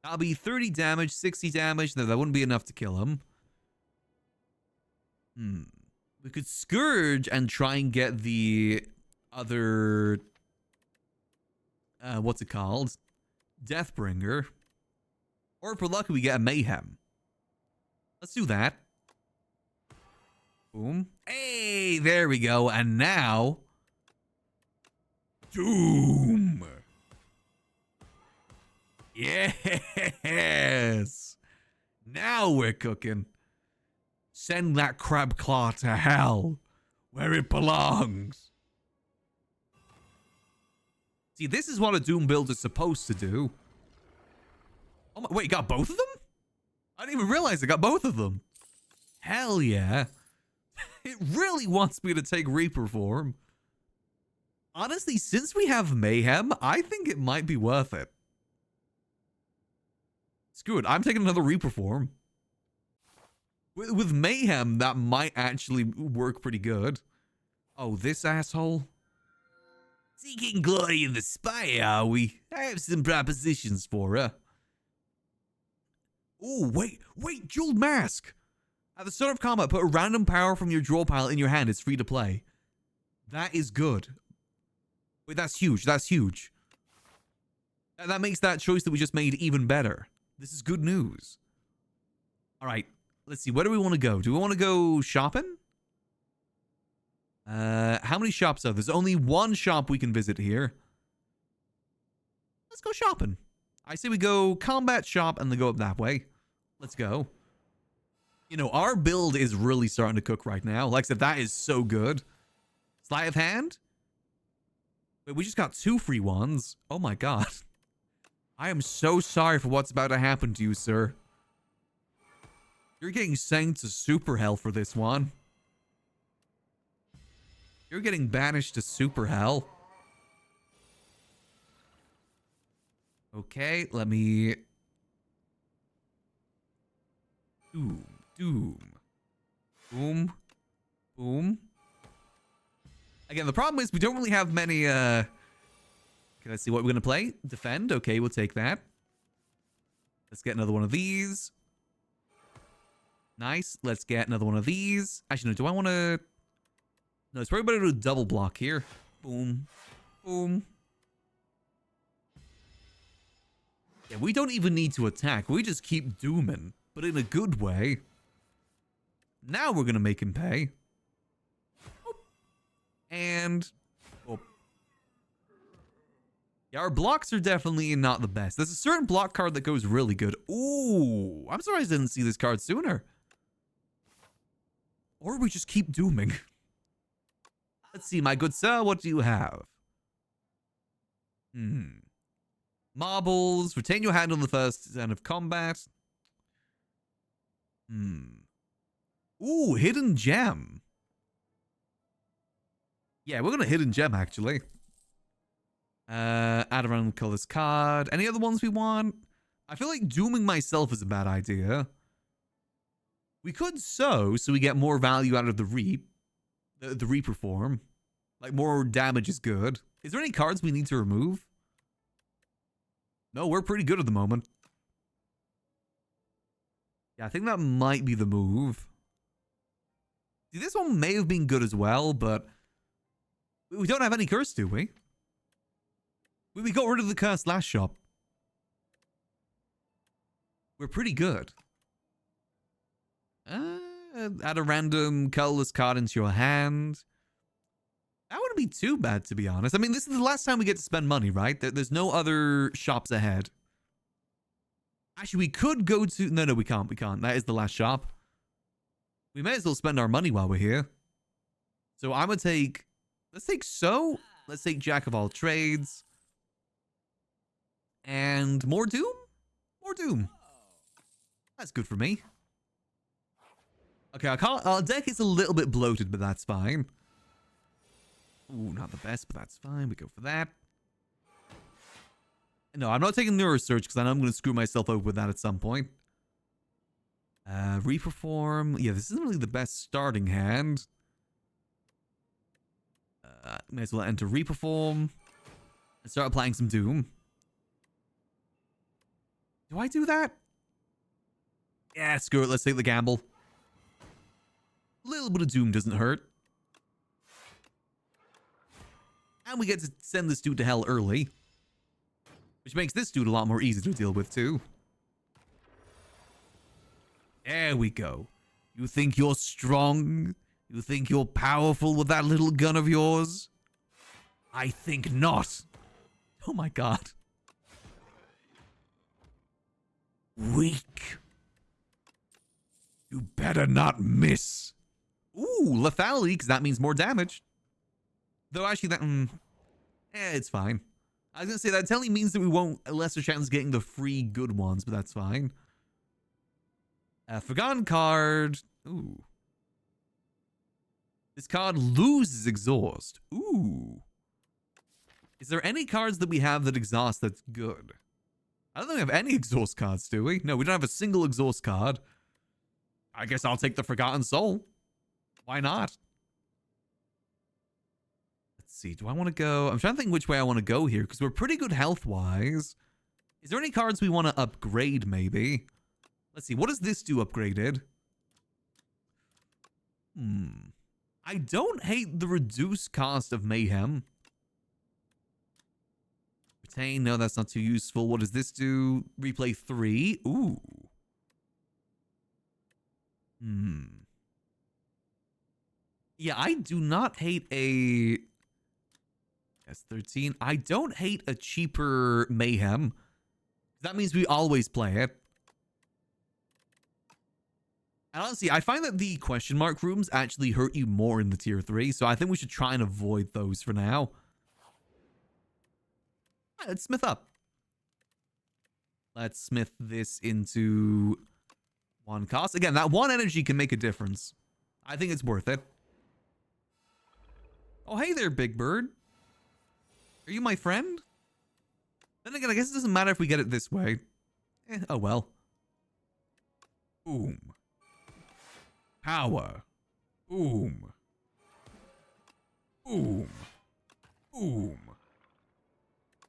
That'll be 30 damage, 60 damage. No, that wouldn't be enough to kill him. We could Scourge and try and get the other... what's it called? Deathbringer. Or if we're lucky, we get a Mayhem. Let's do that. Boom. Hey, there we go. And now... Doom. Yes. Now we're cooking. Send that crab claw to hell, where it belongs. See, this is what a Doom build is supposed to do. Oh my, wait, got both of them? I didn't even realize I got both of them. Hell yeah. It really wants me to take Reaper form. Honestly, since we have Mayhem, I think it might be worth it. Screw it, I'm taking another Reaper form. With Mayhem, that might actually work pretty good. Oh, this asshole. Seeking glory in the Spire, are we? I have some propositions for her. Oh, wait, Jeweled Mask. At the start of combat, put a random power from your draw pile in your hand. It's free to play. That is good. Wait, that's huge. That's huge. That makes that choice that we just made even better. This is good news. All right. Let's see. Where do we want to go? Do we want to go shopping? How many shops are there? There's only one shop we can visit here. Let's go shopping. I say we go combat shop and then go up that way. Let's go. You know, our build is really starting to cook right now. Like I said, that is so good. Sleight of hand? Wait, we just got 2 free ones. Oh my god. I am so sorry for what's about to happen to you, sir. You're getting sent to super hell for this one. You're getting banished to super hell. Okay, let me... Doom. Boom. Boom. Again, the problem is we don't really have many, Can I see what we're going to play? Defend. Okay, we'll take that. Let's get another one of these. Nice. Let's get another one of these. Actually, no, do I want to... No, it's probably better to do a double block here. Boom. Boom. Yeah, we don't even need to attack. We just keep dooming, but in a good way. Now we're going to make him pay. And... Oh. Yeah, our blocks are definitely not the best. There's a certain block card that goes really good. Ooh, I'm surprised I didn't see this card sooner. Or we just keep dooming. Let's see, my good sir, what do you have? Marbles. Retain your hand on the first turn of combat. Ooh, hidden gem. Yeah, we're gonna hidden gem actually. Add a random colors card. Any other ones we want? I feel like dooming myself is a bad idea. We could so we get more value out of the Reap. The Reaper form. Like, more damage is good. Is there any cards we need to remove? No, we're pretty good at the moment. Yeah, I think that might be the move. See, this one may have been good as well, but... We don't have any curse, do we? We got rid of the curse last shop. We're pretty good. Add a random colorless card into your hand. That wouldn't be too bad, to be honest. I mean, this is the last time we get to spend money, right? There's no other shops ahead. Actually, we could go to... No, we can't. We can't. That is the last shop. We may as well spend our money while we're here. So I'm going to take... Let's take So. Let's take Jack of all trades. And more Doom? More Doom. That's good for me. Okay, our deck is a little bit bloated, but that's fine. Ooh, not the best, but that's fine. We go for that. No, I'm not taking Neurosearch because I know I'm going to screw myself over with that at some point. Reperform. Yeah, this isn't really the best starting hand. May as well enter Reperform and start applying some Doom. Do I do that? Yeah, screw it. Let's take the gamble. A little bit of Doom doesn't hurt. And we get to send this dude to hell early. Which makes this dude a lot more easy to deal with, too. There we go. You think you're strong? You think you're powerful with that little gun of yours? I think not. Oh my god. Weak. You better not miss. Ooh, lethality, because that means more damage. Though actually that... it's fine. I was going to say that telling means that we won't a lesser chance of getting the free good ones, but that's fine. Forgotten card. Ooh. This card loses exhaust. Ooh. Is there any cards that we have that exhaust that's good? I don't think we have any exhaust cards, do we? No, we don't have a single exhaust card. I guess I'll take the Forgotten Soul. Why not? Let's see. Do I want to go? I'm trying to think which way I want to go here because we're pretty good health-wise. Is there any cards we want to upgrade, maybe? Let's see. What does this do upgraded? I don't hate the reduced cost of Mayhem. Retain. No, that's not too useful. What does this do? Replay 3. Ooh. Yeah, I do not hate a... S13. I don't hate a cheaper Mayhem. That means we always play it. And honestly, I find that the question mark rooms actually hurt you more in the tier 3, so I think we should try and avoid those for now. Right, let's smith up. Let's smith this into 1 cost. Again, that 1 energy can make a difference. I think it's worth it. Oh, hey there, Big Bird. Are you my friend? Then again, I guess it doesn't matter if we get it this way. Oh well. Boom. Power. Boom. Boom. Boom.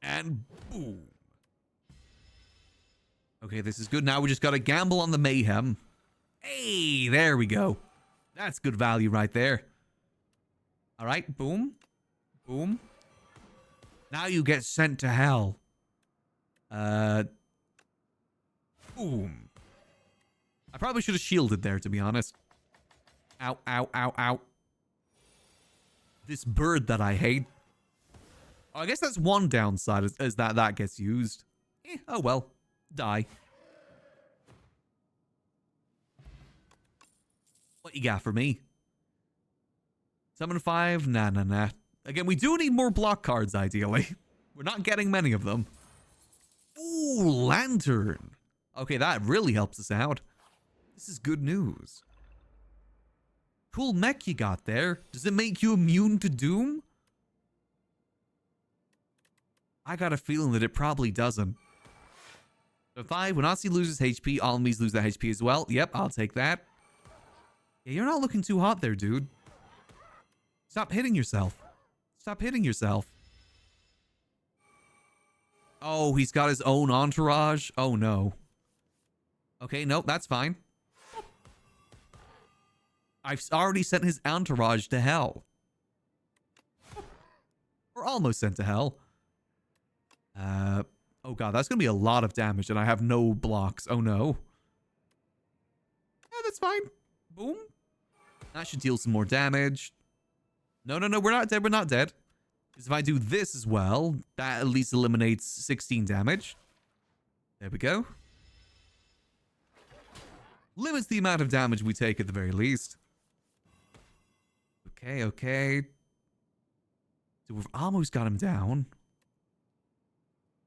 And boom. Okay, this is good. Now we just gotta gamble on the Mayhem. Hey, there we go. That's good value right there. Alright, boom. Boom. Now you get sent to hell. Boom. I probably should have shielded there, to be honest. Ow, ow, ow, ow. This bird that I hate. Oh, I guess that's one downside, is that gets used. Oh well. Die. What you got for me? Summon 5? Nah. Again, we do need more block cards, ideally. We're not getting many of them. Ooh, Lantern. Okay, that really helps us out. This is good news. Cool mech you got there. Does it make you immune to Doom? I got a feeling that it probably doesn't. So 5, when Nazi loses HP, all enemies lose their HP as well. Yep, I'll take that. Yeah, you're not looking too hot there, dude. Stop hitting yourself. Stop hitting yourself. Oh, he's got his own entourage? Oh, no. Okay, nope, that's fine. I've already sent his entourage to hell. Or almost sent to hell. Oh god, that's gonna be a lot of damage, and I have no blocks. Oh no. Yeah, that's fine. Boom. That should deal some more damage. No, we're not dead, we're not dead. Because if I do this as well, that at least eliminates 16 damage. There we go. Limits the amount of damage we take at the very least. Okay. So we've almost got him down.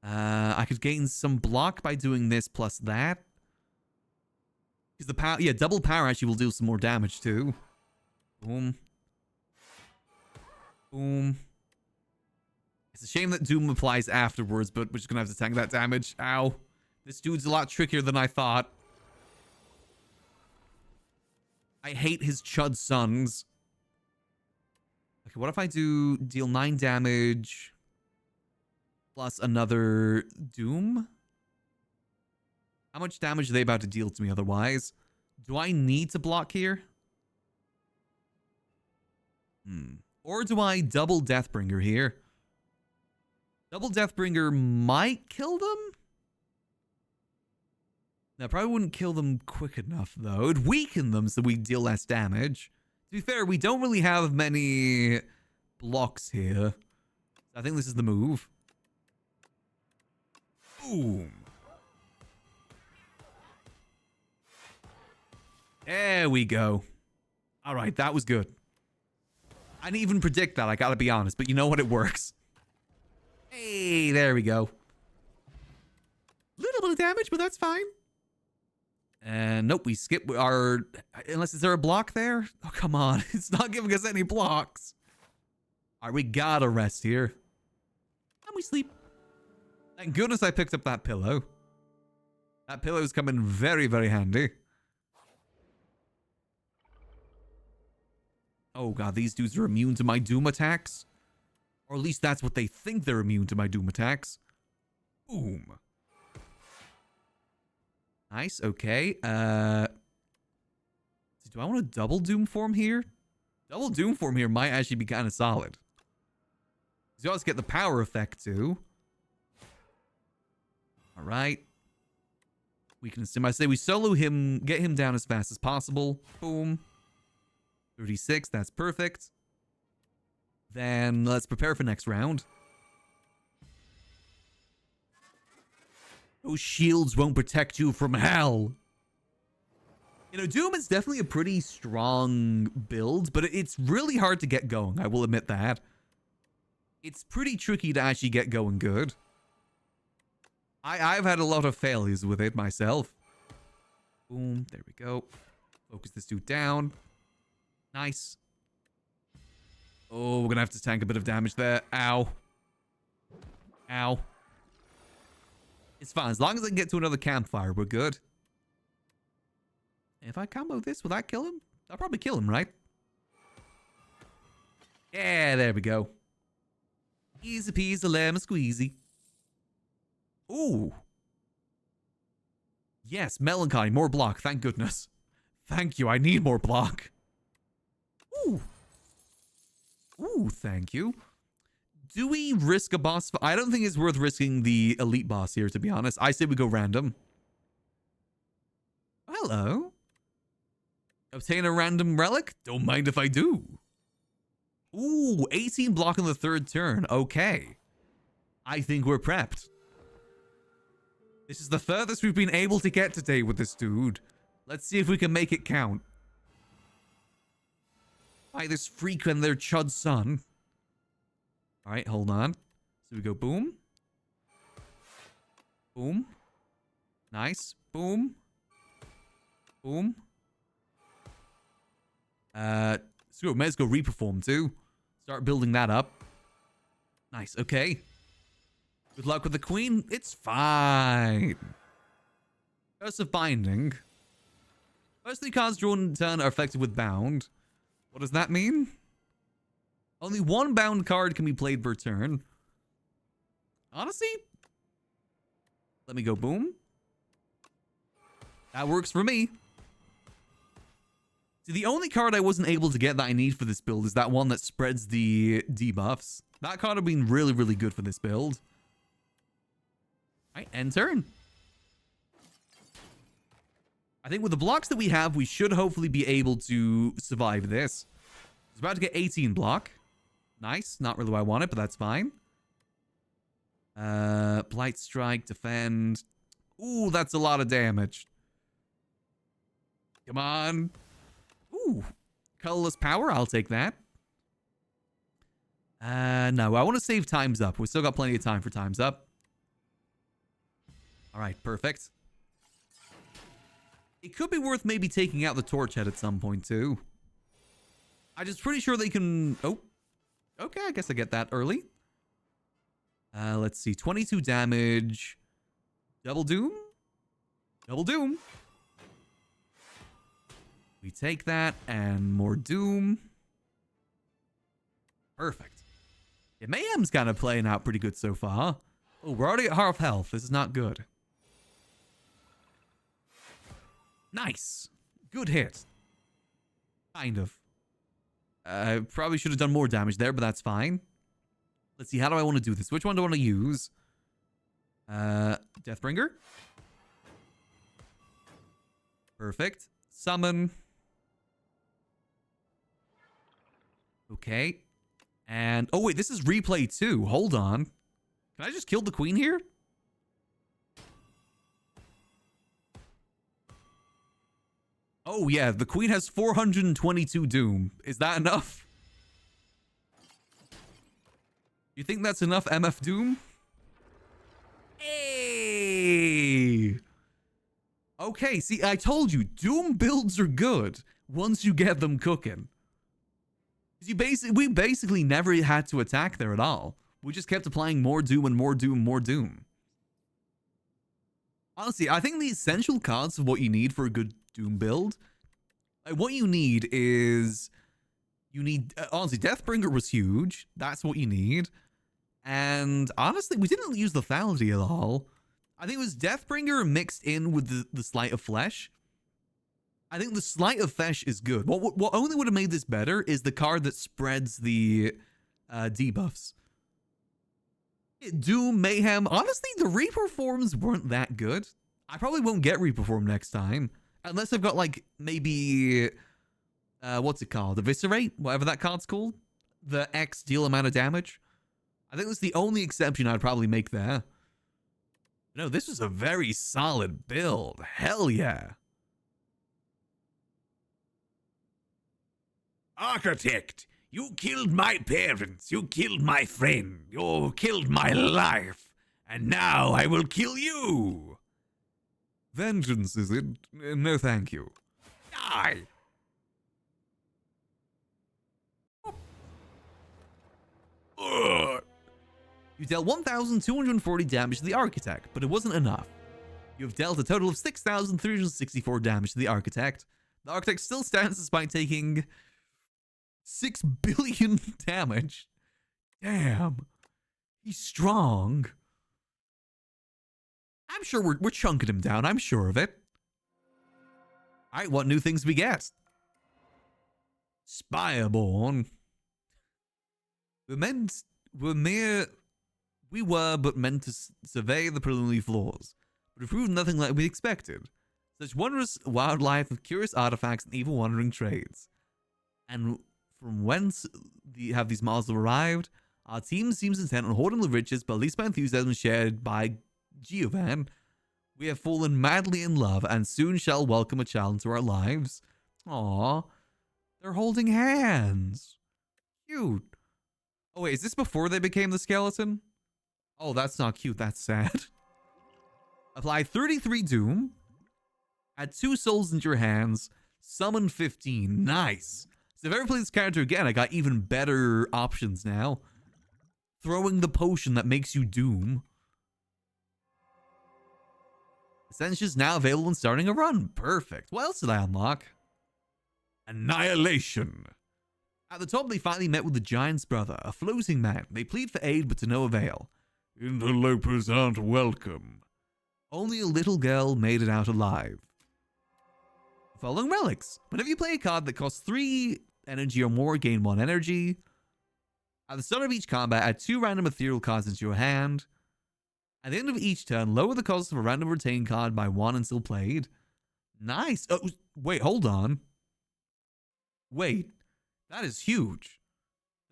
I could gain some block by doing this plus that. Because the power, yeah, double power actually will do some more damage too. Boom. Boom. It's a shame that Doom applies afterwards, but we're just gonna have to tank that damage. Ow. This dude's a lot trickier than I thought. I hate his chud sons. Okay, what if I deal 9 damage plus another doom? How much damage are they about to deal to me otherwise? Do I need to block here? Or do I double Deathbringer here? Double Deathbringer might kill them? No, probably wouldn't kill them quick enough, though. It'd weaken them so we deal less damage. To be fair, we don't really have many blocks here. I think this is the move. Boom. There we go. All right, that was good. I didn't even predict that, I gotta be honest, but you know what? It works. Hey, there we go. Little bit of damage, but that's fine. And nope, we skip our... Unless, is there a block there? Oh, come on. It's not giving us any blocks. All right, we gotta rest here. And we sleep. Thank goodness I picked up that pillow. That pillow's come in very, very handy. Oh god, these dudes are immune to my Doom attacks. Or at least that's what they think they're immune to my Doom attacks. Boom. Nice, okay. Do I want to double Doom form here? Double Doom form here might actually be kind of solid. You also get the power effect too. Alright. We can sim. I say we solo him, get him down as fast as possible. Boom. 36, that's perfect. Then let's prepare for next round. Those shields won't protect you from hell. You know, Doom is definitely a pretty strong build, but it's really hard to get going, I will admit that. It's pretty tricky to actually get going good. I've had a lot of failures with it myself. Boom, there we go. Focus this dude down. Nice. Oh, we're gonna have to tank a bit of damage there. Ow. Ow. It's fine. As long as I can get to another campfire, we're good. If I combo this, will that kill him? I'll probably kill him, right? Yeah, there we go. Easy peasy lemon squeezy. Ooh. Yes, melancholy. More block. Thank goodness. Thank you. I need more block. Ooh. Ooh, thank you. Do we risk a boss? I don't think it's worth risking the elite boss here, to be honest. I say we go random. Hello. Obtain a random relic? Don't mind if I do. Ooh, 18 block on the third turn. Okay. I think we're prepped. This is the furthest we've been able to get today with this dude. Let's see if we can make it count. By this freak and their chud son. Alright, hold on. So we go boom. Boom. Nice. Boom. Boom. Screw it, let's go reperform too. Start building that up. Nice, okay. Good luck with the queen. It's fine. Curse of Binding. First 3 cards drawn in turn are affected with bound. What does that mean? Only 1 bound card can be played per turn. Honestly, let me go boom. That works for me. See, the only card I wasn't able to get that I need for this build is that one that spreads the debuffs. That card would have been really, really good for this build. Alright, end turn. I think with the blocks that we have, we should hopefully be able to survive this. It's about to get 18 block. Nice. Not really what I wanted, but that's fine. Blight Strike, defend. Ooh, that's a lot of damage. Come on. Ooh. Colorless power, I'll take that. No, I want to save times up. We still got plenty of time for times up. Alright, perfect. It could be worth maybe taking out the torch head at some point, too. I'm just pretty sure they can... Oh. Okay, I guess I get that early. Let's see. 22 damage. Double Doom? Double Doom. We take that and more Doom. Perfect. Yeah, Mayhem's kind of playing out pretty good so far. Oh, we're already at half health. This is not good. Nice. Good hit. Kind of. Probably should have done more damage there, but that's fine. Let's see, how do I want to do this? Which one do I want to use? Deathbringer. Perfect. Summon. Okay. And, oh wait, this is replay too. Hold on. Can I just kill the queen here? Oh yeah, the queen has 422 doom. Is that enough? You think that's enough MF doom? Hey! Okay, see, I told you, doom builds are good once you get them cooking. We basically never had to attack there at all. We just kept applying more doom and more doom, more doom. Honestly, I think the essential cards of what you need for a good doom build, like what you need is, honestly, Deathbringer was huge. That's what you need. And honestly, we didn't use lethality at all. I think it was Deathbringer mixed in with the Sleight of Flesh. I think the Sleight of Flesh is good. What only would have made this better is the card that spreads the debuffs. Doom, Mayhem. Honestly, the Reaper forms weren't that good. I probably won't get Reaper form next time. Unless I've got, like, maybe... what's it called? Eviscerate? Whatever that card's called. The X deal amount of damage. I think that's the only exception I'd probably make there. No, this was a very solid build. Hell yeah. Architect, you killed my parents, you killed my friend, you killed my life, and now I will kill you. Vengeance, is it? No, thank you. Die. You dealt 1,240 damage to the Architect, but it wasn't enough. You have dealt a total of 6,364 damage to the Architect. The Architect still stands despite taking 6 billion damage. Damn. He's strong. I'm sure we're chunking him down. I'm sure of it. Alright, what new things we get? Spireborn. We were but meant to survey the preliminary floors, but it proved nothing like we expected. Such wondrous wildlife with curious artifacts and evil wandering trades. And from whence have these models arrived? Our team seems intent on hoarding the riches, but at least my enthusiasm is shared by Giovan. We have fallen madly in love, and soon shall welcome a child into our lives. Aww. They're holding hands. Cute. Oh wait, is this before they became the skeleton? Oh, that's not cute, that's sad. Apply 33 Doom. Add 2 souls into your hands. Summon 15. Nice. So if I ever play this character again, I got even better options now. Throwing the potion that makes you Doom. Ascension's now available and starting a run. Perfect. What else did I unlock? Annihilation. At the top, they finally met with the Giant's brother, a floating man. They plead for aid, but to no avail. Interlopers aren't welcome. Only a little girl made it out alive. Following relics. Whenever you play a card that costs 3 energy or more, gain 1 energy. At the start of each combat, add 2 random ethereal cards into your hand. At the end of each turn, lower the cost of a random retained card by 1 until played. Nice. Oh, wait, hold on. Wait, that is huge.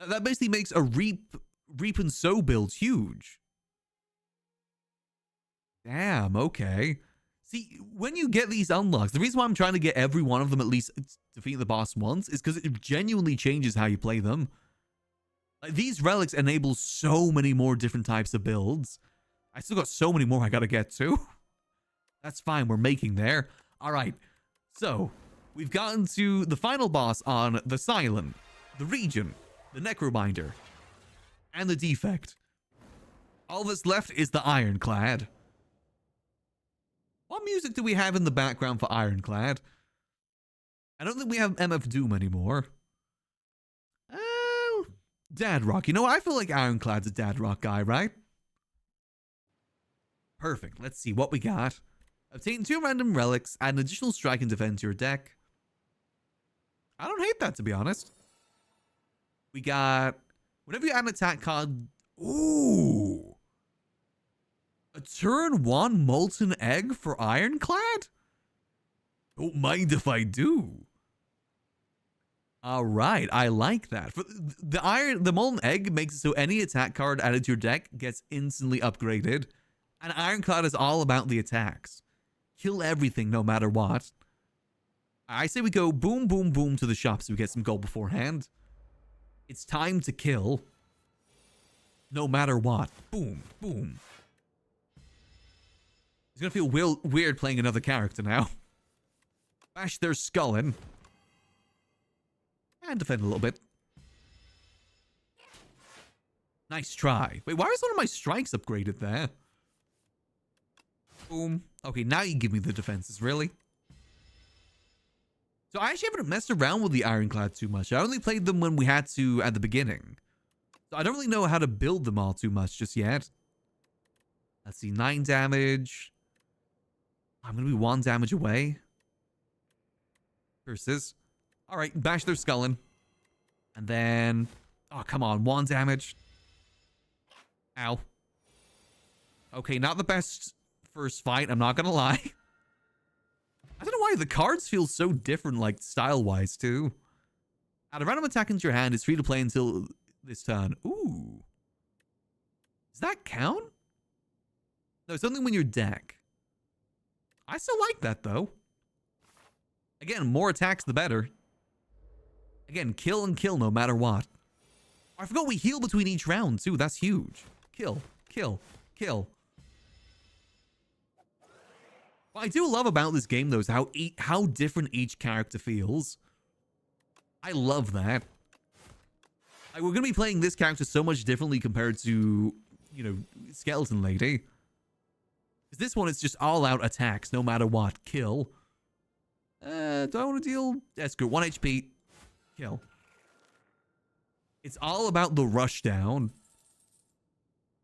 That basically makes a reap and sow build huge. Damn, okay. See, when you get these unlocks, the reason why I'm trying to get every one of them at least defeat the boss once is because it genuinely changes how you play them. Like, these relics enable so many more different types of builds. I still got so many more I gotta get to. That's fine, we're making there. Alright, so we've gotten to the final boss on the Silent, the Region, the Necrobinder, and the Defect. All that's left is the Ironclad. What music do we have in the background for Ironclad? I don't think we have MF Doom anymore. Oh, Dad Rock. You know what? I feel like Ironclad's a Dad Rock guy, right? Perfect. Let's see what we got. Obtain 2 random relics, add an additional strike and defense to your deck. I don't hate that, to be honest. We got... Whenever you add an attack card... Ooh! A turn 1 Molten Egg for Ironclad? Don't mind if I do. Alright, I like that. For the Molten Egg makes it so any attack card added to your deck gets instantly upgraded. And Ironclad is all about the attacks. Kill everything no matter what. I say we go boom, boom, boom to the shop so we get some gold beforehand. It's time to kill. No matter what. Boom, boom. It's gonna feel weird playing another character now. Bash their skull in. And defend a little bit. Nice try. Wait, why is one of my strikes upgraded there? Boom. Okay, now you give me the defenses, really? So I actually haven't messed around with the Ironclad too much. I only played them when we had to at the beginning. So I don't really know how to build them all too much just yet. Let's see, 9 damage. I'm going to be 1 damage away. Curses. Alright, bash their skull in. And then... Oh, come on, 1 damage. Ow. Okay, not the best first fight, I'm not going to lie. I don't know why the cards feel so different, like, style-wise, too. Add a random attack into your hand. It's free to play until this turn. Ooh. Does that count? No, it's only when you're deck. I still like that, though. Again, more attacks, the better. Again, kill and kill no matter what. I forgot we heal between each round, too. That's huge. Kill, kill, kill. What I do love about this game, though, is how different each character feels. I love that. Like, we're going to be playing this character so much differently compared to, you know, Skeleton Lady. Because this one is just all-out attacks, no matter what. Kill. Do I want to deal? That's good. 1 HP. Kill. It's all about the rush down.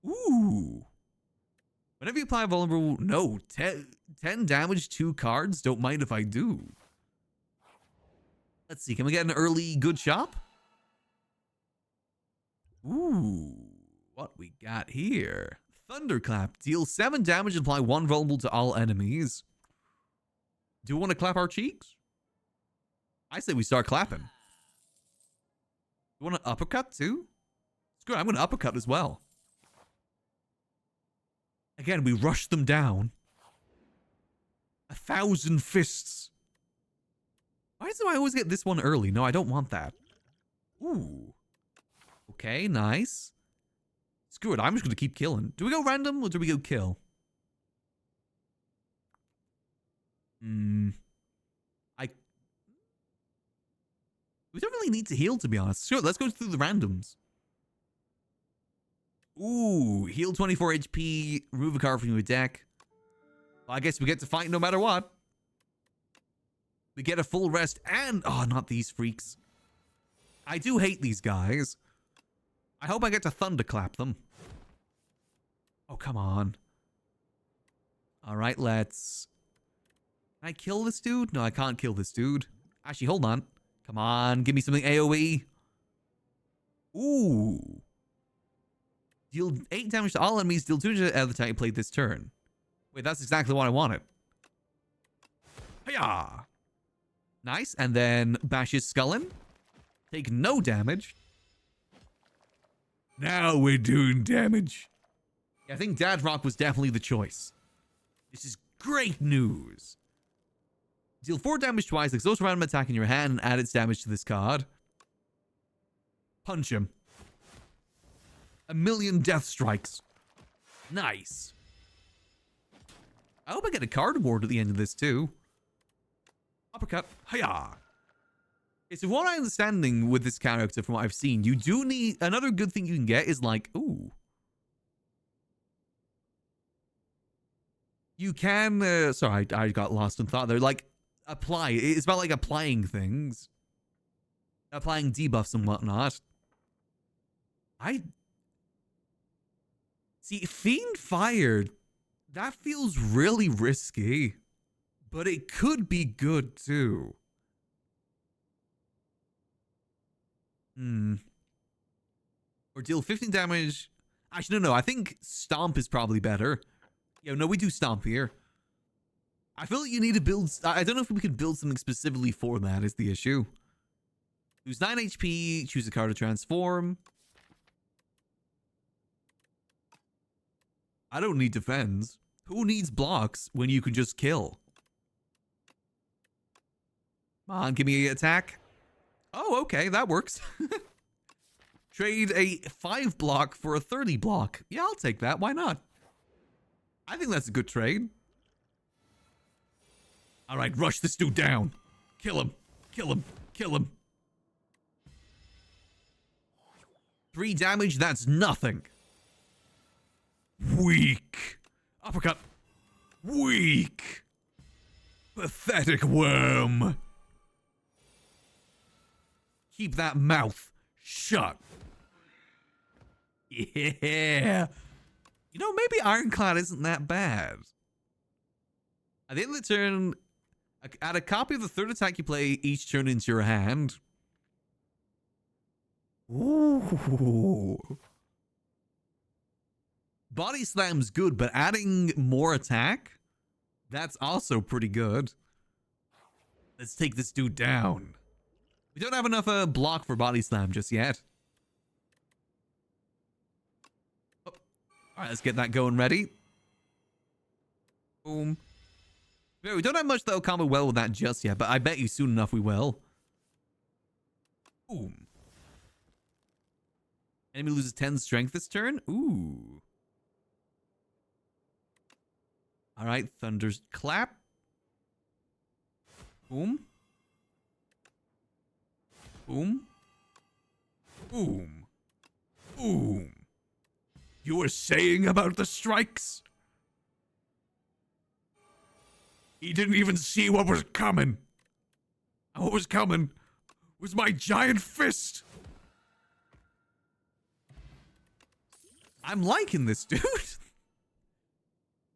Ooh. Whenever you apply a vulnerable... No. 10 damage, 2 cards. Don't mind if I do. Let's see. Can we get an early good shop? Ooh. What we got here? Thunderclap. Deal 7 damage and apply 1 vulnerable to all enemies. Do you want to clap our cheeks? I say we start clapping. You want to uppercut too? Screw it, I'm going to uppercut as well. Again, we rush them down. 1,000 fists. Why do I always get this one early? No, I don't want that. Ooh. Okay, nice. Screw it, I'm just going to keep killing. Do we go random or do we go kill? We don't really need to heal, to be honest. Sure, let's go through the randoms. Ooh, heal 24 HP, remove a card from your deck. Well, I guess we get to fight no matter what. We get a full rest and... Oh, not these freaks. I do hate these guys. I hope I get to thunderclap them. Oh, come on. Alright, let's... Can I kill this dude? No, I can't kill this dude. Actually, hold on. Come on, give me something AoE. Ooh. Deal 8 damage to all enemies. Deal 2 damage every time you played this turn. Wait, that's exactly what I wanted. Hiya! Nice. And then bash his skull in. Take no damage. Now we're doing damage. Yeah, I think Dad Rock was definitely the choice. This is great news. Deal 4 damage twice, exhaust a random attack in your hand, and add its damage to this card. Punch him. 1,000,000 death strikes. Nice. I hope I get a card award at the end of this, too. Uppercut. Hiya! Okay, so what I'm understanding with this character from what I've seen, you do need... Another good thing you can get is like... Ooh. You can... sorry, I got lost in thought there. Like... apply. It's about like applying things. Applying debuffs and whatnot. See, Fiend Fired, that feels really risky. But it could be good too. Or deal 15 damage. Actually, no. I think Stomp is probably better. Yeah, no, we do Stomp here. I feel like you need to build... I don't know if we could build something specifically for that is the issue. Lose 9 HP. Choose a card to transform. I don't need defense. Who needs blocks when you can just kill? Come on, give me an attack. Oh, okay, that works. Trade a 5 block for a 30 block. Yeah, I'll take that. Why not? I think that's a good trade. All right, rush this dude down. Kill him. Kill him. Kill him. 3 damage, that's nothing. Weak. Uppercut. Weak. Pathetic worm. Keep that mouth shut. Yeah. You know, maybe Ironclad isn't that bad. At the end of the turn, add a copy of the third attack you play each turn into your hand. Ooh. Body Slam's good, but adding more attack? That's also pretty good. Let's take this dude down. We don't have enough block for Body Slam just yet. Oh. Alright, let's get that going ready. Boom. Yeah, we don't have much that'll combo well with that just yet, but I bet you soon enough we will. Boom. Enemy loses 10 strength this turn. Ooh. Alright, Thunder's Clap. Boom. Boom. Boom. Boom. You were saying about the strikes? He didn't even see what was coming. And what was coming was my giant fist. I'm liking this, dude.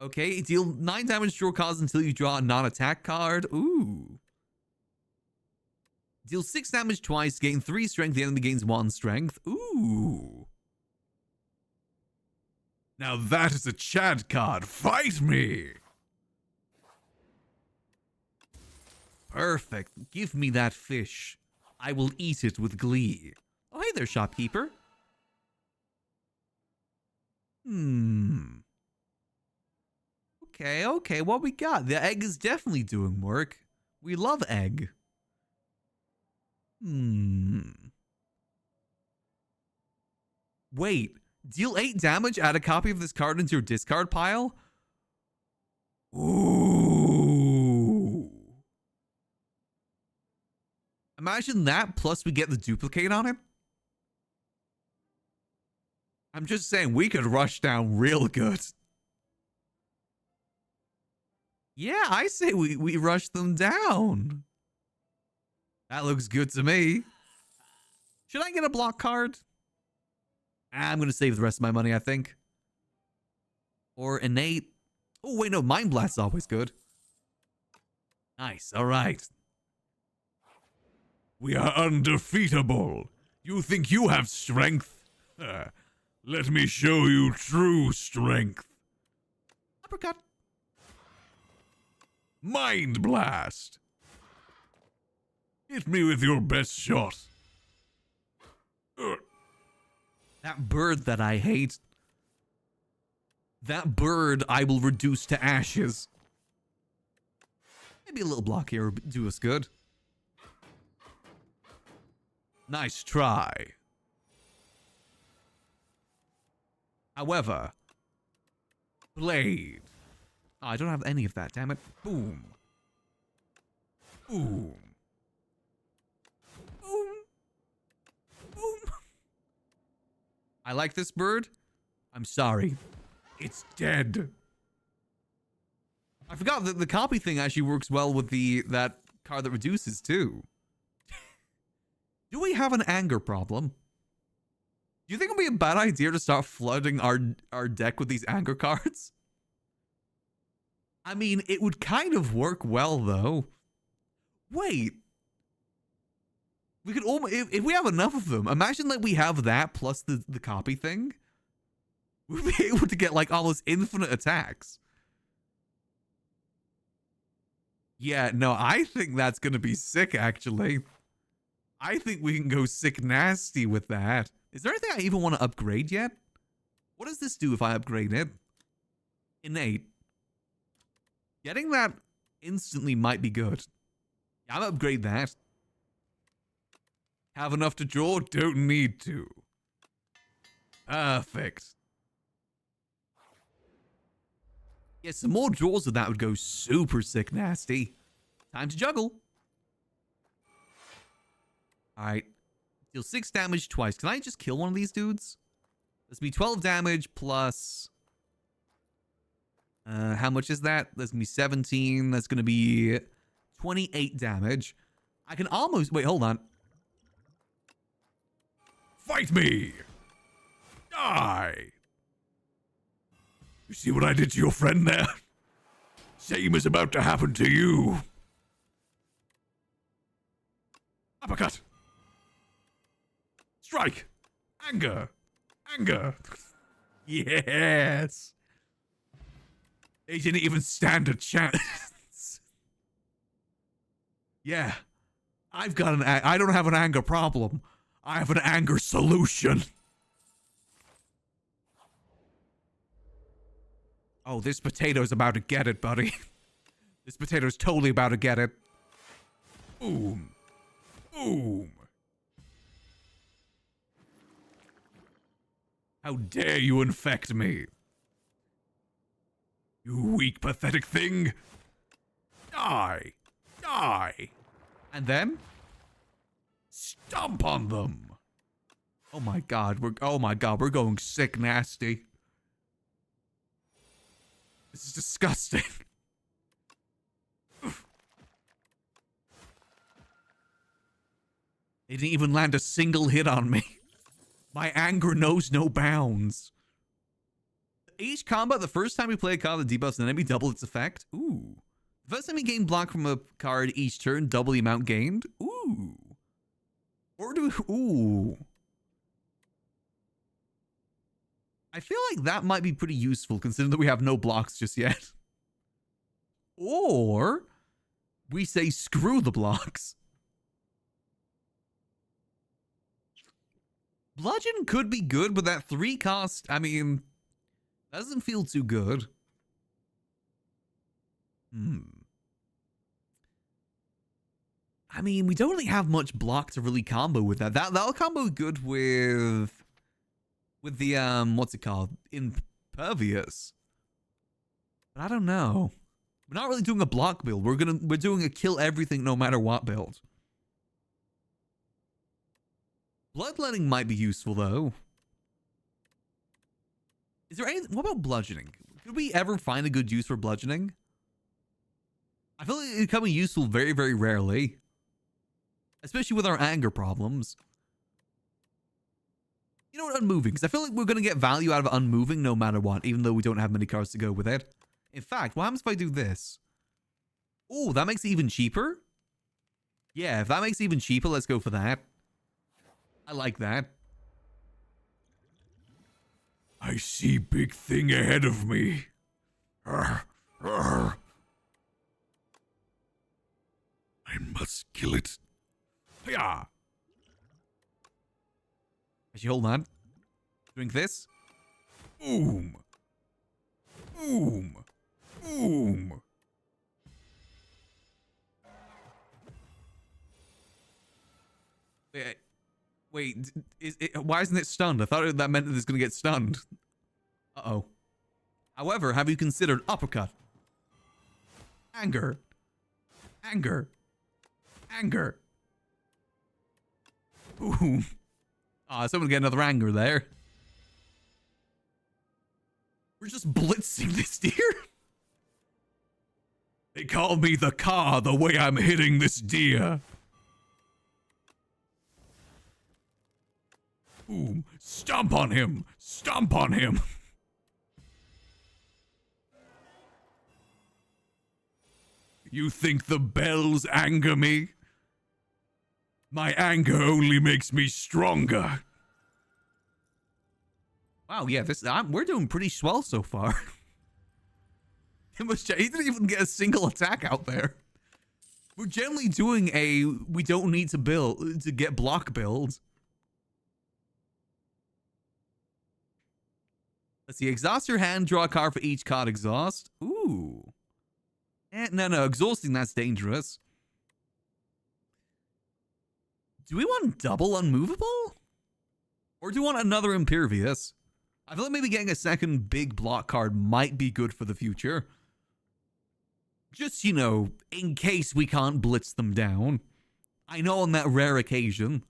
Okay, deal 9 damage, draw cards until you draw a non-attack card. Ooh. Deal 6 damage twice, gain 3 strength, the enemy gains 1 strength. Ooh. Now that is a Chad card. Fight me! Perfect. Give me that fish. I will eat it with glee. Oh, hey there, shopkeeper. Okay, what we got? The egg is definitely doing work. We love egg. Wait, deal 8 damage, add a copy of this card into your discard pile? Ooh. Imagine that, plus we get the duplicate on it. I'm just saying, we could rush down real good. Yeah, I say we rush them down. That looks good to me. Should I get a block card? I'm going to save the rest of my money, I think. Or innate. Oh, wait, no. Mind Blast's always good. Nice. All right. We are undefeatable. You think you have strength? Let me show you true strength. Uppercut. Mind Blast. Hit me with your best shot. That bird that I hate. That bird I will reduce to ashes. Maybe a little block here would do us good. Nice try. However, Blade. Oh, I don't have any of that, damn it. Boom. Boom. Boom. Boom. I like this bird. I'm sorry. It's dead. I forgot that the copy thing actually works well with that card that reduces too. Do we have an anger problem? Do you think it would be a bad idea to start flooding our deck with these anger cards? I mean, it would kind of work well, though. Wait. We could almost, if we have enough of them, imagine like we have that plus the copy thing. We'd be able to get like almost infinite attacks. Yeah, no, I think that's going to be sick, actually. I think we can go sick nasty with that. Is there anything I even want to upgrade yet? What does this do if I upgrade it? Innate. Getting that instantly might be good. Yeah, I'll upgrade that. Have enough to draw? Don't need to. Perfect. Yeah, some more draws of that would go super sick nasty. Time to juggle. Alright. Deal 6 damage twice. Can I just kill one of these dudes? That's gonna be 12 damage plus... how much is that? That's gonna be 17. That's gonna be 28 damage. I can almost... Wait, hold on. Fight me! Die! You see what I did to your friend there? Same is about to happen to you. Uppercut! Strike! Anger! Anger! Yes! They didn't even stand a chance. Yeah. I've got an... I don't have an anger problem. I have an anger solution. Oh, this potato's about to get it, buddy. This potato's totally about to get it. Boom. Boom. How dare you infect me? You weak, pathetic thing. Die. Die. And then? Stomp on them. Oh my god, we're going sick nasty. This is disgusting. They didn't even land a single hit on me. My anger knows no bounds. Each combat, the first time we play a card that debuffs an enemy, double its effect. Ooh. The first time we gain block from a card each turn, double the amount gained. Ooh. Or do we... Ooh. I feel like that might be pretty useful, considering that we have no blocks just yet. Or we say screw the blocks. Bludgeon could be good, but that 3 cost, I mean, doesn't feel too good. I mean, we don't really have much block to really combo with that. That'll combo good with the, what's it called? Impervious. But I don't know. We're not really doing a block build. We're doing a kill everything no matter what build. Bloodletting might be useful, though. Is there any... What about bludgeoning? Could we ever find a good use for bludgeoning? I feel like it's becoming useful very, very rarely. Especially with our anger problems. You know what? Unmoving. Because I feel like we're going to get value out of unmoving no matter what, even though we don't have many cards to go with it. In fact, what happens if I do this? Oh, that makes it even cheaper? Yeah, if that makes it even cheaper, let's go for that. I like that. I see big thing ahead of me. Arr, arr. I must kill it. Yeah. Actually, hold on. Drink this. Boom. Boom. Boom. Wait, why isn't it stunned? I thought that meant that it's going to get stunned. Uh-oh. However, have you considered uppercut? Anger. Anger. Anger. Boom. Ah, someone get another anger there. We're just blitzing this deer. They call me the car the way I'm hitting this deer. Boom. Stomp on him. Stomp on him. You think the bells anger me? My anger only makes me stronger. Wow, yeah, we're doing pretty swell so far. He didn't even get a single attack out there. We're generally doing we don't need to get block builds. Let's see, exhaust your hand, draw a card for each card exhaust. Ooh. No, exhausting, that's dangerous. Do we want double unmovable? Or do we want another impervious? I feel like maybe getting a second big block card might be good for the future. Just, you know, in case we can't blitz them down. I know on that rare occasion.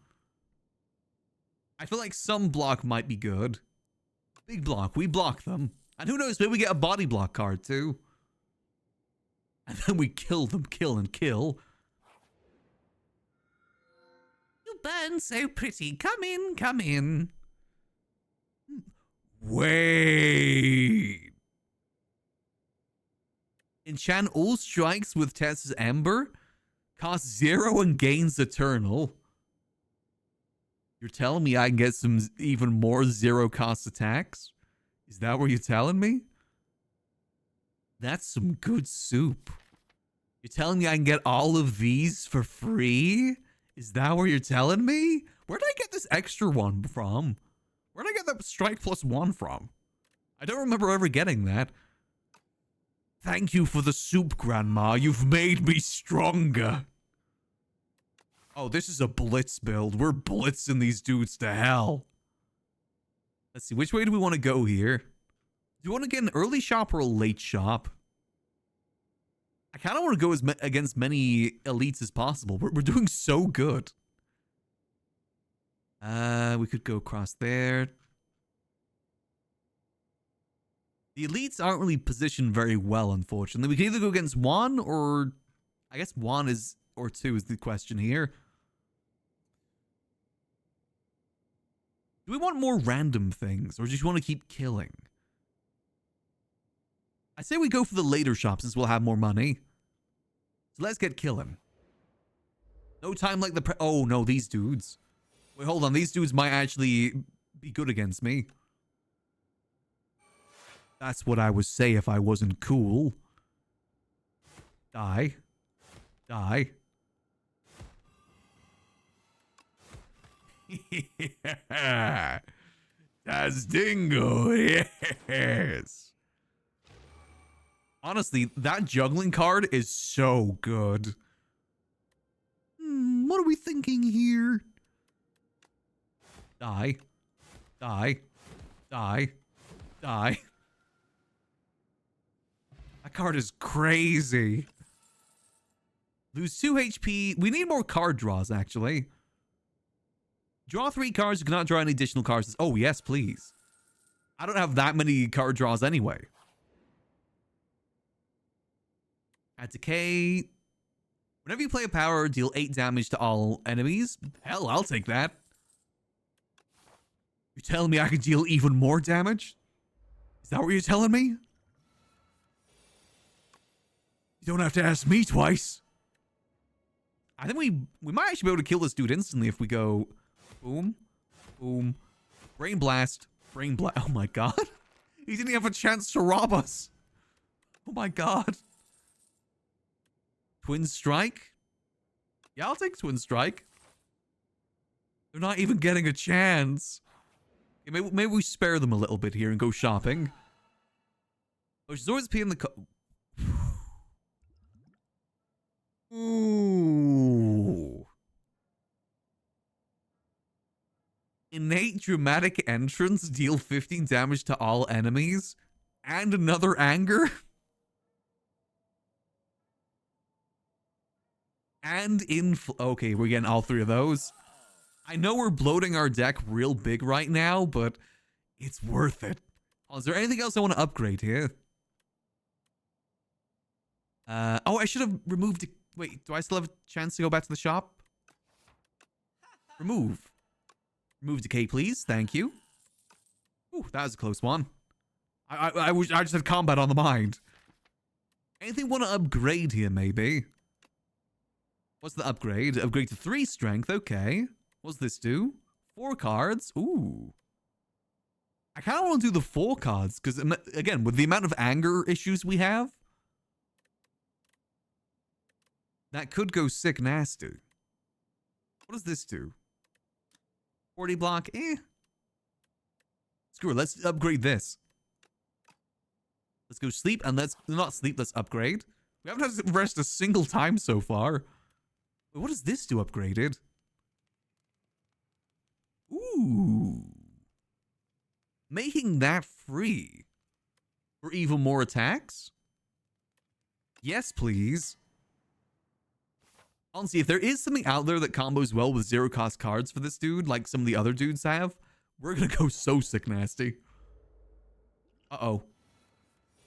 I feel like some block might be good. Big block, we block them. And who knows, maybe we get a body block card too. And then we kill them, kill and kill. You burn so pretty. Come in, come in. Wait. Enchant all strikes with Tess's Ember. Costs 0 and gains Eternal. You're telling me I can get some even more 0 cost attacks? Is that what you're telling me? That's some good soup. You're telling me I can get all of these for free? Is that what you're telling me? Where did I get this extra one from? Where did I get that strike +1 from? I don't remember ever getting that. Thank you for the soup, Grandma. You've made me stronger. Oh, this is a blitz build. We're blitzing these dudes to hell. Let's see, which way do we want to go here? Do you want to get an early shop or a late shop? I kind of want to go against many elites as possible. We're doing so good. We could go across there. The elites aren't really positioned very well, unfortunately. We can either go against one or... I guess one is... or two is the question here. Do we want more random things? Or just want to keep killing? I say we go for the later shop since we'll have more money. So let's get killing. No time like the oh no, these dudes. Wait, hold on. These dudes might actually be good against me. That's what I would say if I wasn't cool. Die. Die. Yeah. Das Dingo. Yes. Honestly, that juggling card is so good. What are we thinking here? Die. Die. Die. Die. That card is crazy. Lose 2 HP. We need more card draws, actually. Draw 3 cards. You cannot draw any additional cards. Oh, yes, please. I don't have that many card draws anyway. Add decay. Whenever you play a power, deal 8 damage to all enemies. Hell, I'll take that. You're telling me I can deal even more damage? Is that what you're telling me? You don't have to ask me twice. I think we might actually be able to kill this dude instantly if we go boom, boom, brain blast, brain blast. Oh my god. He didn't have a chance to rob us. Oh my god. Twin strike? Yeah, I'll take twin strike. They're not even getting a chance. Yeah, maybe we spare them a little bit here and go shopping. Oh, she's always peeing the Ooh. Innate dramatic entrance, deal 15 damage to all enemies. And another anger. And okay, we're getting all 3 of those. I know we're bloating our deck real big right now, but it's worth it. Oh, is there anything else I want to upgrade here? Oh, I should have removed... Wait, do I still have a chance to go back to the shop? Remove. Remove decay, please. Thank you. Ooh, that was a close one. I just had combat on the mind. Anything want to upgrade here, maybe? What's the upgrade? Upgrade to 3 strength. Okay. What's this do? 4 cards. Ooh. I kind of want to do the 4 cards because, again, with the amount of anger issues we have, that could go sick nasty. What does this do? 40 block. Screw it. Let's upgrade this. Let's go sleep and let's not sleep. Let's upgrade. We haven't had to rest a single time so far. Wait, what does this do upgraded? Ooh. Making that free. For even more attacks? Yes, please. Honestly, if there is something out there that combos well with 0 cost cards for this dude, like some of the other dudes have, we're gonna go so sick nasty. Uh-oh.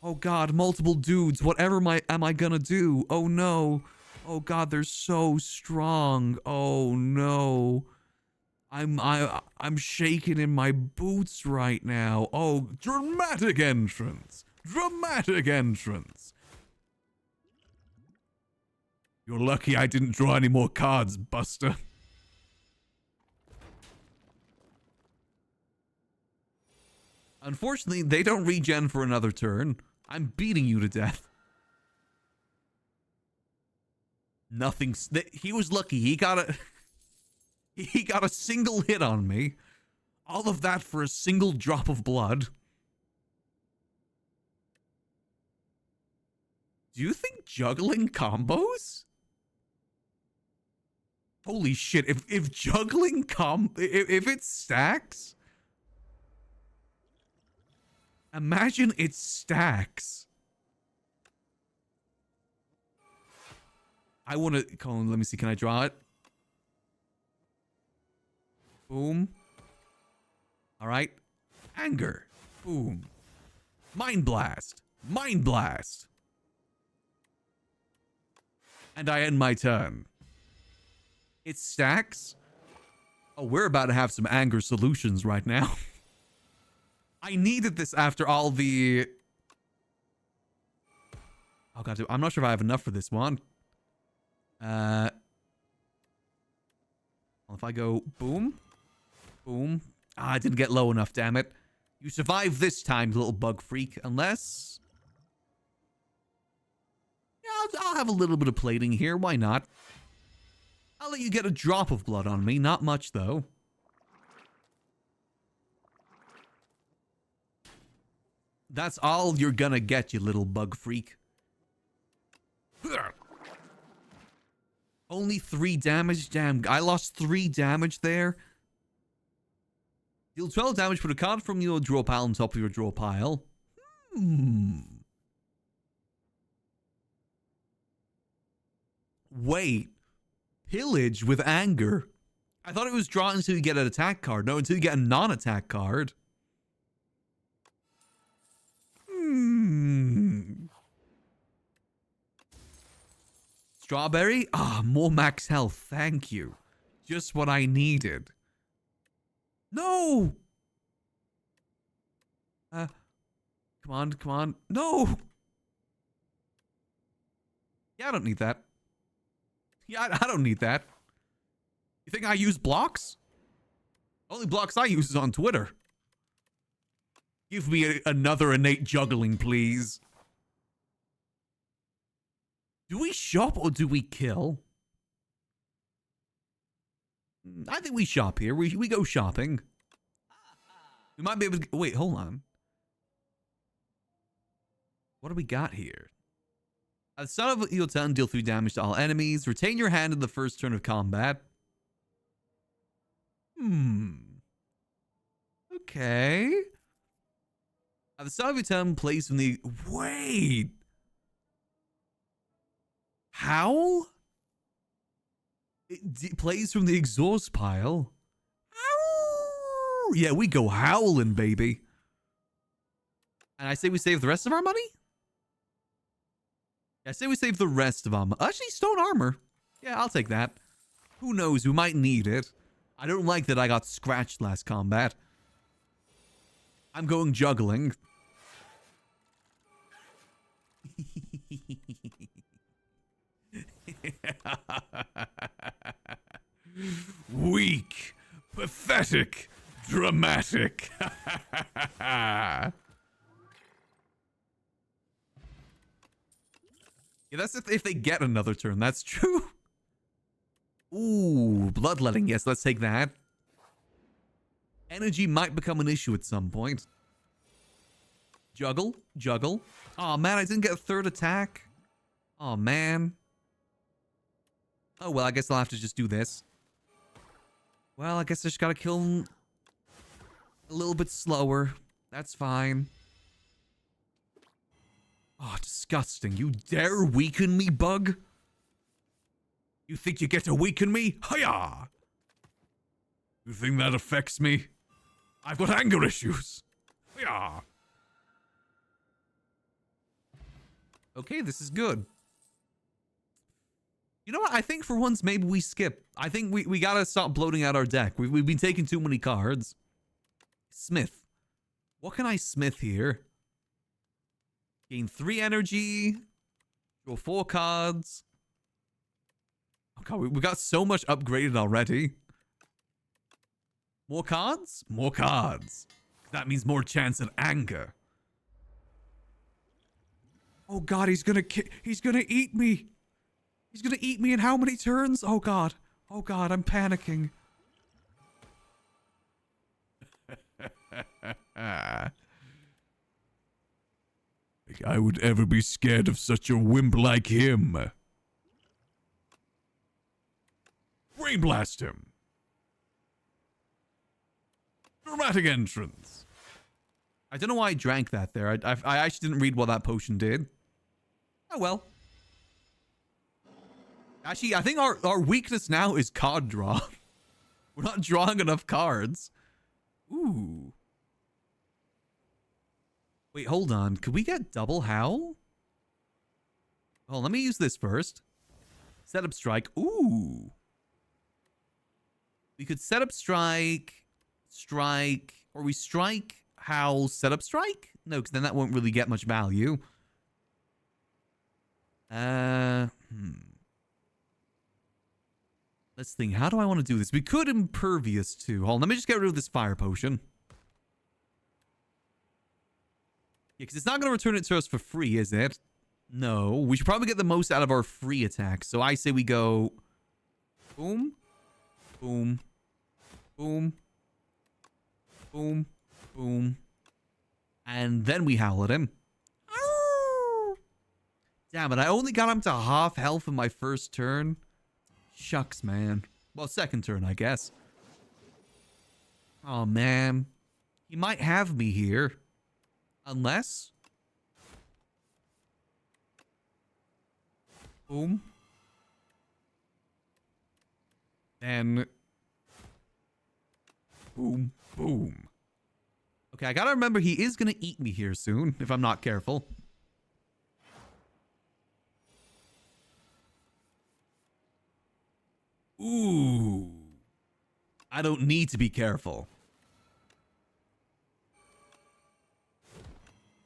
Oh god, multiple dudes. Whatever am I gonna do? Oh no. Oh god, they're so strong. Oh no. I'm shaking in my boots right now. Oh, dramatic entrance. Dramatic entrance. You're lucky I didn't draw any more cards, Buster. Unfortunately, they don't regen for another turn. I'm beating you to death. Nothing. He was lucky. He got a single hit on me. All of that for a single drop of blood. Do you think juggling combos? Holy shit, if juggling if it stacks, imagine it stacks. I want to, Colin, let me see, can I draw it? Boom. All right. Anger. Boom. Mind Blast. Mind Blast. And I end my turn. It stacks. Oh, we're about to have some anger solutions right now. I needed this after all the... Oh god, I'm not sure if I have enough for this one. Well, if I go boom, boom. Ah, I didn't get low enough, damn it. You survived this time, little bug freak, unless... Yeah, I'll have a little bit of plating here, why not? I'll let you get a drop of blood on me, not much though. That's all you're gonna get, you little bug freak. Only 3 damage? Damn, I lost 3 damage there. Deal 12 damage, put a card from your draw pile on top of your draw pile. Wait. Pillage with anger? I thought it was draw until you get an attack card. No, until you get a non-attack card. Strawberry? Ah, more max health. Thank you. Just what I needed. No! Come on, come on. No! Yeah, I don't need that. Yeah, I don't need that. You think I use blocks? Only blocks I use is on Twitter. Give me another innate juggling, please. Do we shop or do we kill? I think we shop here. We go shopping. We might be able to... Wait, hold on. What do we got here? At the start of your turn, deal 3 damage to all enemies. Retain your hand in the first turn of combat. Okay. At the start of your turn, plays from the... Wait! Howl? It plays from the exhaust pile. Ow! Yeah, we go howling, baby. And I say we save the rest of our money? I say we save the rest of armor. Actually, stone armor. Yeah, I'll take that. Who knows? We might need it. I don't like that I got scratched last combat. I'm going juggling. Weak, pathetic, dramatic. Yeah, that's if they get another turn. That's true. Ooh, bloodletting. Yes, let's take that. Energy might become an issue at some point. Juggle, juggle. Oh man, I didn't get a third attack. Oh man. Oh well, I guess I'll have to just do this. Well, I guess I just gotta kill him a little bit slower. That's fine. Oh, disgusting. You dare weaken me, bug? You think you get to weaken me? Hiya! You think that affects me? I've got anger issues. Hiya! Okay, this is good. You know what? I think for once, maybe we skip. I think we gotta stop bloating out our deck. We've been taking too many cards. Smith. What can I smith here? Gain 3 energy. Draw 4 cards. Oh god, we got so much upgraded already. More cards? More cards. That means more chance at anger. Oh god, he's gonna eat me. He's gonna eat me in how many turns? Oh god. Oh god, I'm panicking. Think I would ever be scared of such a wimp like him. Brain blast him. Dramatic entrance. I don't know why I drank that there. I actually didn't read what that potion did. Oh well. Actually, I think our weakness now is card draw. We're not drawing enough cards. Ooh. Wait, hold on. Could we get double howl? Oh, let me use this first. Set up strike. Ooh. We could set up strike, or we strike, howl, set up strike? No, because then that won't really get much value. Let's think. How do I want to do this? We could impervious too. Hold on, let me just get rid of this fire potion. Yeah, because it's not going to return it to us for free, is it? No. We should probably get the most out of our free attacks. So I say we go... Boom. Boom. Boom. Boom. Boom. And then we howl at him. Damn it, I only got him to half health in my first turn. Shucks, man. Well, second turn, I guess. Oh, man. He might have me here. Unless... Boom. Then... Boom, boom. Okay, I gotta remember he is gonna eat me here soon, if I'm not careful. Ooh. I don't need to be careful.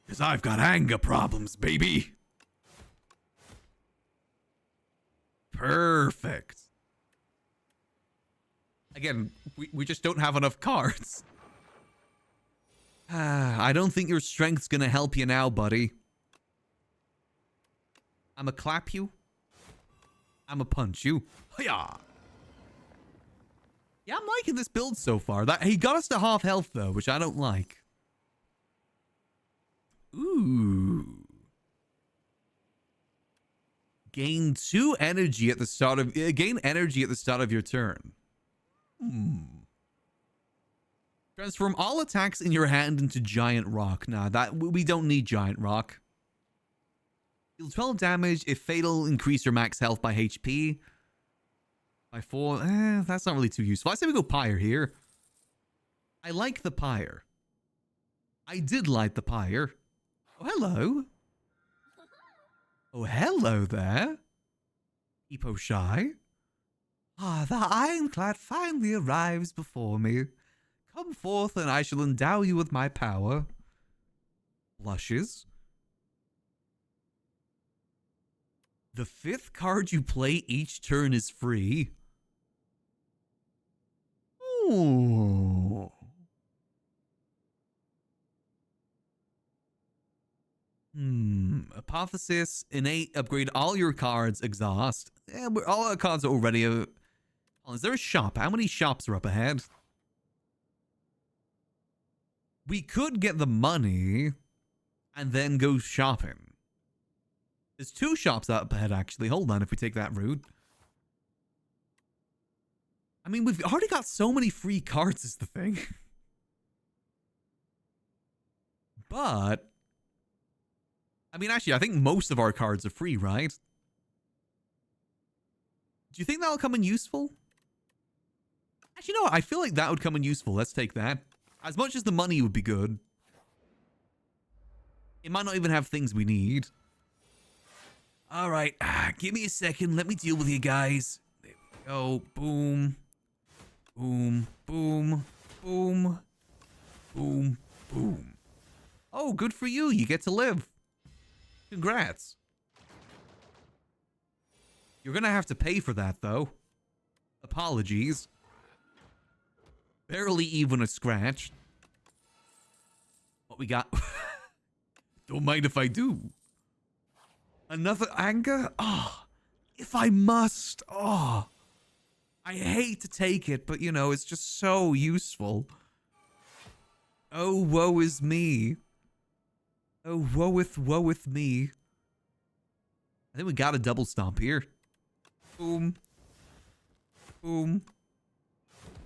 Because I've got anger problems, baby. Perfect. Again, we just don't have enough cards. I don't think your strength's gonna help you now, buddy. I'ma clap you. I'ma punch you. Hiya! Yeah, I'm liking this build so far. He got us to half health, though, which I don't like. Ooh. Gain 2 energy at the start of... gain energy at the start of your turn. Transform all attacks in your hand into giant rock. Nah, we don't need giant rock. Deal 12 damage. If fatal, increase your max health by HP. By 4. That's not really too useful. I say we go pyre here. I like the pyre. I did like the pyre. Oh, hello. Oh, hello there. Epo Shy. Ah, the ironclad finally arrives before me. Come forth and I shall endow you with my power. Blushes. The 5th card you play each turn is free. Ooh. Hypothesis, innate, upgrade all your cards, exhaust. All our cards are already... oh, is there a shop? How many shops are up ahead? We could get the money and then go shopping. There's 2 shops up ahead, actually. Hold on, if we take that route. I mean, we've already got so many free cards is the thing. But... I mean, actually, I think most of our cards are free, right? Do you think that'll come in useful? Actually, no, I feel like that would come in useful. Let's take that. As much as the money would be good, it might not even have things we need. All right, give me a second. Let me deal with you guys. There we go. Boom. Boom. Boom. Boom. Boom. Boom. Oh, good for you. You get to live. Congrats. You're gonna have to pay for that, though. Apologies. Barely even a scratch. What we got? Don't mind if I do. Another anger? Oh, if I must. Oh, I hate to take it, but you know, it's just so useful. Oh, woe is me. Oh, woeeth me. I think we got a double stomp here. Boom. Boom.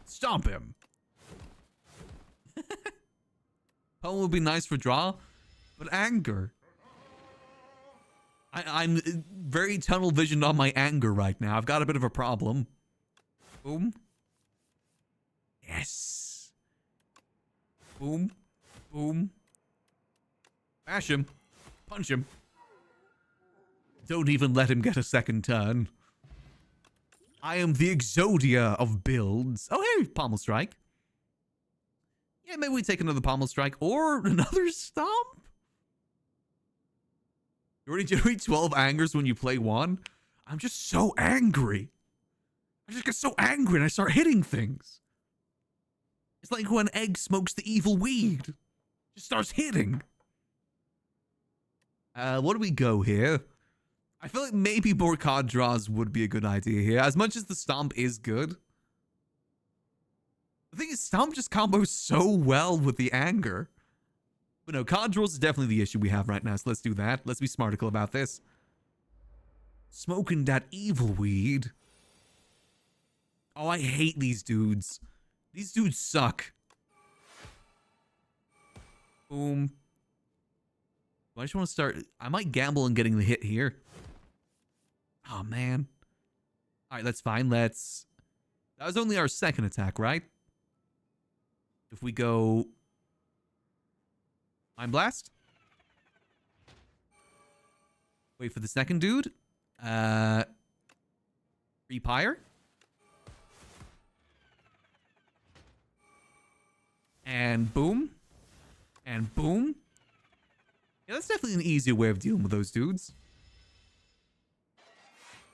Stomp him. Poem would be nice for draw, but anger. I'm very tunnel visioned on my anger right now. I've got a bit of a problem. Boom. Yes. Boom. Boom. Bash him. Punch him. Don't even let him get a second turn. I am the Exodia of builds. Oh, hey, Pommel Strike. Yeah, maybe we take another Pommel Strike or another Stomp. You already generate 12 angers when you play one. I'm just so angry. I just get so angry and I start hitting things. It's like when Egg smokes the evil weed. Just starts hitting. What do we go here? I feel like maybe more card draws would be a good idea here. As much as the Stomp is good. The thing is, Stomp just combos so well with the anger. But no, card draws is definitely the issue we have right now, so let's do that. Let's be smarticle about this. Smoking that evil weed. Oh, I hate these dudes. These dudes suck. Boom. I just want to start... I might gamble on getting the hit here. Oh, man. Alright, that's fine. Let's... That was only our second attack, right? If we go... Mind Blast? Wait for the second dude. Repire? And boom. And boom. Yeah, that's definitely an easier way of dealing with those dudes.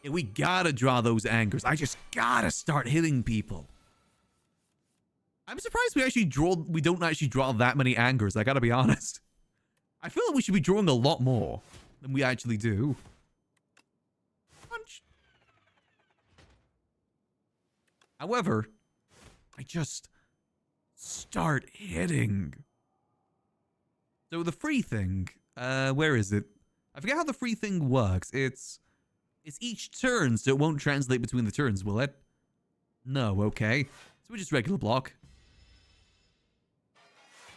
Yeah, we gotta draw those angers. I just gotta start hitting people. I'm surprised we don't actually draw that many angers, I gotta be honest. I feel like we should be drawing a lot more than we actually do. Punch. However, I just start hitting. So the free thing, where is it? I forget how the free thing works. It's each turn, so it won't translate between the turns, will it? No, okay. So we just regular block.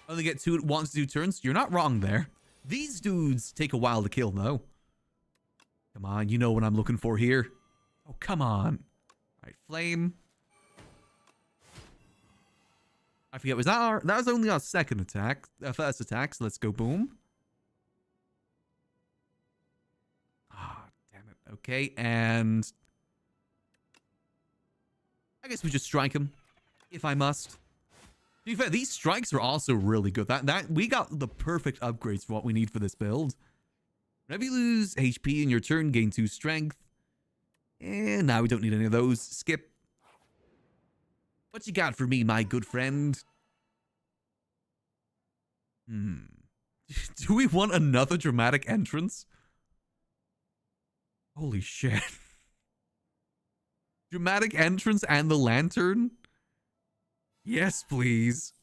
Only get 1 to 2 turns. You're not wrong there. These dudes take a while to kill, though. Come on, you know what I'm looking for here. Oh, come on. All right, flame. I forget, that was only our second attack, first attack, so let's go boom. Okay, and I guess we just strike him, if I must. To be fair, these strikes are also really good. That we got the perfect upgrades for what we need for this build. Whenever you lose HP in your turn, gain 2 strength. And now we don't need any of those. Skip. What you got for me, my good friend? Do we want another dramatic entrance? Holy shit. Dramatic entrance and the lantern? Yes, please.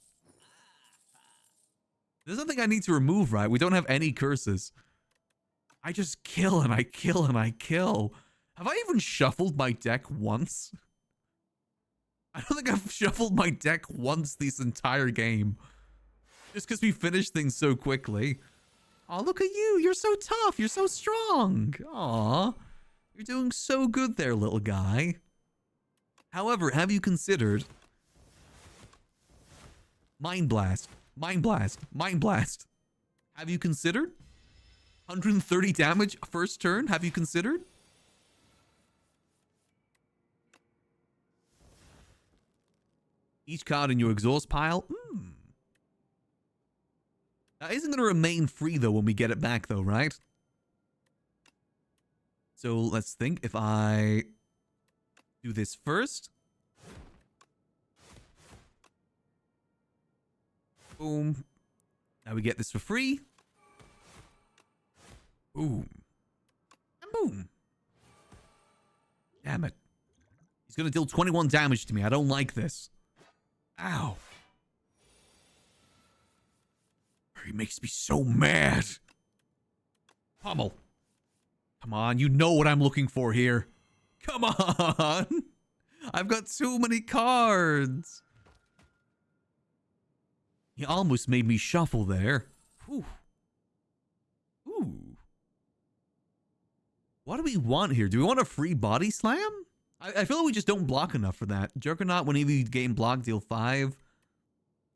There's nothing I need to remove, right? We don't have any curses. I just kill and I kill and I kill. Have I even shuffled my deck once? I don't think I've shuffled my deck once this entire game. Just because we finished things so quickly. Oh, look at you. You're so tough. You're so strong. Aw. You're doing so good there, little guy. However, have you considered... Mind Blast. Mind Blast. Mind Blast. Have you considered? 130 damage first turn. Have you considered? Each card in your exhaust pile. That isn't going to remain free, though, when we get it back, though, right? So let's think. If I do this first. Boom. Now we get this for free. Boom. And boom. Damn it. He's going to deal 21 damage to me. I don't like this. Ow. He makes me so mad. Pummel. Come on, you know what I'm looking for here. Come on. I've got too many cards. He almost made me shuffle there. Whew. Ooh. What do we want here? Do we want a free body slam? I feel like we just don't block enough for that. Juggernaut, whenever you gain block, deal 5.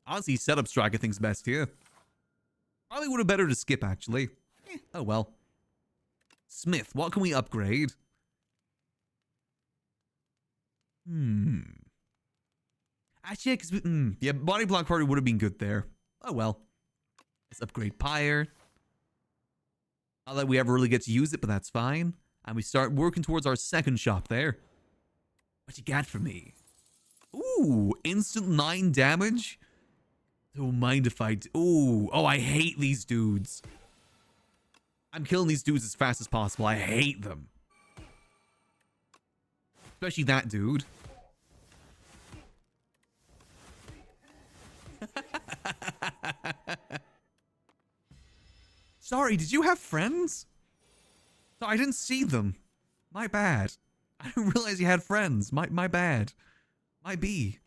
Honestly, setup strike I think's best here. Probably would have better to skip, actually. Oh well. Smith, what can we upgrade? Actually, because yeah, body block probably would have been good there. Oh well. Let's upgrade Pyre. Not that we ever really get to use it, but that's fine. And we start working towards our second shop there. What you got for me? Ooh, instant 9 damage? Don't mind if I do. Ooh, oh, I hate these dudes. I'm killing these dudes as fast as possible. I hate them. Especially that dude. Sorry, did you have friends? No, I didn't see them. My bad. I didn't realize you had friends. My bad. My B.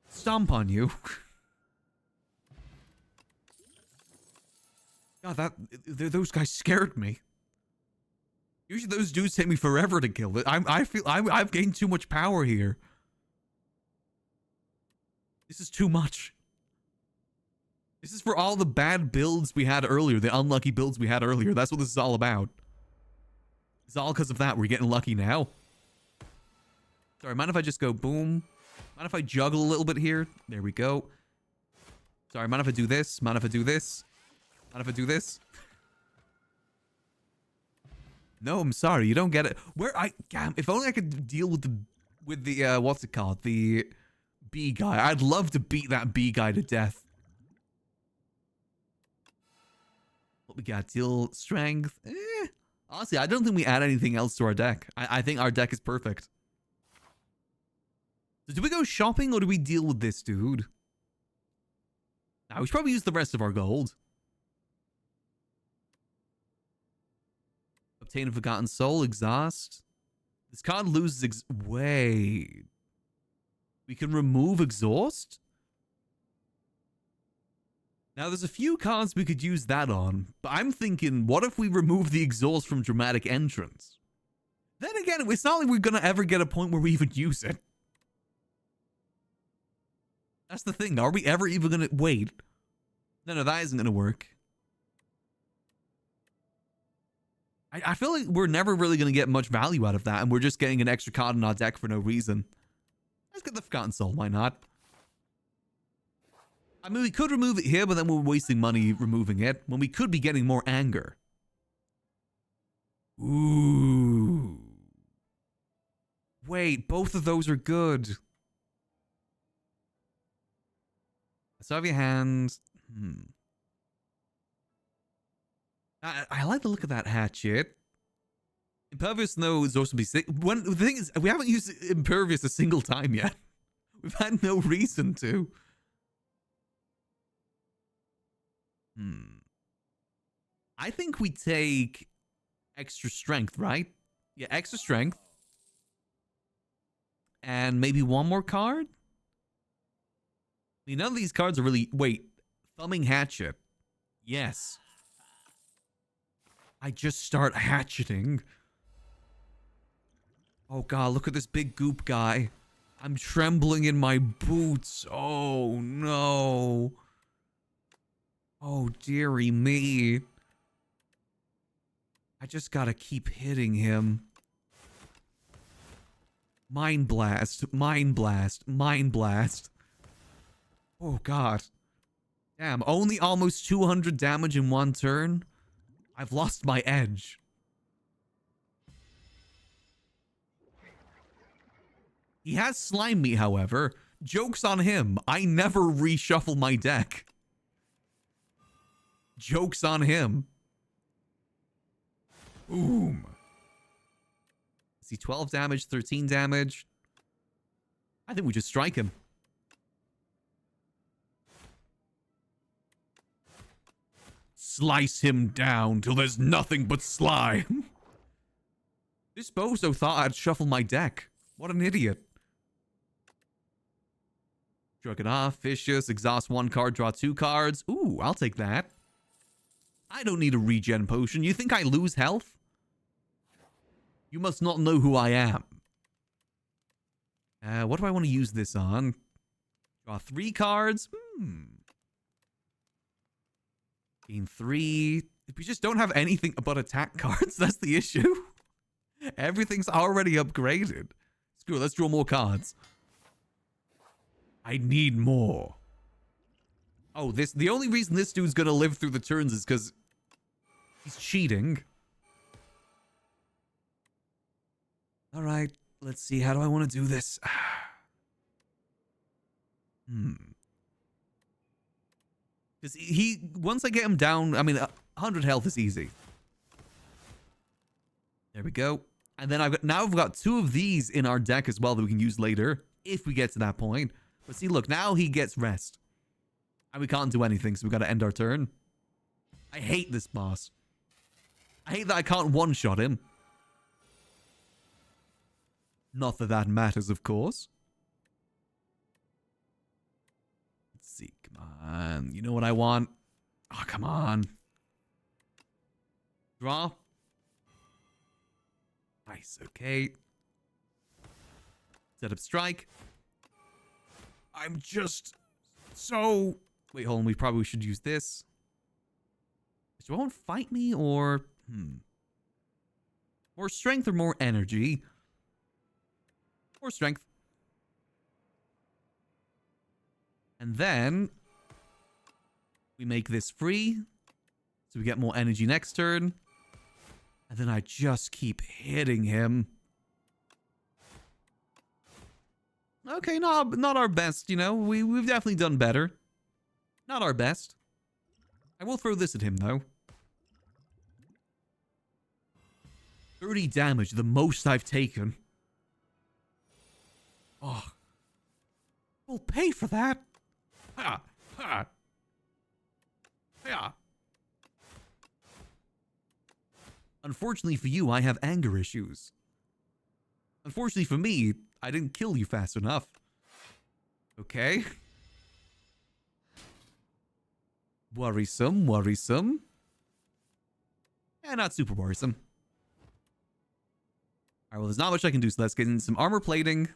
Stomp on you. God, those guys scared me. Usually those dudes take me forever to kill. I feel I've gained too much power here. This is too much. This is for all the bad builds we had earlier, the unlucky builds we had earlier. That's what this is all about. It's all because of that. We're getting lucky now. Sorry, mind if I just go boom? Mind if I juggle a little bit here? There we go. Sorry, mind if I do this? Mind if I do this? Mind if I do this? No, I'm sorry. You don't get it. Damn, if only I could deal with the what's it called? The bee guy. I'd love to beat that bee guy to death. What we got? Deal strength. Honestly, I don't think we add anything else to our deck. I think our deck is perfect. So do we go shopping or do we deal with this dude? Now, we should probably use the rest of our gold. Obtain a Forgotten Soul, exhaust. This card loses wait. We can remove exhaust? Now, there's a few cards we could use that on, but I'm thinking, what if we remove the exhaust from Dramatic Entrance? Then again, it's not like we're going to ever get a point where we even use it. That's the thing. Are we ever even going to... Wait. No, that isn't going to work. I feel like we're never really going to get much value out of that, and we're just getting an extra card in our deck for no reason. Let's get the Forgotten Soul, why not? I mean, we could remove it here, but then we're wasting money removing it, when we could be getting more anger. Ooh. Wait, both of those are good. Let's have your hands. I like the look of that hatchet. Impervious Snow is also be sick. The thing is, we haven't used Impervious a single time yet. We've had no reason to. I think we take extra strength, right? Yeah, extra strength. And maybe one more card? I mean, none of these cards are really... Wait, Thumbing Hatchet. Yes. I just start hatcheting. Oh god, look at this big goop guy. I'm trembling in my boots. Oh no. Oh dearie me. I just gotta keep hitting him. Mind Blast, Mind Blast, Mind Blast. Oh god. Damn, only almost 200 damage in one turn? I've lost my edge. He has Slime Me, however. Joke's on him. I never reshuffle my deck. Joke's on him. Boom. See, 12 damage, 13 damage. I think we just strike him. Slice him down till there's nothing but slime. This bozo thought I'd shuffle my deck. What an idiot. Shrug it off. Vicious. Exhaust one card. Draw two cards. Ooh, I'll take that. I don't need a regen potion. You think I lose health? You must not know who I am. What do I want to use this on? Draw three cards. Gain 3. We just don't have anything but attack cards. That's the issue. Everything's already upgraded. Screw it, let's draw more cards. I need more. Oh, the only reason this dude's gonna live through the turns is because he's cheating. Alright, let's see. How do I want to do this? Because once I get him down, I mean, 100 health is easy. There we go. And then I've got 2 of these in our deck as well that we can use later, if we get to that point. But see, look, now he gets rest. And we can't do anything, so we got to end our turn. I hate this boss. I hate that I can't one-shot him. Not that that matters, of course. Let's see, come on. You know what I want? Oh, come on. Draw. Nice, okay. Set up strike. I'm just so... Wait, hold on. We probably should use this. Does you want to fight me or... More strength or more energy? More strength. And then... we make this free. So we get more energy next turn. And then I just keep hitting him. Okay, not our best, you know. We've definitely done better. Not our best. I will throw this at him, though. 30 damage, the most I've taken. Oh. We'll pay for that. Ha! Ha! Ha! Unfortunately for you, I have anger issues. Unfortunately for me, I didn't kill you fast enough. Okay. Worrisome, worrisome. Yeah, not super worrisome. Alright, well, there's not much I can do, so let's get in some armor plating.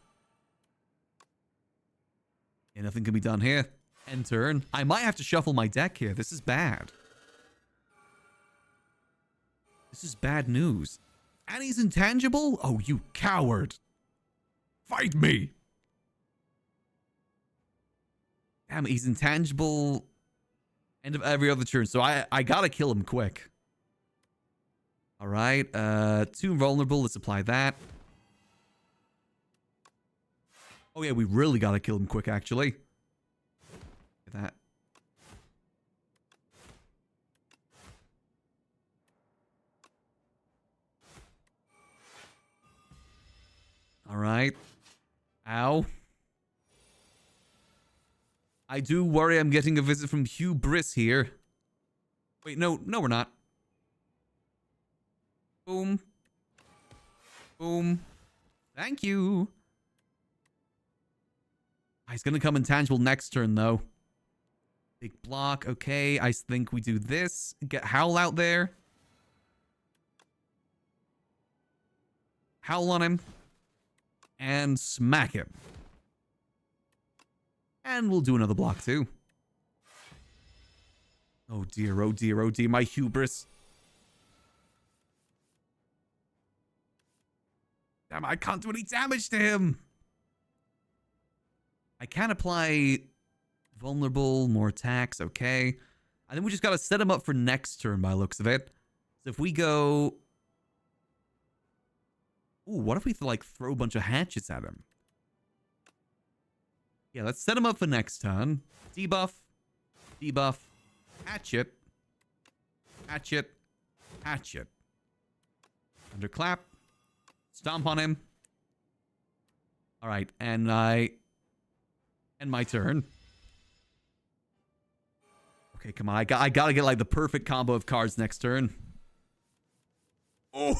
Yeah, nothing can be done here. End turn. I might have to shuffle my deck here. This is bad. This is bad news. And he's intangible? Oh, you coward. Fight me! Damn, he's intangible. End of every other turn. So I gotta kill him quick. All right. 2 vulnerable. Let's apply that. Oh, yeah, we really gotta kill him quick, actually. Look at that. All right. Ow. I do worry I'm getting a visit from Hugh Briss here. Wait, no, we're not. Boom. Boom. Thank you. He's gonna come intangible next turn, though. Big block. Okay, I think we do this. Get Howl out there. Howl on him. And smack him. And we'll do another block, too. Oh, dear, oh, dear, oh, dear. My hubris. Damn, I can't do any damage to him. I can apply vulnerable, more attacks, okay. I think we just gotta set him up for next turn by the looks of it. So if we go... Ooh, what if we like throw a bunch of hatchets at him? Yeah, let's set him up for next turn. Debuff, debuff, hatchet, hatchet, hatchet. Underclap, stomp on him. All right, and I end my turn. Okay, come on. I gotta get like the perfect combo of cards next turn. Oh,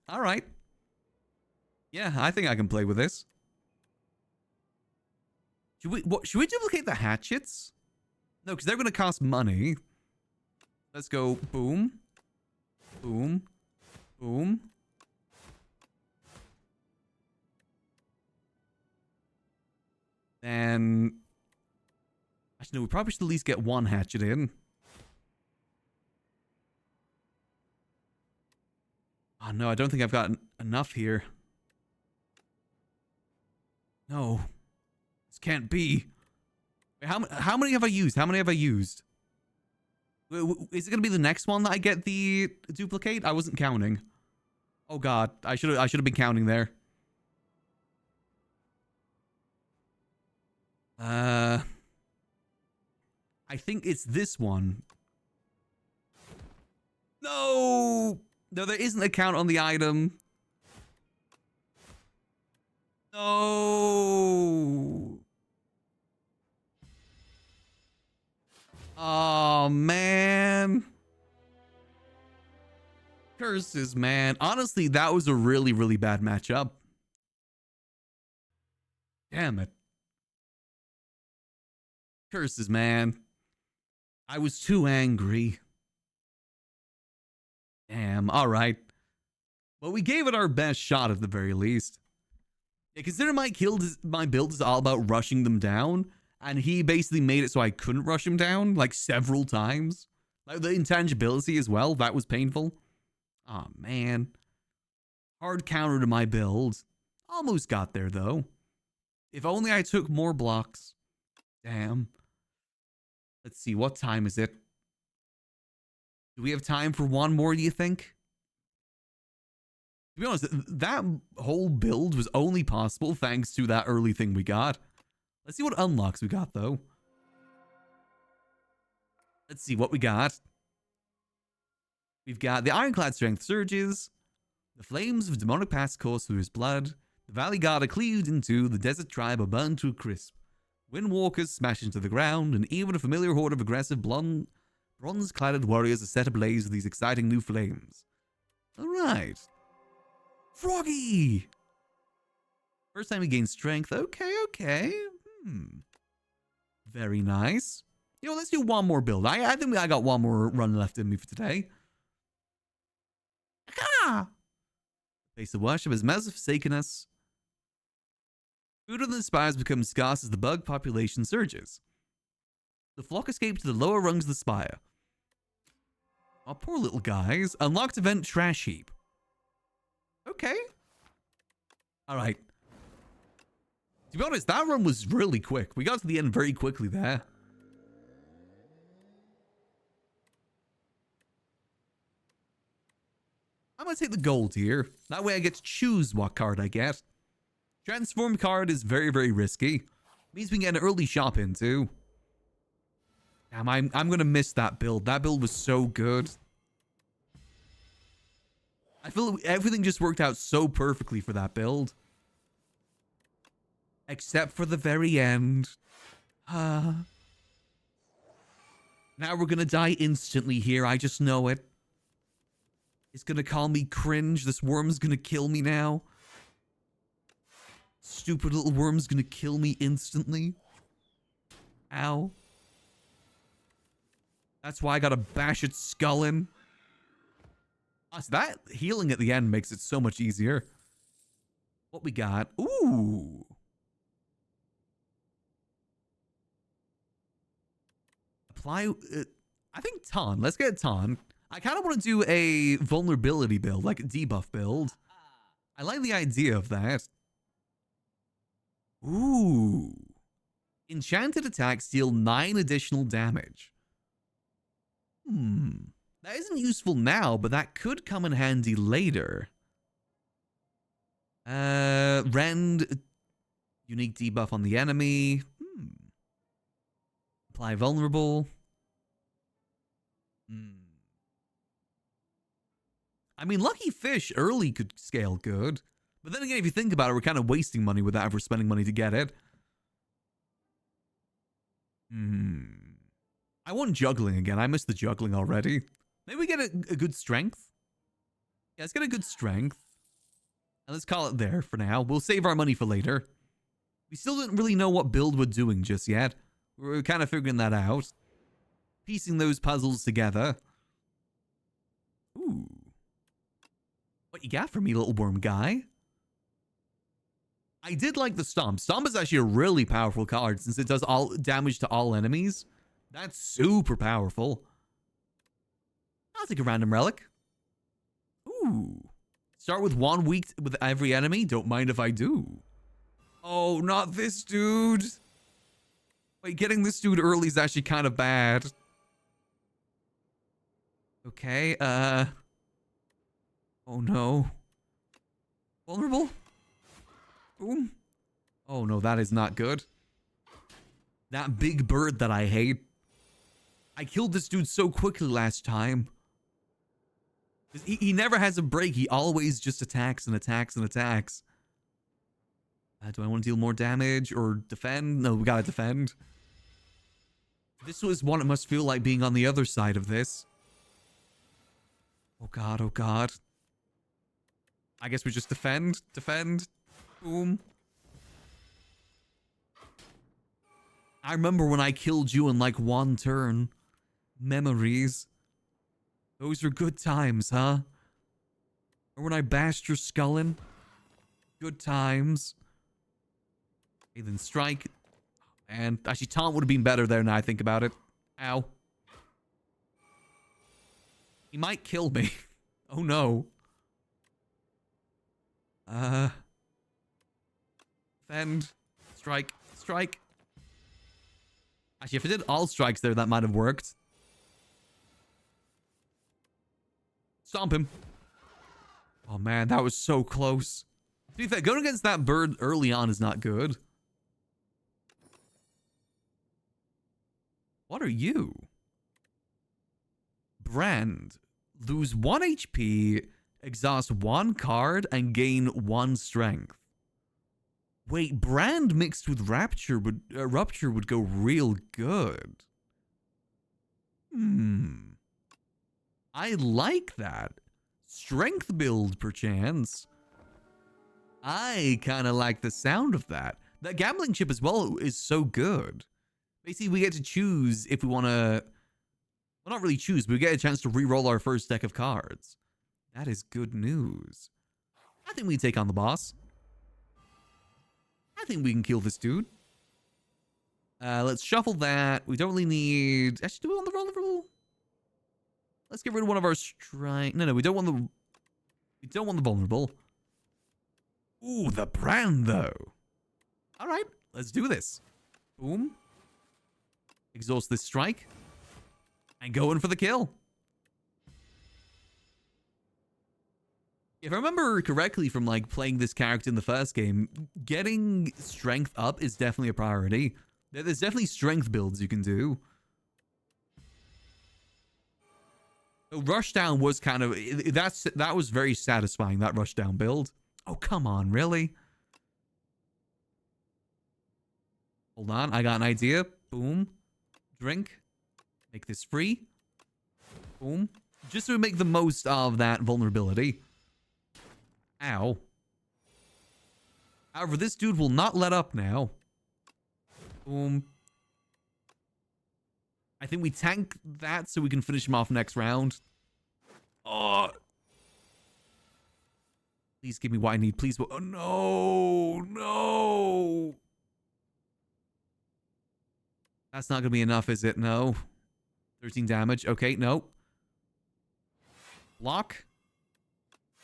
all right. Yeah, I think I can play with this. Should we duplicate the hatchets? No, because they're going to cost money. Let's go boom, boom, boom. Then, actually, no, we probably should at least get 1 hatchet in. Oh, no, I don't think I've got enough here. No. This can't be. Wait, how many have I used? How many have I used? Is it going to be the next one that I get the duplicate? I wasn't counting. Oh, God. I should have been counting there. I think it's this one. No! No, there isn't a count on the item. No. Oh, man. Curses, man. Honestly, that was a really, really bad matchup. Damn it. Curses, man. I was too angry. Damn. All right. Well, we gave it our best shot at the very least. Yeah, consider my build is all about rushing them down, and he basically made it so I couldn't rush him down, like, several times. Like, the intangibility as well, that was painful. Oh, man. Hard counter to my build. Almost got there, though. If only I took more blocks. Damn. Let's see, what time is it? Do we have time for one more, do you think? To be honest, that whole build was only possible thanks to that early thing we got. Let's see what unlocks we got, though. Let's see what we got. We've got the Ironclad Strength Surges. The flames of demonic past course through his blood. The Valley Guard are cleaved into. The desert tribe are burned to a crisp. Windwalkers smash into the ground. And even a familiar horde of aggressive bronze-cladded warriors are set ablaze with these exciting new flames. Alright. Froggy! First time he gains strength. Okay. Very nice. You know, let's do one more build. I think I got one more run left in me for today. Ah! Face of worship as Mez have forsaken us. Food of the spires becomes scarce as the bug population surges. The flock escape to the lower rungs of the spire. Oh, poor little guys. Unlocked event trash heap. Okay. All right. To be honest, that run was really quick. We got to the end very quickly there. I'm going to take the gold here. That way I get to choose what card I get. Transform card is very, very risky. Means we can get an early shop in too. Damn, I'm going to miss that build. That build was so good. I feel everything just worked out so perfectly for that build. Except for the very end. Now we're going to die instantly here. I just know it. It's going to call me cringe. This worm's going to kill me now. Stupid little worm's going to kill me instantly. Ow. That's why I got to bash its skull in. So that healing at the end makes it so much easier. What we got? Ooh. Apply. I think Ton. Let's get Ton. I kind of want to do a vulnerability build, like a debuff build. I like the idea of that. Ooh. Enchanted attacks deal 9 additional damage. That isn't useful now, but that could come in handy later. Rend. Unique debuff on the enemy. Apply vulnerable. I mean, Lucky Fish early could scale good. But then again, if you think about it, we're kind of wasting money with that if we're spending money to get it. I want juggling again. I missed the juggling already. Maybe we get a good strength. Yeah, let's get a good strength. And let's call it there for now. We'll save our money for later. We still didn't really know what build we're doing just yet. We're kind of figuring that out. Piecing those puzzles together. Ooh. What you got for me, little worm guy? I did like the Stomp. Stomp is actually a really powerful card since it does all damage to all enemies. That's super powerful. I'll take a random relic. Ooh. Start with 1 week with every enemy. Don't mind if I do. Oh, not this dude. Wait, getting this dude early is actually kind of bad. Okay, oh no. Vulnerable? Boom. Oh no, that is not good. That big bird that I hate. I killed this dude so quickly last time. He never has a break. He always just attacks and attacks and attacks. Do I want to deal more damage or defend? No, we gotta defend. This was what it must feel like being on the other side of this. Oh god, oh god. I guess we just defend. Defend. Boom. I remember when I killed you in like 1 turn. Memories. Those were good times, huh? Or when I bashed your skull in. Good times. Okay, then strike. And actually, taunt would have been better there now I think about it. Ow. He might kill me. Oh no. Defend. Strike. Strike. Actually, if I did all strikes there, that might have worked. Stomp him. Oh man, that was so close. To be fair, going against that bird early on is not good. What are you? Brand. Lose 1 HP, exhaust 1 card, and gain 1 strength. Wait, Brand mixed with Rupture would go real good. I like that. Strength build, perchance. I kind of like the sound of that. That gambling chip as well is so good. Basically, we get to choose if we want to... Well, not really choose, but we get a chance to re-roll our first deck of cards. That is good news. I think we take on the boss. I think we can kill this dude. Let's shuffle that. We don't really need... Actually, do we want the vulnerable? Let's get rid of one of our strike. No, we don't want the... We don't want the vulnerable. Ooh, the brand, though. All right, let's do this. Boom. Exhaust this strike. And go in for the kill. If I remember correctly from, like, playing this character in the first game, getting strength up is definitely a priority. There's definitely strength builds you can do. Rushdown was kind of... That was very satisfying, that rushdown build. Oh, come on, really? Hold on, I got an idea. Boom. Drink. Make this free. Boom. Just to make the most of that vulnerability. Ow. However, this dude will not let up now. Boom. I think we tank that so we can finish him off next round. Oh. Please give me what I need. Please. Oh, no. No. That's not going to be enough, is it? No. 13 damage. Okay, no. Block.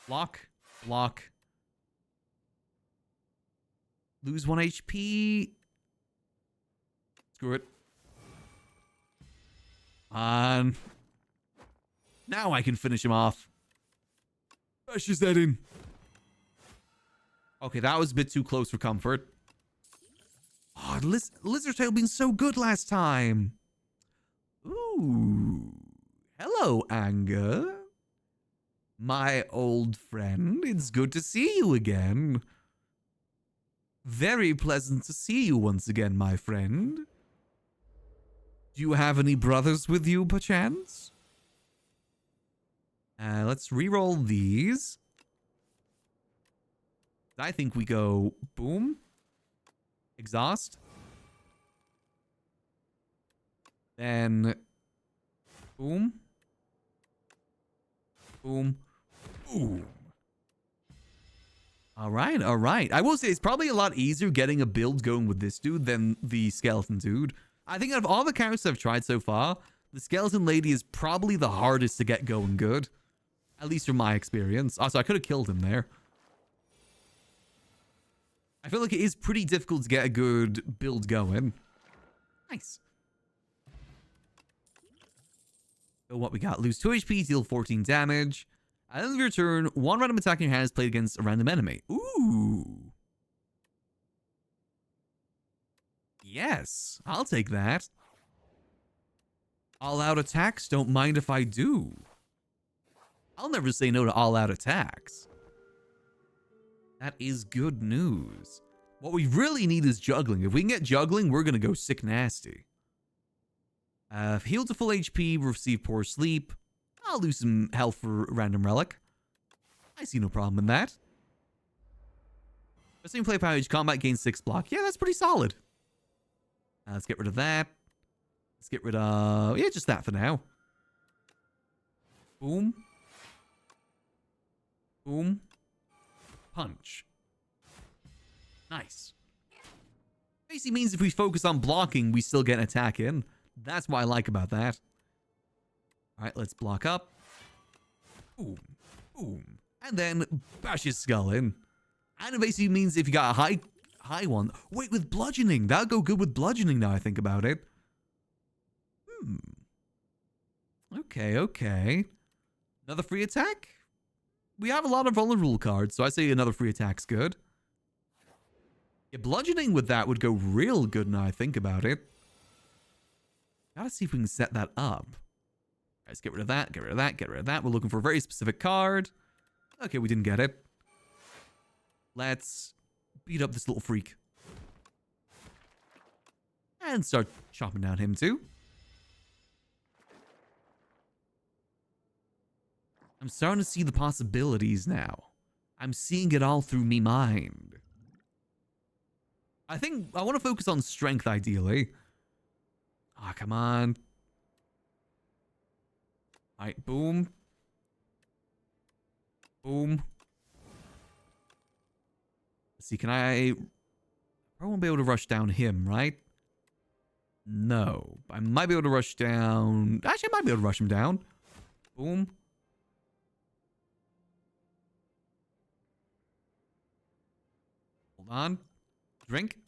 Block. Block. Lose 1 HP. Screw it. Now I can finish him off. Bash his head in. Okay, that was a bit too close for comfort. Oh, Lizard Tail being so good last time. Ooh. Hello, Anger. My old friend. It's good to see you again. Very pleasant to see you once again, my friend. Do you have any brothers with you, perchance? Let's re-roll these. I think we go boom. Exhaust. Then boom. Boom. Boom. All right, all right. I will say it's probably a lot easier getting a build going with this dude than the skeleton dude. I think out of all the characters I've tried so far, the skeleton lady is probably the hardest to get going good. At least from my experience. Also, I could have killed him there. I feel like it is pretty difficult to get a good build going. Nice. So what we got? Lose 2 HP, deal 14 damage. At the end of your turn, one random attack in your hand is played against a random enemy. Ooh. Yes, I'll take that. All-out attacks, don't mind if I do. I'll never say no to all-out attacks. That is good news. What we really need is juggling. If we can get juggling, we're going to go sick nasty. Heal to full HP, receive poor sleep. I'll lose some health for random relic. I see no problem in that. Same play power, each combat gains 6 block. Yeah, that's pretty solid. Let's get rid of that. Let's get rid of... Yeah, just that for now. Boom. Boom. Punch. Nice. Basically means if we focus on blocking, we still get an attack in. That's what I like about that. Alright, let's block up. Boom. Boom. And then bash his skull in. And it basically means if you got a high one... Wait, with bludgeoning. That'll go good with bludgeoning now I think about it. Okay, okay. Another free attack? We have a lot of vulnerable cards, so I say another free attack's good. Yeah, bludgeoning with that would go real good now I think about it. Gotta see if we can set that up. Let's get rid of that, get rid of that, get rid of that. We're looking for a very specific card. Okay, we didn't get it. Let's beat up this little freak. And start chopping down him too. I'm starting to see the possibilities now. I'm seeing it all through me mind. I think I want to focus on strength ideally. Ah, come on. Alright, boom. Boom. Let's see, can I won't be able to rush down him, right? No. I might be able to rush down... Actually, I might be able to rush him down. Boom. Hold on. Drink.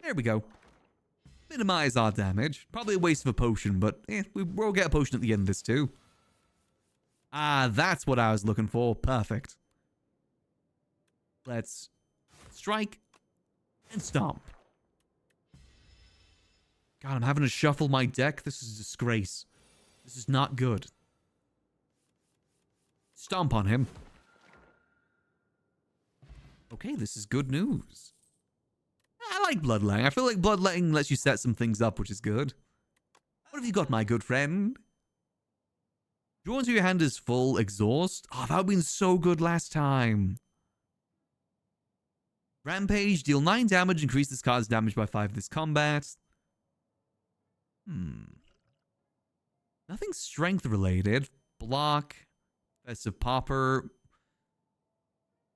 There we go. Minimize our damage. Probably a waste of a potion, but we'll get a potion at the end of this too. Ah, that's what I was looking for. Perfect. Let's strike and stomp. God, I'm having to shuffle my deck. This is a disgrace. This is not good. Stomp on him. Okay, this is good news. I like bloodletting. I feel like bloodletting lets you set some things up, which is good. What have you got, my good friend? Draw into your hand is full exhaust. Oh, that would have been so good last time. Rampage, deal 9 damage, increase this card's damage by 5 this combat. Nothing strength related. Block. Festive Popper.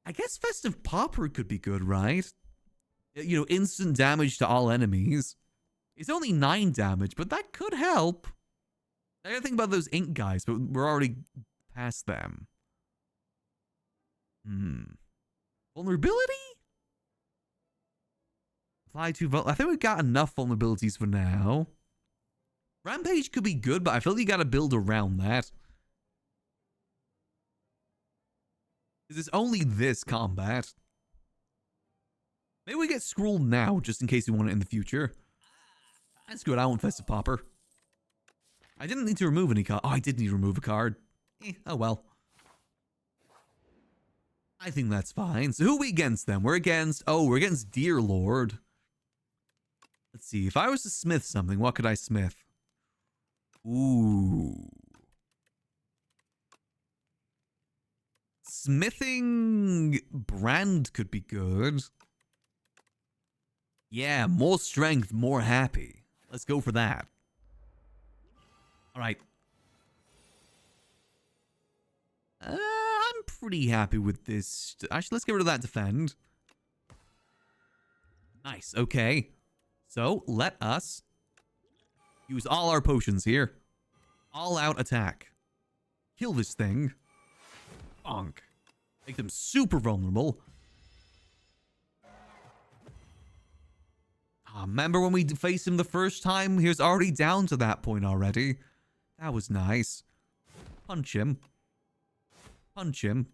I guess Festive Popper could be good, right? You know, instant damage to all enemies. It's only 9 damage, but that could help. I gotta think about those ink guys, but we're already past them. Vulnerability? Apply to I think we've got enough vulnerabilities for now. Rampage could be good, but I feel like you gotta build around that. Because it's only this combat. Maybe we get Scroll now, just in case we want it in the future. That's good, I want Festive Popper. I didn't need to remove any card. Oh, I did need to remove a card. Oh well. I think that's fine. So who are we against then? We're against Dear Lord. Let's see. If I was to smith something, what could I smith? Ooh. Smithing brand could be good. Yeah, more strength, more happy. Let's go for that. All right. I'm pretty happy with this. Actually, let's get rid of that defend. Nice. Okay. So let us use all our potions here. All out attack. Kill this thing. Bonk. Make them super vulnerable. Remember when we faced him the first time? He was already down to that point already. That was nice. Punch him. Punch him.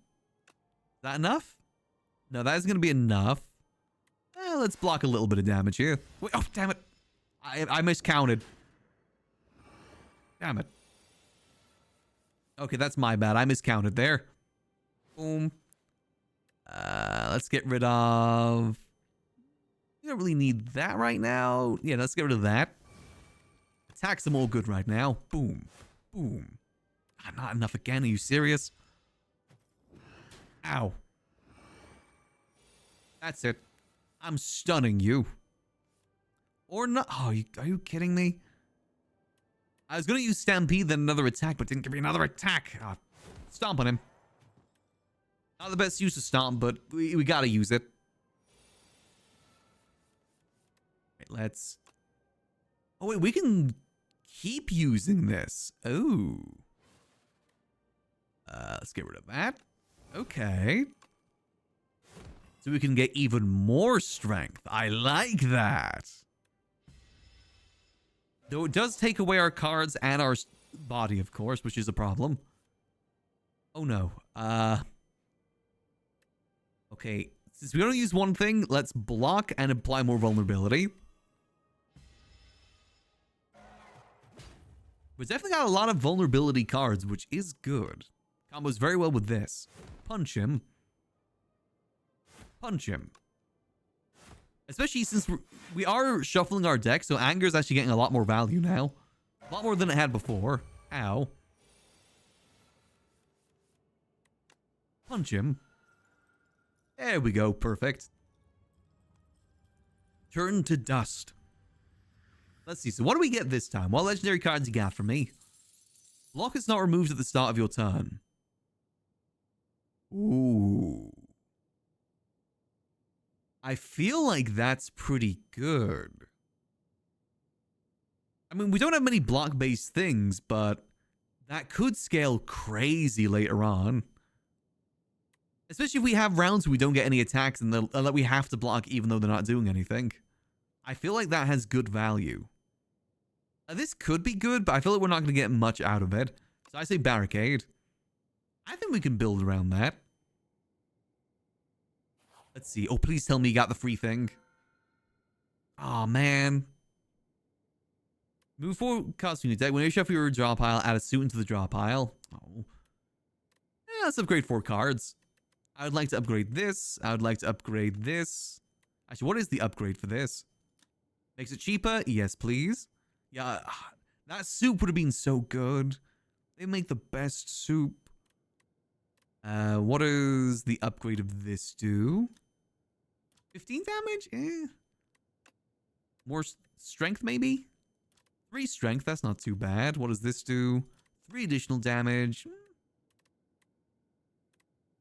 Is that enough? No, that is going to be enough. Let's block a little bit of damage here. Wait, oh, damn it. I miscounted. Damn it. Okay, that's my bad. I miscounted there. Boom. Let's get rid of... We don't really need that right now. Yeah, let's get rid of that. Attacks them all good right now. Boom. Boom. Not enough again. Are you serious? Ow. That's it. I'm stunning you. Or not. Oh, are you kidding me? I was going to use Stampede, then another attack, but didn't give me another attack. Stomp on him. Not the best use of Stomp, but we got to use it. Right, let's... Oh, wait, we can keep using this. Oh. Let's get rid of that. Okay. So we can get even more strength. I like that. Though it does take away our cards and our body, of course, which is a problem. Oh, no. Okay. Since we only use one thing, let's block and apply more vulnerability. We've definitely got a lot of vulnerability cards, which is good. Combos very well with this. Punch him. Punch him. Especially since we are shuffling our deck, so anger is actually getting a lot more value now. A lot more than it had before. Ow. Punch him. There we go. Perfect. Turn to dust. Let's see. So what do we get this time? What legendary cards you got for me? Block is not removed at the start of your turn. Ooh. I feel like that's pretty good. I mean, we don't have many block-based things, but That could scale crazy later on. Especially if we have rounds where we don't get any attacks and that we have to block even though they're not doing anything. I feel like that has good value. This could be good, but I feel like we're not going to get much out of it. So I say barricade. I think we can build around that. Let's see. Oh, please tell me you got the free thing. Oh, man. Move forward, costume deck. When you shuffle your draw pile, add a suit into the draw pile. Oh. Yeah, let's upgrade 4 cards. I would like to upgrade this. I would like to upgrade this. Actually, what is the upgrade for this? Makes it cheaper? Yes, please. Yeah, that soup would have been so good. They make the best soup. What does the upgrade of this do? 15 damage? Eh. More strength, maybe? 3 strength, that's not too bad. What does this do? 3 additional damage.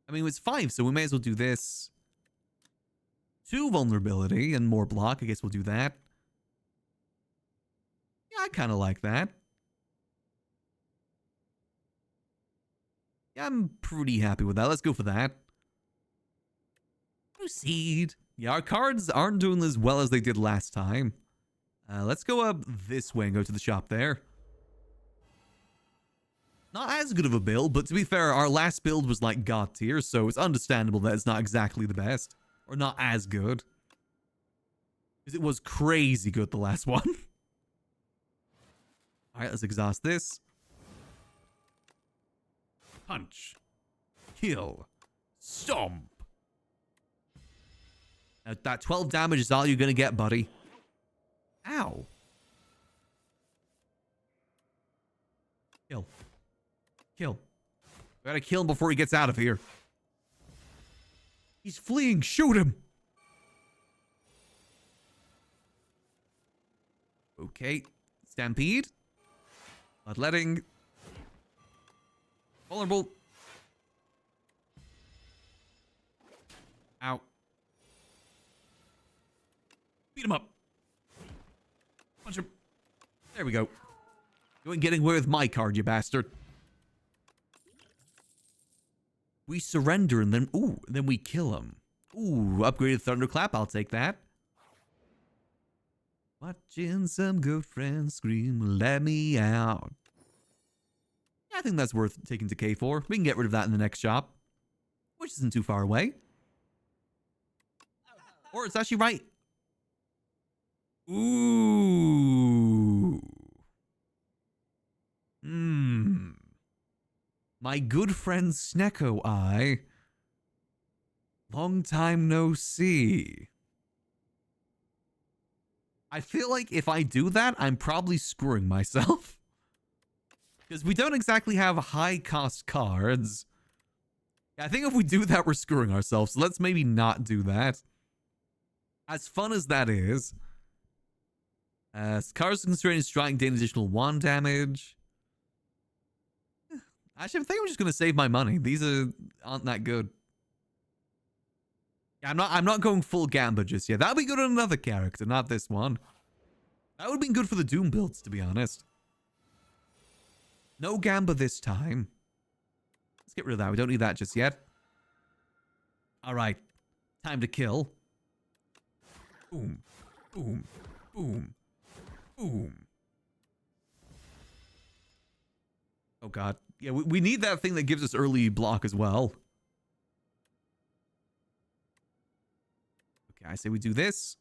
I mean, it's 5, so we may as well do this. 2 vulnerability and more block. I guess we'll do that. Yeah, I kind of like that. Yeah, I'm pretty happy with that. Let's go for that. Proceed. Yeah, our cards aren't doing as well as they did last time. Let's go up this way and go to the shop there. Not as good of a build, but to be fair, our last build was like God tier, so it's understandable that it's not exactly the best. Or not as good. Because it was crazy good, the last one. Alright, let's exhaust this. Punch. Kill. Stomp. Now, that 12 damage is all you're going to get, buddy. Ow. Kill. Kill. We gotta kill him before he gets out of here. He's fleeing. Shoot him. Okay. Stampede. Bloodletting. Vulnerable. Ow. Beat him up. Punch him. There we go. You ain't getting away with my card, you bastard. We surrender and then, ooh, then we kill him. Ooh, upgraded Thunderclap. I'll take that. Watching some good friends scream, let me out. Yeah, I think that's worth taking to K for. We can get rid of that in the next shop, which isn't too far away. Or it's actually right. Ooh. My good friend Snecko Eye. Long time no see. I feel like if I do that, I'm probably screwing myself. Because we don't exactly have high cost cards. I think if we do that, we're screwing ourselves. So let's maybe not do that. As fun as that is. Cards constrained strike gain additional 1 damage. Actually, I think I'm just gonna save my money. These aren't that good. Yeah, I'm not going full Gamba just yet. That'll be good on another character, not this one. That would have been good for the Doom builds, to be honest. No Gamba this time. Let's get rid of that. We don't need that just yet. Alright. Time to kill. Boom. Boom. Boom. Boom. Oh god. Yeah, we need that thing that gives us early block as well. Okay, I say we do this.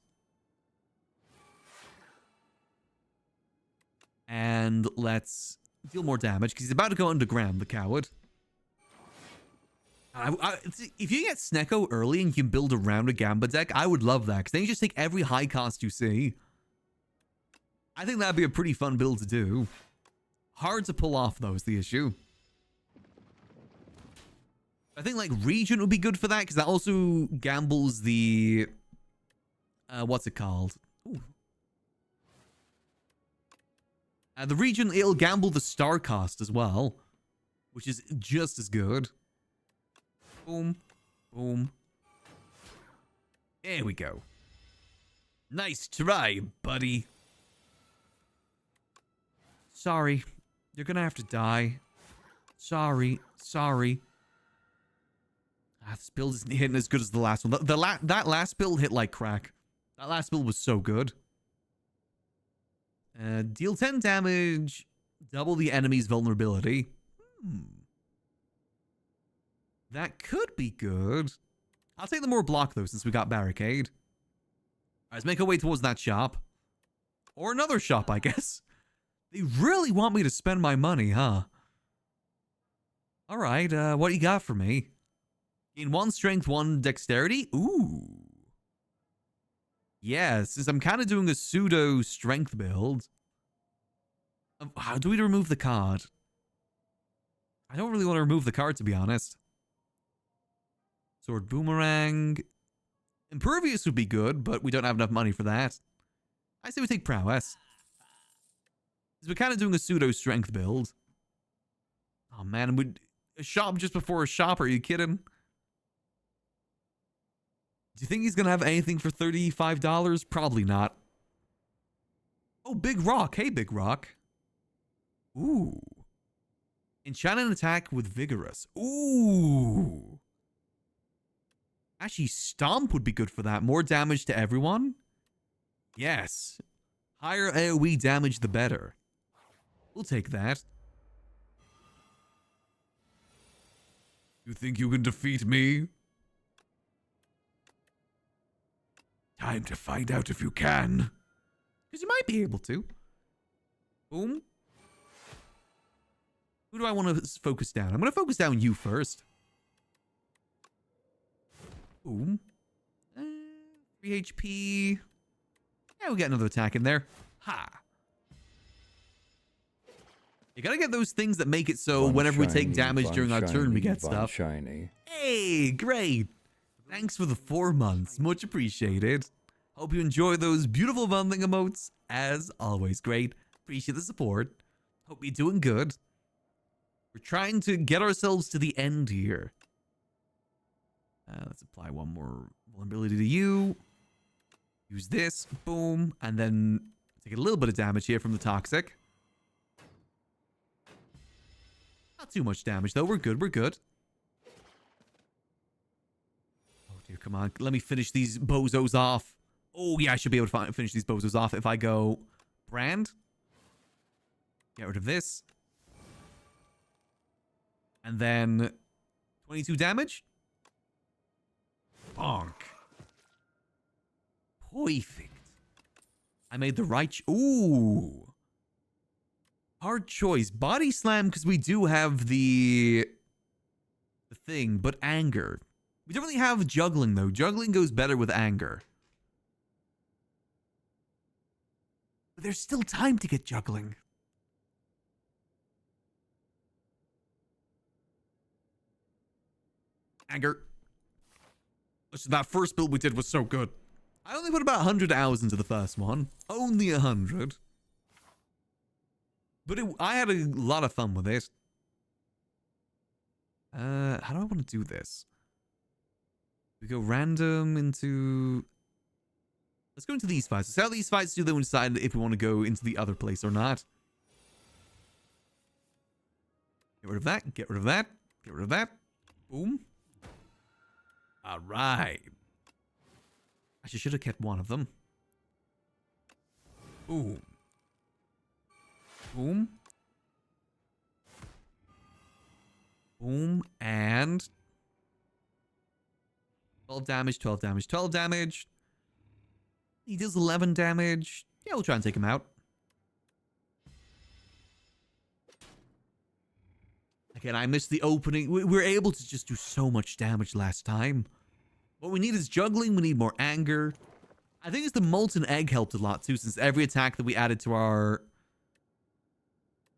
And let's deal more damage, because he's about to go underground, the coward. If you get Snecko early and you can build around a Gamba deck, I would love that, because then you just take every high cost you see. I think that'd be a pretty fun build to do. Hard to pull off, though, is the issue. I think, like, Regent would be good for that, because that also gambles the... what's it called? Ooh. The Regent, it'll gamble the star cost as well, which is just as good. Boom. Boom. There we go. Nice try, buddy. Sorry. You're gonna have to die. Sorry. This build isn't hitting as good as the last one. That last build hit like crack. That last build was so good. Deal 10 damage. Double the enemy's vulnerability. That could be good. I'll take the more block, though, since we got barricade. All right, let's make our way towards that shop. Or another shop, I guess. They really want me to spend my money, huh? All right, what do you got for me? Gain 1 strength, 1 dexterity? Ooh. Yeah, since I'm kind of doing a pseudo strength build. How do we remove the card? I don't really want to remove the card, to be honest. Sword boomerang. Impervious would be good, but we don't have enough money for that. I say we take prowess. Because we're kind of doing a pseudo strength build. Oh man, would a shop just before a shop? Are you kidding? Do you think he's going to have anything for $35? Probably not. Oh, Big Rock. Hey, Big Rock. Ooh. Enchant an attack with Vigorous. Ooh. Actually, Stomp would be good for that. More damage to everyone? Yes. Higher AoE damage, the better. We'll take that. You think you can defeat me? Time to find out if you can. Because you might be able to. Boom. Who do I want to focus down? I'm going to focus down you first. Boom. 3 HP. Yeah, we got another attack in there. Ha. You gotta get those things that make it so One whenever we shiny, take damage one during our turn, we shiny, get one stuff. Shiny. Hey, great. Thanks for the 4 months. Much appreciated. Hope you enjoy those beautiful bundling emotes. As always, great. Appreciate the support. Hope you're doing good. We're trying to get ourselves to the end here. Let's apply one more vulnerability to you. Use this. Boom. And then take a little bit of damage here from the toxic. Not too much damage, though. We're good. We're good. Oh, dear. Come on. Let me finish these bozos off. Oh, yeah. I should be able to finish these bozos off if I go brand. Get rid of this. And then 22 damage. Bonk. Perfect. I made the right... Ooh. Hard choice. Body slam, because we do have the thing, but anger. We don't really have juggling, though. Juggling goes better with anger. But there's still time to get juggling. Anger. Listen, that first build we did was so good. I only put about 100 hours into the first one. Only 100. But I had a lot of fun with it. How do I want to do this? We go random into... Let's go into these fights. Let's see how these fights do, then we decide if we want to go into the other place or not. Get rid of that. Get rid of that. Get rid of that. Boom. All right. Actually, should have kept one of them. Boom. Boom. Boom. And 12 damage, 12 damage, 12 damage. He deals 11 damage. Yeah, we'll try and take him out. Again, I missed the opening. We were able to just do so much damage last time. What we need is juggling. We need more anger. I think it's the molten egg helped a lot too, since every attack that we added to our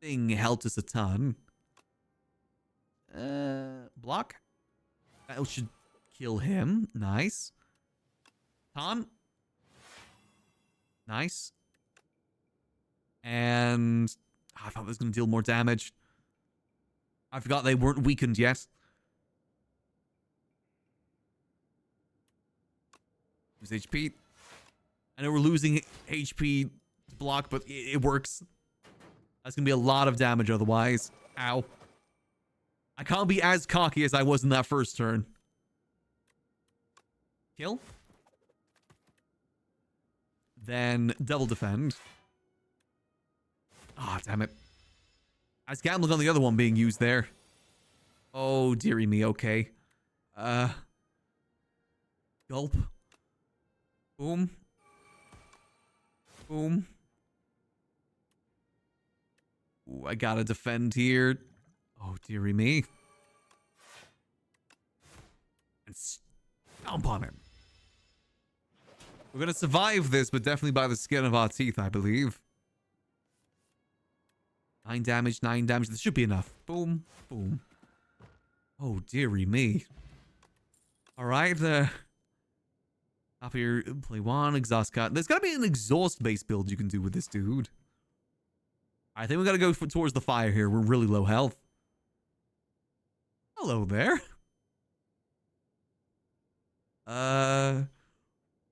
thing helped us a ton. Block. That should kill him. Nice. Ton. Nice. And I thought it was going to deal more damage. I forgot they weren't weakened yet. Lose HP. I know we're losing HP to block, but it works. That's going to be a lot of damage otherwise. Ow. I can't be as cocky as I was in that first turn. Kill. Then double defend. Ah, damn it. I gambled on the other one being used there. Oh, dearie me. Okay. Gulp. Boom. Boom. Ooh, I gotta defend here. Oh, dearie me. And stomp on him. We're gonna survive this, but definitely by the skin of our teeth, I believe. 9 damage, 9 damage. This should be enough. Boom, boom. Oh, dearie me. Alright, up here, play 1, exhaust cut. There's gotta be an exhaust-based build you can do with this dude. I think we gotta go towards the fire here. We're really low health. Hello there.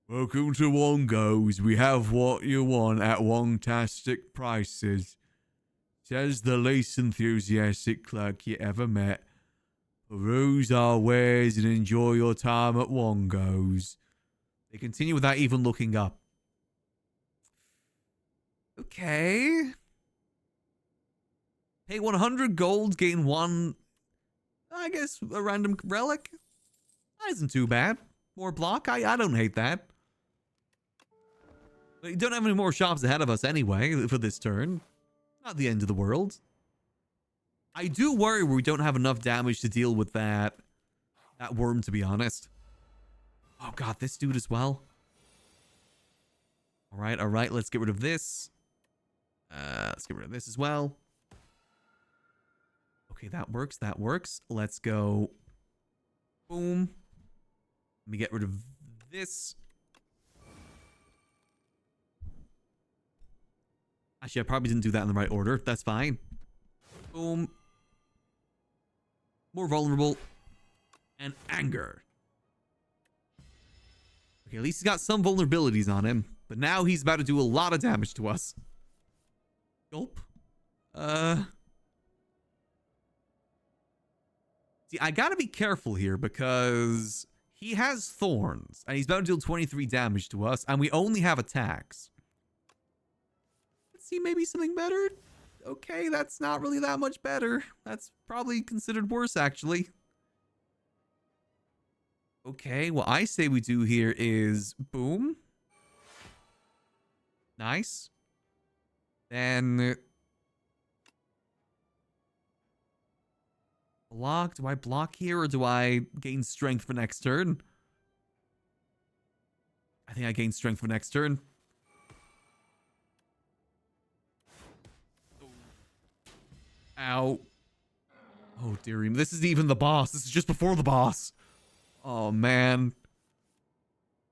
Welcome to Wongo's. We have what you want at Wongtastic prices. Says the least enthusiastic clerk you ever met. Peruse our wares and enjoy your time at Wongo's. They continue without even looking up. Okay. Pay 100 gold, gain 1, I guess, a random relic. That isn't too bad. More block, I don't hate that. But you don't have any more shops ahead of us anyway for this turn. Not the end of the world. I do worry we don't have enough damage to deal with that worm, to be honest. Oh god, this dude as well. Alright, let's get rid of this. Let's get rid of this as well. Okay, that works. Let's go. Boom. Let me get rid of this. Actually, I probably didn't do that in the right order. That's fine. Boom. More vulnerable. And anger. Okay, at least he's got some vulnerabilities on him. But now he's about to do a lot of damage to us. Gulp. See, I gotta be careful here because he has thorns. And he's about to deal 23 damage to us. And we only have attacks. Let's see, maybe something better? Okay, that's not really that much better. That's probably considered worse, actually. Okay, what I say we do here is boom. Nice. Then block. Do I block here or do I gain strength for next turn? I think I gain strength for next turn. Ow. Oh, dearie. This isn't even the boss. This is just before the boss. Oh, man.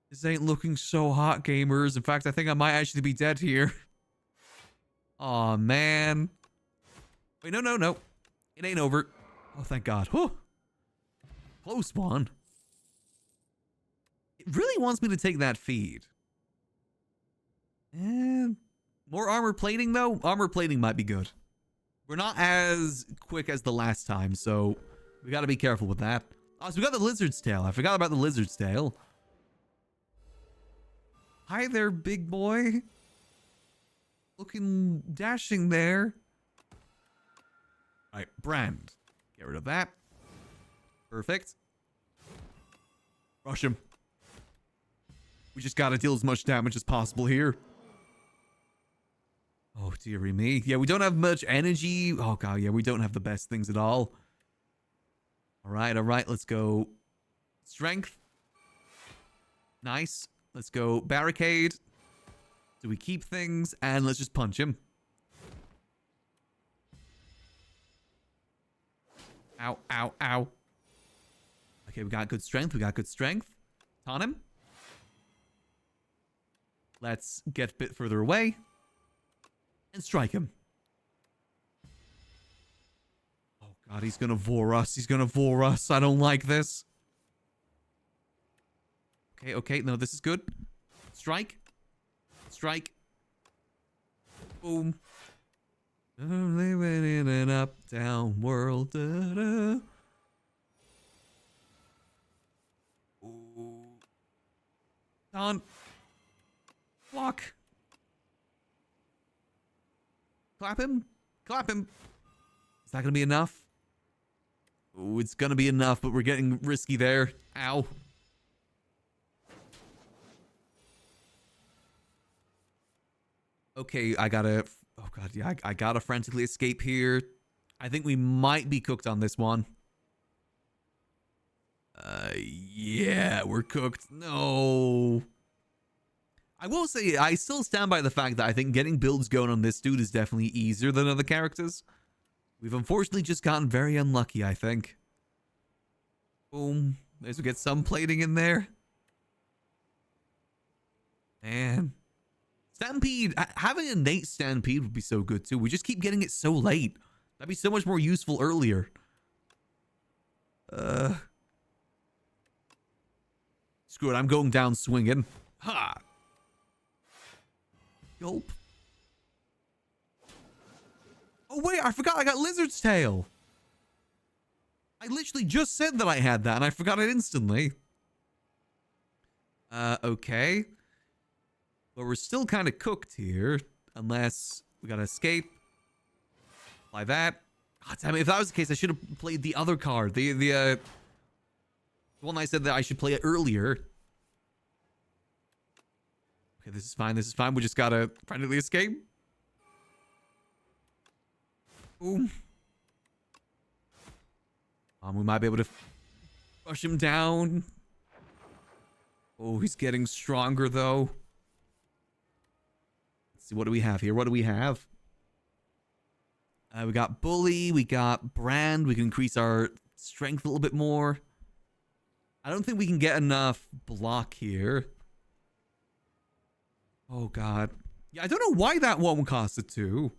This ain't looking so hot, gamers. In fact, I think I might actually be dead here. Oh, man. Wait, no. It ain't over. Oh, thank God. Whew. Close one. It really wants me to take that feed. And more armor plating, though? Armor plating might be good. We're not as quick as the last time, so we gotta be careful with that. Oh, so we got the lizard's tail. I forgot about the lizard's tail. Hi there, big boy. Looking dashing there. Alright, brand. Get rid of that. Perfect. Rush him. We just gotta deal as much damage as possible here. Oh, dearie me. Yeah, we don't have much energy. Oh, God, yeah, we don't have the best things at all. All right, let's go. Strength. Nice. Let's go barricade. Do we keep things? And let's just punch him. Ow, ow, ow. Okay, we got good strength. Taunt him. Let's get a bit further away. And strike him. Oh, God, he's gonna vor us. I don't like this. Okay. No, this is good. Strike. Boom. I'm living in an uptown world. Da-da. Ooh. Don. Block. Clap him. Clap him. Is that going to be enough? Oh, it's going to be enough, but we're getting risky there. Ow. Okay, I gotta... Oh, God, yeah, I gotta frantically escape here. I think we might be cooked on this one. Yeah, we're cooked. No. I will say, I still stand by the fact that I think getting builds going on this dude is definitely easier than other characters. We've unfortunately just gotten very unlucky, I think. Boom. There's we get some plating in there. Man. Stampede. Having a Nate Stampede would be so good, too. We just keep getting it so late. That'd be so much more useful earlier. Screw it. I'm going down swinging. Ha! Gulp. Oh, wait. I forgot I got Lizard's Tail. I literally just said that I had that, and I forgot it instantly. Okay. But we're still kind of cooked here. Unless we gotta escape. Apply that. God damn it. If that was the case, I should have played the other card. The one I said that I should play it earlier. Okay, this is fine. This is fine. We just gotta frantically escape. Boom. We might be able to rush him down. Oh, he's getting stronger, though. Let's see. What do we have here? What do we have? We got Bully. We got Brand. We can increase our strength a little bit more. I don't think we can get enough block here. Oh, God. Yeah, I don't know why that one cost a 2.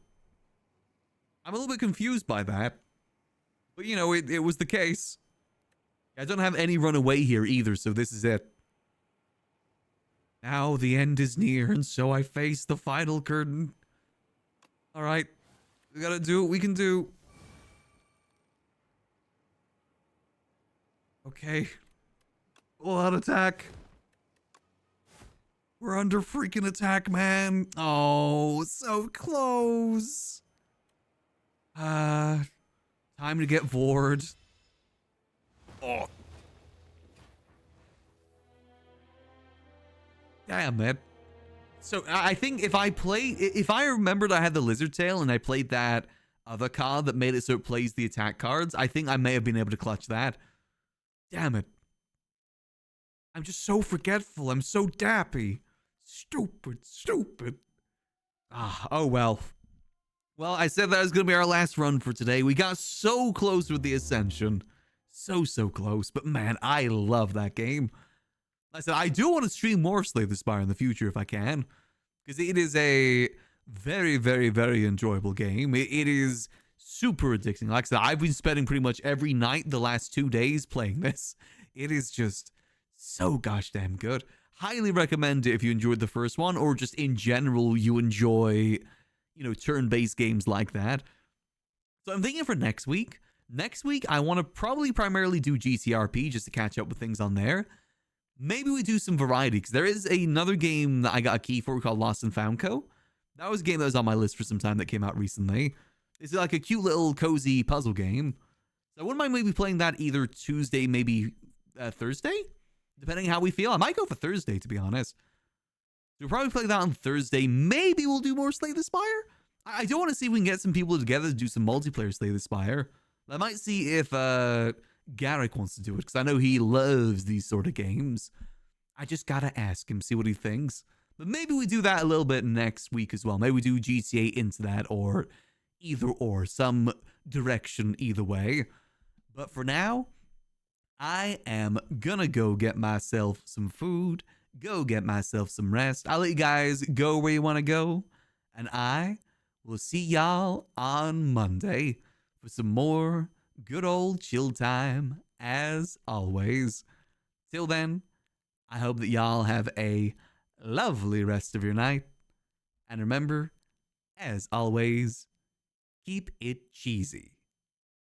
I'm a little bit confused by that. But, you know, it was the case. I don't have any runaway here either, so this is it. Now the end is near, and so I face the final curtain. All right. We gotta do what we can do. Okay. Full out attack. We're under freaking attack, man. Oh, so close. Time to get bored. Oh. Damn, man. So I think if I remembered I had the Lizard Tail and I played that other card that made it so it plays the attack cards, I think I may have been able to clutch that. Damn it. I'm just so forgetful. I'm so dappy. Stupid. Oh well. Well, I said that was going to be our last run for today. We got so close with the Ascension. So close. But man, I love that game. I said, I do want to stream more Slay the Spire in the future if I can. Because it is a very, very, very enjoyable game. It is super addicting. Like I said, I've been spending pretty much every night the last 2 days playing this. It is just so gosh damn good. Highly recommend it if you enjoyed the first one, or just in general you enjoy, you know, turn-based games like that. So I'm thinking for next week. Next week, I want to probably primarily do GTRP just to catch up with things on there. Maybe we do some variety, because there is another game that I got a key for called Lost and Found Co. That was a game that was on my list for some time that came out recently. It's like a cute little cozy puzzle game. So I wouldn't mind maybe playing that either Tuesday, maybe Thursday, depending how we feel. I might go for Thursday, to be honest. So we'll probably play that on Thursday. Maybe we'll do more Slay the Spire. I do want to see if we can get some people together to do some multiplayer Slay the Spire. I might see if Garrick wants to do it, because I know he loves these sort of games. I just gotta ask him, see what he thinks. But maybe we do that a little bit next week as well. Maybe we do GTA into that, or either or, some direction either way. But for now, I am gonna go get myself some food, go get myself some rest. I'll let you guys go where you want to go, and I will see y'all on Monday for some more good old chill time, as always. Till then, I hope that y'all have a lovely rest of your night. And remember, as always, Keep it cheesy.